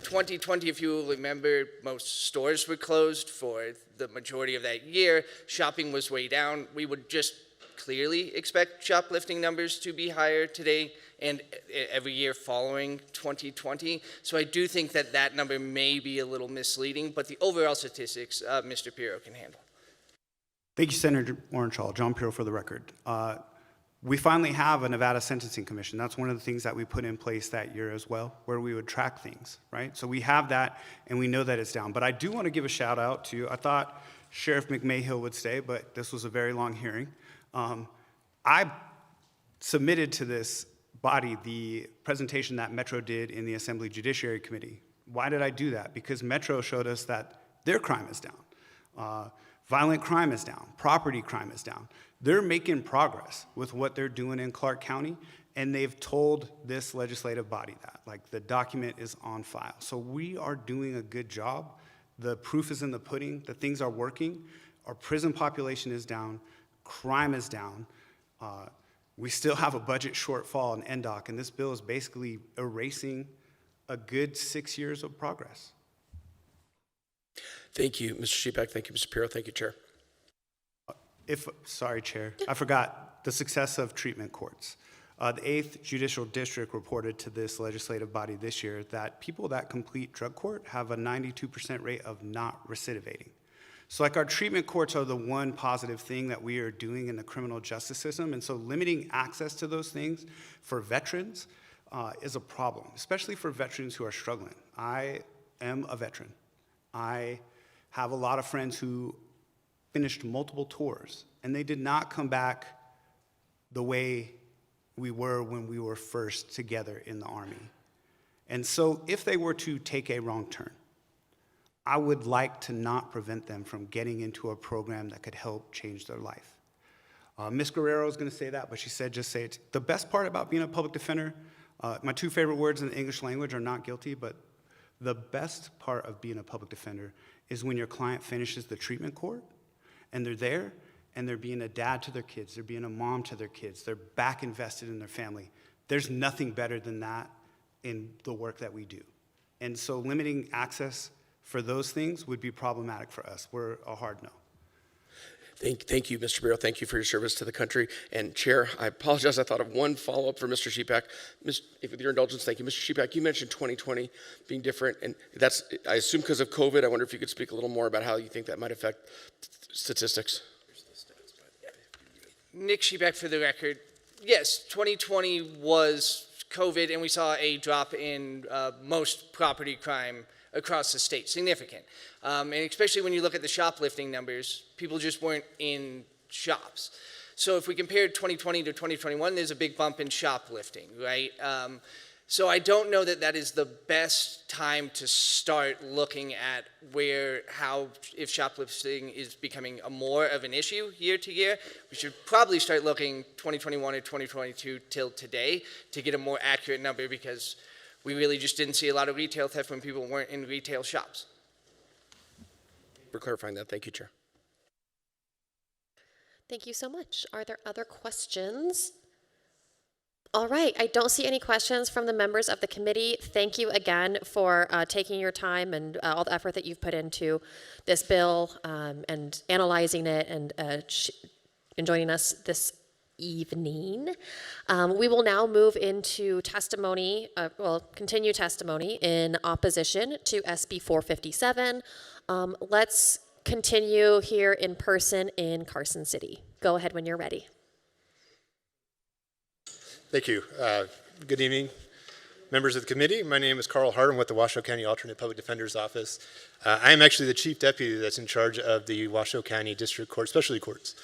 2020, if you will remember, most stores were closed for the majority of that year. Shopping was way down. We would just clearly expect shoplifting numbers to be higher today and every year following 2020. So I do think that that number may be a little misleading, but the overall statistics, Mr. Pirro can handle. Thank you, Senator Orenthal. John Pirro for the record. We finally have a Nevada Sentencing Commission. That's one of the things that we put in place that year as well, where we would track things, right? So we have that, and we know that it's down. But I do want to give a shout out to, I thought Sheriff McMahill would stay, but this was a very long hearing. I submitted to this body the presentation that Metro did in the Assembly Judiciary Committee. Why did I do that? Because Metro showed us that their crime is down. Violent crime is down. Property crime is down. They're making progress with what they're doing in Clark County, and they've told this legislative body that. Like, the document is on file. So we are doing a good job. The proof is in the pudding. The things are working. Our prison population is down. Crime is down. We still have a budget shortfall in NDOC, and this bill is basically erasing a good 6 years of progress. Thank you, Mr. Shepak. Thank you, Mr. Pirro. Thank you, Chair. Sorry, Chair. I forgot the success of treatment courts. The 8th Judicial District reported to this legislative body this year that people that complete drug court have a 92% rate of not recidivating. So like, our treatment courts are the one positive thing that we are doing in the criminal justice system, and so limiting access to those things for veterans is a problem, especially for veterans who are struggling. I am a veteran. I have a lot of friends who finished multiple tours, and they did not come back the way we were when we were first together in the Army. And so if they were to take a wrong turn, I would like to not prevent them from getting into a program that could help change their life. Ms. Guerrero is going to say that, but she said, just say it. The best part about being a public defender, my two favorite words in the English language are not guilty, but the best part of being a public defender is when your client finishes the treatment court and they're there and they're being a dad to their kids, they're being a mom to their kids, they're back invested in their family. There's nothing better than that in the work that we do. And so limiting access for those things would be problematic for us. We're a hard no. Thank you, Mr. Pirro. Thank you for your service to the country. And Chair, I apologize. I thought of one follow-up for Mr. Shepak. With your indulgence, thank you. Mr. Shepak, you mentioned 2020 being different, and that's, I assume, because of COVID. I wonder if you could speak a little more about how you think that might affect statistics. Nick Shepak, for the record. Yes, 2020 was COVID, and we saw a drop in most property crime across the state, significant. And especially when you look at the shoplifting numbers, people just weren't in shops. So if we compare 2020 to 2021, there's a big bump in shoplifting, right? So I don't know that that is the best time to start looking at if shoplifting is becoming more of an issue year to year. We should probably start looking 2021 or 2022 till today to get a more accurate number, because we really just didn't see a lot of retail theft when people weren't in retail shops. For clarifying that, thank you, Chair. Thank you so much. Are there other questions? All right, I don't see any questions from the members of the committee. Thank you again for taking your time and all the effort that you've put into this bill and analyzing it and joining us this evening. We will now move into testimony, continue testimony in opposition to SB 457. Let's continue here in person in Carson City. Go ahead when you're ready. Thank you. Good evening, members of the committee. My name is Carl Hart. I'm with the Washoe County Alternate Public Defender's Office. I am actually the chief deputy that's in charge of the Washoe County District Court Specialty Courts.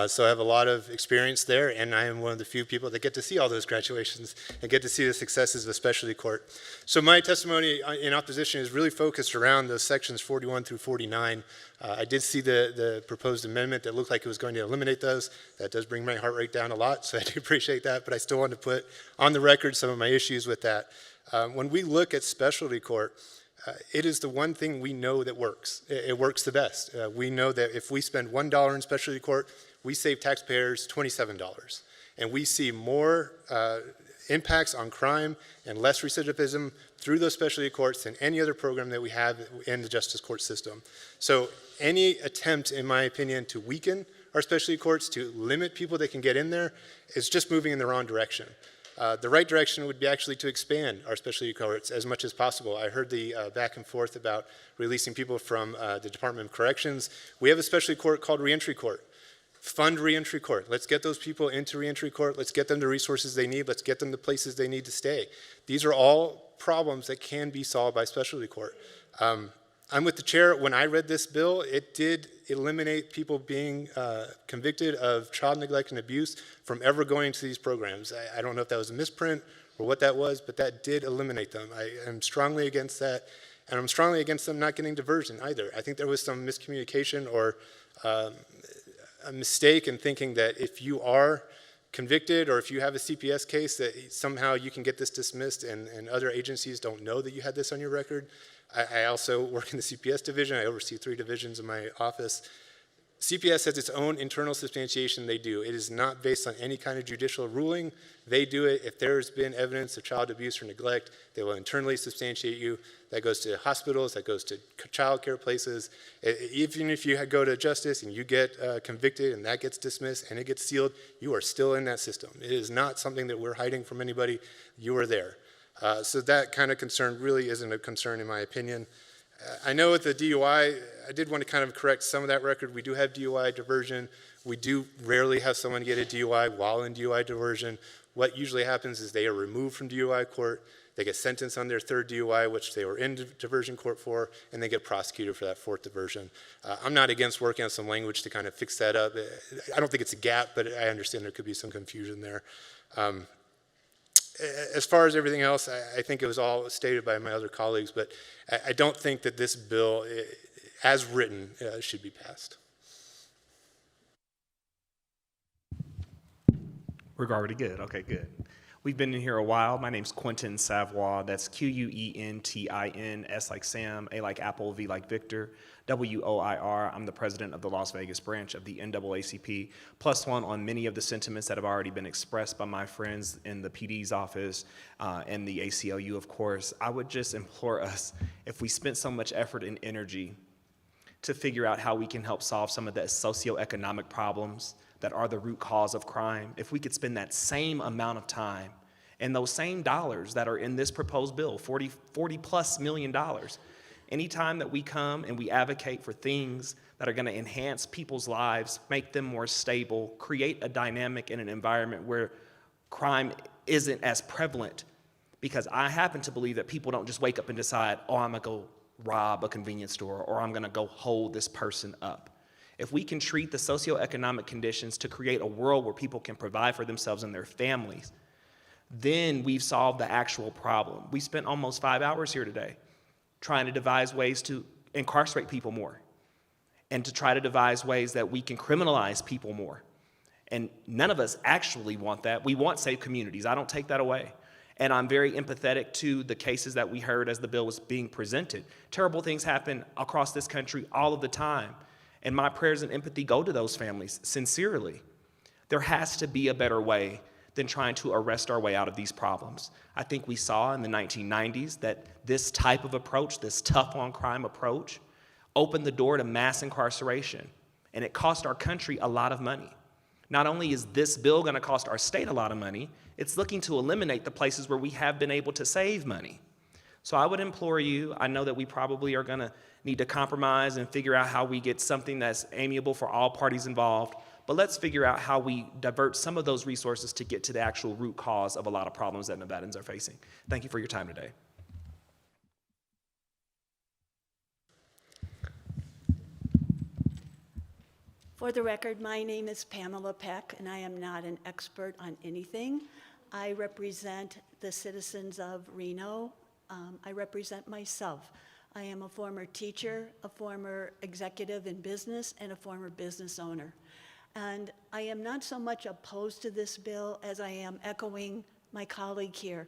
So I have a lot of experience there, and I am one of the few people that get to see all those graduations and get to see the successes of a specialty court. So my testimony in opposition is really focused around those sections 41 through 49. I did see the proposed amendment that looked like it was going to eliminate those. That does bring my heart rate down a lot, so I do appreciate that, but I still want to put on the record some of my issues with that. When we look at specialty court, it is the one thing we know that works. It works the best. We know that if we spend $1 in specialty court, we save taxpayers $27. And we see more impacts on crime and less recidivism through those specialty courts than any other program that we have in the justice court system. So any attempt, in my opinion, to weaken our specialty courts, to limit people that can get in there, is just moving in the wrong direction. The right direction would be actually to expand our specialty courts as much as possible. I heard the back and forth about releasing people from the Department of Corrections. We have a specialty court called Reentry Court. Fund reentry court. Let's get those people into reentry court. Let's get them the resources they need. Let's get them the places they need to stay. These are all problems that can be solved by specialty court. I'm with the chair. When I read this bill, it did eliminate people being convicted of child neglect and abuse from ever going to these programs. I don't know if that was a misprint or what that was, but that did eliminate them. I am strongly against that, and I'm strongly against them not getting diversion either. I think there was some miscommunication or a mistake in thinking that if you are convicted or if you have a CPS case that somehow you can get this dismissed and other agencies don't know that you had this on your record. I also work in the CPS division. I oversee 3 divisions in my office. CPS has its own internal substantiation they do. It is not based on any kind of judicial ruling. They do it. If there's been evidence of child abuse or neglect, they will internally substantiate you. That goes to hospitals, that goes to child care places. Even if you go to justice and you get convicted and that gets dismissed and it gets sealed, you are still in that system. It is not something that we're hiding from anybody. You are there. So that kind of concern really isn't a concern in my opinion. I know with the DUI, I did want to kind of correct some of that record. We do have DUI diversion. We do rarely have someone get a DUI while in DUI diversion. What usually happens is they are removed from DUI court, they get sentenced on their 3rd DUI, which they were in diversion court for, and they get prosecuted for that 4th diversion. I'm not against working on some language to kind of fix that up. I don't think it's a gap, but I understand there could be some confusion there. As far as everything else, I think it was all stated by my other colleagues, but I don't think that this bill, as written, should be passed. We're already good. Okay, good. We've been in here a while. My name's Quentin Savoy. That's Quentin, S like Sam, A like Apple, V like Victor, WOIR. I'm the president of the Las Vegas branch of the NAACP, +1 on many of the sentiments that have already been expressed by my friends in the PD's office and the ACLU, of course. I would just implore us, if we spent so much effort and energy to figure out how we can help solve some of the socioeconomic problems that are the root cause of crime, if we could spend that same amount of time and those same dollars that are in this proposed bill, $40+ million, anytime that we come and we advocate for things that are gonna enhance people's lives, make them more stable, create a dynamic in an environment where crime isn't as prevalent, because I happen to believe that people don't just wake up and decide, oh, I'm gonna go rob a convenience store or I'm gonna go hold this person up. If we can treat the socioeconomic conditions to create a world where people can provide for themselves and their families, then we've solved the actual problem. We spent almost 5 hours here today trying to devise ways to incarcerate people more and to try to devise ways that we can criminalize people more. And none of us actually want that. We want safe communities. I don't take that away. And I'm very empathetic to the cases that we heard as the bill was being presented. Terrible things happen across this country all of the time. And my prayers and empathy go to those families, sincerely. There has to be a better way than trying to arrest our way out of these problems. I think we saw in the 1990s that this type of approach, this tough on crime approach, opened the door to mass incarceration. And it cost our country a lot of money. Not only is this bill gonna cost our state a lot of money, it's looking to eliminate the places where we have been able to save money. So I would implore you, I know that we probably are gonna need to compromise and figure out how we get something that's amiable for all parties involved, but let's figure out how we divert some of those resources to get to the actual root cause of a lot of problems that Nevadans are facing. Thank you for your time today. For the record, my name is Pamela Peck, and I am not an expert on anything. I represent the citizens of Reno. I represent myself. I am a former teacher, a former executive in business, and a former business owner. And I am not so much opposed to this bill as I am echoing my colleague here.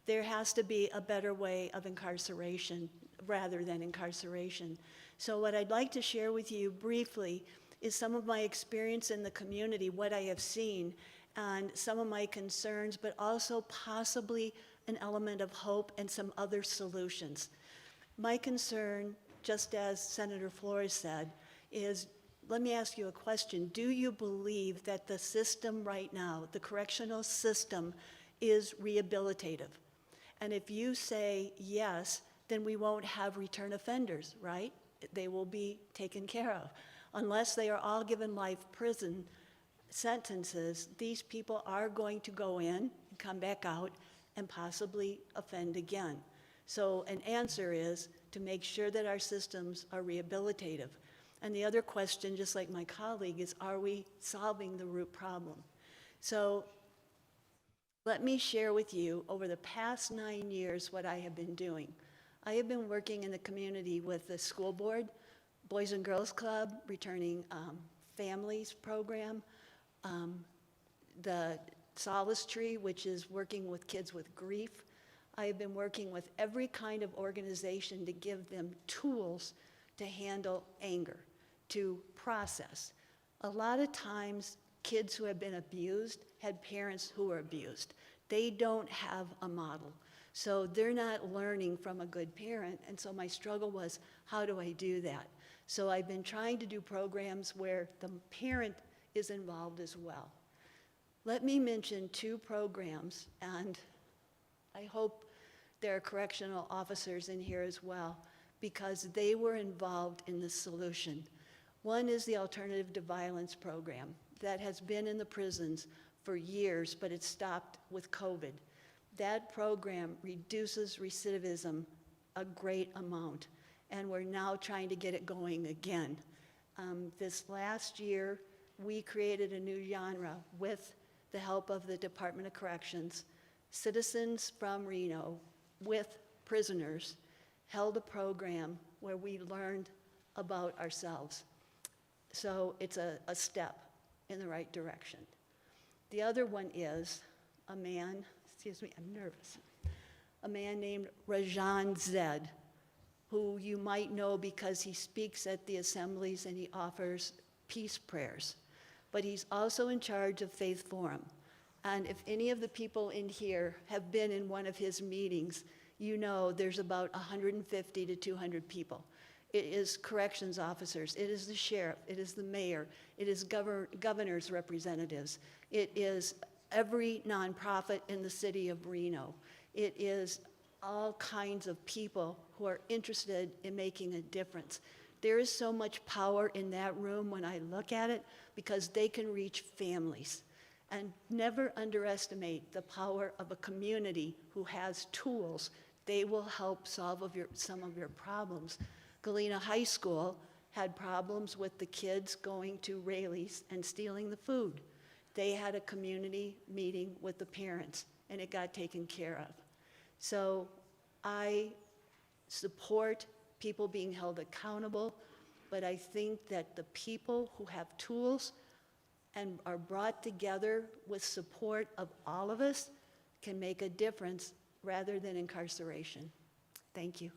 There has to be a better way of incarceration rather than incarceration. So what I'd like to share with you briefly is some of my experience in the community, what I have seen, and some of my concerns, but also possibly an element of hope and some other solutions. My concern, just as Senator Flores said, is, let me ask you a question. Do you believe that the system right now, the correctional system, is rehabilitative? And if you say yes, then we won't have return offenders, right? They will be taken care of. Unless they are all given life prison sentences, these people are going to go in, come back out, and possibly offend again. So an answer is to make sure that our systems are rehabilitative. And the other question, just like my colleague, is are we solving the root problem? So let me share with you over the past 9 years what I have been doing. I have been working in the community with the school board, Boys and Girls Club, returning families program, the Solace Tree, which is working with kids with grief. I have been working with every kind of organization to give them tools to handle anger, to process. A lot of times, kids who have been abused had parents who were abused. They don't have a model. So they're not learning from a good parent. And so my struggle was, how do I do that? So I've been trying to do programs where the parent is involved as well. Let me mention 2 programs, and I hope there are correctional officers in here as well, because they were involved in the solution. One is the Alternative to Violence program that has been in the prisons for years, but it stopped with COVID. That program reduces recidivism a great amount, and we're now trying to get it going again. This last year, we created a new genre with the help of the Department of Corrections. Citizens from Reno with prisoners held a program where we learned about ourselves. So it's a step in the right direction. The other one is a man, excuse me, I'm nervous, a man named Rajan Zed, who you might know because he speaks at the assemblies and he offers peace prayers. But he's also in charge of Faith Forum. And if any of the people in here have been in one of his meetings, you know there's about 150 to 200 people. It is corrections officers, it is the sheriff, it is the mayor, it is governor's representatives, it is every nonprofit in the city of Reno. It is all kinds of people who are interested in making a difference. There is so much power in that room when I look at it because they can reach families. And never underestimate the power of a community who has tools. They will help solve some of your problems. Galena High School had problems with the kids going to Raley's and stealing the food. They had a community meeting with the parents, and it got taken care of. So I support people being held accountable, but I think that the people who have tools and are brought together with support of all of us can make a difference rather than incarceration. Thank you.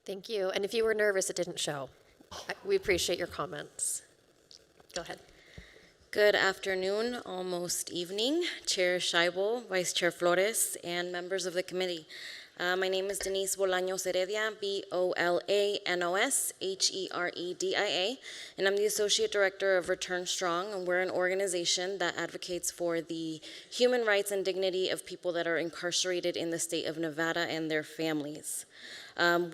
Thank you. And if you were nervous, it didn't show. We appreciate your comments. Go ahead. Good afternoon, almost evening, Chair Scheibel, Vice Chair Flores, and members of the committee. My name is Denise Bolaños Heredia, Bolanosherdia, and I'm the Associate Director of Return Strong, and we're an organization that advocates for the human rights and dignity of people that are incarcerated in the state of Nevada and their families.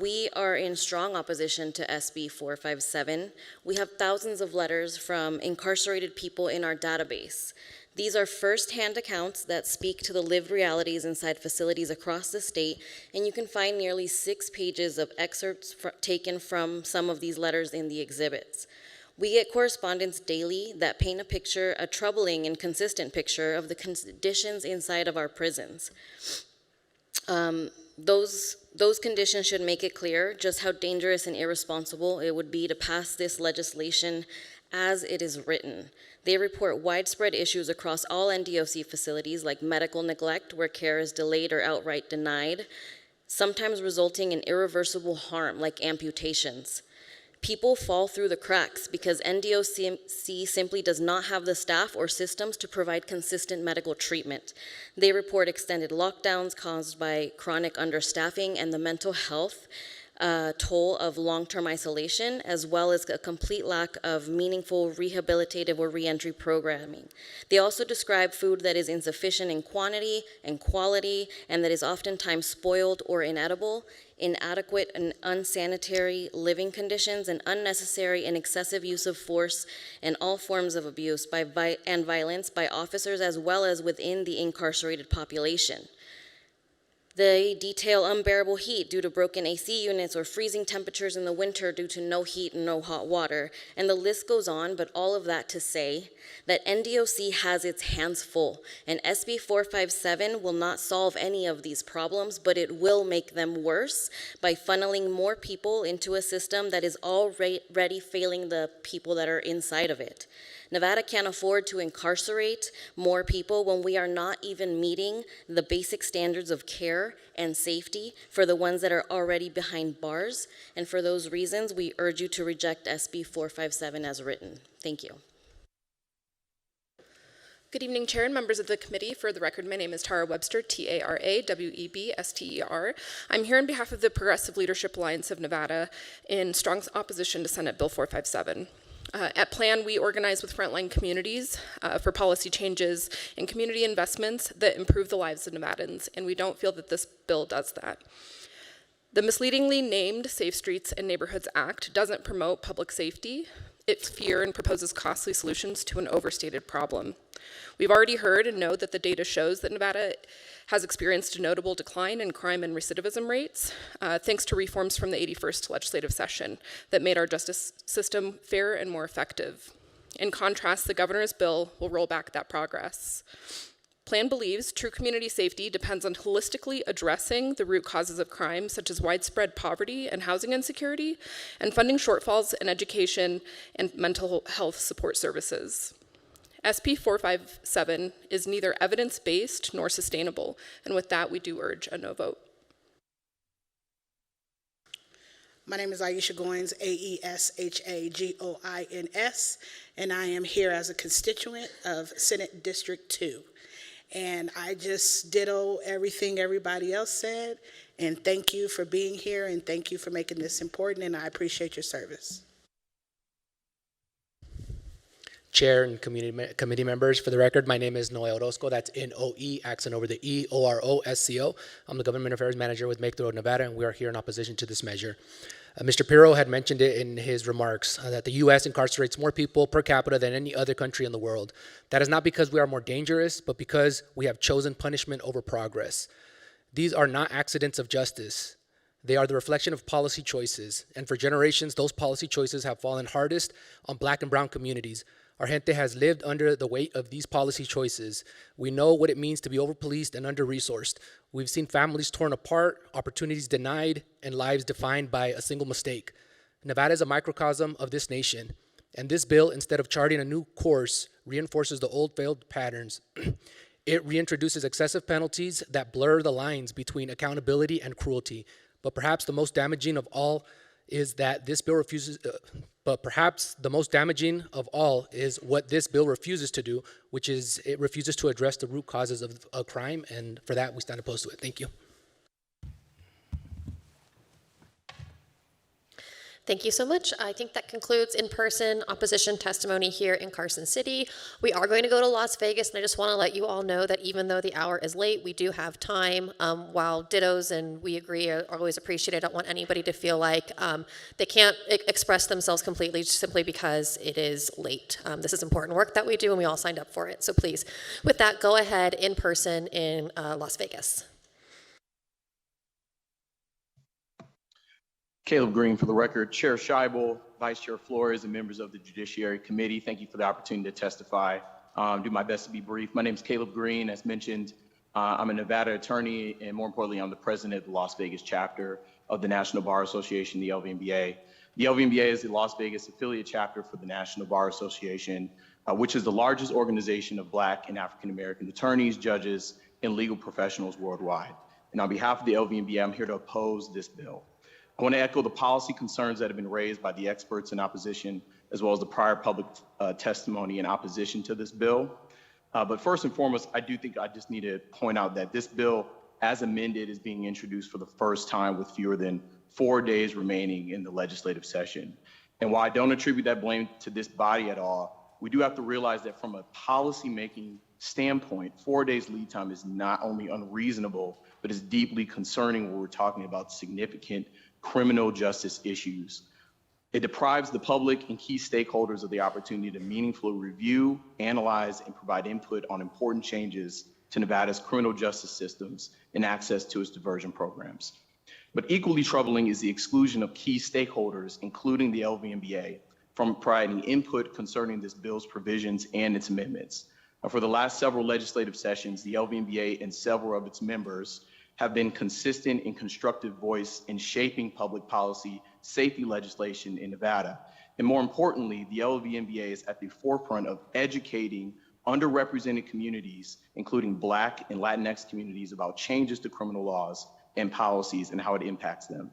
We are in strong opposition to SB 457. We have thousands of letters from incarcerated people in our database. These are first-hand accounts that speak to the lived realities inside facilities across the state, and you can find nearly 6 pages of excerpts taken from some of these letters in the exhibits. We get correspondence daily that paint a troubling and consistent picture of the conditions inside of our prisons. Those conditions should make it clear just how dangerous and irresponsible it would be to pass this legislation as it is written. They report widespread issues across all NDOC facilities, like medical neglect, where care is delayed or outright denied, sometimes resulting in irreversible harm, like amputations. People fall through the cracks because NDOC simply does not have the staff or systems to provide consistent medical treatment. They report extended lockdowns caused by chronic understaffing and the mental health toll of long-term isolation, as well as a complete lack of meaningful rehabilitative or reentry programming. They also describe food that is insufficient in quantity and quality, and that is oftentimes spoiled or inedible, inadequate and unsanitary living conditions, and unnecessary and excessive use of force and all forms of abuse and violence by officers as well as within the incarcerated population. They detail unbearable heat due to broken AC units or freezing temperatures in the winter due to no heat and no hot water. And the list goes on, but all of that to say that NDOC has its hands full, and SB 457 will not solve any of these problems, but it will make them worse by funneling more people into a system that is already failing the people that are inside of it. Nevada can't afford to incarcerate more people when we are not even meeting the basic standards of care and safety for the ones that are already behind bars. And for those reasons, we urge you to reject SB 457 as written. Thank you. Good evening, Chair and members of the committee. For the record, my name is Tara Webster, Tarawebster. I'm here on behalf of the Progressive Leadership Alliance of Nevada in strong opposition to Senate Bill 457. At Plan, we organize with frontline communities for policy changes and community investments that improve the lives of Nevadans, and we don't feel that this bill does that. The misleadingly named Safe Streets and Neighborhoods Act doesn't promote public safety. It fears and proposes costly solutions to an overstated problem. We've already heard and know that the data shows that Nevada has experienced a notable decline in crime and recidivism rates, thanks to reforms from the 81st legislative session that made our justice system fair and more effective. In contrast, the governor's bill will roll back that progress. Plan believes true community safety depends on holistically addressing the root causes of crime, such as widespread poverty and housing insecurity, and funding shortfalls in education and mental health support services. SB 457 is neither evidence-based nor sustainable, and with that, we do urge a no vote. My name is Aisha Goins, Aeshagoins, and I am here as a constituent of Senate District 2. And I just ditto everything everybody else said, and thank you for being here, and thank you for making this important, and I appreciate your service. Chair and committee members, for the record, my name is Noe Orozco. That's N-O-E, accent over the E, O-R-O-S-C-O. I'm the Government Affairs Manager with Make the Road Nevada, and we are here in opposition to this measure. Mr. Pirro had mentioned it in his remarks, that the U.S. incarcerates more people per capita than any other country in the world. That is not because we are more dangerous, but because we have chosen punishment over progress. These are not accidents of justice. They are the reflection of policy choices, and for generations, those policy choices have fallen hardest on Black and brown communities. Our gente has lived under the weight of these policy choices. We know what it means to be over-policed and under-resourced. We've seen families torn apart, opportunities denied, and lives defined by a single mistake. Nevada is a microcosm of this nation, and this bill, instead of charting a new course, reinforces the old failed patterns. It reintroduces excessive penalties that blur the lines between accountability and cruelty. But perhaps the most damaging of all is that this bill refuses, what this bill refuses to do, which is it refuses to address the root causes of crime, and for that we stand opposed to it. Thank you. Thank you so much. I think that concludes in-person opposition testimony here in Carson City. We are going to go to Las Vegas, and I just want to let you all know that even though the hour is late, we do have time. While dittos and we agree are always appreciated, I don't want anybody to feel like they can't express themselves completely simply because it is late. This is important work that we do, and we all signed up for it. So please, with that, go ahead in person in Las Vegas. Caleb Green for the record. Chair Scheibel, Vice Chair Flores, and members of the Judiciary Committee, thank you for the opportunity to testify. Do my best to be brief. My name is Caleb Green. As mentioned, I'm a Nevada attorney, and more importantly, I'm the president of the Las Vegas chapter of the National Bar Association, the LVNBA. The LVNBA is the Las Vegas affiliate chapter for the National Bar Association, which is the largest organization of Black and African American attorneys, judges, and legal professionals worldwide. And on behalf of the LVNBA, I'm here to oppose this bill. I want to echo the policy concerns that have been raised by the experts in opposition, as well as the prior public testimony in opposition to this bill. But first and foremost, I do think I just need to point out that this bill, as amended, is being introduced for the first time with fewer than 4 days remaining in the legislative session. And while I don't attribute that blame to this body at all, we do have to realize that from a policy-making standpoint, 4 days lead time is not only unreasonable, but is deeply concerning when we're talking about significant criminal justice issues. It deprives the public and key stakeholders of the opportunity to meaningfully review, analyze, and provide input on important changes to Nevada's criminal justice systems and access to its diversion programs. But equally troubling is the exclusion of key stakeholders, including the LVNBA, from providing input concerning this bill's provisions and its amendments. For the last several legislative sessions, the LVNBA and several of its members have been consistent and constructive voice in shaping public policy safety legislation in Nevada. And more importantly, the LVNBA is at the forefront of educating underrepresented communities, including Black and Latinx communities, about changes to criminal laws and policies and how it impacts them.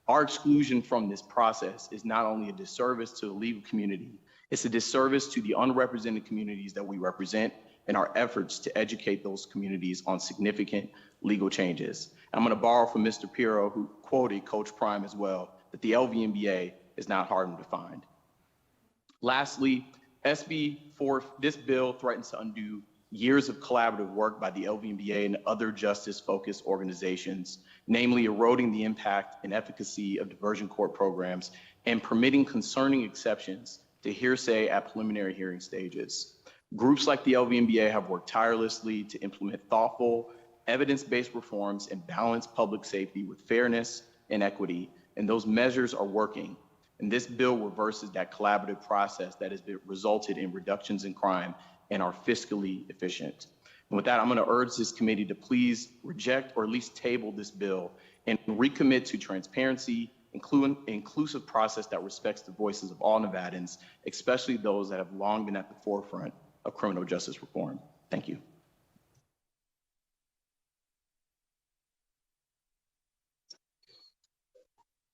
Our exclusion from this process is not only a disservice to the legal community, it's a disservice to the unrepresented communities that we represent and our efforts to educate those communities on significant legal changes. I'm going to borrow from Mr. Pirro, who quoted Coach Prime as well, that the LVNBA is not hard to find. Lastly, this bill threatens to undo years of collaborative work by the LVNBA and other justice-focused organizations, namely eroding the impact and efficacy of diversion court programs and permitting concerning exceptions to hearsay at preliminary hearing stages. Groups like the LVNBA have worked tirelessly to implement thoughtful, evidence-based reforms and balance public safety with fairness and equity, and those measures are working. And this bill reverses that collaborative process that has resulted in reductions in crime and are fiscally efficient. And with that, I'm going to urge this committee to please reject or at least table this bill and recommit to transparency, inclusive process that respects the voices of all Nevadans, especially those that have long been at the forefront of criminal justice reform. Thank you.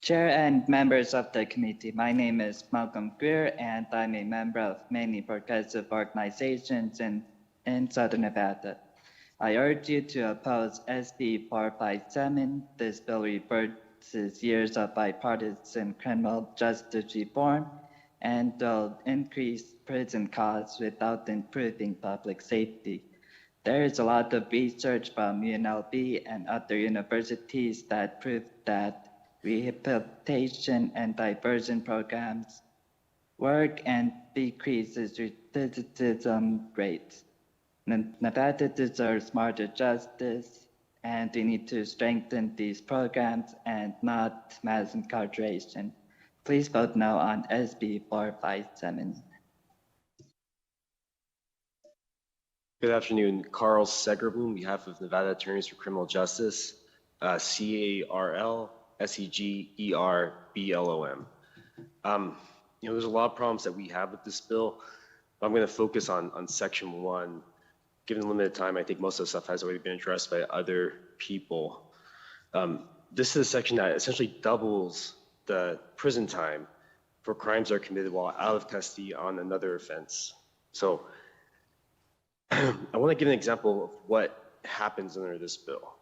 Chair and members of the committee, my name is Malcolm Greer, and I'm a member of many progressive organizations in Southern Nevada. I urge you to oppose SB 457. This bill reverses years of bipartisan criminal justice reform and will increase prison costs without improving public safety. There is a lot of research from UNLV and other universities that prove that rehabilitation and diversion programs work and decreases recidivism rates. Nevada deserves smarter justice, and we need to strengthen these programs and not mass incarceration. Please vote no on SB 457. Good afternoon. Carl Segerblum on behalf of Nevada Attorneys for Criminal Justice, CARL SEGERBLOM. There's a lot of problems that we have with this bill. I'm going to focus on section 1. Given the limited time, I think most of the stuff has already been addressed by other people. This is a section that essentially doubles the prison time for crimes that are committed while out of custody on another offense. So I want to give an example of what happens under this bill.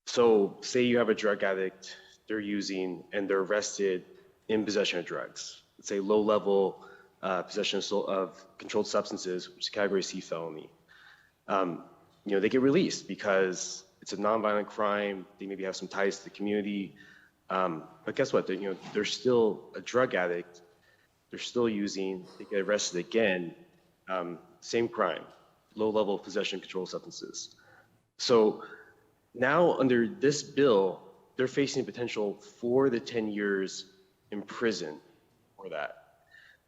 So say you have a drug addict they're using and they're arrested in possession of drugs. Let's say low-level possession of controlled substances, which is category C felony. They get released because it's a nonviolent crime. They maybe have some ties to the community. But guess what? They're still a drug addict. They're still using. They get arrested again. Same crime, low-level possession of controlled substances. So now under this bill, they're facing potential 4 to 10 years in prison for that,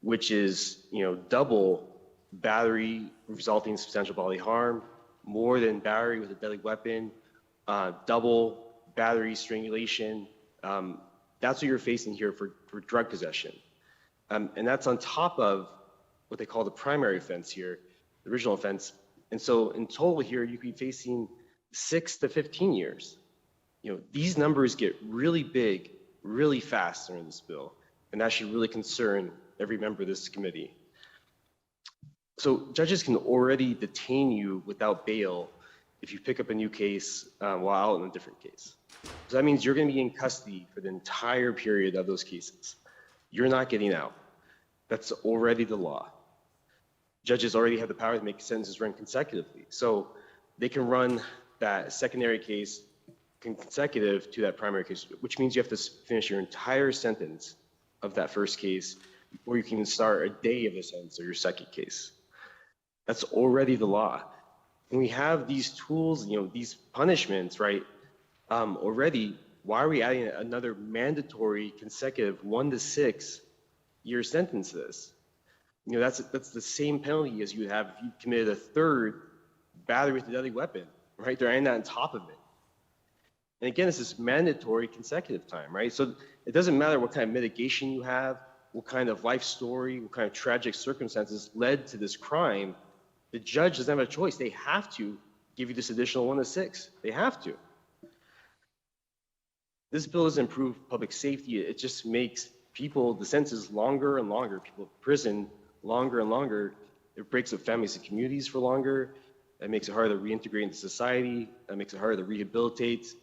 which is double battery resulting in substantial bodily harm, more than battery with a deadly weapon, double battery strangulation. That's what you're facing here for drug possession. And that's on top of what they call the primary offense here, the original offense. And so in total here, you could be facing 6 to 15 years. These numbers get really big, really fast under this bill, and that should really concern every member of this committee. So judges can already detain you without bail if you pick up a new case while out in a different case. So that means you're going to be in custody for the entire period of those cases. You're not getting out. That's already the law. Judges already have the power to make sentences run consecutively. So they can run that secondary case consecutive to that primary case, which means you have to finish your entire sentence of that first case before you can start a day of the sentence or your second case. That's already the law. When we have these tools, these punishments, right, already, why are we adding another mandatory consecutive 1 to 6 year sentence to this? That's the same penalty as you would have if you committed a third battery with a deadly weapon, right? They're adding that on top of it. And again, this is mandatory consecutive time, right? So it doesn't matter what kind of mitigation you have, what kind of life story, what kind of tragic circumstances led to this crime. The judge doesn't have a choice. They have to give you this additional 1 to 6. They have to. This bill doesn't improve public safety. It just makes the sentences longer and longer, people in prison longer and longer. It breaks up families and communities for longer. That makes it harder to reintegrate into society. That makes it harder to rehabilitate.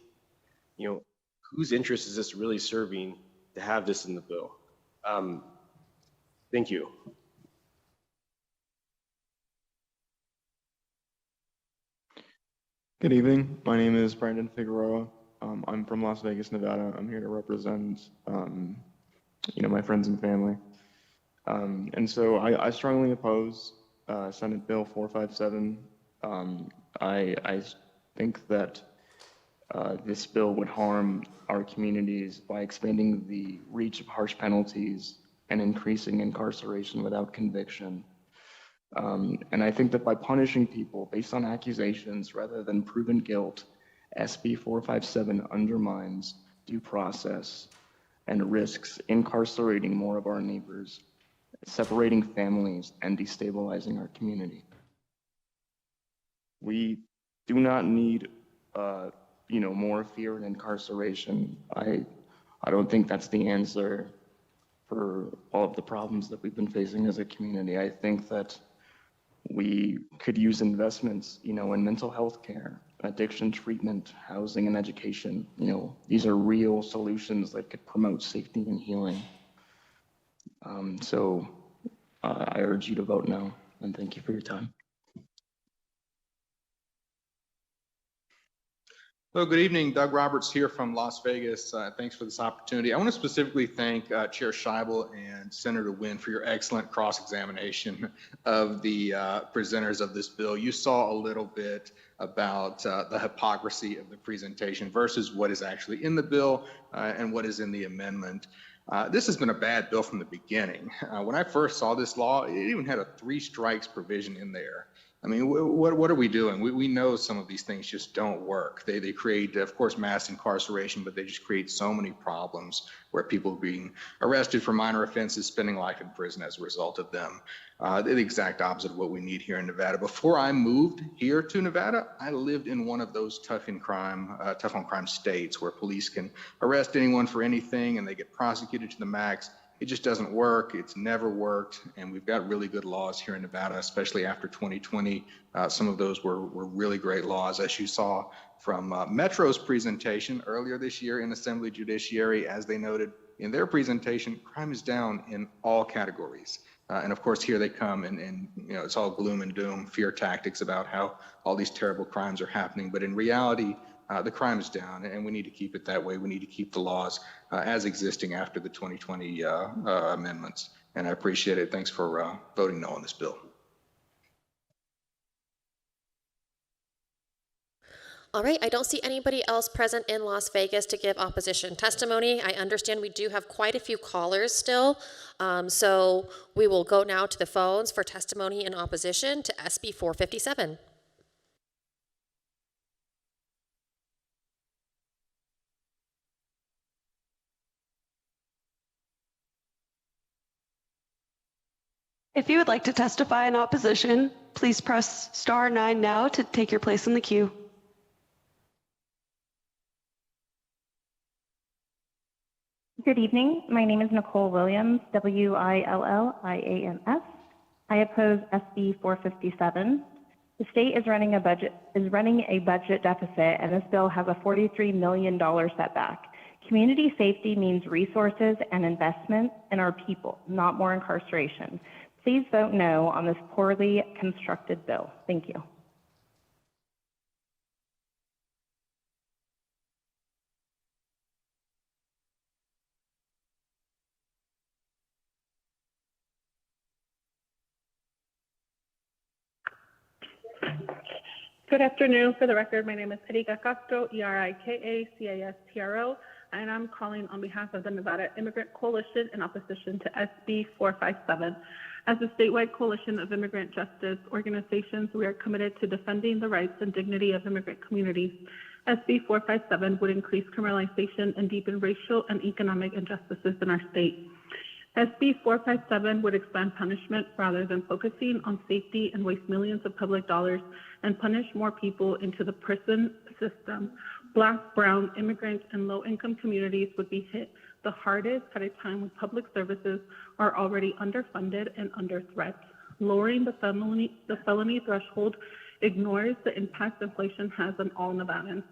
Whose interest is this really serving to have this in the bill? Thank you. Good evening. My name is Brandon Figueroa. I'm from Las Vegas, Nevada. I'm here to represent, my friends and family. And so I strongly oppose Senate Bill 457. I think that this bill would harm our communities by expanding the reach of harsh penalties and increasing incarceration without conviction. And I think that by punishing people based on accusations rather than proven guilt, SB 457 undermines due process and risks incarcerating more of our neighbors, separating families, and destabilizing our community. We do not need, more fear and incarceration. I don't think that's the answer for all of the problems that we've been facing as a community. I think that we could use investments, in mental health care, addiction treatment, housing, and education. These are real solutions that could promote safety and healing. So I urge you to vote no, and thank you for your time. Hello, good evening. Doug Roberts here from Las Vegas. Thanks for this opportunity. I want to specifically thank Chair Scheibel and Senator Wynn for your excellent cross-examination of the presenters of this bill. You saw a little bit about the hypocrisy of the presentation versus what is actually in the bill and what is in the amendment. This has been a bad bill from the beginning. When I first saw this law, it even had a 3 strikes provision in there. I mean, what are we doing? We know some of these things just don't work. They create, of course, mass incarceration, but they just create so many problems where people are being arrested for minor offenses, spending life in prison as a result of them. The exact opposite of what we need here in Nevada. Before I moved here to Nevada, I lived in one of those tough on crime states where police can arrest anyone for anything and they get prosecuted to the max. It just doesn't work. It's never worked. And we've got really good laws here in Nevada, especially after 2020. Some of those were really great laws, as you saw from Metro's presentation earlier this year in Assembly Judiciary. As they noted, in their presentation, crime is down in all categories. And of course, here they come and it's all gloom and doom, fear tactics about how all these terrible crimes are happening. But in reality, the crime is down, and we need to keep it that way. We need to keep the laws as existing after the 2020 amendments. And I appreciate it. Thanks for voting no on this bill. All right, I don't see anybody else present in Las Vegas to give opposition testimony. I understand we do have quite a few callers still, so we will go now to the phones for testimony in opposition to SB 457. If you would like to testify in opposition, please press *9 now to take your place in the queue. Good evening. My name is Nicole Williams, Williams. I oppose SB 457. The state is running a budget deficit, and this bill has a $43 million setback. Community safety means resources and investment in our people, not more incarceration. Please vote no on this poorly constructed bill. Thank you. Good afternoon. For the record, my name is Erika Castro, ERIKACASTRO, and I'm calling on behalf of the Nevada Immigrant Coalition in opposition to SB 457. As a statewide coalition of immigrant justice organizations, we are committed to defending the rights and dignity of immigrant communities. SB 457 would increase criminalization and deepen racial and economic injustices in our state. SB 457 would expand punishment rather than focusing on safety and waste millions of public dollars and punish more people into the prison system. Black, brown, immigrant, and low-income communities would be hit the hardest at a time when public services are already underfunded and under threat. Lowering the felony threshold ignores the impact inflation has on all Nevadans.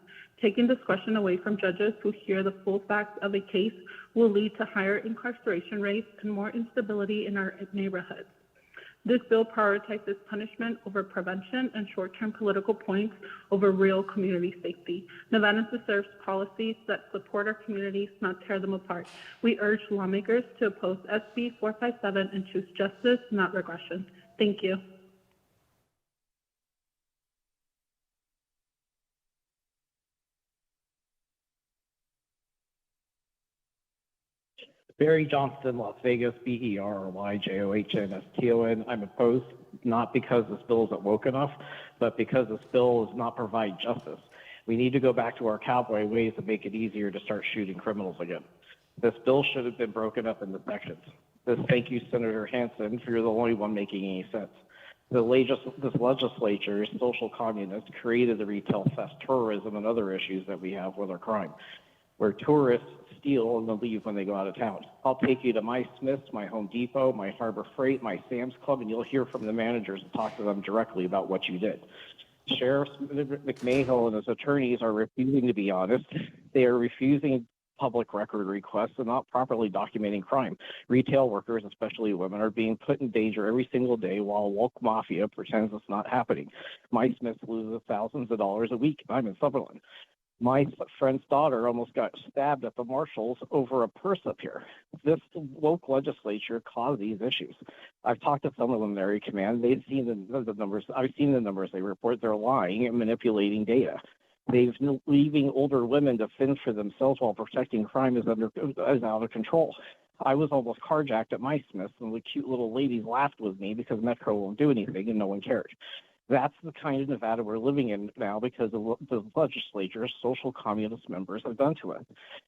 Taking discretion away from judges who hear the full facts of a case will lead to higher incarceration rates and more instability in our neighborhoods. This bill prioritizes punishment over prevention and short-term political points over real community safety. Nevada deserves policies that support our communities, not tear them apart. We urge lawmakers to oppose SB 457 and choose justice, not regression. Thank you. Barry Johnston, Las Vegas, BERYJOHNSTON. I'm opposed not because this bill isn't woke enough, but because this bill does not provide justice. We need to go back to our cowboy ways to make it easier to start shooting criminals again. This bill should have been broken up into sections. Thank you, Senator Hansen, for you're the only one making any sense. This legislature, social communists, created the retail theft, tourism, and other issues that we have with our crime, where tourists steal and then leave when they go out of town. I'll take you to my Smith's, my Home Depot, my Harbor Freight, my Sam's Club, and you'll hear from the managers and talk to them directly about what you did. Sheriff McMahill and his attorneys are refusing to be honest. They are refusing public record requests and not properly documenting crime. Retail workers, especially women, are being put in danger every single day while woke mafia pretends it's not happening. My Smith loses thousands of dollars a week. I'm in Sutherland. My friend's daughter almost got stabbed at the Marshalls over a purse up here. This woke legislature caused these issues. I've talked to some of them in Area Command. They've seen the numbers. I've seen the numbers they report. They're lying and manipulating data. They've leaving older women to fend for themselves while protecting crime is out of control. I was almost carjacked at my Smith's, and the cute little ladies laughed with me because Metro won't do anything and no one cared. That's the kind of Nevada we're living in now because of the legislature, social communist members have done to us.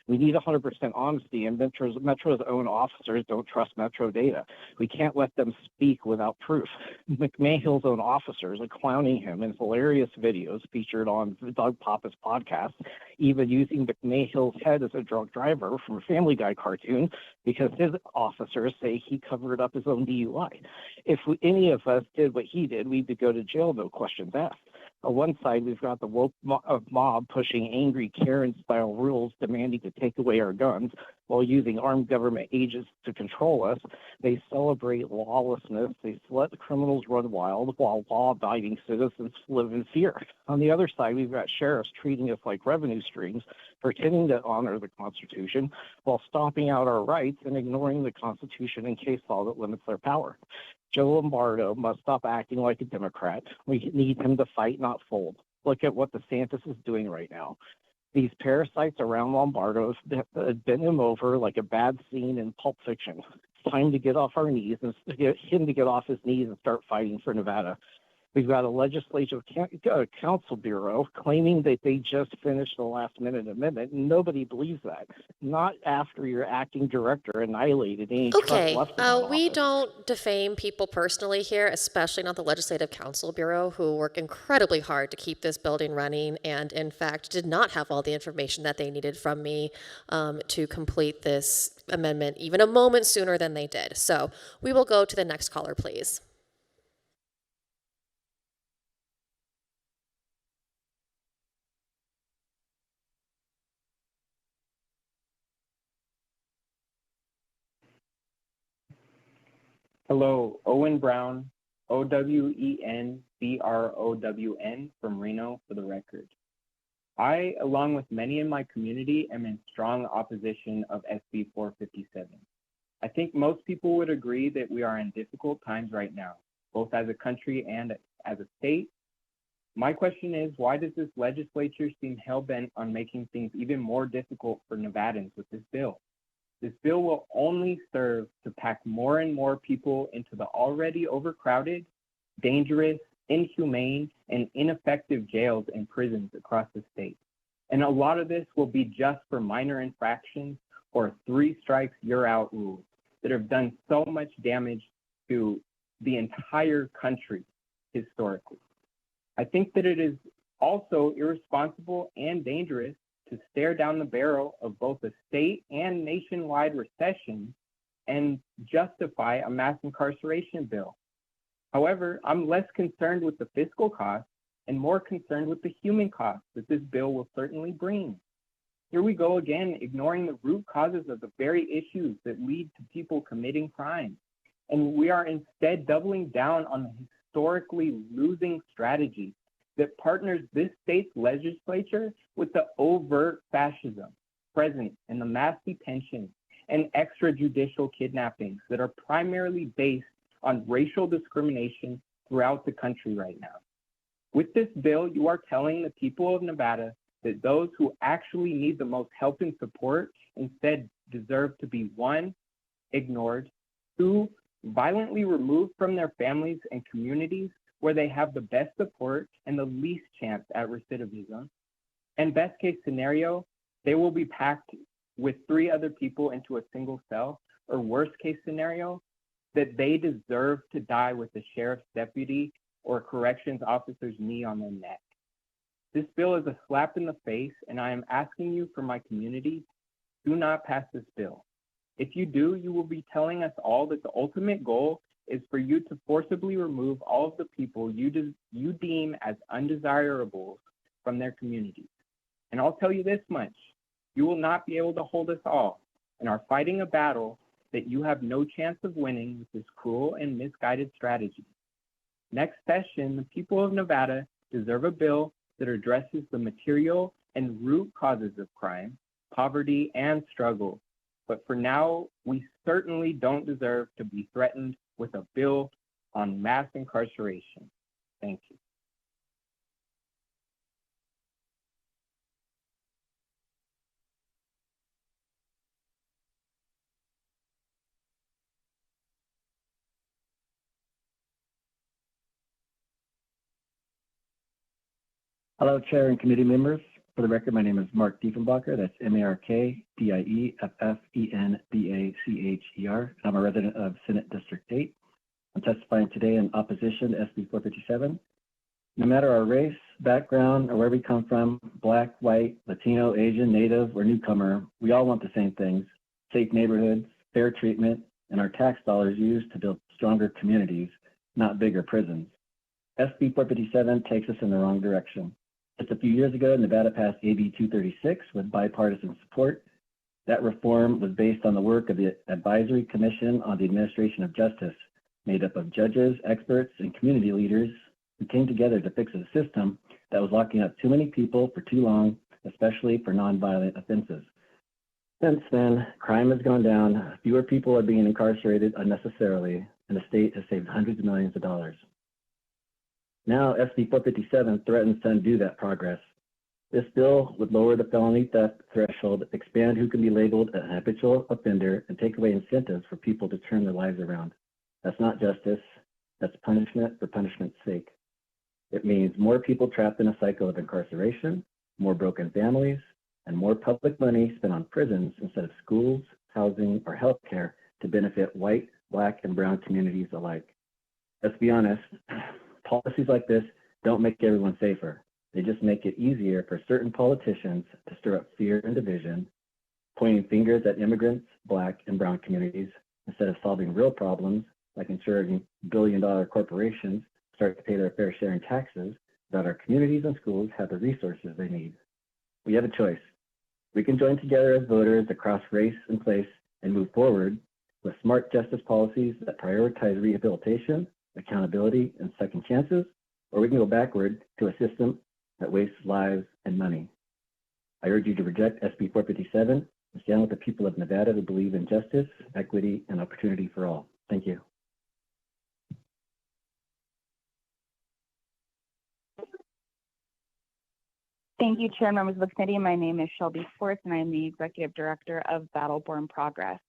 We need 100% honesty, and Metro's own officers don't trust Metro data. We can't let them speak without proof. McMahill's own officers are clowning him in hilarious videos featured on Doug Papa's podcast, even using McMahill's head as a drunk driver from a Family Guy cartoon because his officers say he covered up his own DUI. If any of us did what he did, we'd go to jail, no questions asked. On one side, we've got the woke mob pushing angry Karen-style rules demanding to take away our guns. while using armed government agents to control us. They celebrate lawlessness. They let criminals run wild while law-abiding citizens live in fear. On the other side, we've got sheriffs treating us like revenue streams, pretending to honor the Constitution while stomping out our rights and ignoring the Constitution and case law that limits their power. Joe Lombardo must stop acting like a Democrat. We need him to fight, not fold. Look at what DeSantis is doing right now. These parasites around Lombardo have bent him over like a bad scene in Pulp Fiction. It's time to get off our knees and get him to get off his knees and start fighting for Nevada. We've got a legislative council bureau claiming that they just finished the last minute amendment. Nobody believes that. Not after your acting director annihilated any trust Okay, left in that we office. don't defame people personally here, especially not the Legislative Council Bureau, who work incredibly hard to keep this building running and, in fact, did not have all the information that they needed from me to complete this amendment even a moment sooner than they did. So we will go to the next caller, please. Hello, Owen Brown, OWENBROWN from Reno for the record. I, along with many in my community, am in strong opposition of SB 457. I think most people would agree that we are in difficult times right now, both as a country and as a state. My question is, why does this legislature seem hell-bent on making things even more difficult for Nevadans with this bill? This bill will only serve to pack more and more people into the already overcrowded, dangerous, inhumane, and ineffective jails and prisons across the state. And a lot of this will be just for minor infractions or 3 strikes, you're out rules that have done so much damage to the entire country historically. I think that it is also irresponsible and dangerous to stare down the barrel of both a state and nationwide recession and justify a mass incarceration bill. However, I'm less concerned with the fiscal cost and more concerned with the human cost that this bill will certainly bring. Here we go again, ignoring the root causes of the very issues that lead to people committing crimes. And we are instead doubling down on the historically losing strategy that partners this state's legislature with the overt fascism present in the mass detention and extrajudicial kidnappings that are primarily based on racial discrimination throughout the country right now. With this bill, you are telling the people of Nevada that those who actually need the most help and support instead deserve to be 1, ignored, 2, violently removed from their families and communities where they have the best support and the least chance at recidivism. And best case scenario, they will be packed with 3 other people into a single cell, or worst case scenario, that they deserve to die with the sheriff's deputy or corrections officer's knee on their neck. This bill is a slap in the face, and I am asking you for my community, do not pass this bill. If you do, you will be telling us all that the ultimate goal is for you to forcibly remove all of the people you deem as undesirables from their communities. And I'll tell you this much, you will not be able to hold us all and are fighting a battle that you have no chance of winning with this cruel and misguided strategy. Next session, the people of Nevada deserve a bill that addresses the material and root causes of crime, poverty, and struggle. But for now, we certainly don't deserve to be threatened with a bill on mass incarceration. Thank you. Hello, Chair and committee members. For the record, my name is Mark Diefenbacher. That's MarkDiefenbacher. I'm a resident of Senate District 8. I'm testifying today in opposition to SB 457. No matter our race, background, or where we come from, Black, white, Latino, Asian, Native, or newcomer, we all want the same things: safe neighborhoods, fair treatment, and our tax dollars used to build stronger communities, not bigger prisons. SB 457 takes us in the wrong direction. Just a few years ago, Nevada passed AB 236 with bipartisan support. That reform was based on the work of the Advisory Commission on the Administration of Justice, made up of judges, experts, and community leaders who came together to fix a system that was locking up too many people for too long, especially for nonviolent offenses. Since then, crime has gone down, fewer people are being incarcerated unnecessarily, and the state has saved hundreds of millions of dollars. Now, SB 457 threatens to undo that progress. This bill would lower the felony theft threshold, expand who can be labeled an habitual offender, and take away incentives for people to turn their lives around. That's not justice. That's punishment for punishment's sake. It means more people trapped in a cycle of incarceration, more broken families, and more public money spent on prisons instead of schools, housing, or healthcare to benefit white, Black, and brown communities alike. Let's be honest, policies like this don't make everyone safer. They just make it easier for certain politicians to stir up fear and division, pointing fingers at immigrants, Black, and brown communities instead of solving real problems like ensuring billion-dollar corporations start to pay their fair share in taxes, so that our communities and schools have the resources they need. We have a choice. We can join together as voters across race and place and move forward with smart justice policies that prioritize rehabilitation, accountability, and second chances, or we can go backward to a system that wastes lives and money. I urge you to reject SB 457 and stand with the people of Nevada who believe in justice, equity, and opportunity for all. Thank you. Thank you, Chair and members of the committee. My name is Shelby Forth, and I am the Executive Director of Battle-Born Progress.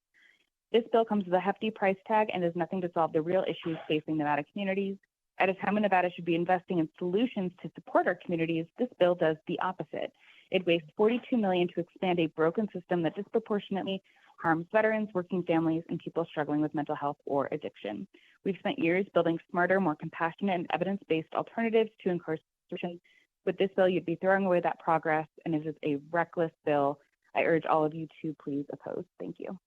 This bill comes with a hefty price tag and does nothing to solve the real issues facing Nevada communities. At a time when Nevada should be investing in solutions to support our communities, this bill does the opposite. It wastes $42 million to expand a broken system that disproportionately harms veterans, working families, and people struggling with mental health or addiction. We've spent years building smarter, more compassionate, and evidence-based alternatives to incarceration. With this bill, you'd be throwing away that progress, and it is a reckless bill. I urge all of you to please oppose. Thank you.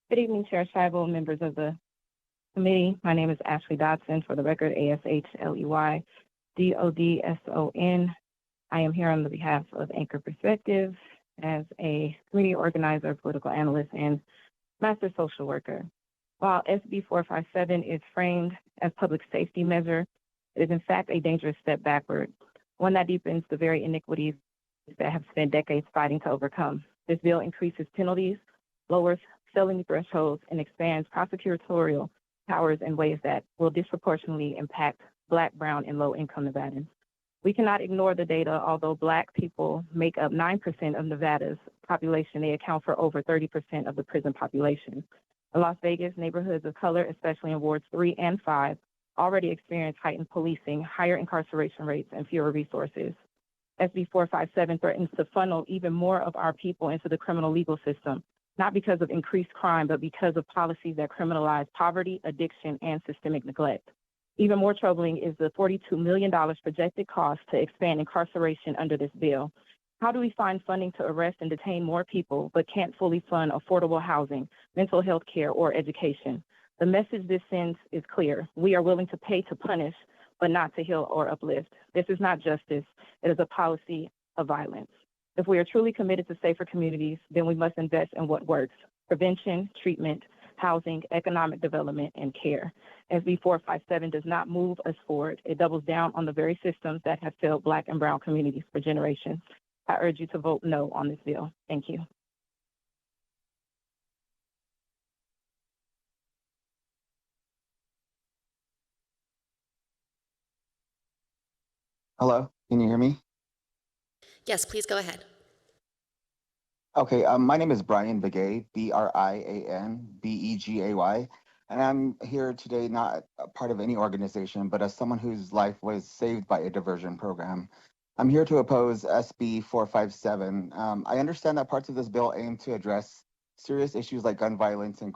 Good evening, Chair Scheibel, members of the committee. My name is Ashley Dodson, for the record, ASHLEY DODSON. I am here on the behalf of Anchor Perspective as a community organizer, political analyst, and master social worker. While SB 457 is framed as public safety measure, it is in fact a dangerous step backward, one that deepens the very iniquities that have spent decades fighting to overcome. This bill increases penalties, lowers felony thresholds, and expands prosecutorial powers in ways that will disproportionately impact Black, brown, and low-income Nevadans. We cannot ignore the data. Although Black people make up 9% of Nevada's population, they account for over 30% of the prison population. In Las Vegas, neighborhoods of color, especially in wards 3 and 5, already experience heightened policing, higher incarceration rates, and fewer resources. SB 457 threatens to funnel even more of our people into the criminal legal system, not because of increased crime, but because of policies that criminalize poverty, addiction, and systemic neglect. Even more troubling is the $42 million projected cost to expand incarceration under this bill. How do we find funding to arrest and detain more people, but can't fully fund affordable housing, mental health care, or education? The message this sends is clear. We are willing to pay to punish, but not to heal or uplift. This is not justice. It is a policy of violence. If we are truly committed to safer communities, then we must invest in what works: prevention, treatment, housing, economic development, and care. SB 457 does not move us forward. It doubles down on the very systems that have failed Black and brown communities for generations. I urge you to vote no on this bill. Thank you. Hello, can you hear me? Yes, please go ahead. Okay, my name is Brian Begay, Brian Begay, and I'm here today not a part of any organization, but as someone whose life was saved by a diversion program. I'm here to oppose SB 457. I understand that parts of this bill aim to address serious issues like gun violence and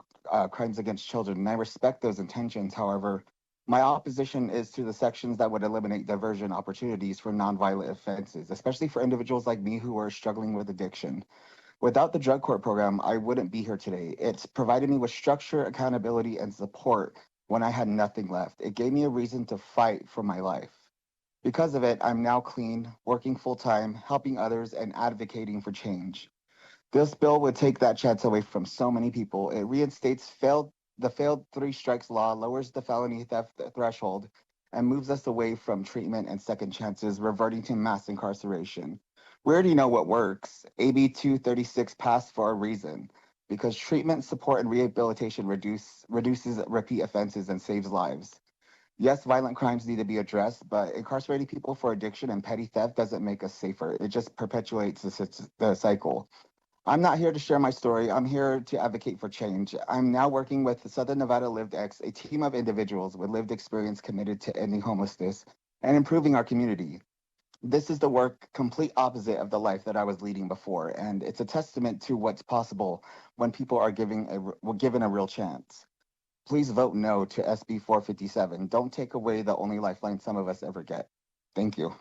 crimes against children, and I respect those intentions. However, my opposition is to the sections that would eliminate diversion opportunities for nonviolent offenses, especially for individuals like me who are struggling with addiction. Without the drug court program, I wouldn't be here today. It's provided me with structure, accountability, and support when I had nothing left. It gave me a reason to fight for my life. Because of it, I'm now clean, working full time, helping others, and advocating for change. This bill would take that chance away from so many people. It reinstates the failed three strikes law, lowers the felony theft threshold, and moves us away from treatment and second chances, reverting to mass incarceration. We already know what works. AB 236 passed for a reason, because treatment, support, and rehabilitation reduces repeat offenses and saves lives. Yes, violent crimes need to be addressed, but incarcerating people for addiction and petty theft doesn't make us safer. It just perpetuates the cycle. I'm not here to share my story. I'm here to advocate for change. I'm now working with the Southern Nevada LivedX, a team of individuals with lived experience committed to ending homelessness and improving our community. This is the work complete opposite of the life that I was leading before, and it's a testament to what's possible when people are given a real chance. Please vote no to SB 457. Don't take away the only lifeline some of us ever get. Thank you.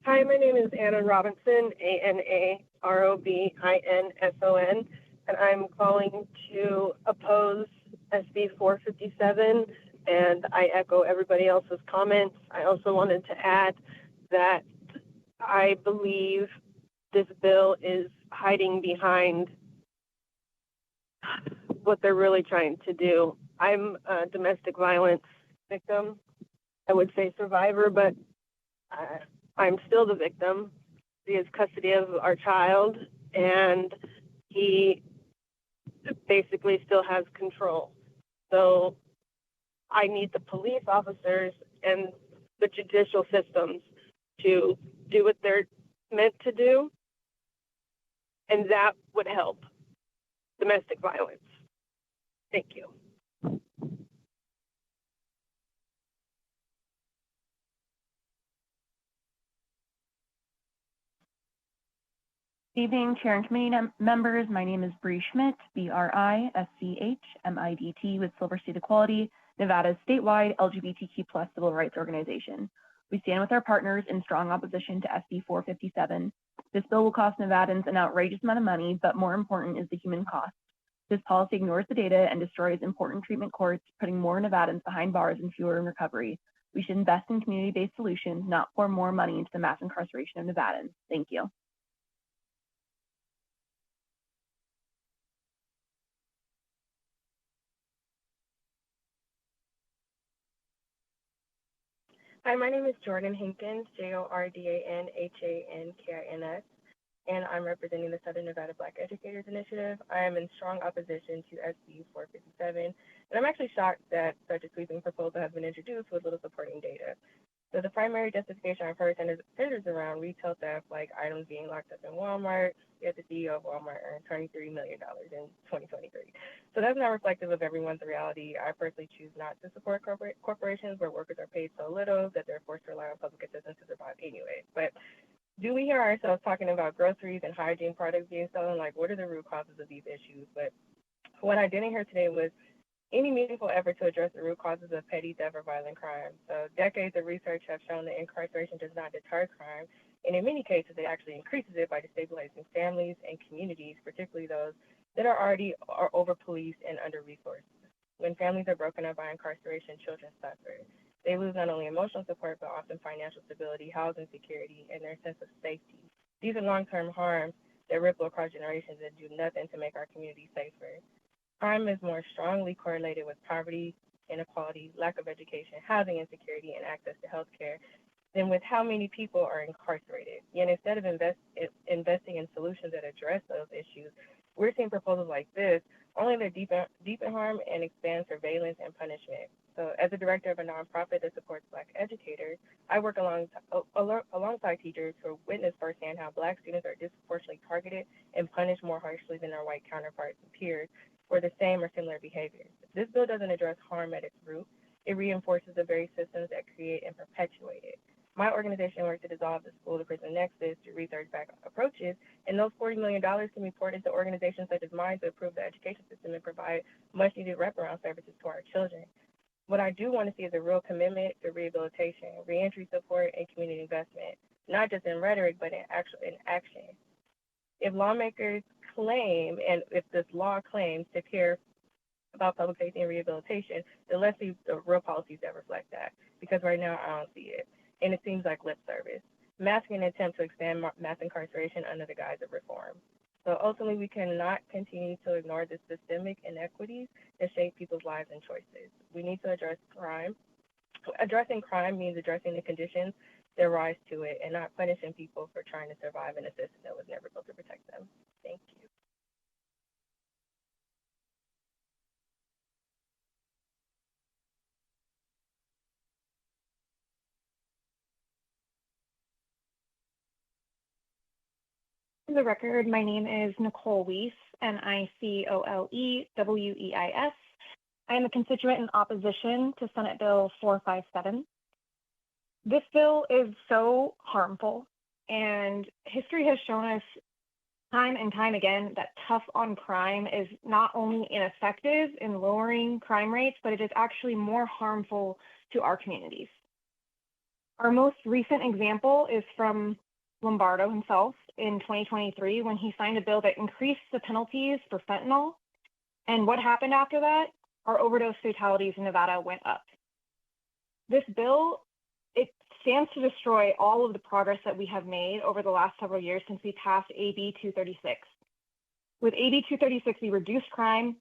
Hi, my name is Anna Robinson, ANAROBINSON, and I'm calling to oppose SB 457, and I echo everybody else's comments. I also wanted to add that I believe this bill is hiding behind what they're really trying to do. I'm a domestic violence victim. I would say survivor, but I'm still the victim. He has custody of our child, and he basically still has control. So I need the police officers and the judicial systems to do what they're meant to do, and that would help domestic violence. Thank you. Good evening, Chair and Committee members. My name is Bree Schmidt, BRISCHMIDT with Silver State Equality, Nevada's statewide LGBTQ+ civil rights organization. We stand with our partners in strong opposition to SB 457. This bill will cost Nevadans an outrageous amount of money, but more important is the human cost. This policy ignores the data and destroys important treatment courts, putting more Nevadans behind bars and fewer in recovery. We should invest in community-based solutions, not pour more money into the mass incarceration of Nevadans. Thank you. Hi, my name is Jordan Hankins, JORDANHANKINS, and I'm representing the Southern Nevada Black Educators Initiative. I am in strong opposition to SB 457, and I'm actually shocked that such a sweeping proposal has been introduced with little supporting data. So the primary justification I've heard centers around retail theft, like items being locked up in Walmart, yet the CEO of Walmart earned $23 million in 2023. So that's not reflective of everyone's reality. I personally choose not to support corporations where workers are paid so little that they're forced to rely on public assistance to survive anyway. But do we hear ourselves talking about groceries and hygiene products being stolen? Like, what are the root causes of these issues? But what I didn't hear today was any meaningful effort to address the root causes of petty theft or violent crime. So decades of research have shown that incarceration does not deter crime, and in many cases, it actually increases it by destabilizing families and communities, particularly those that are already over-policed and under-resourced. When families are broken up by incarceration, children suffer. They lose not only emotional support, but often financial stability, housing security, and their sense of safety. These are long-term harms that ripple across generations and do nothing to make our community safer. Crime is more strongly correlated with poverty, inequality, lack of education, housing insecurity, and access to health care than with how many people are incarcerated. Yet instead of investing in solutions that address those issues, we're seeing proposals like this only that deepen harm and expand surveillance and punishment. So as a director of a nonprofit that supports Black educators, I work alongside teachers who witness firsthand how Black students are disproportionately targeted and punished more harshly than their white counterparts and peers for the same or similar behaviors. This bill doesn't address harm at its root. It reinforces the very systems that create and perpetuate it. My organization worked to dissolve the school-to-prison nexus through research-backed approaches, and those $40 million can be poured into organizations such as mine to improve the education system and provide much-needed wraparound services to our children. What I do want to see is a real commitment to rehabilitation, reentry support, and community investment, not just in rhetoric, but in action. If lawmakers claim, and if this law claims to care about public safety and rehabilitation, then let's see the real policies that reflect that. Because right now I don't see it, and it seems like lip service, masking an attempt to expand mass incarceration under the guise of reform. So ultimately, we cannot continue to ignore the systemic inequities that shape people's lives and choices. We need to address crime. Addressing crime means addressing the conditions that rise to it and not punishing people for trying to survive in a system that was never built to protect them. Thank you. For the record, my name is Nicole Weiss, Nicoleweis. I am a constituent in opposition to Senate Bill 457. This bill is so harmful, and history has shown us time and time again that tough on crime is not only ineffective in lowering crime rates, but it is actually more harmful to our communities. Our most recent example is from Lombardo himself in 2023 when he signed a bill that increased the penalties for fentanyl. And what happened after that? Our overdose fatalities in Nevada went up. This bill, it stands to destroy all of the progress that we have made over the last several years since we passed AB 236. With AB 236, we reduced crime,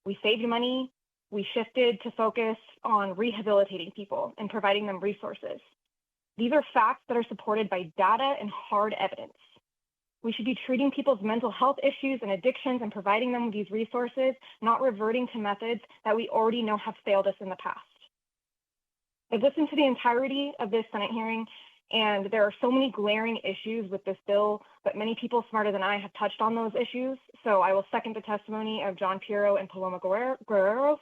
we saved money, we shifted to focus on rehabilitating people and providing them resources. These are facts that are supported by data and hard evidence. We should be treating people's mental health issues and addictions and providing them with these resources, not reverting to methods that we already know have failed us in the past. I've listened to the entirety of this Senate hearing, and there are so many glaring issues with this bill, but many people smarter than I have touched on those issues. So I will second the testimony of John Pirro and Paloma Guerrero.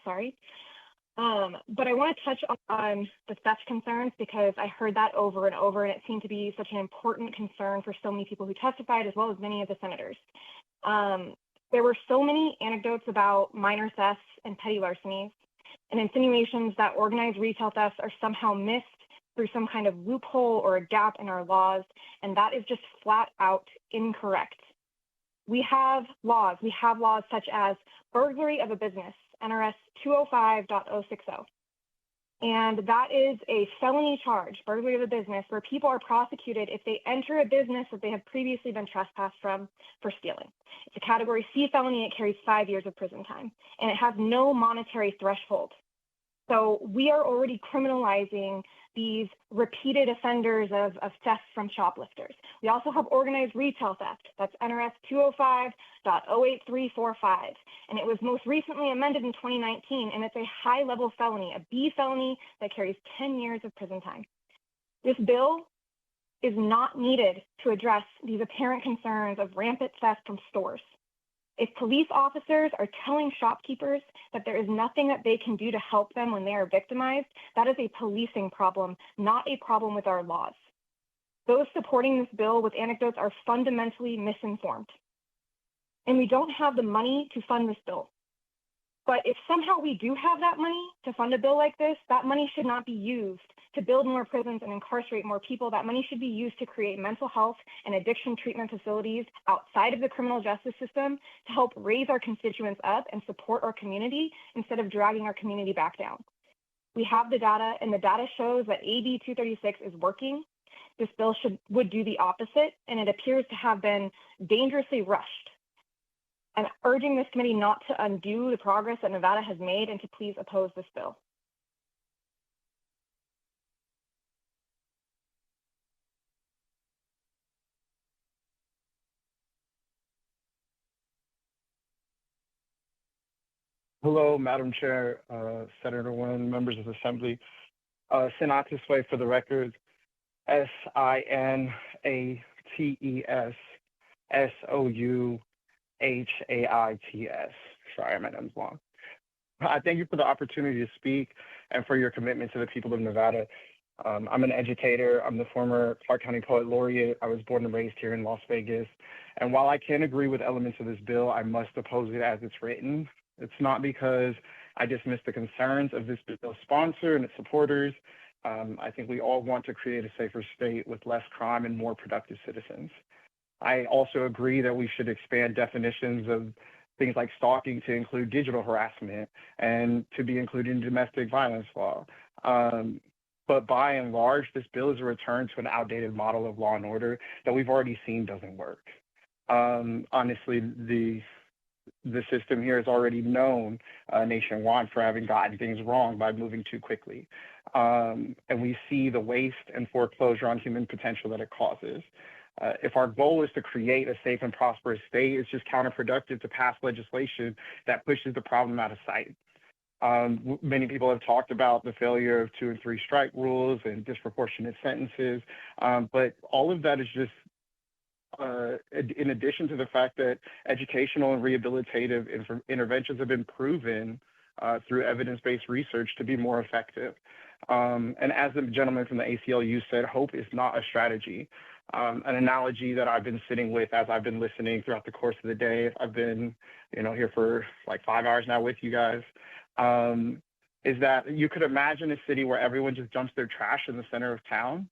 But I want to touch on the theft concerns because I heard that over and over, and it seemed to be such an important concern for so many people who testified, as well as many of the senators. There were so many anecdotes about minor thefts and petty larcenies, and insinuations that organized retail thefts are somehow missed through some kind of loophole or a gap in our laws, and that is just flat out incorrect. We have laws such as burglary of a business, NRS 205.060. And that is a felony charge, burglary of a business, where people are prosecuted if they enter a business that they have previously been trespassed from for stealing. It's a Category C felony. It carries 5 years of prison time, and it has no monetary threshold. So we are already criminalizing these repeated offenders of theft from shoplifters. We also have organized retail theft. That's NRS 205.08345. And it was most recently amended in 2019, and it's a high-level felony, a B felony that carries 10 years of prison time. This bill is not needed to address these apparent concerns of rampant theft from stores. If police officers are telling shopkeepers that there is nothing that they can do to help them when they are victimized, that is a policing problem, not a problem with our laws. Those supporting this bill with anecdotes are fundamentally misinformed. And we don't have the money to fund this bill. But if somehow we do have that money to fund a bill like this, that money should not be used to build more prisons and incarcerate more people. That money should be used to create mental health and addiction treatment facilities outside of the criminal justice system to help raise our constituents up and support our community instead of dragging our community back down. We have the data, and the data shows that AB 236 is working. This bill would do the opposite, and it appears to have been dangerously rushed. I'm urging this committee not to undo the progress that Nevada has made and to please oppose this bill. Hello, Madam Chair, Senator Nguyen, members of the Assembly. Sinatis Way for the record, SINATSOUHAITS. Sorry, my name's long. I thank you for the opportunity to speak and for your commitment to the people of Nevada. I'm an educator. I'm the former Clark County Poet Laureate. I was born and raised here in Las Vegas. And while I can agree with elements of this bill, I must oppose it as it's written. It's not because I dismiss the concerns of this bill's sponsor and its supporters. I think we all want to create a safer state with less crime and more productive citizens. I also agree that we should expand definitions of things like stalking to include digital harassment and to be included in domestic violence law. But by and large, this bill is a return to an outdated model of law and order that we've already seen doesn't work. Honestly, the system here is already known nationwide for having gotten things wrong by moving too quickly. And we see the waste and foreclosure on human potential that it causes. If our goal is to create a safe and prosperous state, it's just counterproductive to pass legislation that pushes the problem out of sight. Many people have talked about the failure of 2 and 3 strike rules and disproportionate sentences, but all of that is just in addition to the fact that educational and rehabilitative interventions have been proven through evidence-based research to be more effective. And as the gentleman from the ACLU said, hope is not a strategy. An analogy that I've been sitting with as I've been listening throughout the course of the day, I've been here for like 5 hours now with you guys, is that you could imagine a city where everyone just dumps their trash in the center of town.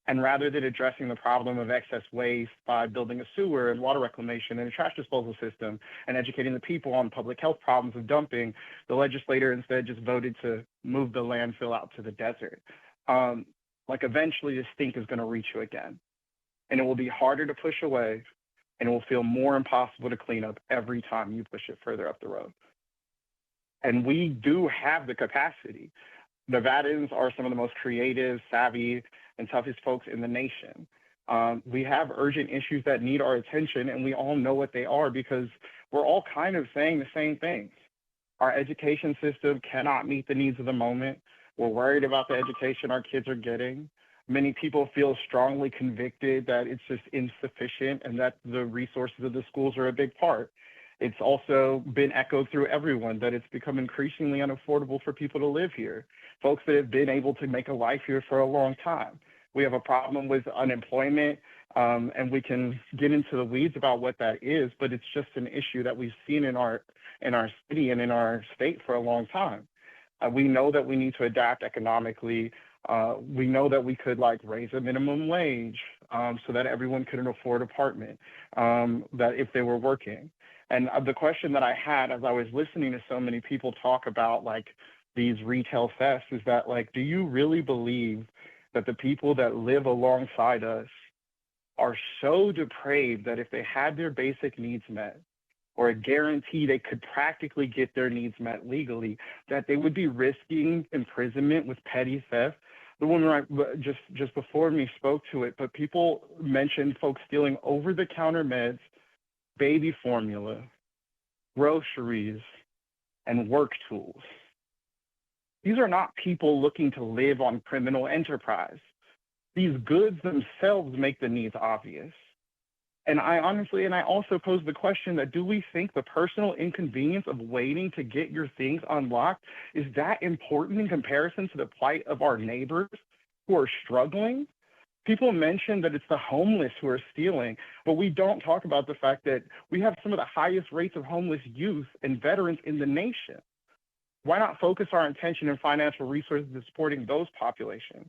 And rather than addressing the problem of excess waste by building a sewer and water reclamation and a trash disposal system and educating the people on public health problems of dumping, the legislator instead just voted to move the landfill out to the desert. Eventually the stink is going to reach you again. And it will be harder to push away, and it will feel more impossible to clean up every time you push it further up the road. And we do have the capacity. Nevadans are some of the most creative, savvy, and toughest folks in the nation. We have urgent issues that need our attention, and we all know what they are because we're all kind of saying the same things. Our education system cannot meet the needs of the moment. We're worried about the education our kids are getting. Many people feel strongly convicted that it's just insufficient and that the resources of the schools are a big part. It's also been echoed through everyone that it's become increasingly unaffordable for people to live here, folks that have been able to make a life here for a long time. We have a problem with unemployment, and we can get into the weeds about what that is, but it's just an issue that we've seen in our city and in our state for a long time. We know that we need to adapt economically. We know that we could raise a minimum wage so that everyone could afford an apartment, that if they were working. And the question that I had as I was listening to so many people talk about these retail thefts is that do you really believe that the people that live alongside us are so depraved that if they had their basic needs met, or a guarantee they could practically get their needs met legally, that they would be risking imprisonment with petty theft? The woman just before me spoke to it, but people mentioned folks stealing over-the-counter meds, baby formula, groceries, and work tools. These are not people looking to live on criminal enterprise. These goods themselves make the needs obvious. And I also pose the question that do we think the personal inconvenience of waiting to get your things unlocked, is that important in comparison to the plight of our neighbors who are struggling? People mention that it's the homeless who are stealing, but we don't talk about the fact that we have some of the highest rates of homeless youth and veterans in the nation. Why not focus our attention and financial resources to supporting those populations?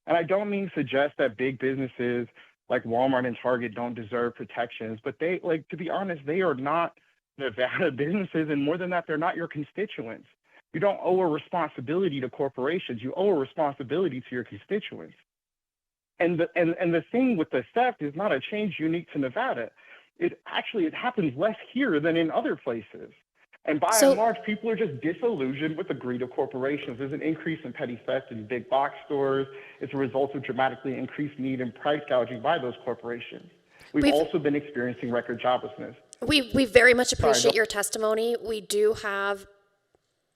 And I don't mean to suggest that big businesses like Walmart and Target don't deserve protections, but they, to be honest, they are not Nevada businesses, and more than that, they're not your constituents. You don't owe a responsibility to corporations. You owe a responsibility to your constituents. And the thing with the theft is not a change unique to Nevada. It happens less here than in other places. And by and large, people are just disillusioned with the greed of corporations. There's an increase in petty theft in big box stores. It's a result of dramatically increased need and price gouging by those corporations. We've also been experiencing record joblessness. We very much appreciate your testimony. We do have,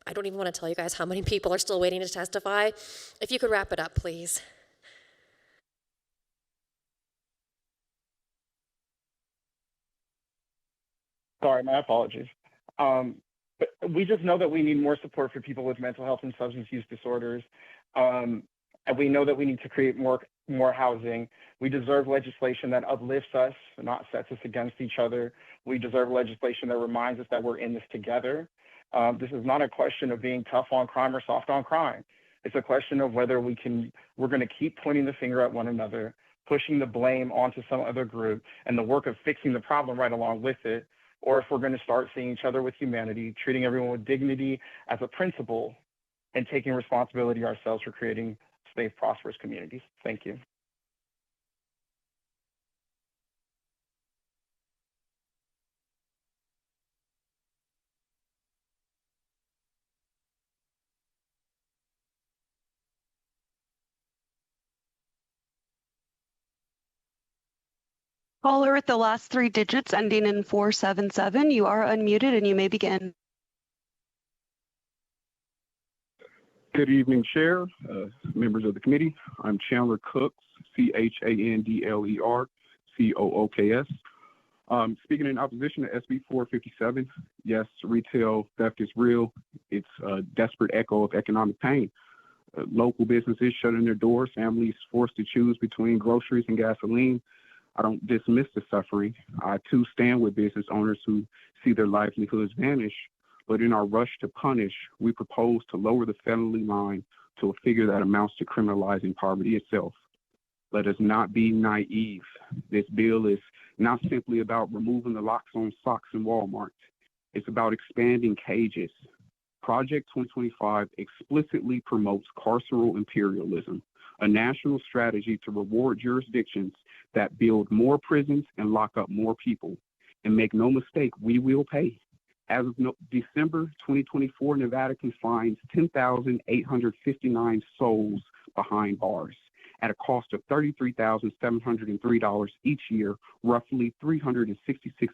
I don't even want to tell you guys how many people are still waiting to testify. If you could wrap it up, please. Sorry, my apologies. But we just know that we need more support for people with mental health and substance use disorders. And we know that we need to create more housing. We deserve legislation that uplifts us, not sets us against each other. We deserve legislation that reminds us that we're in this together. This is not a question of being tough on crime or soft on crime. It's a question of whether we're going to keep pointing the finger at one another, pushing the blame onto some other group, and the work of fixing the problem right along with it, or if we're going to start seeing each other with humanity, treating everyone with dignity as a principle, and taking responsibility ourselves for creating safe, prosperous communities. Thank you. Caller with the last 3 digits ending in 477, you are unmuted and you may begin. Good evening, Chair, members of the committee. I'm Chandler Cooks, Chandler Cooks. Speaking in opposition to SB 457, yes, retail theft is real. It's a desperate echo of economic pain. Local businesses shutting their doors, families forced to choose between groceries and gasoline. I don't dismiss the suffering. I too stand with business owners who see their livelihoods vanish. But in our rush to punish, we propose to lower the felony line to a figure that amounts to criminalizing poverty itself. Let us not be naive. This bill is not simply about removing the locks on socks in Walmart. It's about expanding cages. Project 2025 explicitly promotes carceral imperialism, a national strategy to reward jurisdictions that build more prisons and lock up more people. And make no mistake, we will pay. As of December 2024, Nevada confines 10,859 souls behind bars at a cost of $33,703 each year, roughly $366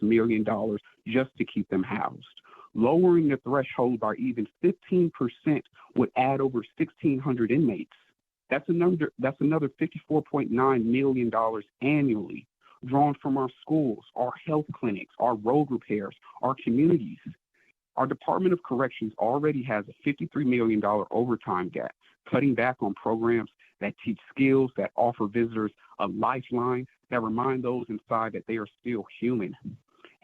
million just to keep them housed. Lowering the threshold by even 15% would add over 1,600 inmates. That's another $54.9 million annually, drawn from our schools, our health clinics, our road repairs, our communities. Our Department of Corrections already has a $53 million overtime gap, cutting back on programs that teach skills, that offer visitors a lifeline, that remind those inside that they are still human.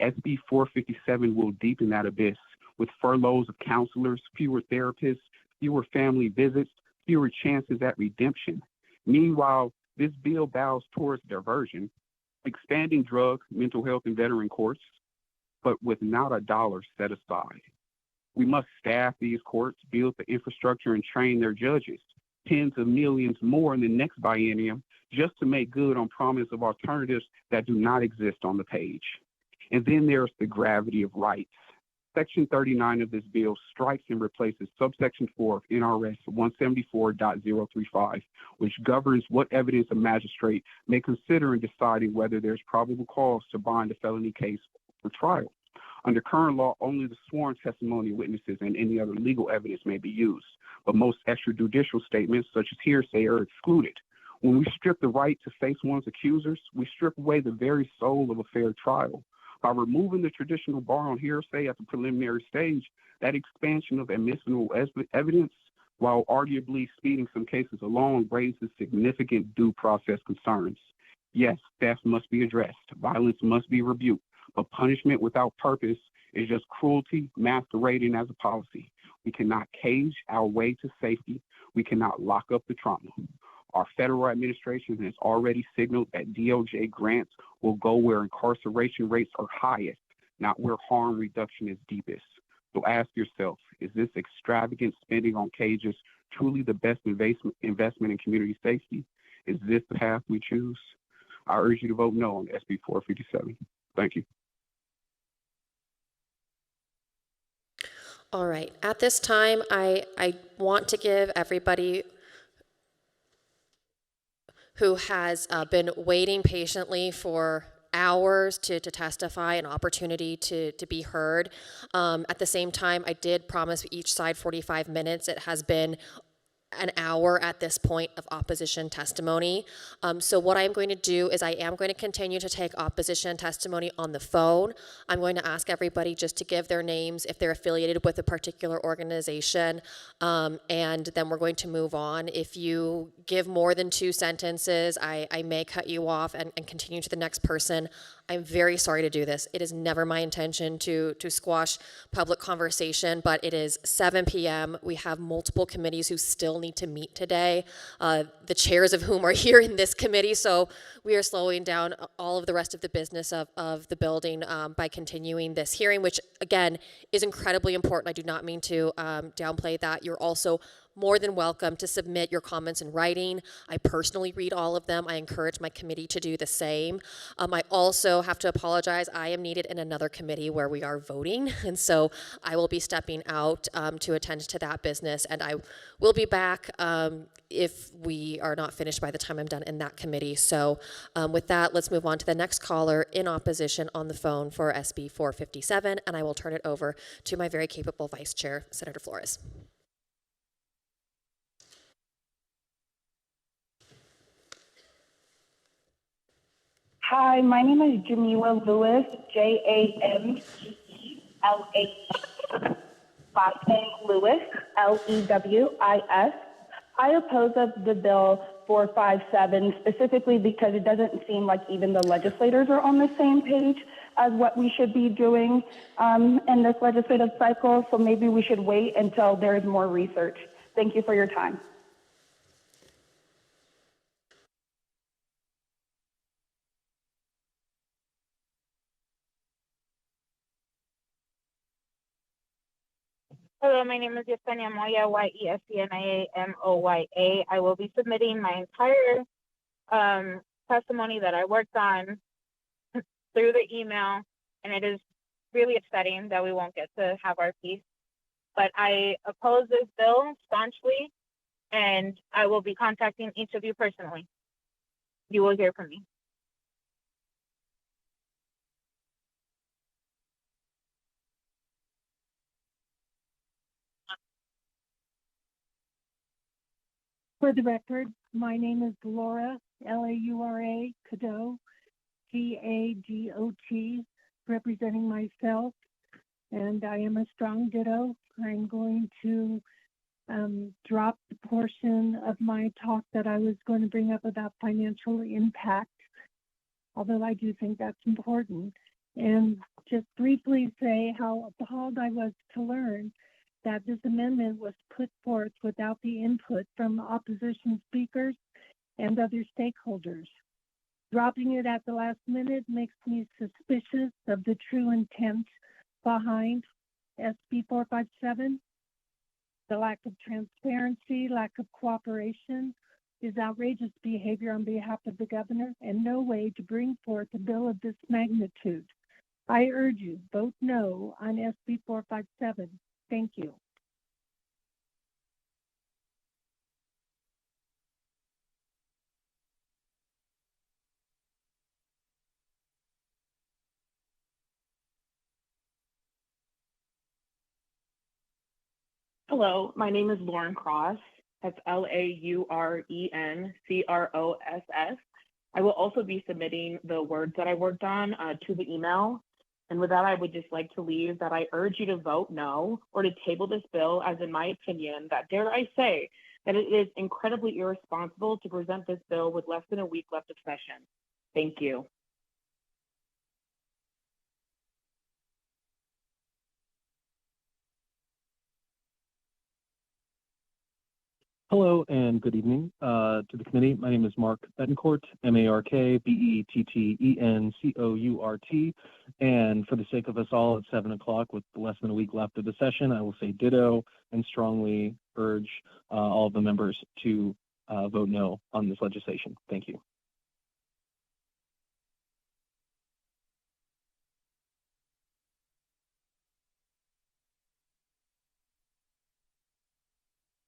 SB 457 will deepen that abyss with furloughs of counselors, fewer therapists, fewer family visits, fewer chances at redemption. Meanwhile, this bill bows towards diversion, expanding drug, mental health, and veteran courts, but with not a dollar set aside. We must staff these courts, build the infrastructure, and train their judges, tens of millions more in the next biennium, just to make good on promise of alternatives that do not exist on the page. And then there's the gravity of rights. Section 39 of this bill strikes and replaces subsection 4 of NRS 174.035, which governs what evidence a magistrate may consider in deciding whether there's probable cause to bind a felony case for trial. Under current law, only the sworn testimony of witnesses and any other legal evidence may be used, but most extrajudicial statements, such as hearsay, are excluded. When we strip the right to face one's accusers, we strip away the very soul of a fair trial. By removing the traditional bar on hearsay at the preliminary stage, that expansion of admissible evidence, while arguably speeding some cases along, raises significant due process concerns. Yes, theft must be addressed, violence must be rebuked, but punishment without purpose is just cruelty masquerading as a policy. We cannot cage our way to safety. We cannot lock up the trauma. Our federal administration has already signaled that DOJ grants will go where incarceration rates are highest, not where harm reduction is deepest. So ask yourself, is this extravagant spending on cages truly the best investment in community safety? Is this the path we choose? I urge you to vote no on SB 457. Thank you. All right. At this time, I want to give everybody who has been waiting patiently for hours to testify an opportunity to be heard. At the same time, I did promise each side 45 minutes. It has been an hour at this point of opposition testimony. So what I'm going to do is I am going to continue to take opposition testimony on the phone. I'm going to ask everybody just to give their names if they're affiliated with a particular organization, and then we're going to move on. If you give more than 2 sentences, I may cut you off and continue to the next person. I'm very sorry to do this. It is never my intention to squash public conversation, but it is 7 p.m. We have multiple committees who still need to meet today, the chairs of whom are here in this committee, so we are slowing down all of the rest of the business of the building by continuing this hearing, which again is incredibly important. I do not mean to downplay that. You're also more than welcome to submit your comments in writing. I personally read all of them. I encourage my committee to do the same. I also have to apologize. I am needed in another committee where we are voting, and so I will be stepping out to attend to that business, and I will be back if we are not finished by the time I'm done in that committee. So with that, let's move on to the next caller in opposition on the phone for SB 457, and I will turn it over to my very capable Vice Chair, Senator Flores. Hi, my name is Jamila Lewis, Jamila, last name Lewis, Lewis. I oppose the bill 457 specifically because it doesn't seem like even the legislators are on the same page as what we should be doing in this legislative cycle. So maybe we should wait until there's more research. Thank you for your time. Hello, my name is Yesenia Moya, Yesenia Moya. I will be submitting my entire testimony that I worked on through the email, and it is really upsetting that we won't get to have our piece. But I oppose this bill staunchly, and I will be contacting each of you personally. You will hear from me. For the record, my name is Laura, Laura Cadeau, Gadot, representing myself, and I am a strong ditto. I'm going to drop the portion of my talk that I was going to bring up about financial impact, although I do think that's important, and just briefly say how appalled I was to learn that this amendment was put forth without the input from opposition speakers and other stakeholders. Dropping it at the last minute makes me suspicious of the true intent behind SB 457. The lack of transparency, lack of cooperation is outrageous behavior on behalf of the governor and no way to bring forth a bill of this magnitude. I urge you, vote no on SB 457. Thank you. Hello, my name is Lauren Cross. That's LAURENCROSS. I will also be submitting the words that I worked on to the email. And with that, I would just like to leave that I urge you to vote no or to table this bill, as in my opinion, that dare I say that it is incredibly irresponsible to present this bill with less than a week left of session. Thank you. Hello and good evening to the committee. My name is Mark Bettencourt, MarkBettencourt, and for the sake of us all at 7 o'clock with less than a week left of the session, I will say ditto and strongly urge all of the members to vote no on this legislation. Thank you.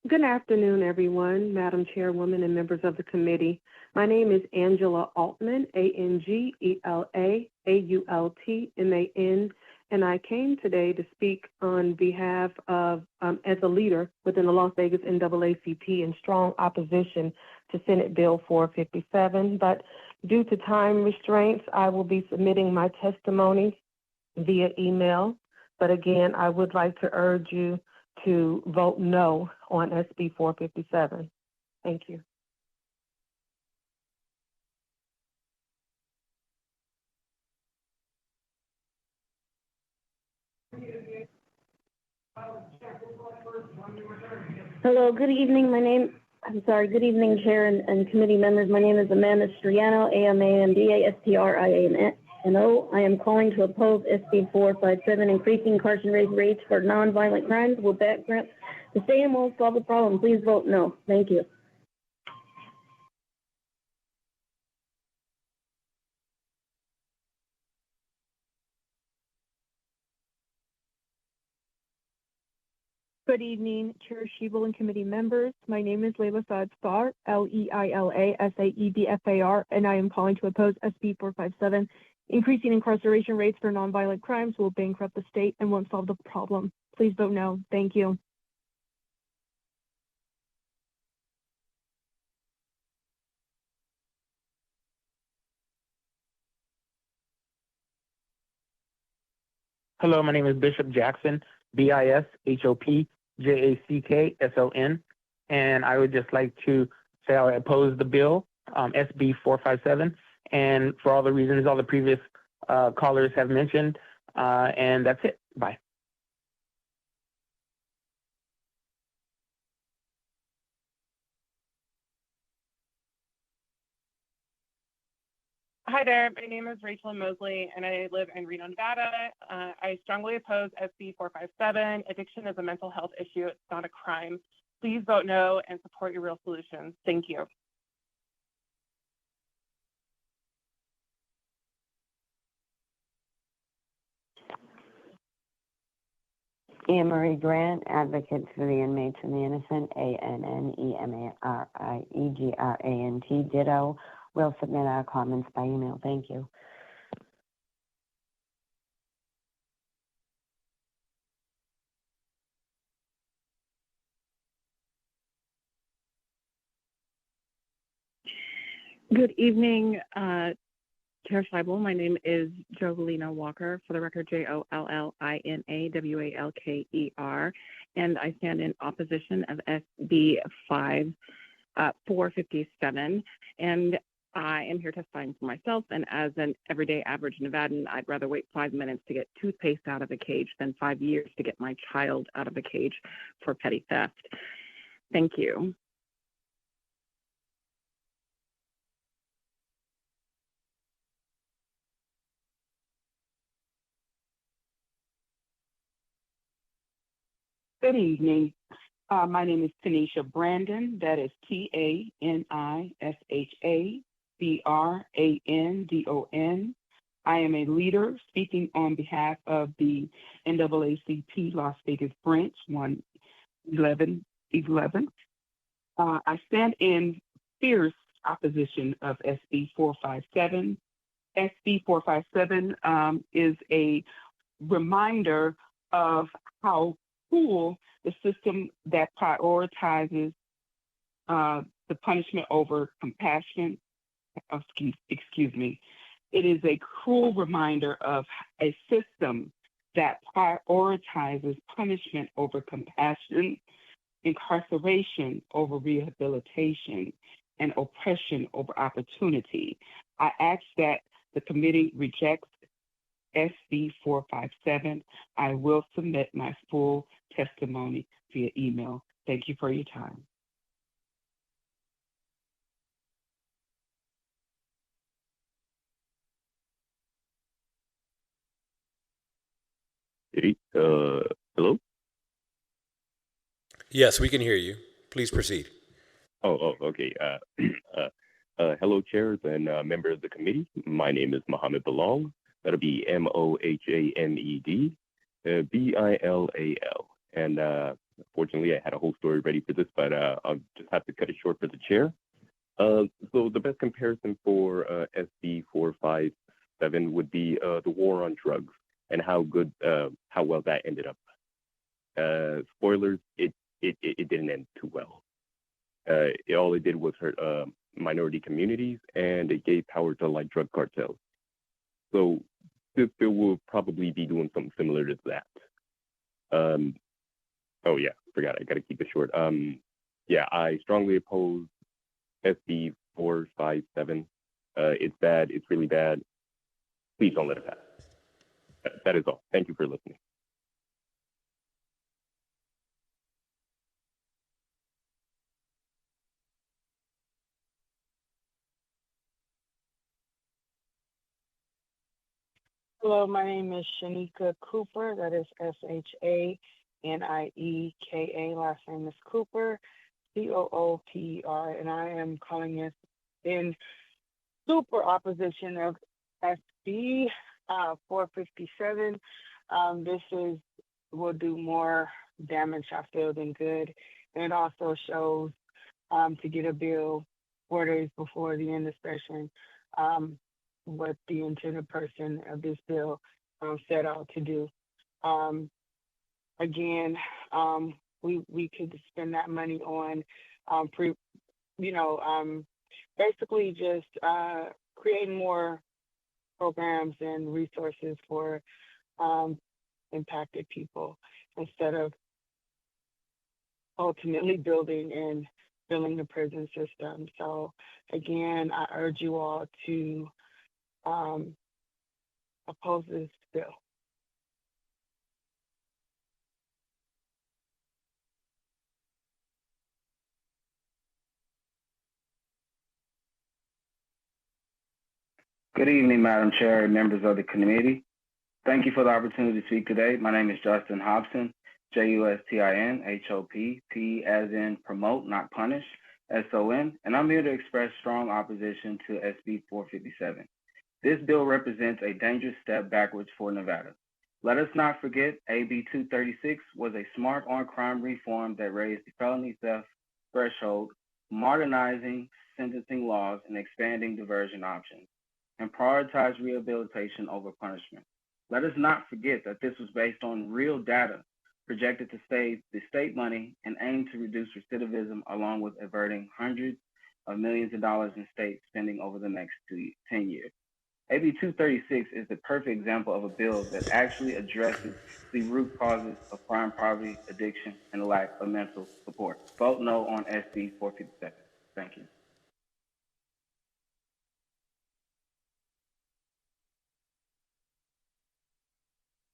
Good afternoon, everyone, Madam Chairwoman and members of the committee. My name is Angela Altman, ANGELA AULTMAN, and I came today to speak on behalf of, as a leader within the Las Vegas NAACP in strong opposition to Senate Bill 457. But due to time restraints, I will be submitting my testimony via email. But again, I would like to urge you to vote no on SB 457. Thank you. Hello, good evening. Good evening, Chair and committee members. My name is Amanda Striano, AMANDA-STRIANO. I am calling to oppose SB 457, increasing incarceration rates for nonviolent crimes. Will background the same won't solve the problem. Please vote no. Thank you. Good evening, Chair Shebel and committee members. My name is Leila Saad-Sfar, Leila-Saadfar, and I am calling to oppose SB 457. Increasing incarceration rates for nonviolent crimes will bankrupt the state and won't solve the problem. Please vote no. Thank you. Hello, my name is Bishop Jackson, BISHOPJACKSON, and I would just like to say I oppose the bill, SB 457, and for all the reasons all the previous callers have mentioned, and that's it. Bye. Hi there, my name is Rachel Mosley and I live in Reno, Nevada. I strongly oppose SB 457. Addiction is a mental health issue, it's not a crime. Please vote no and support your real solutions. Thank you. Anne Marie Grant, advocate for the inmates and the innocent, ANNEMARIEGRANT, ditto. We'll submit our comments by email. Thank you. Good evening, Chair Scheibel. My name is Jovelina Walker, for the record, JOLLINA WALKER, and I stand in opposition of SB 457. And I am here testifying for myself, and as an everyday average Nevadan, I'd rather wait 5 minutes to get toothpaste out of a cage than 5 years to get my child out of a cage for petty theft. Thank you. Good evening. My name is Tanisha Brandon. That is TANISHABRANDON. I am a leader speaking on behalf of the NAACP Las Vegas branch 11111. I stand in fierce opposition of SB 457. SB 457 is a reminder of how cruel the system that prioritizes the punishment over compassion. Excuse me. It is a cruel reminder of a system that prioritizes punishment over compassion, incarceration over rehabilitation, and oppression over opportunity. I ask that the committee rejects SB 457. I will submit my full testimony via email. Thank you for your time. Hey, hello? Yes, we can hear you. Please proceed. Okay. Hello, chairs and members of the committee. My name is Mohammed Bilal. That'll be MOHAMED BILAL. And fortunately, I had a whole story ready for this, but I'll just have to cut it short for the chair. So the best comparison for SB 457 would be the war on drugs. and how well that ended up. Spoilers, it didn't end too well. All it did was hurt minority communities, and it gave power to like drug cartels. So this bill will probably be doing something similar to that. Oh yeah, forgot, I gotta keep it short. Yeah, I strongly oppose SB 457. It's bad, it's really bad. Please don't let it pass. That is all. Thank you for listening. Hello, my name is Shanika Cooper. That is Shanieka. Last name is Cooper, Cooper, and I am calling this in super opposition of SB 457. This will do more damage, I feel, than good, and it also shows to get a bill 4 days before the end of session. What the intended person of this bill set out to do. Again, we could spend that money on, basically just creating more programs and resources for impacted people instead of ultimately building the prison system. So again, I urge you all to oppose this bill. Good evening, Madam Chair and members of the committee. Thank you for the opportunity to speak today. My name is Justin Hobson, Justin, HOP, P as in promote, not punish, SON, and I'm here to express strong opposition to SB 457. This bill represents a dangerous step backwards for Nevada. Let us not forget AB 236 was a smart on-crime reform that raised the felony theft threshold, modernizing sentencing laws and expanding diversion options, and prioritized rehabilitation over punishment. Let us not forget that this was based on real data projected to save the state money and aim to reduce recidivism along with averting hundreds of millions of dollars in state spending over the next 10 years. AB 236 is the perfect example of a bill that actually addresses the root causes of crime, poverty, addiction, and the lack of mental support. Vote no on SB 457. Thank you.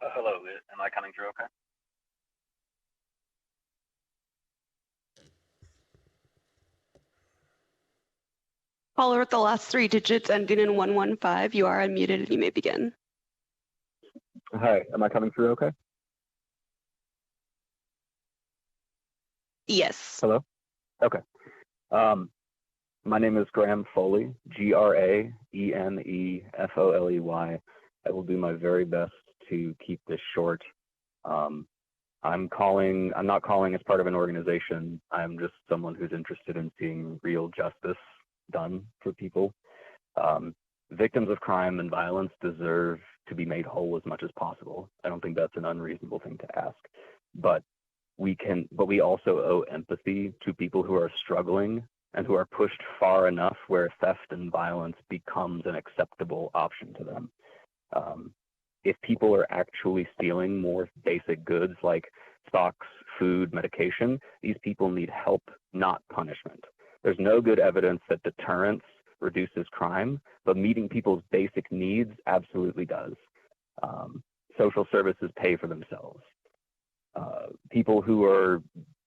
Hello, am I coming through okay? Caller with the last 3 digits ending in 115, you are unmuted and you may begin. Hi, am I coming through okay? Yes. Hello? Okay. My name is Graham Foley, Graenefoley. I will do my very best to keep this short. I'm not calling as part of an organization. I'm just someone who's interested in seeing real justice done for people. Victims of crime and violence deserve to be made whole as much as possible. I don't think that's an unreasonable thing to ask. But we also owe empathy to people who are struggling and who are pushed far enough where theft and violence becomes an acceptable option to them. If people are actually stealing more basic goods like socks, food, medication, these people need help, not punishment. There's no good evidence that deterrence reduces crime, but meeting people's basic needs absolutely does. Social services pay for themselves. People who are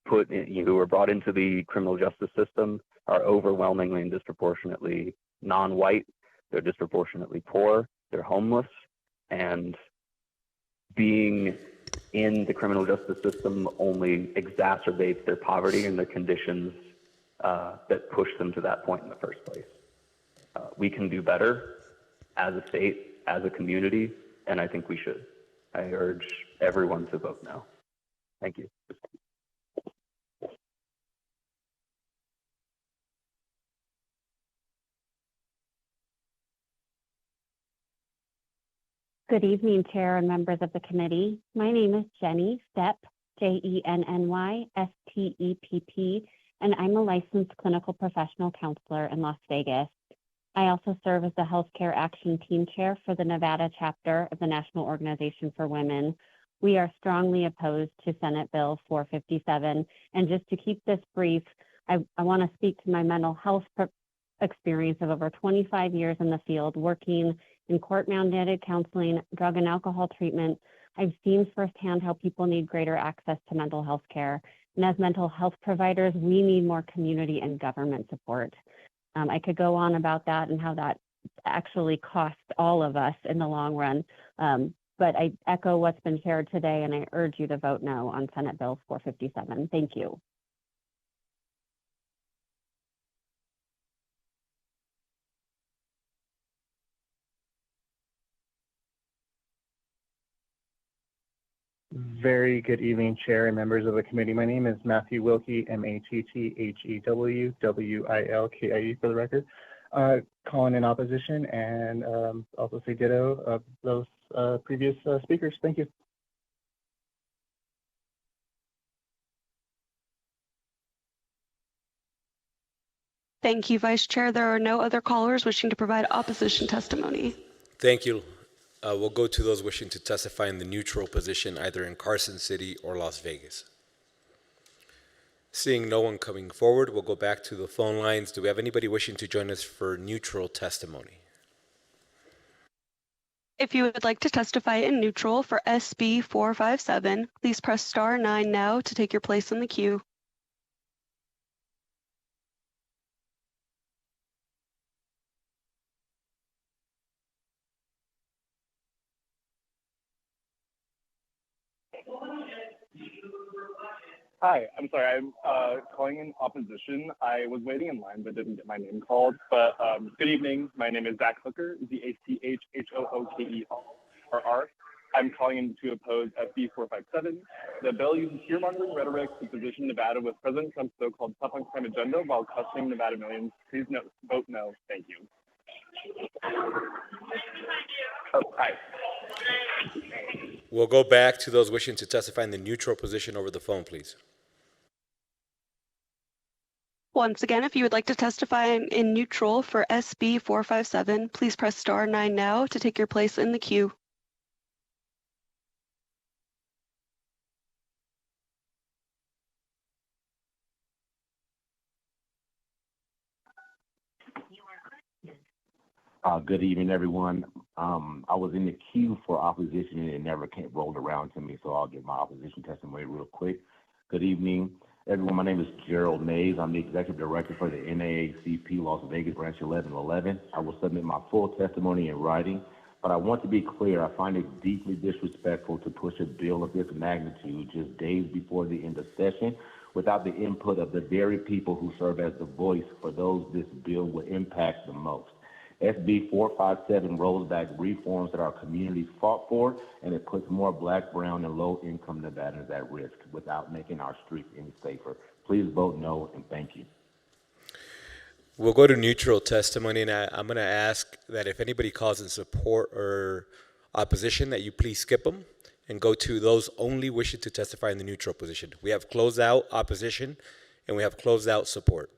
brought into the criminal justice system are overwhelmingly and disproportionately non-white. They're disproportionately poor. They're homeless. And being in the criminal justice system only exacerbates their poverty and the conditions that push them to that point in the first place. We can do better as a state, as a community, and I think we should. I urge everyone to vote no. Thank you. Good evening, Chair and members of the committee. My name is Jenny Stepp, Jenny Stepp, and I'm a licensed clinical professional counselor in Las Vegas. I also serve as the Healthcare Action Team Chair for the Nevada chapter of the National Organization for Women. We are strongly opposed to Senate Bill 457. And just to keep this brief, I want to speak to my mental health experience of over 25 years in the field, working in court-mandated counseling, drug and alcohol treatment. I've seen firsthand how people need greater access to mental health care. And as mental health providers, we need more community and government support. I could go on about that and how that actually costs all of us in the long run. But I echo what's been shared today, and I urge you to vote no on Senate Bill 457. Thank you. Very good evening, Chair and members of the committee. My name is Matthew Wilkie, Matthew Wilkie for the record. Calling in opposition and also say ditto of those previous speakers. Thank you. Thank you, Vice Chair. There are no other callers wishing to provide opposition testimony. Thank you. We'll go to those wishing to testify in the neutral position, either in Carson City or Las Vegas. Seeing no one coming forward, we'll go back to the phone lines. Do we have anybody wishing to join us for neutral testimony? If you would like to testify in neutral for SB 457, please press star 9 now to take your place in the queue. Hi, I'm sorry, I'm calling in opposition. I was waiting in line but didn't get my name called. But good evening, my name is Zach Hooker, ZACHHOOKER. I'm calling in to oppose SB 457. The bill uses fear-mongering rhetoric to position Nevada with President Trump's so-called tough on crime agenda while costing Nevada millions. Please vote no. Thank you. Oh, hi. We'll go back to those wishing to testify in the neutral position over the phone, please. Once again, if you would like to testify in neutral for SB 457, please press star 9 now to take your place in the queue. Good evening, everyone. I was in the queue for opposition and it never rolled around to me, so I'll give my opposition testimony real quick. Good evening, everyone. My name is Gerald Mays. I'm the Executive Director for the NAACP Las Vegas Branch 1111. I will submit my full testimony in writing, but I want to be clear. I find it deeply disrespectful to push a bill of this magnitude just days before the end of session without the input of the very people who serve as the voice for those this bill will impact the most. SB 457 rolls back reforms that our communities fought for, and it puts more Black, brown, and low-income Nevadans at risk without making our streets any safer. Please vote no, and thank you. We'll go to neutral testimony, and I'm going to ask that if anybody calls in support or opposition, that you please skip them and go to those only wishing to testify in the neutral position. We have closed out opposition, and we have closed out support.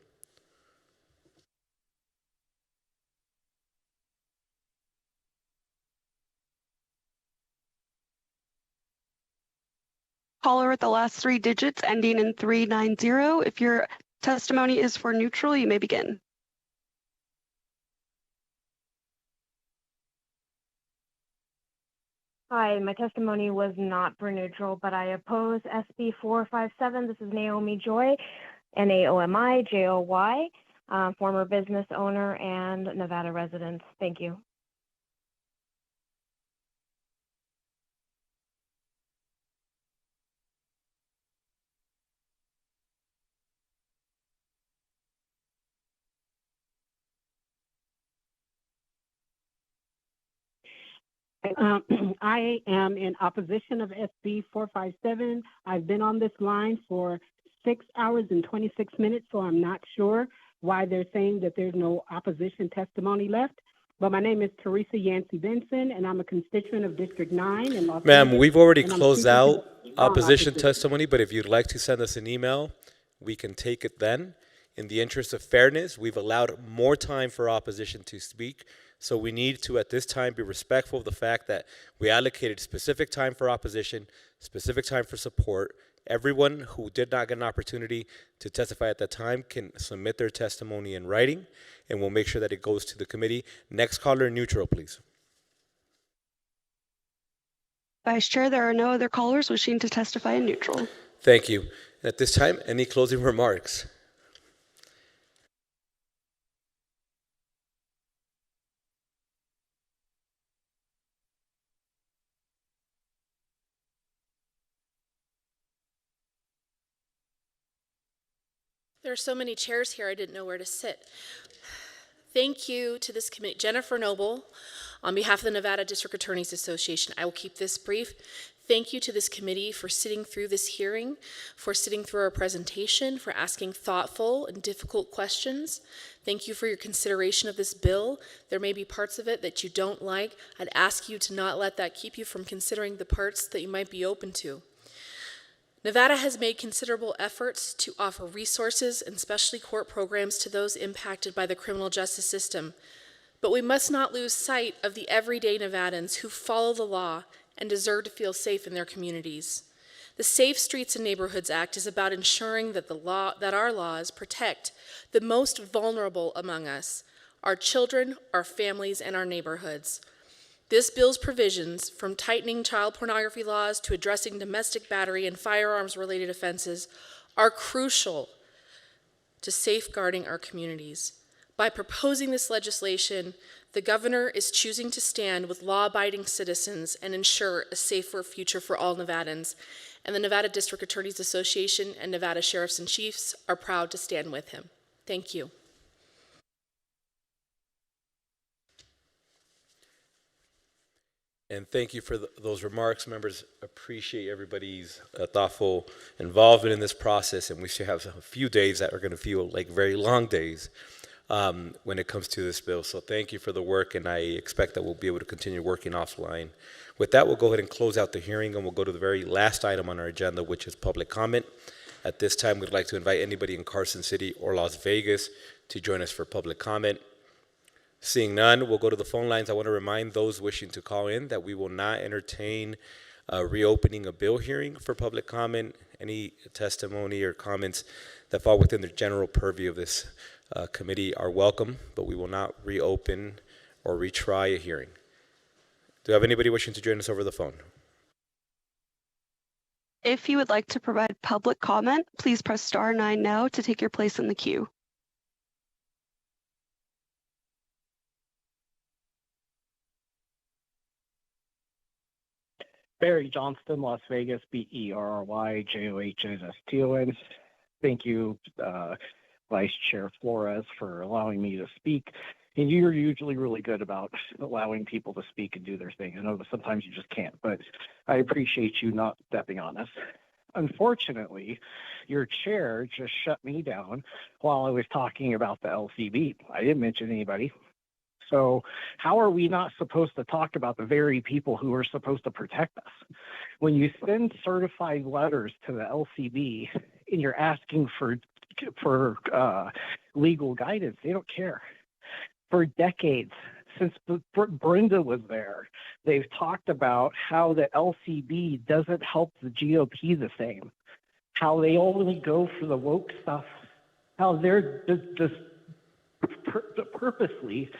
Caller with the last 3 digits ending in 390. If your testimony is for neutral, you may begin. Hi, my testimony was not for neutral, but I oppose SB 457. This is Naomi Joy, NaomiJoy, former business owner and Nevada resident. Thank you. I am in opposition of SB 457. I've been on this line for 6 hours and 26 minutes, so I'm not sure why they're saying that there's no opposition testimony left. But my name is Teresa Yancey Benson, and I'm a constituent of District 9 in Las Ma'am, Vegas, we've already and I'm closed speaking out to strong opposition opposition. testimony, but if you'd like to send us an email, we can take it then. In the interest of fairness, we've allowed more time for opposition to speak, so we need to, at this time, be respectful of the fact that we allocated specific time for opposition, specific time for support. Everyone who did not get an opportunity to testify at that time can submit their testimony in writing, and we'll make sure that it goes to the committee. Next caller, neutral, please. Vice Chair, there are no other callers wishing to testify in neutral. Thank you. At this time, any closing remarks? There are so many chairs here, I didn't know where to sit. Thank you to this committee. Jennifer Noble, on behalf of the Nevada District Attorneys Association, I will keep this brief. Thank you to this committee for sitting through this hearing, for sitting through our presentation, for asking thoughtful and difficult questions. Thank you for your consideration of this bill. There may be parts of it that you don't like. I'd ask you to not let that keep you from considering the parts that you might be open to. Nevada has made considerable efforts to offer resources and specialty court programs to those impacted by the criminal justice system. But we must not lose sight of the everyday Nevadans who follow the law and deserve to feel safe in their communities. The Safe Streets and Neighborhoods Act is about ensuring that our laws protect the most vulnerable among us, our children, our families, and our neighborhoods. This bill's provisions, from tightening child pornography laws to addressing domestic battery and firearms-related offenses, are crucial to safeguarding our communities. By proposing this legislation, the governor is choosing to stand with law-abiding citizens and ensure a safer future for all Nevadans. And the Nevada District Attorneys Association and Nevada Sheriffs and Chiefs are proud to stand with him. Thank you. And thank you for those remarks. Members, appreciate everybody's thoughtful involvement in this process. And we should have a few days that are going to feel like very long days when it comes to this bill. So thank you for the work, and I expect that we'll be able to continue working offline. With that, we'll go ahead and close out the hearing, and we'll go to the very last item on our agenda, which is public comment. At this time, we'd like to invite anybody in Carson City or Las Vegas to join us for public comment. Seeing none, we'll go to the phone lines. I want to remind those wishing to call in that we will not entertain reopening a bill hearing for public comment. Any testimony or comments that fall within the general purview of this committee are welcome, but we will not reopen or retry a hearing. Do you have anybody wishing to join us over the phone? If you would like to provide public comment, please press star 9 now to take your place in the queue. Barry Johnston, Las Vegas, BERRYJOHNSTON. Thank you, Vice Chair Flores, for allowing me to speak. And you're usually really good about allowing people to speak and do their thing. I know that sometimes you just can't, but I appreciate you not stepping on us. Unfortunately, your chair just shut me down while I was talking about the LCB. I didn't mention anybody. So how are we not supposed to talk about the very people who are supposed to protect us? When you send certified letters to the LCB and you're asking for legal guidance, they don't care. For decades, since Brenda was there, they've talked about how the LCB doesn't help the GOP the same, how they only go for the woke stuff, how they're just purposely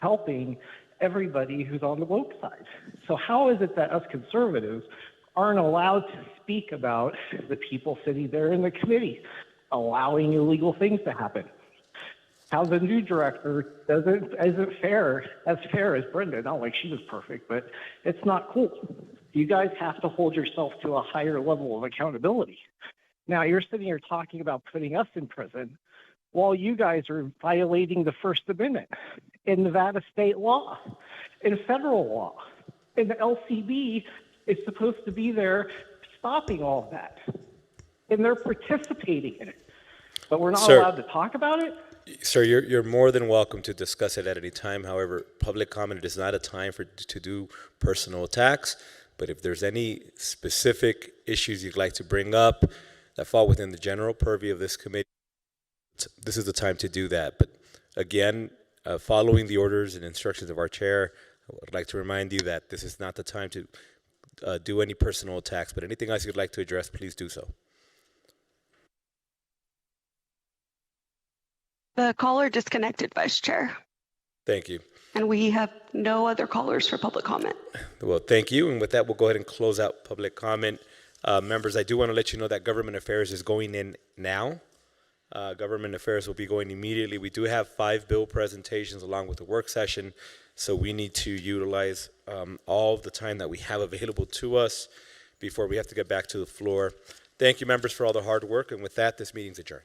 helping everybody who's on the woke side. So how is it that us conservatives aren't allowed to speak about the people sitting there in the committee, allowing illegal things to happen? How the new director isn't fair as Brenda. Not like she was perfect, but it's not cool. You guys have to hold yourself to a higher level of accountability. Now you're sitting here talking about putting us in prison while you guys are violating the First Amendment in Nevada state law, in federal law. And the LCB is supposed to be there stopping all of that. And they're participating in it. But we're not allowed to talk about it? Sir, you're more than welcome to discuss it at any time. However, public comment is not a time to do personal attacks. But if there's any specific issues you'd like to bring up that fall within the general purview of this committee, this is the time to do that. But again, following the orders and instructions of our chair, I would like to remind you that this is not the time to do any personal attacks. But anything else you'd like to address, please do so. The caller disconnected, Vice Chair. Thank you. And we have no other callers for public comment. Well, thank you. And with that, we'll go ahead and close out public comment. Members, I do want to let you know that Government Affairs is going in now. Government Affairs will be going immediately. We do have 5 bill presentations along with the work session, so we need to utilize all of the time that we have available to us before we have to get back to the floor. Thank you, members, for all the hard work. And with that, this meeting's adjourned.